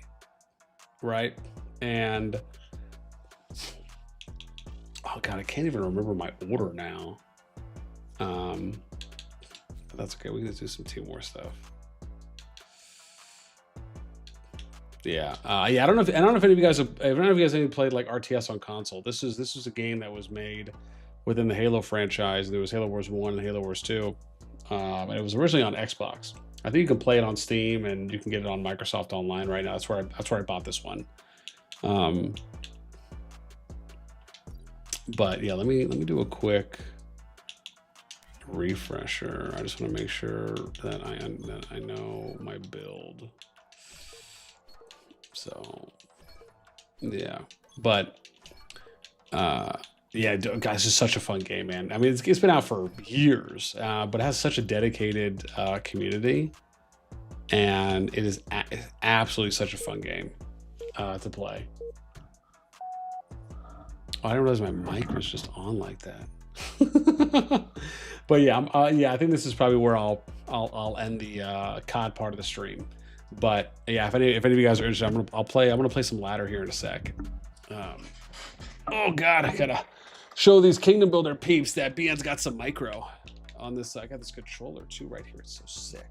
right? And oh god, I can't even remember my order now. But that's okay. We can just do some Team War stuff. Yeah, I don't know if any of you guys have played like RTS on console. This is a game that was made within the Halo franchise. There was Halo Wars 1 and Halo Wars 2, and it was originally on Xbox. I think you can play it on Steam and you can get it on Microsoft Online right now. That's where I bought this one. But yeah, let me do a quick refresher. I just want to make sure that I know my build. So yeah, but yeah, guys, it's such a fun game, man. I mean, it's been out for years, but it has such a dedicated community, and it is absolutely such a fun game to play. Oh, I didn't realize my mic was just on like that. But yeah, I think this is probably where I'll end the COD part of the stream. But yeah, if any of you guys are interested, I'm gonna play some ladder here in a sec. Oh god, I gotta show these Kingdom Builder peeps that BN's got some micro on this. I got this controller too right here. It's so sick.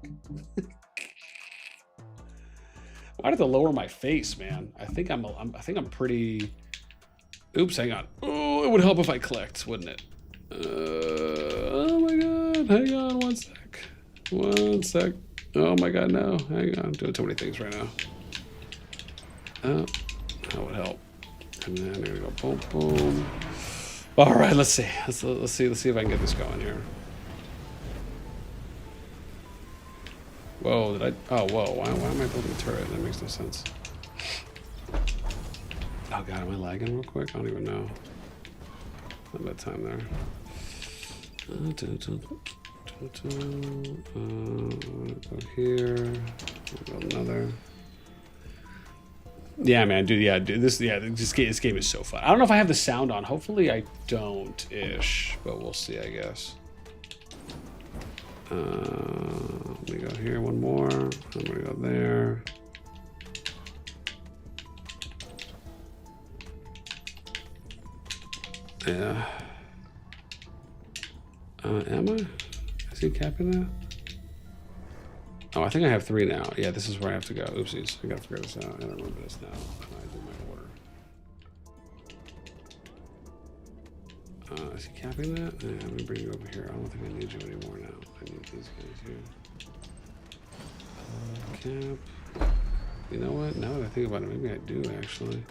Why did I lower my face, man? I think I'm pretty. Oops, hang on. Oh, it would help if I clicked, wouldn't it? Oh my god, hang on one sec. One sec. Oh my god, no. Hang on, I'm doing too many things right now. Oh, that would help. And then I'm gonna go boom, boom. All right, let's see. Let's see if I can get this going here. Whoa, whoa, why am I building a turret? That makes no sense. Oh god, am I lagging real quick? I don't even know. Not that time there. Go here. We'll build another. Yeah, man, dude. Yeah, dude. This game is so fun. I don't know if I have the sound on. Hopefully, I don't-ish, but we'll see, I guess. Let me go here. One more. I'm gonna go there. Yeah. Am I? Is he capping that? Oh, I think I have 3 now. Yeah, this is where I have to go. Oopsies. I gotta figure this out. I don't remember this now. I do my order. Is he capping that? Yeah, I'm gonna bring you over here. I don't think I need you anymore now. I need these guys here. Cap. You know what? Now that I think about it, maybe I do actually.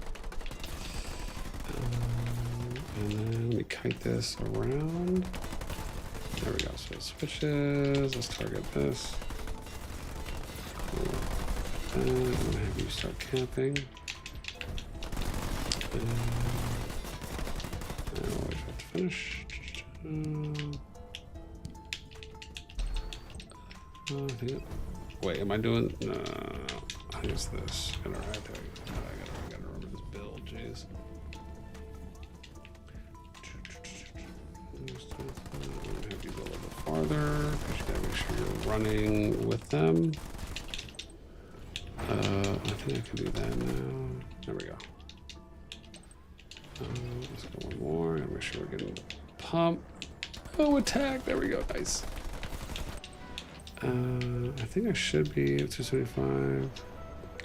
And then let me kite this around. There we go. So it switches. Let's target this. And I'm gonna have you start camping. And I'll wait for it to finish. Wait, am I doing? No. I think it's this. I gotta remember this build. Jeez. Have you go a little bit farther because you gotta make sure you're running with them. I think I can do that now. There we go. Let's go one more. Make sure we're getting the pump. Oh, attack! There we go. Nice. I think I should be at 275.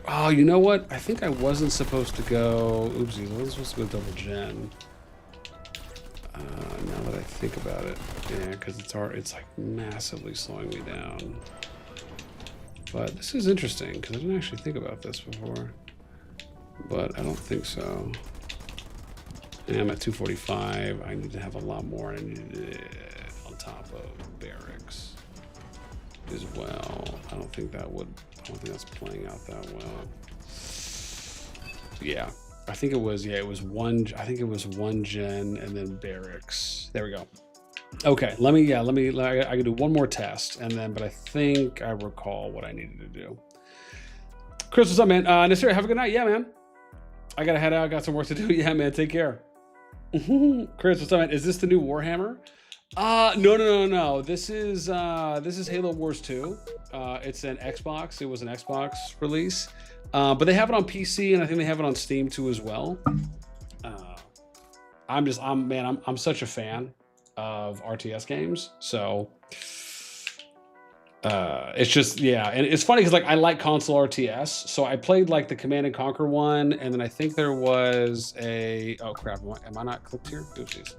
Oh, you know what? I think I wasn't supposed to go. Oopsie, I wasn't supposed to go double gen. Now that I think about it, yeah, because it's like massively slowing me down. But this is interesting because I didn't actually think about this before. But I don't think so. And I'm at 245. I need to have a lot more. I need it on top of barracks as well. I don't think that's playing out that well. Yeah, I think it was. Yeah, it was one. I think it was one gen and then barracks. There we go. Okay, let me. I can do one more test and then. But I think I recall what I needed to do. Chris, what's up, man? NASTi, have a good night. Yeah, man. I gotta head out. I got some work to do. Yeah, man. Take care. Chris, what's up, man? Is this the new Warhammer? No. This is Halo Wars 2. It's an Xbox. It was an Xbox release, but they have it on PC and I think they have it on Steam too as well. I'm such a fan of RTS games, so it's just, yeah. And it's funny because like I like console RTS, so I played like the Command and Conquer one, and then I think there was a, oh crap, am I not clicked here? Oopsies.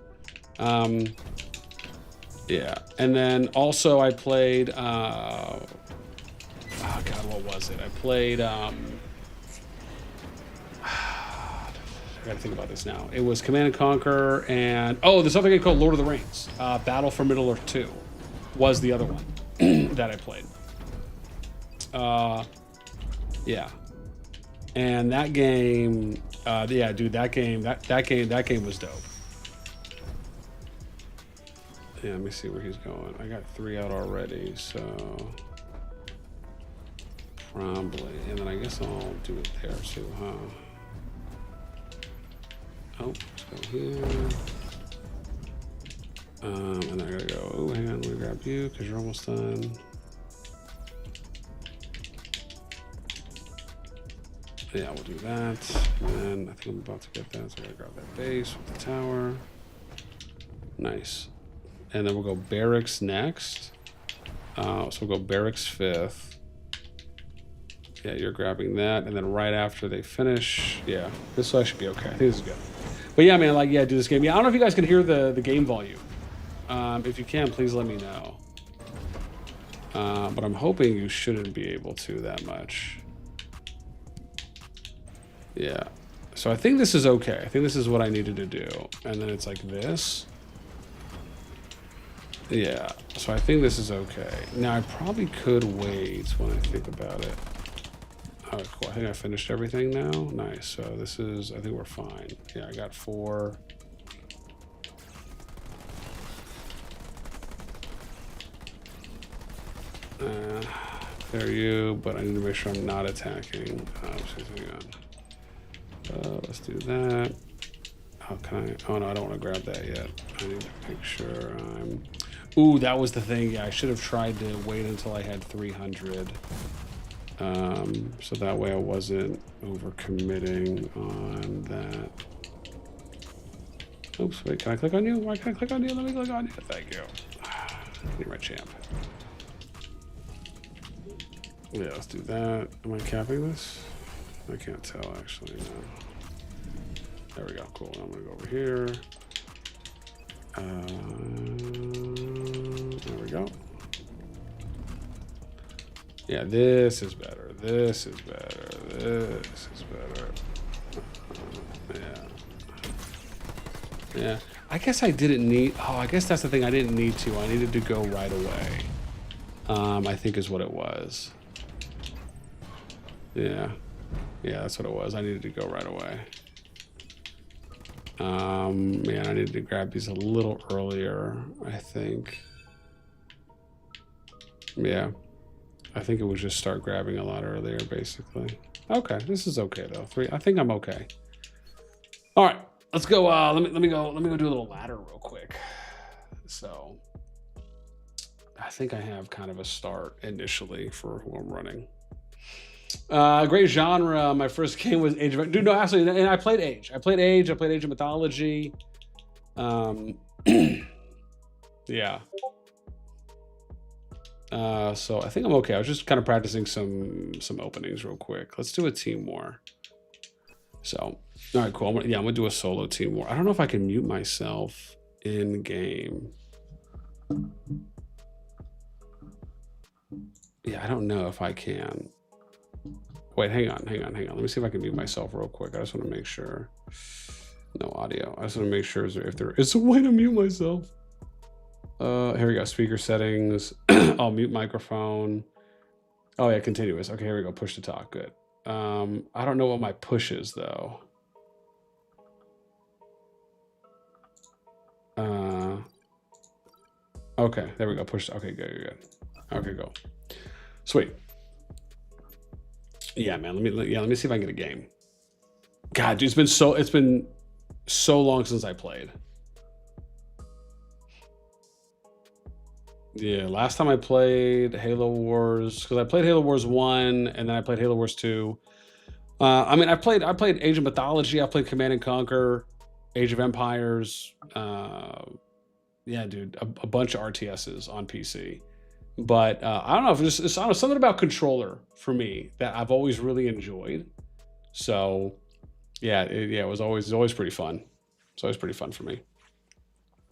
Yeah, and then also I played, oh God, what was it? I played, I gotta think about this now. It was Command and Conquer and, oh, there's something called Lord of the Rings. Battle for Middle Earth 2 was the other one that I played. Yeah. And that game, yeah, dude, that game was dope. Yeah, let me see where he's going. I got 3 out already, so probably. And then I guess I'll do it there too, huh? Oh, let's go here. And then I gotta go, oh, hang on, let me grab you because you're almost done. Yeah, we'll do that. And then I think I'm about to get that, so I gotta grab that base with the tower. Nice. And then we'll go barracks next. So we'll go barracks 5th. Yeah, you're grabbing that. And then right after they finish, yeah, this will actually be okay. I think this is good. But yeah, man, like, yeah, do this game. Yeah, I don't know if you guys can hear the game volume. If you can, please let me know. But I'm hoping you shouldn't be able to that much. Yeah. So I think this is okay. I think this is what I needed to do. And then it's like this. Yeah, so I think this is okay. Now, I probably could wait when I think about it. Oh, cool. I think I finished everything now. Nice. So this is, I think we're fine. Yeah, I got 4. There you, but I need to make sure I'm not attacking. Let's do that. Oh, can I? Oh, no, I don't want to grab that yet. I need to make sure I'm... Ooh, that was the thing. Yeah, I should have tried to wait until I had 300. So that way I wasn't over-committing on that. Oops, wait, can I click on you? Why can't I click on you? Let me click on you. Thank you. I need my champ. Yeah, let's do that. Am I capping this? I can't tell, actually, no. There we go, cool. I'm gonna go over here. There we go. Yeah, this is better. This is better. This is better. Yeah. Yeah. I guess I didn't need... Oh, I guess that's the thing. I didn't need to. I needed to go right away. I think is what it was. Yeah. Yeah, that's what it was. I needed to go right away. Man, I needed to grab these a little earlier, I think. Yeah. I think it would just start grabbing a lot earlier, basically. Okay, this is okay though. 3. I think I'm okay. All right, let's go. Let me go do a little ladder real quick. So I think I have kind of a start initially for who I'm running. Great genre. My first game was Age of... Dude, no, actually, and I played Age. I played Age of Mythology. Yeah. So I think I'm okay. I was just kind of practicing some openings real quick. Let's do a team war. So, all right, cool. I'm gonna do a solo team war. I don't know if I can mute myself in game. Yeah, I don't know if I can. Wait, hang on. Let me see if I can mute myself real quick. I just want to make sure. No audio. I just want to make sure if there is a way to mute myself. Here we go. Speaker settings. I'll mute microphone. Oh yeah, continuous. Okay, here we go. Push to talk. Good. I don't know what my push is though. Okay, there we go. Push. Okay, good. Okay, go. Sweet. Yeah, man. Let me see if I can get a game. God, dude, it's been so long since I played. Yeah, last time I played Halo Wars, because I played Halo Wars 1 and then I played Halo Wars 2. I mean, I played Age of Mythology, I played Command and Conquer, Age of Empires. Yeah, dude, a bunch of RTSs on PC. But I don't know, it's I don't know, something about controller for me that I've always really enjoyed. So yeah, it was always pretty fun. It's always pretty fun for me.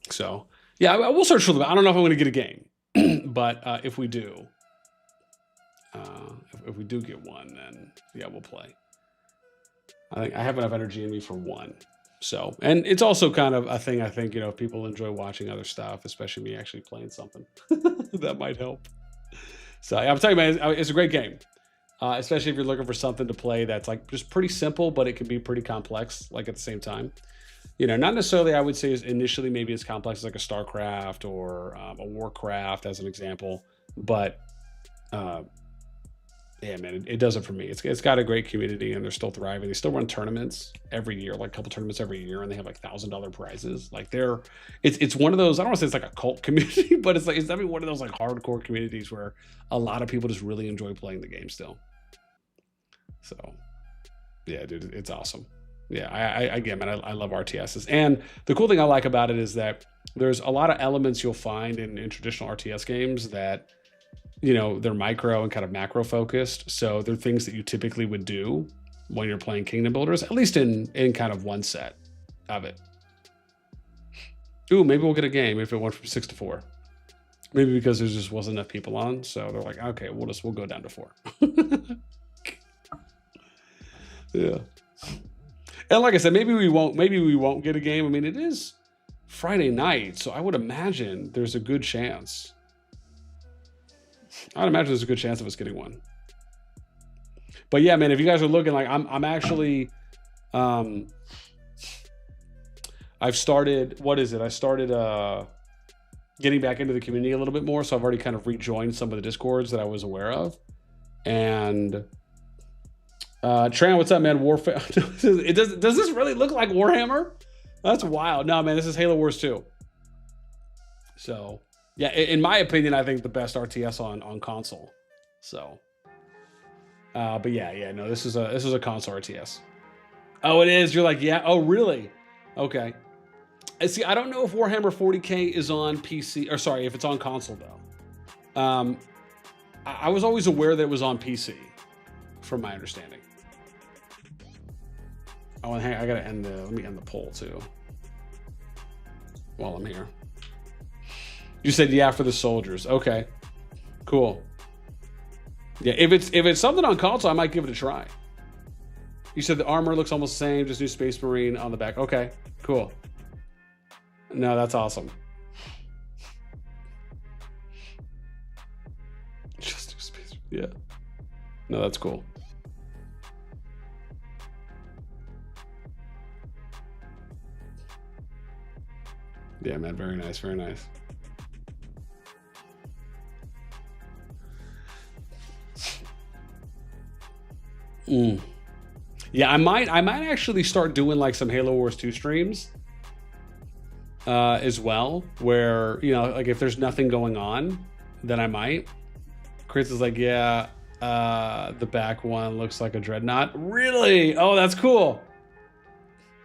So yeah, I will search for them. I don't know if I'm going to get a game, but if we do, if we do get one, then yeah, we'll play. I think I have enough energy in me for one. So, and it's also kind of a thing. I think, you know, if people enjoy watching other stuff, especially me actually playing something, that might help. So I'm telling you, man, it's a great game. Especially if you're looking for something to play that's like just pretty simple, but it can be pretty complex, like at the same time. You know, not necessarily, I would say, is initially maybe as complex as like a StarCraft or a Warcraft as an example, but yeah, man, it does it for me. It's got a great community and they're still thriving. They still run tournaments every year, like a couple tournaments every year, and they have like $1,000 prizes. Like it's one of those, I don't want to say it's like a cult community, but it's definitely one of those like hardcore communities where a lot of people just really enjoy playing the game still. So yeah, dude, it's awesome. Yeah, again, man, I love RTSs. And the cool thing I like about it is that there's a lot of elements you'll find in traditional RTS games that, you know, they're micro and kind of macro focused. So they're things that you typically would do when you're playing Kingdom Builders, at least in kind of one set of it. Ooh, maybe we'll get a game if it went from 6 to 4. Maybe because there just wasn't enough people on. So they're like, okay, we'll go down to 4. Yeah. And like I said, maybe we won't get a game. I mean, it is Friday night, so I would imagine there's a good chance. I'd imagine there's a good chance of us getting one. But yeah, man, if you guys are looking, like I'm actually, I've started, what is it? I started getting back into the community a little bit more. So I've already kind of rejoined some of the Discords that I was aware of. And Tran, what's up, man? Warfare. Does this really look like Warhammer? That's wild. No, man, this is Halo Wars 2. So yeah, in my opinion, I think the best RTS on console. So, but yeah, no, this is a console RTS. Oh, it is. You're like, yeah. Oh, really? Okay. See, I don't know if Warhammer 40K is on PC, or sorry, if it's on console though. I was always aware that it was on PC, from my understanding. Oh, and hey, I gotta let me end the poll too while I'm here. You said yeah for the soldiers. Okay, cool. Yeah, if it's something on console, I might give it a try. You said the armor looks almost the same, just new Space Marine on the back. Okay, cool. No, that's awesome. Just new Space Marine. Yeah. No, that's cool. Yeah, man, very nice, very nice. Yeah, I might actually start doing like some Halo Wars 2 streams as well, where, you know, like if there's nothing going on, then I might. Chris is like, yeah, the back one looks like a dreadnought. Really? Oh, that's cool.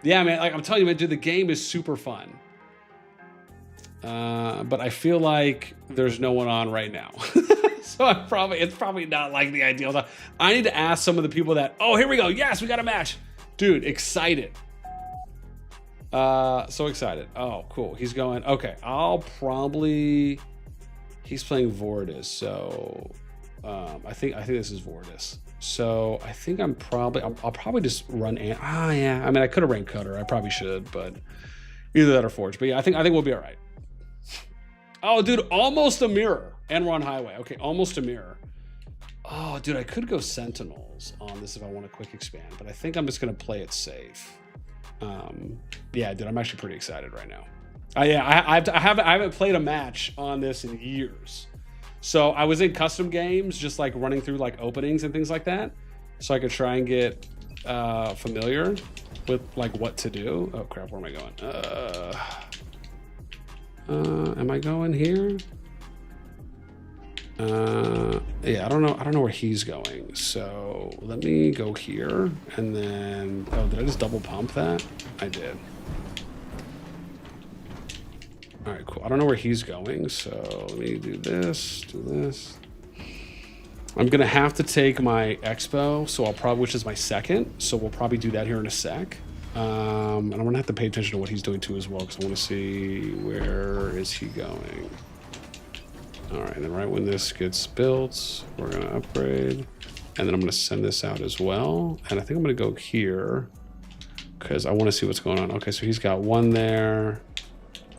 Yeah, man, like I'm telling you, man, dude, the game is super fun. But I feel like there's no one on right now. So it's probably not like the ideal time. I need to ask some of the people that, oh, here we go. Yes, we got a match. Dude, excited. So excited. Oh, cool. He's going, okay, he's playing Vortis. So, I think this is Vortis. So I think I'll probably just run, yeah. I mean, I could have ran Cutter. I probably should, but either that or Forge. But yeah, I think we'll be all right. Oh, dude, almost a mirror. And we're on highway. Okay, almost a mirror. Oh, dude, I could go Sentinels on this if I want a quick expand, but I think I'm just gonna play it safe. Yeah, dude, I'm actually pretty excited right now. I haven't played a match on this in years. So I was in custom games, just like running through like openings and things like that, so I could try and get familiar with like what to do. Oh crap, where am I going? Am I going here? Yeah, I don't know where he's going. So let me go here and then, oh, did I just double pump that? I did. All right, cool. I don't know where he's going. So let me do this. I'm going to have to take my Expo. So which is my second. So we'll probably do that here in a sec. And I'm going to have to pay attention to what he's doing too as well, because I want to see where is he going. All right, and then right when this gets built, we're gonna upgrade, and then I'm gonna send this out as well. And I think I'm gonna go here because I want to see what's going on. Okay, so he's got one there,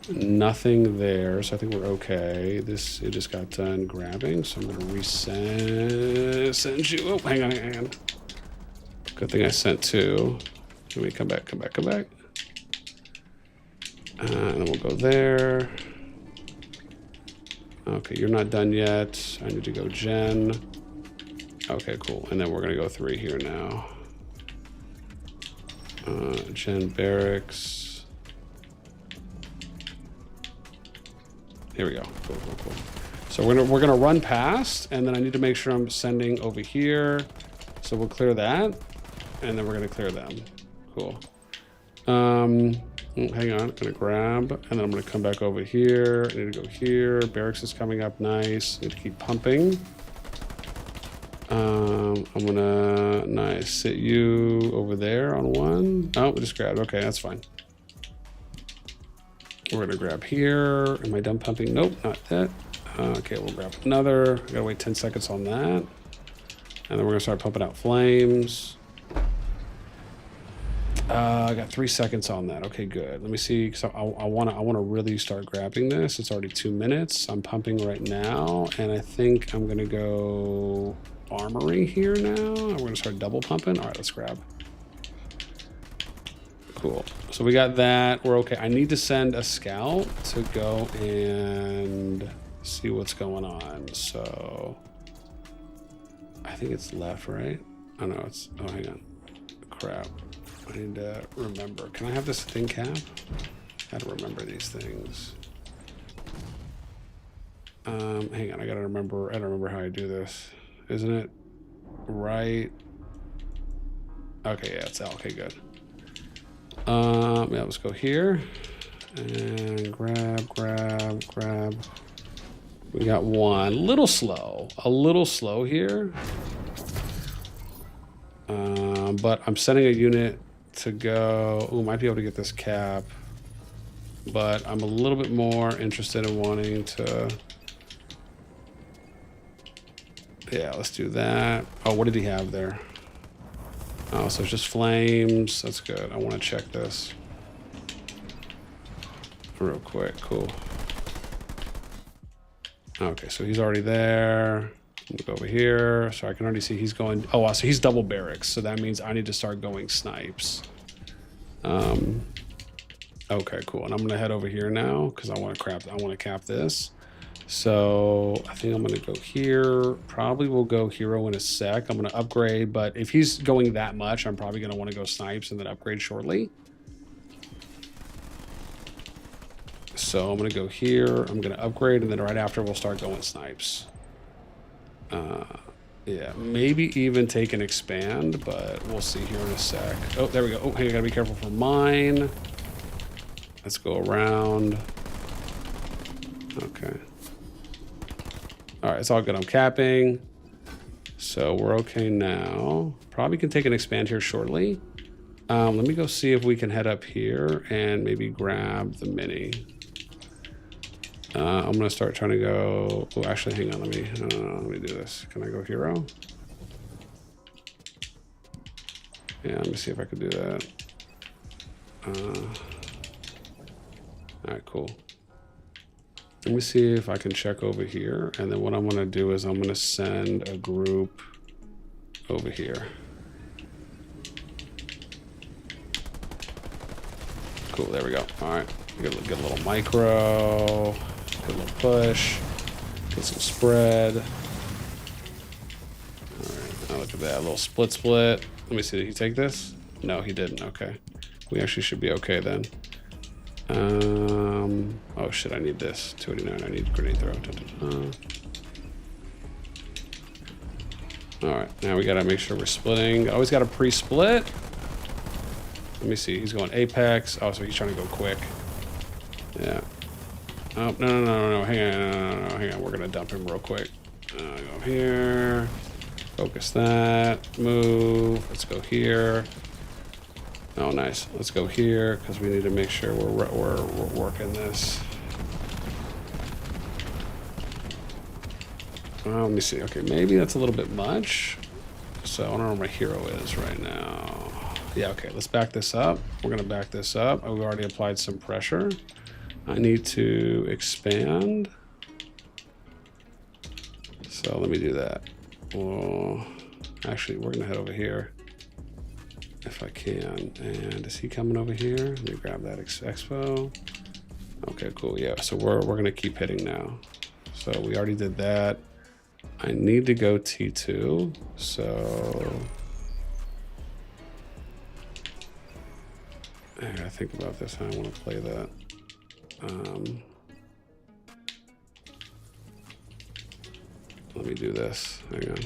nothing there, so I think we're okay. It just got done grabbing, so I'm gonna send you. Oh, hang on. Good thing I sent two. Let me come back. And then we'll go there. Okay, you're not done yet. I need to go Gen. Okay, cool. And then we're gonna go 3 here now. Gen Barracks. Here we go. Cool. So we're gonna run past, and then I need to make sure I'm sending over here. So we'll clear that, and then we're gonna clear them. Cool. Hang on, I'm gonna grab, and then I'm gonna come back over here. I need to go here. Barracks is coming up, nice. Need to keep pumping. I'm gonna sit you over there on one. Oh, we just grabbed. Okay, that's fine. We're gonna grab here. Am I done pumping? Nope, not that. Okay, we'll grab another. I gotta wait 10 seconds on that, and then we're gonna start pumping out flames. I got 3 seconds on that. Okay, good. Let me see. So I want to really start grabbing this. It's already 2 minutes. I'm pumping right now, and I think I'm gonna go armory here now. I'm gonna start double pumping. All right, let's grab. Cool. So we got that. We're okay. I need to send a scout to go and see what's going on. So I think it's left, right? Oh no, it's. Oh, hang on. Crap. I need to remember. Can I have this thing cap? I gotta remember these things. Hang on, I gotta remember. I don't remember how I do this. Isn't it right? Okay, yeah, it's out. Okay, good. Yeah, let's go here and grab. We got one. A little slow here. But I'm sending a unit to go. Oh, might be able to get this cap, but I'm a little bit more interested in wanting to. Yeah, let's do that. Oh, what did he have there? Oh, so it's just flames. That's good. I want to check this real quick. Cool. Okay, so he's already there. We'll go over here. So I can already see he's going. Oh, so he's double barracks. So that means I need to start going snipes. Okay, cool. And I'm gonna head over here now because I want to cap this. So I think I'm going to go here. Probably will go hero in a sec. I'm going to upgrade, but if he's going that much, I'm probably going to want to go snipes and then upgrade shortly. So I'm going to go here. I'm going to upgrade, and then right after we'll start going snipes. Yeah, maybe even take an expand, but we'll see here in a sec. Oh, there we go. Oh, hey, I gotta be careful for mine. Let's go around. Okay. All right, it's all good. I'm capping. So we're okay now. Probably can take an expand here shortly. Let me go see if we can head up here and maybe grab the mini. I'm gonna start trying to go. Oh, actually, hang on. Let me do this. Can I go hero? Yeah, let me see if I can do that. All right, cool. Let me see if I can check over here, and then what I'm gonna do is I'm gonna send a group over here. Cool. There we go. All right. Get a little micro. Get a little push, get some spread. All right, now look at that, a little split. Let me see, did he take this? No, he didn't. Okay, we actually should be okay then. Oh shit, I need this. 289, I need grenade throw. All right, now we gotta make sure we're splitting. Always gotta pre-split. Let me see, he's going apex. Oh, so he's trying to go quick. Yeah. Oh, no, hang on, hang on. We're gonna dump him real quick. Go here, focus that, move, let's go here. Oh, nice, let's go here, because we need to make sure we're working this. Let me see, okay, maybe that's a little bit much. So I don't know where my hero is right now. Yeah, okay, let's back this up. We're gonna back this up. We've already applied some pressure. I need to expand. So let me do that. Well, actually, we're gonna head over here if I can. And is he coming over here? Let me grab that expo. Okay, cool. Yeah, so we're gonna keep hitting now. So we already did that. I need to go T2. So I gotta think about this. How I want to play that. Let me do this. Hang on.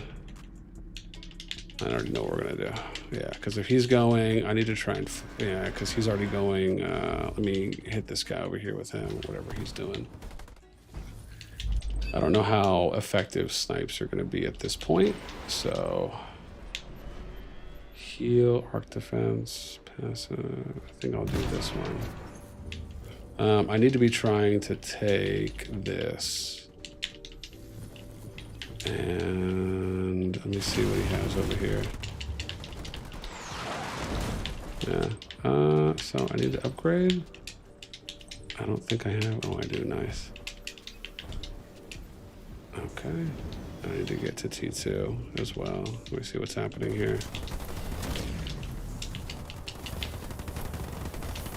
I already know what we're gonna do. Yeah, because if he's going, I need to try and yeah, because he's already going. Let me hit this guy over here with him, whatever he's doing. I don't know how effective snipes are gonna be at this point. So heal, arc defense, passive. I think I'll do this one. I need to be trying to take this. And let me see what he has over here. Yeah. So I need to upgrade. I don't think I have. Oh, I do. Nice. Okay. I need to get to T2 as well. Let me see what's happening here.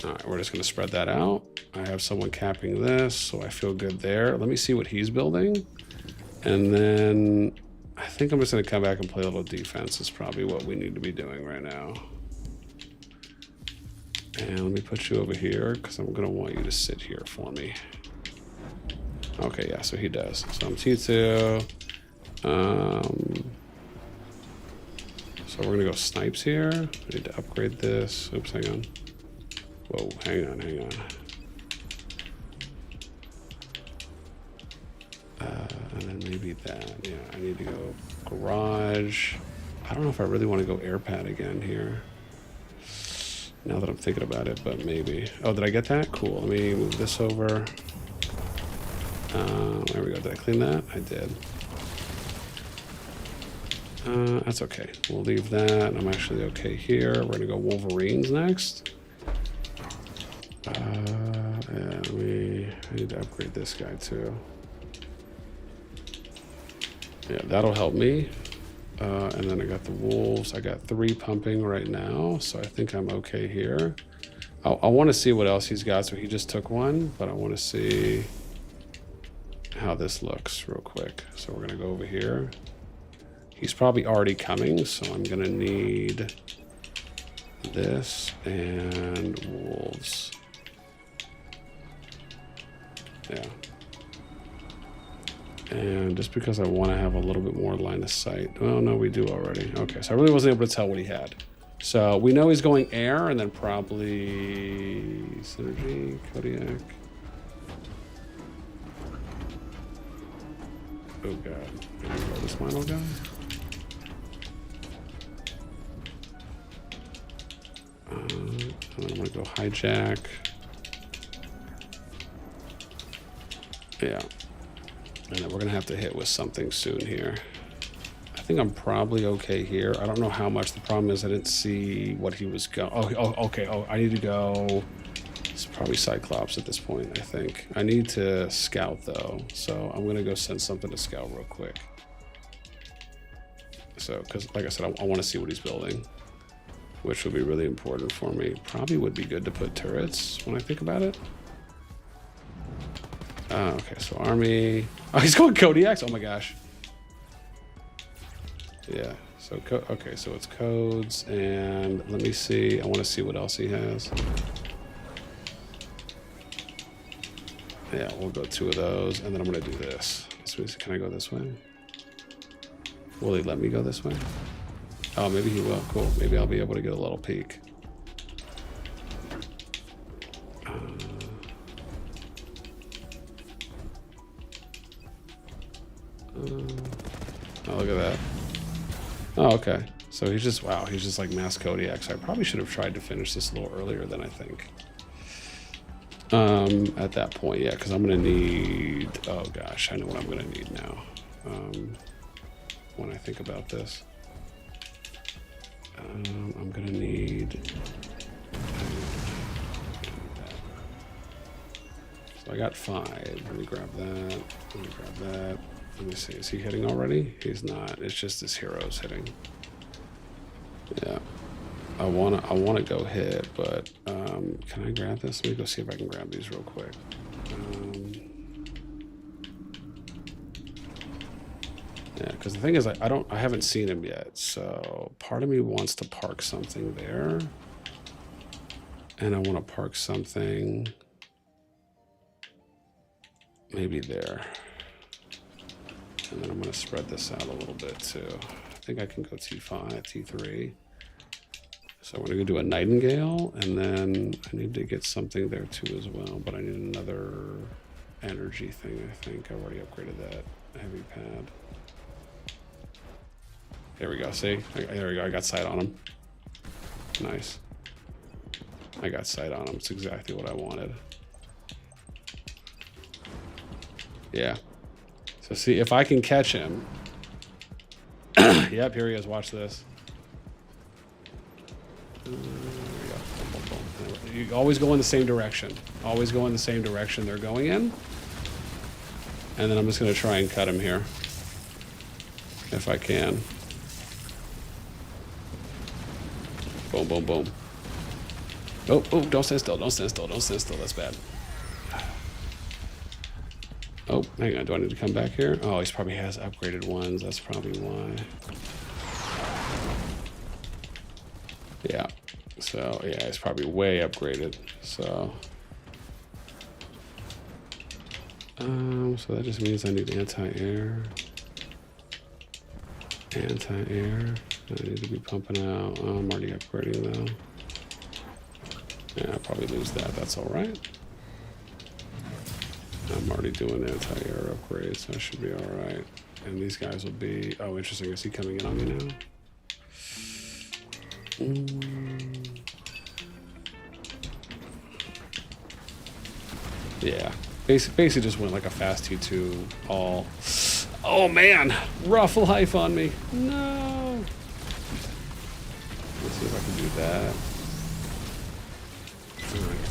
All right, we're just going to spread that out. I have someone capping this, so I feel good there. Let me see what he's building. And then I think I'm just going to come back and play a little defense. Is probably what we need to be doing right now. And let me put you over here because I'm going to want you to sit here for me. Okay, yeah, so he does. So I'm T2. So we're going to go snipes here. I need to upgrade this. Oops, hang on. Whoa, hang on. And then maybe that. Yeah, I need to go garage. I don't know if I really want to go air pad again here. Now that I'm thinking about it, but maybe. Oh, did I get that? Cool. Let me move this over. There we go. Did I clean that? I did. That's okay. We'll leave that. I'm actually okay here. We're going to go Wolverines next. Yeah, I need to upgrade this guy too. Yeah, that'll help me. And then I got the wolves. I got 3 pumping right now, so I think I'm okay here. I want to see what else he's got. So he just took one, but I want to see. how this looks real quick. So we're gonna go over here. He's probably already coming, so I'm gonna need this and wolves. Yeah. And just because I want to have a little bit more line of sight. Oh, no, we do already. Okay, so I really wasn't able to tell what he had. So we know he's going air and then probably synergy, Kodiak. Oh, God. Here we go, this final guy. And then I'm going to go hijack. Yeah. And then we're going to have to hit with something soon here. I think I'm probably okay here. I don't know how much. The problem is I didn't see what he was going. Oh, okay. Oh, I need to go. It's probably Cyclops at this point, I think. I need to scout, though. So I'm going to go send something to scout real quick. So, because like I said, I want to see what he's building, which would be really important for me. Probably would be good to put turrets when I think about it. Okay, so army. Oh, he's going Kodiaks? Oh my gosh. Yeah, so, okay, so it's codes, and let me see. I want to see what else he has. Yeah, we'll go 2 of those, and then I'm going to do this. So can I go this way? Will he let me go this way? Oh, maybe he will. Cool. Maybe I'll be able to get a little peek. Oh, look at that. Oh, okay. So he's just, wow, he's just like mass Kodiak. So I probably should have tried to finish this a little earlier than I think. At that point, yeah, because I'm going to need, oh gosh, I know what I'm going to need now. When I think about this. I'm going to need, so I got 5. Let me grab that. Let me grab that. Let me see. Is he hitting already? He's not. It's just his heroes hitting. Yeah. I wanna go hit, but can I grab this? Let me go see if I can grab these real quick. Yeah, because the thing is, I haven't seen him yet. So part of me wants to park something there, and I want to park something maybe there. And then I'm going to spread this out a little bit too. I think I can go T5, T3. So we're going to do a Nightingale, and then I need to get something there too as well. But I need another energy thing, I think. I've already upgraded that heavy pad. There we go. See? There we go. I got sight on him. Nice. I got sight on him. It's exactly what I wanted. Yeah. So see, if I can catch him. Yep, here he is. Watch this. There we go. You always go in the same direction. Always go in the same direction they're going in. And then I'm just going to try and cut him here. If I can. Boom, boom, boom. Oh, don't stand still. Don't stand still. Don't stand still. That's bad. Oh, hang on. Do I need to come back here? Oh, he probably has upgraded ones. That's probably why. Yeah. So, yeah, it's probably way upgraded. So, so that just means I need anti-air. Anti-air. I need to be pumping out. Oh, I'm already upgrading though. Yeah, I'll probably lose that. That's all right. I'm already doing anti-air upgrades, so I should be all right. And these guys will be... Oh, interesting. Is he coming in on me now? Yeah. Basically just went like a fast T2 all... Oh, man. Rough life on me. No. Let's see if I can do that.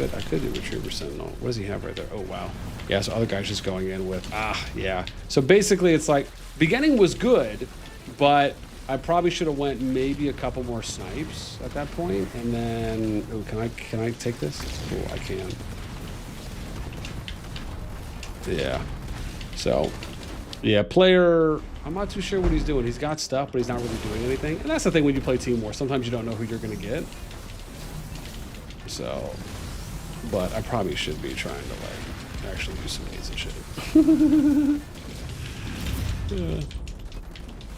I could do Retriever Sentinel. What does he have right there? Oh, wow. Yeah, so other guy's just going in with, yeah. So basically it's like, beginning was good, but I probably should have went maybe a couple more snipes at that point. And then, oh, can I take this? Oh, I can. Yeah. So, yeah, player, I'm not too sure what he's doing. He's got stuff, but he's not really doing anything. And that's the thing when you play Team War. Sometimes you don't know who you're going to get. So, but I probably should be trying to, like, actually do some nades and shit. Yeah.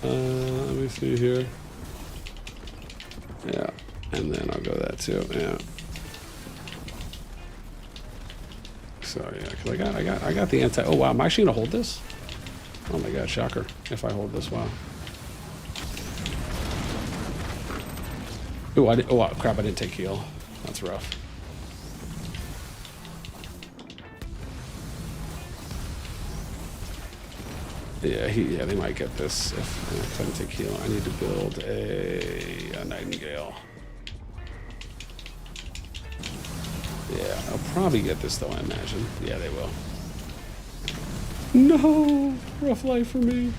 Let me see here. Yeah, and then I'll go that too. Yeah. So yeah, because I got the anti. Oh wow, am I actually gonna hold this? Oh my god, shocker! If I hold this, wow. Oh, oh crap! I didn't take heal. That's rough. Yeah, they might get this if I didn't take heal. I need to build a Nightingale. Yeah, I'll probably get this though, I imagine. Yeah, they will. No, rough life for me.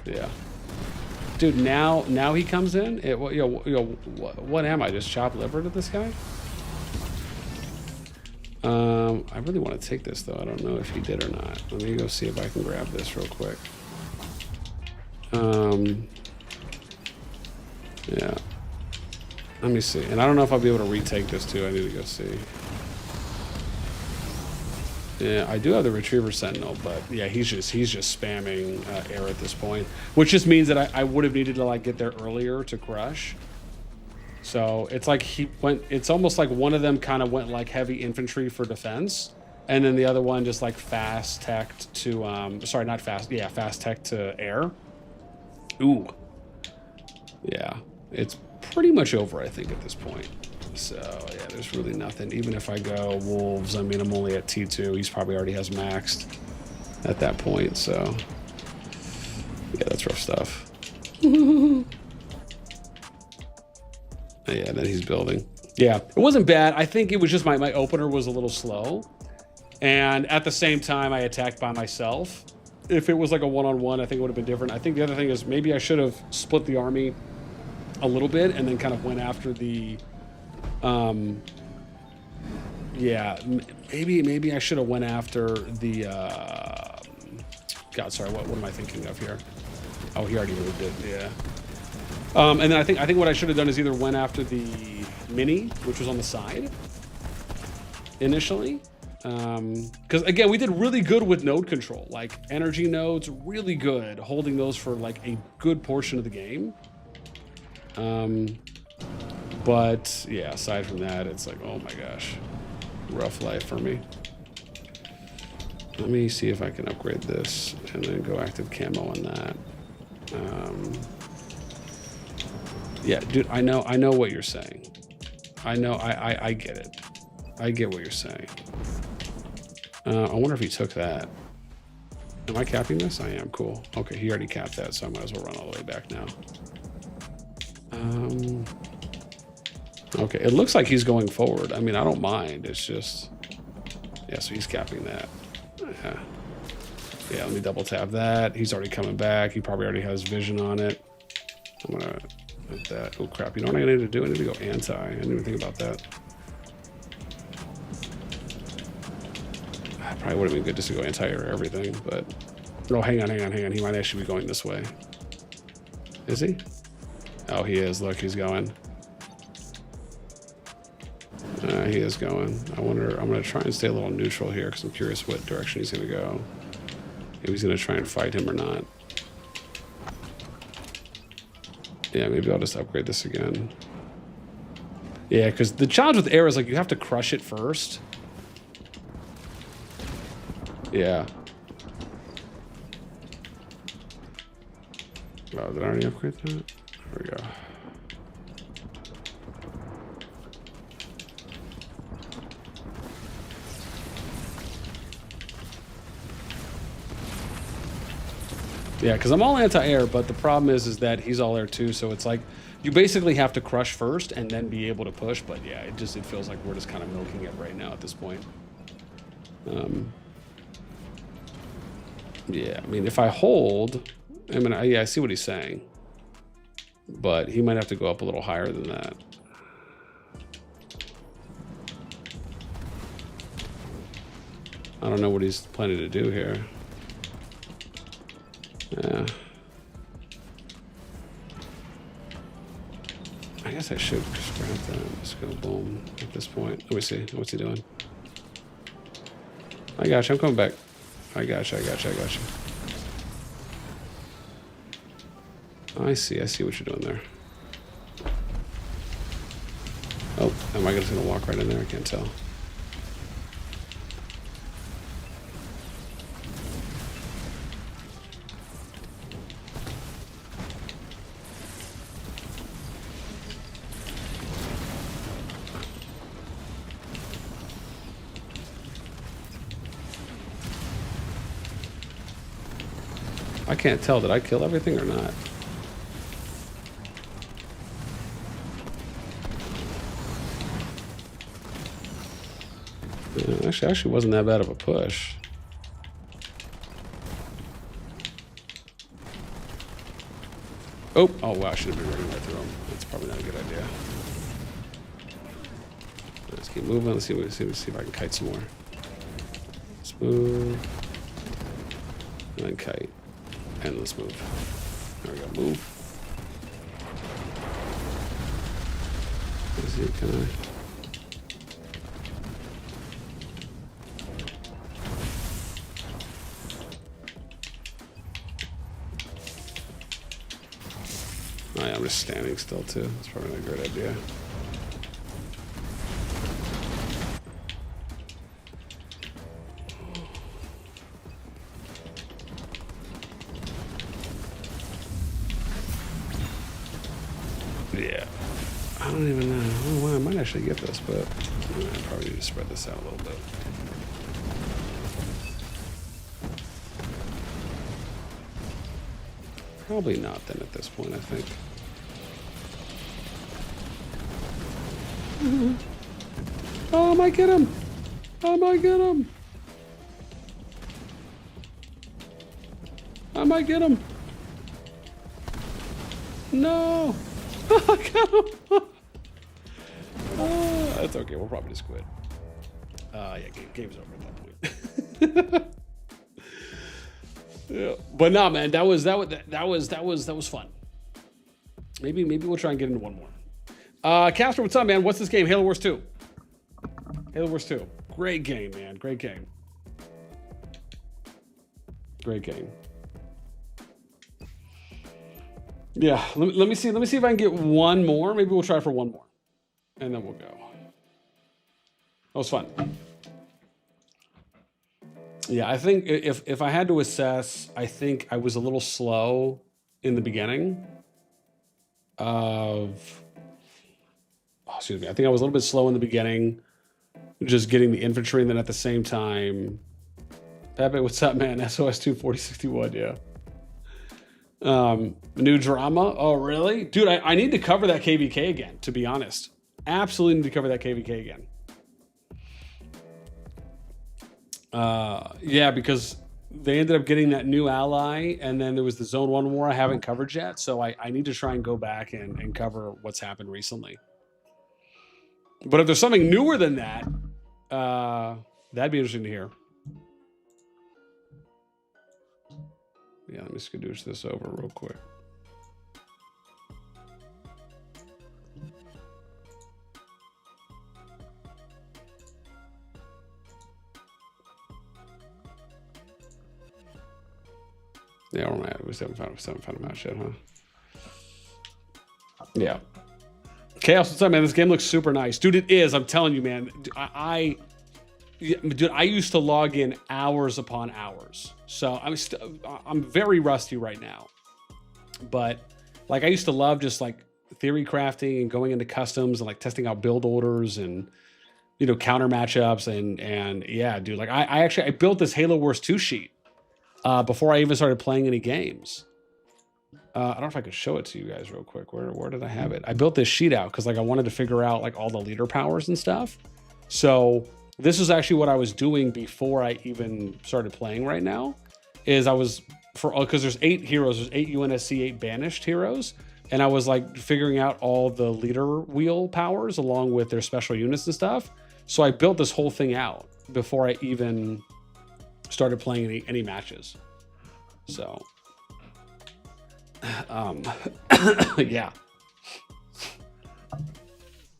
Yeah, dude. Now he comes in. What am I? Just chop liver to this guy? I really want to take this though. I don't know if he did or not. Let me go see if I can grab this real quick. Yeah. Let me see. And I don't know if I'll be able to retake this too. I need to go see. Yeah, I do have the Retriever Sentinel, but yeah, he's just spamming air at this point, which just means that I would have needed to like get there earlier to crush. So it's like it's almost like one of them kind of went like heavy infantry for defense, and then the other one just like fast teched to sorry, not fast, yeah, fast tech to air. Ooh. Yeah, it's pretty much over, I think, at this point. So yeah, there's really nothing. Even if I go wolves, I mean, I'm only at T2. He's probably already has maxed at that point. So yeah, that's rough stuff. Yeah, then he's building. Yeah, it wasn't bad. I think it was just my opener was a little slow. And at the same time, I attacked by myself. If it was like a one-on-one, I think it would have been different. I think the other thing is maybe I should have split the army a little bit and then kind of went after the... yeah, maybe I should have went after the... God, sorry, what am I thinking of here? Oh, he already moved it, yeah. And then I think what I should have done is either went after the mini, which was on the side initially, because again we did really good with node control, like energy nodes, really good holding those for like a good portion of the game. But yeah, aside from that, it's like, oh my gosh, rough life for me. Let me see if I can upgrade this and then go active camo on that. Yeah, dude, I know what you're saying. I know, I get it. I get what you're saying. I wonder if he took that. Am I capping this? I am, cool. Okay, he already capped that, so I might as well run all the way back now. Okay, it looks like he's going forward. I mean, I don't mind, it's just... Yeah, so he's capping that. Yeah, let me double tap that. He's already coming back. He probably already has vision on it. I'm gonna... that. Oh crap, you know what I need to do? I need to go anti. I didn't even think about that. Probably would have been good just to go anti or everything, but... Oh, hang on. He might actually be going this way. Is he? Oh, he is. Look, he's going. He is going. I wonder... I'm going to try and stay a little neutral here because I'm curious what direction he's going to go. If he's going to try and fight him or not. Yeah, maybe I'll just upgrade this again. Yeah, because the challenge with air is like you have to crush it first. Yeah. Oh, did I already upgrade that? There we go. Yeah, because I'm all anti-air, but the problem is that he's all air too, so it's like you basically have to crush first and then be able to push, but yeah, it feels like we're just kind of milking it right now at this point. Yeah, I mean, if I hold, I mean, I see what he's saying, but he might have to go up a little higher than that. I don't know what he's planning to do here. Yeah. I guess I should just grab that. Let's go boom at this point. Let me see. What's he doing? I got you. I'm coming back. I got you. I got you. I got you. I see. I see what you're doing there. Oh, am I just going to walk right in there? I can't tell. I can't tell. Did I kill everything or not? Actually wasn't that bad of a push. Oh wow, I should have been running right through him. That's probably not a good idea. Let's keep moving. Let's see if I can kite some more. Smooth. And then kite. And let's move. There we go. Move. Let's see, can I? Oh, yeah, I'm just standing still too. That's probably not a great idea. Yeah, I don't even know. I don't know why I might actually get this, but I probably need to spread this out a little bit. Probably not then at this point, I think. Oh, I might get him. I might get him. I might get him. No. I got him. That's okay. We'll probably just quit. Yeah, game's over at that point. Yeah, but nah, man, that was fun. Maybe we'll try and get into one more. Casper, what's up, man? What's this game? Halo Wars 2. Halo Wars 2. Great game, man. Great game. Great game. Yeah, let me see if I can get one more. Maybe we'll try for one more, and then we'll go. That was fun. Yeah, I think if I had to assess, I think I was a little slow in the beginning of. Oh, excuse me. I think I was a little bit slow in the beginning, just getting the infantry, and then at the same time, Pepe, what's up, man? SOS 2 4061, yeah. New drama. Oh, really? Dude, I need to cover that KvK again, to be honest. Absolutely need to cover that KvK again. Yeah, because they ended up getting that new ally, and then there was the Zone 1 war I haven't covered yet, so I need to try and go back and cover what's happened recently. But if there's something newer than that, that'd be interesting to hear. Yeah, let me skadoosh this over real quick. Yeah, we're mad. We still haven't found a match yet, huh? Yeah. Chaos, what's up, man? This game looks super nice. Dude, it is. I'm telling you, man. I used to log in hours upon hours. So I'm very rusty right now. But like I used to love just like theory crafting and going into customs and like testing out build orders and counter matchups and yeah, dude. Like I built this Halo Wars 2 sheet before I even started playing any games. I don't know if I could show it to you guys real quick. Where did I have it? I built this sheet out because like I wanted to figure out like all the leader powers and stuff. So this is actually what I was doing before I even started playing right now. Is I was because there's 8 heroes. There's 8 UNSC 8 banished heroes, and I was like figuring out all the leader wheel powers along with their special units and stuff. So I built this whole thing out before I even started playing any matches. So, yeah.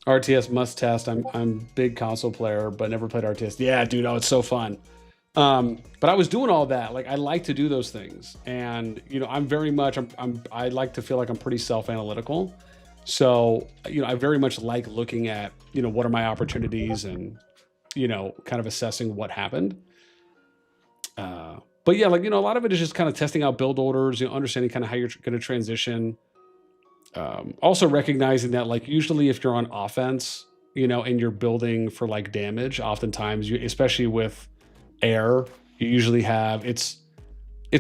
RTS must test. I'm big console player, but never played RTS. Yeah, dude, oh, it's so fun. But I was doing all that. Like, I like to do those things, and you know, I'm very much. I like to feel like I'm pretty self-analytical. So, you know, I very much like looking at, you know, what are my opportunities, and you know, kind of assessing what happened. But yeah, like, you know, a lot of it is just kind of testing out build orders, you know, understanding kind of how you're going to transition. Also recognizing that, like, usually if you're on offense, you know, and you're building for like damage, oftentimes you, especially with air, you usually have, it's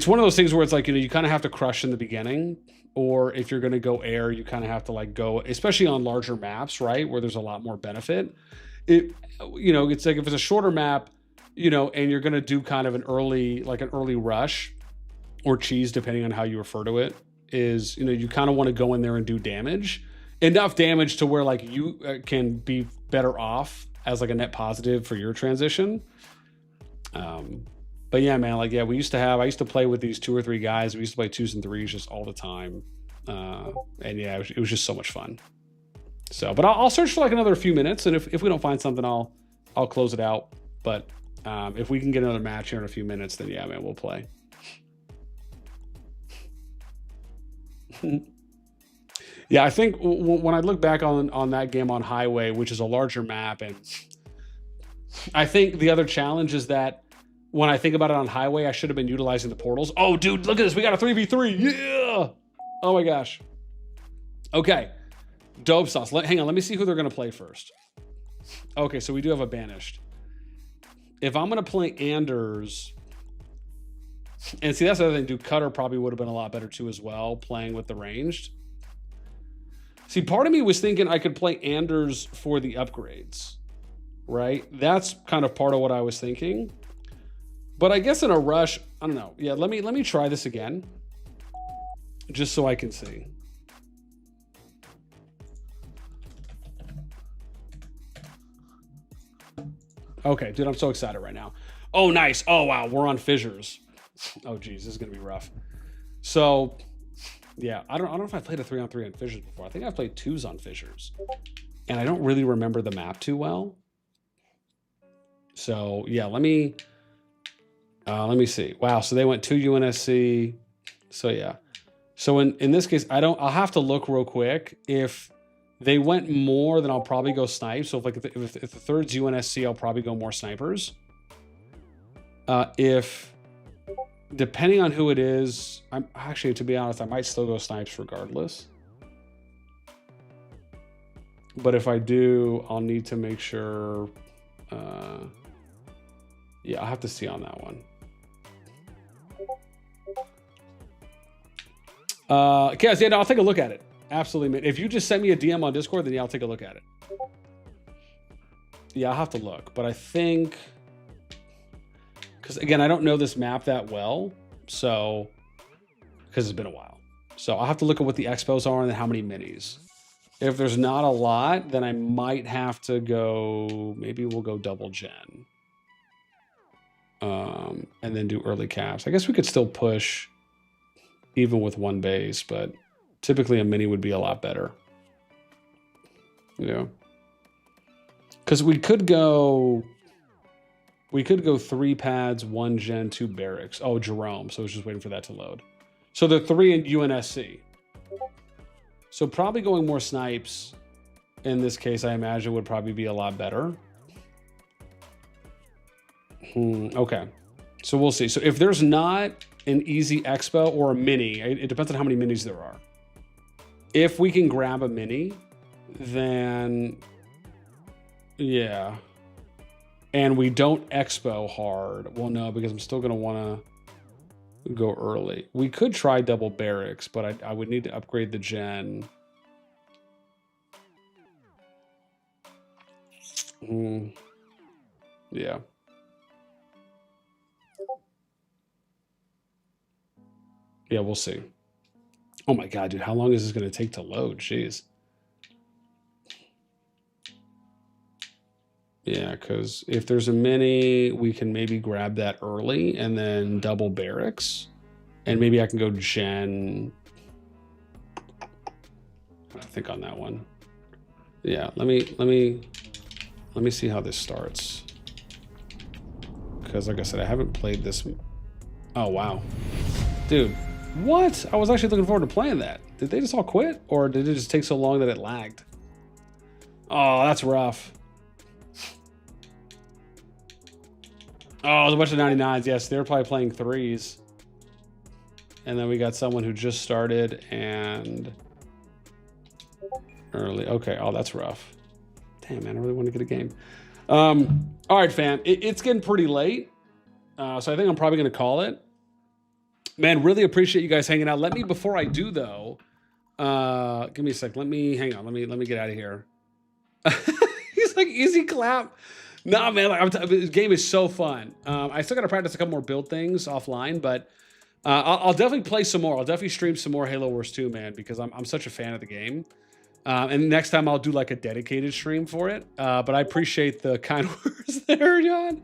one of those things where it's like, you know, you kind of have to crush in the beginning, or if you're going to go air, you kind of have to like go, especially on larger maps, right, where there's a lot more benefit. It, you know, it's like if it's a shorter map, you know, and you're going to do kind of an early rush or cheese, depending on how you refer to it, is, you know, you kind of want to go in there and do damage, enough damage to where like you can be better off as like a net positive for your transition. But yeah, man, like, yeah, I used to play with these 2 or 3 guys. We used to play 2s and 3s just all the time. And yeah, it was just so much fun. So, but I'll search for like another few minutes, and if we don't find something, I'll close it out. But if we can get another match here in a few minutes, then yeah, man, we'll play. Yeah, I think when I look back on that game on Highway, which is a larger map, and I think the other challenge is that when I think about it on Highway, I should have been utilizing the portals. Oh, dude, look at this. We got a 3v3. Yeah. Oh my gosh. Okay. Dope sauce. Hang on. Let me see who they're going to play first. Okay, so we do have a banished. If I'm going to play Anders, and see, that's the other thing, dude, Cutter probably would have been a lot better too as well, playing with the ranged. See, part of me was thinking I could play Anders for the upgrades, right? That's kind of part of what I was thinking. But I guess in a rush, I don't know. Yeah, let me try this again, just so I can see. Okay, dude, I'm so excited right now. Oh, nice. Oh, wow, we're on fissures. Oh, geez, this is gonna be rough. So, yeah, I don't know if I played a 3-on-3 on fissures before. I think I've played 2s on fissures, and I don't really remember the map too well. So yeah, let me see. Wow, so they went 2 UNSC. So yeah, so in this case, I'll have to look real quick. If they went more, then I'll probably go snipe. So if the third's UNSC, I'll probably go more snipers. If depending on who it is, I'm actually, to be honest, I might still go snipes regardless. But if I do, I'll need to make sure. Yeah, I'll have to see on that one. Okay, yeah, no, I'll take a look at it. Absolutely, man. If you just send me a DM on Discord, then yeah, I'll take a look at it. Yeah, I'll have to look, but I think, because again, I don't know this map that well, so, because it's been a while. So I'll have to look at what the expos are and then how many minis. If there's not a lot, then I might have to go, maybe we'll go double gen. And then do early caps. I guess we could still push even with 1 base, but typically a mini would be a lot better. Yeah. Because we could go 3 pads, 1 gen, 2 barracks. Oh, Jerome. So I was just waiting for that to load. So the 3 in UNSC. So probably going more snipes in this case, I imagine, would probably be a lot better. Okay. So we'll see. So if there's not an easy expo or a mini, it depends on how many minis there are. If we can grab a mini, then yeah. And we don't expo hard. Well, no, because I'm still going to want to go early. We could try double barracks, but I would need to upgrade the gen. Yeah. Yeah, we'll see. Oh my God, dude, how long is this going to take to load? Jeez. Yeah, because if there's a mini, we can maybe grab that early and then double barracks. And maybe I can go gen. I think on that one. Yeah, let me see how this starts. Because like I said, I haven't played this. Oh, wow. Dude, what? I was actually looking forward to playing that. Did they just all quit? Or did it just take so long that it lagged? Oh, that's rough. Oh, there's a bunch of 99s. Yes, they were probably playing 3s. And then we got someone who just started and early. Okay. Oh, that's rough. Damn, man, I really want to get a game. All right, fam. It's getting pretty late. So I think I'm probably going to call it. Man, really appreciate you guys hanging out. Let me, before I do though, give me a sec. Hang on. Let me get out of here. He's like, easy clap. Nah, man, like, this game is so fun. I still got to practice a couple more build things offline, but I'll definitely play some more. I'll definitely stream some more Halo Wars 2, man, because I'm such a fan of the game. And next time I'll do like a dedicated stream for it. But I appreciate the kind words there, John.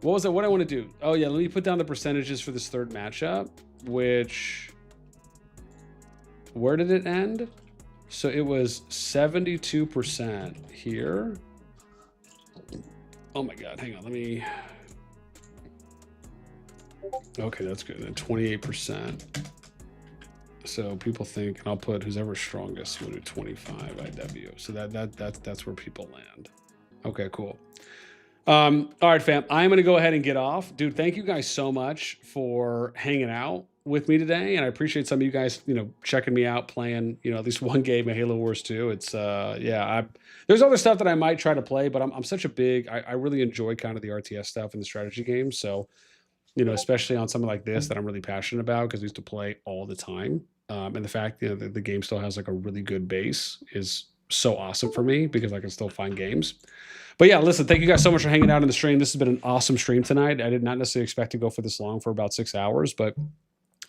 What was it? What I want to do? Oh yeah, let me put down the percentages for this third matchup, which, where did it end? So it was 72% here. Oh my God, hang on, let me. Okay, that's good. Then 28%. So people think, and I'll put who's ever strongest, we'll do 25 IW. So that's where people land. Okay, cool. All right, fam, I'm going to go ahead and get off. Dude, thank you guys so much for hanging out with me today. And I appreciate some of you guys, checking me out, playing, at least one game of Halo Wars 2. It's, there's other stuff that I might try to play, but I'm such a big, I really enjoy kind of the RTS stuff and the strategy games. So, especially on something like this that I'm really passionate about because I used to play all the time. And the fact, the game still has like a really good base is so awesome for me because I can still find games. But yeah, listen, thank you guys so much for hanging out in the stream. This has been an awesome stream tonight. I did not necessarily expect to go for this long, for about 6 hours, but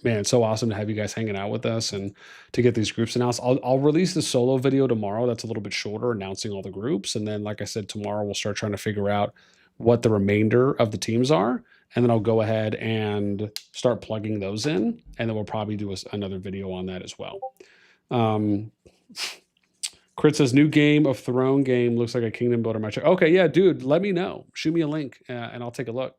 man, it's so awesome to have you guys hanging out with us and to get these groups announced. I'll release the solo video tomorrow. That's a little bit shorter, announcing all the groups. And then, like I said, tomorrow we'll start trying to figure out what the remainder of the teams are. And then I'll go ahead and start plugging those in. And then we'll probably do another video on that as well. Crit says, new Game of Thrones game looks like a Kingdom Builder match. Okay, yeah, dude, let me know. Shoot me a link and I'll take a look.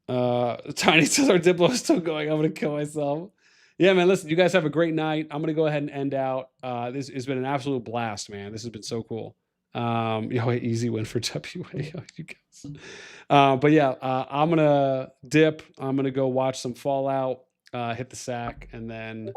Tiny says, our Diplo is still going. I'm going to kill myself. Yeah, man, listen, you guys have a great night. I'm going to go ahead and end out. This has been an absolute blast, man. This has been so cool. Easy win for wAo, you guys. But yeah, I'm going to dip. I'm going to go watch some Fallout, hit the sack, and then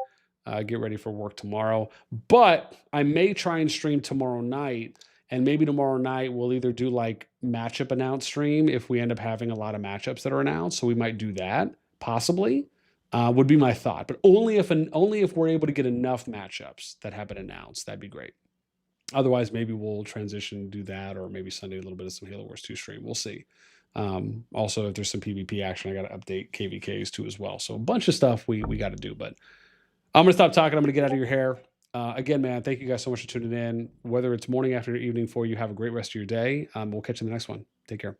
get ready for work tomorrow. But I may try and stream tomorrow night. And maybe tomorrow night we'll either do like matchup announce stream if we end up having a lot of matchups that are announced. So we might do that, possibly, would be my thought. But only if we're able to get enough matchups that have been announced. That'd be great. Otherwise, maybe we'll transition to do that, or maybe Sunday a little bit of some Halo Wars 2 stream. We'll see. Also, if there's some PvP action, I got to update KvKs too as well. So a bunch of stuff we got to do. But I'm going to stop talking. I'm going to get out of your hair. Again, man, thank you guys so much for tuning in. Whether it's morning, afternoon, evening for you, have a great rest of your day. We'll catch you in the next one. Take care.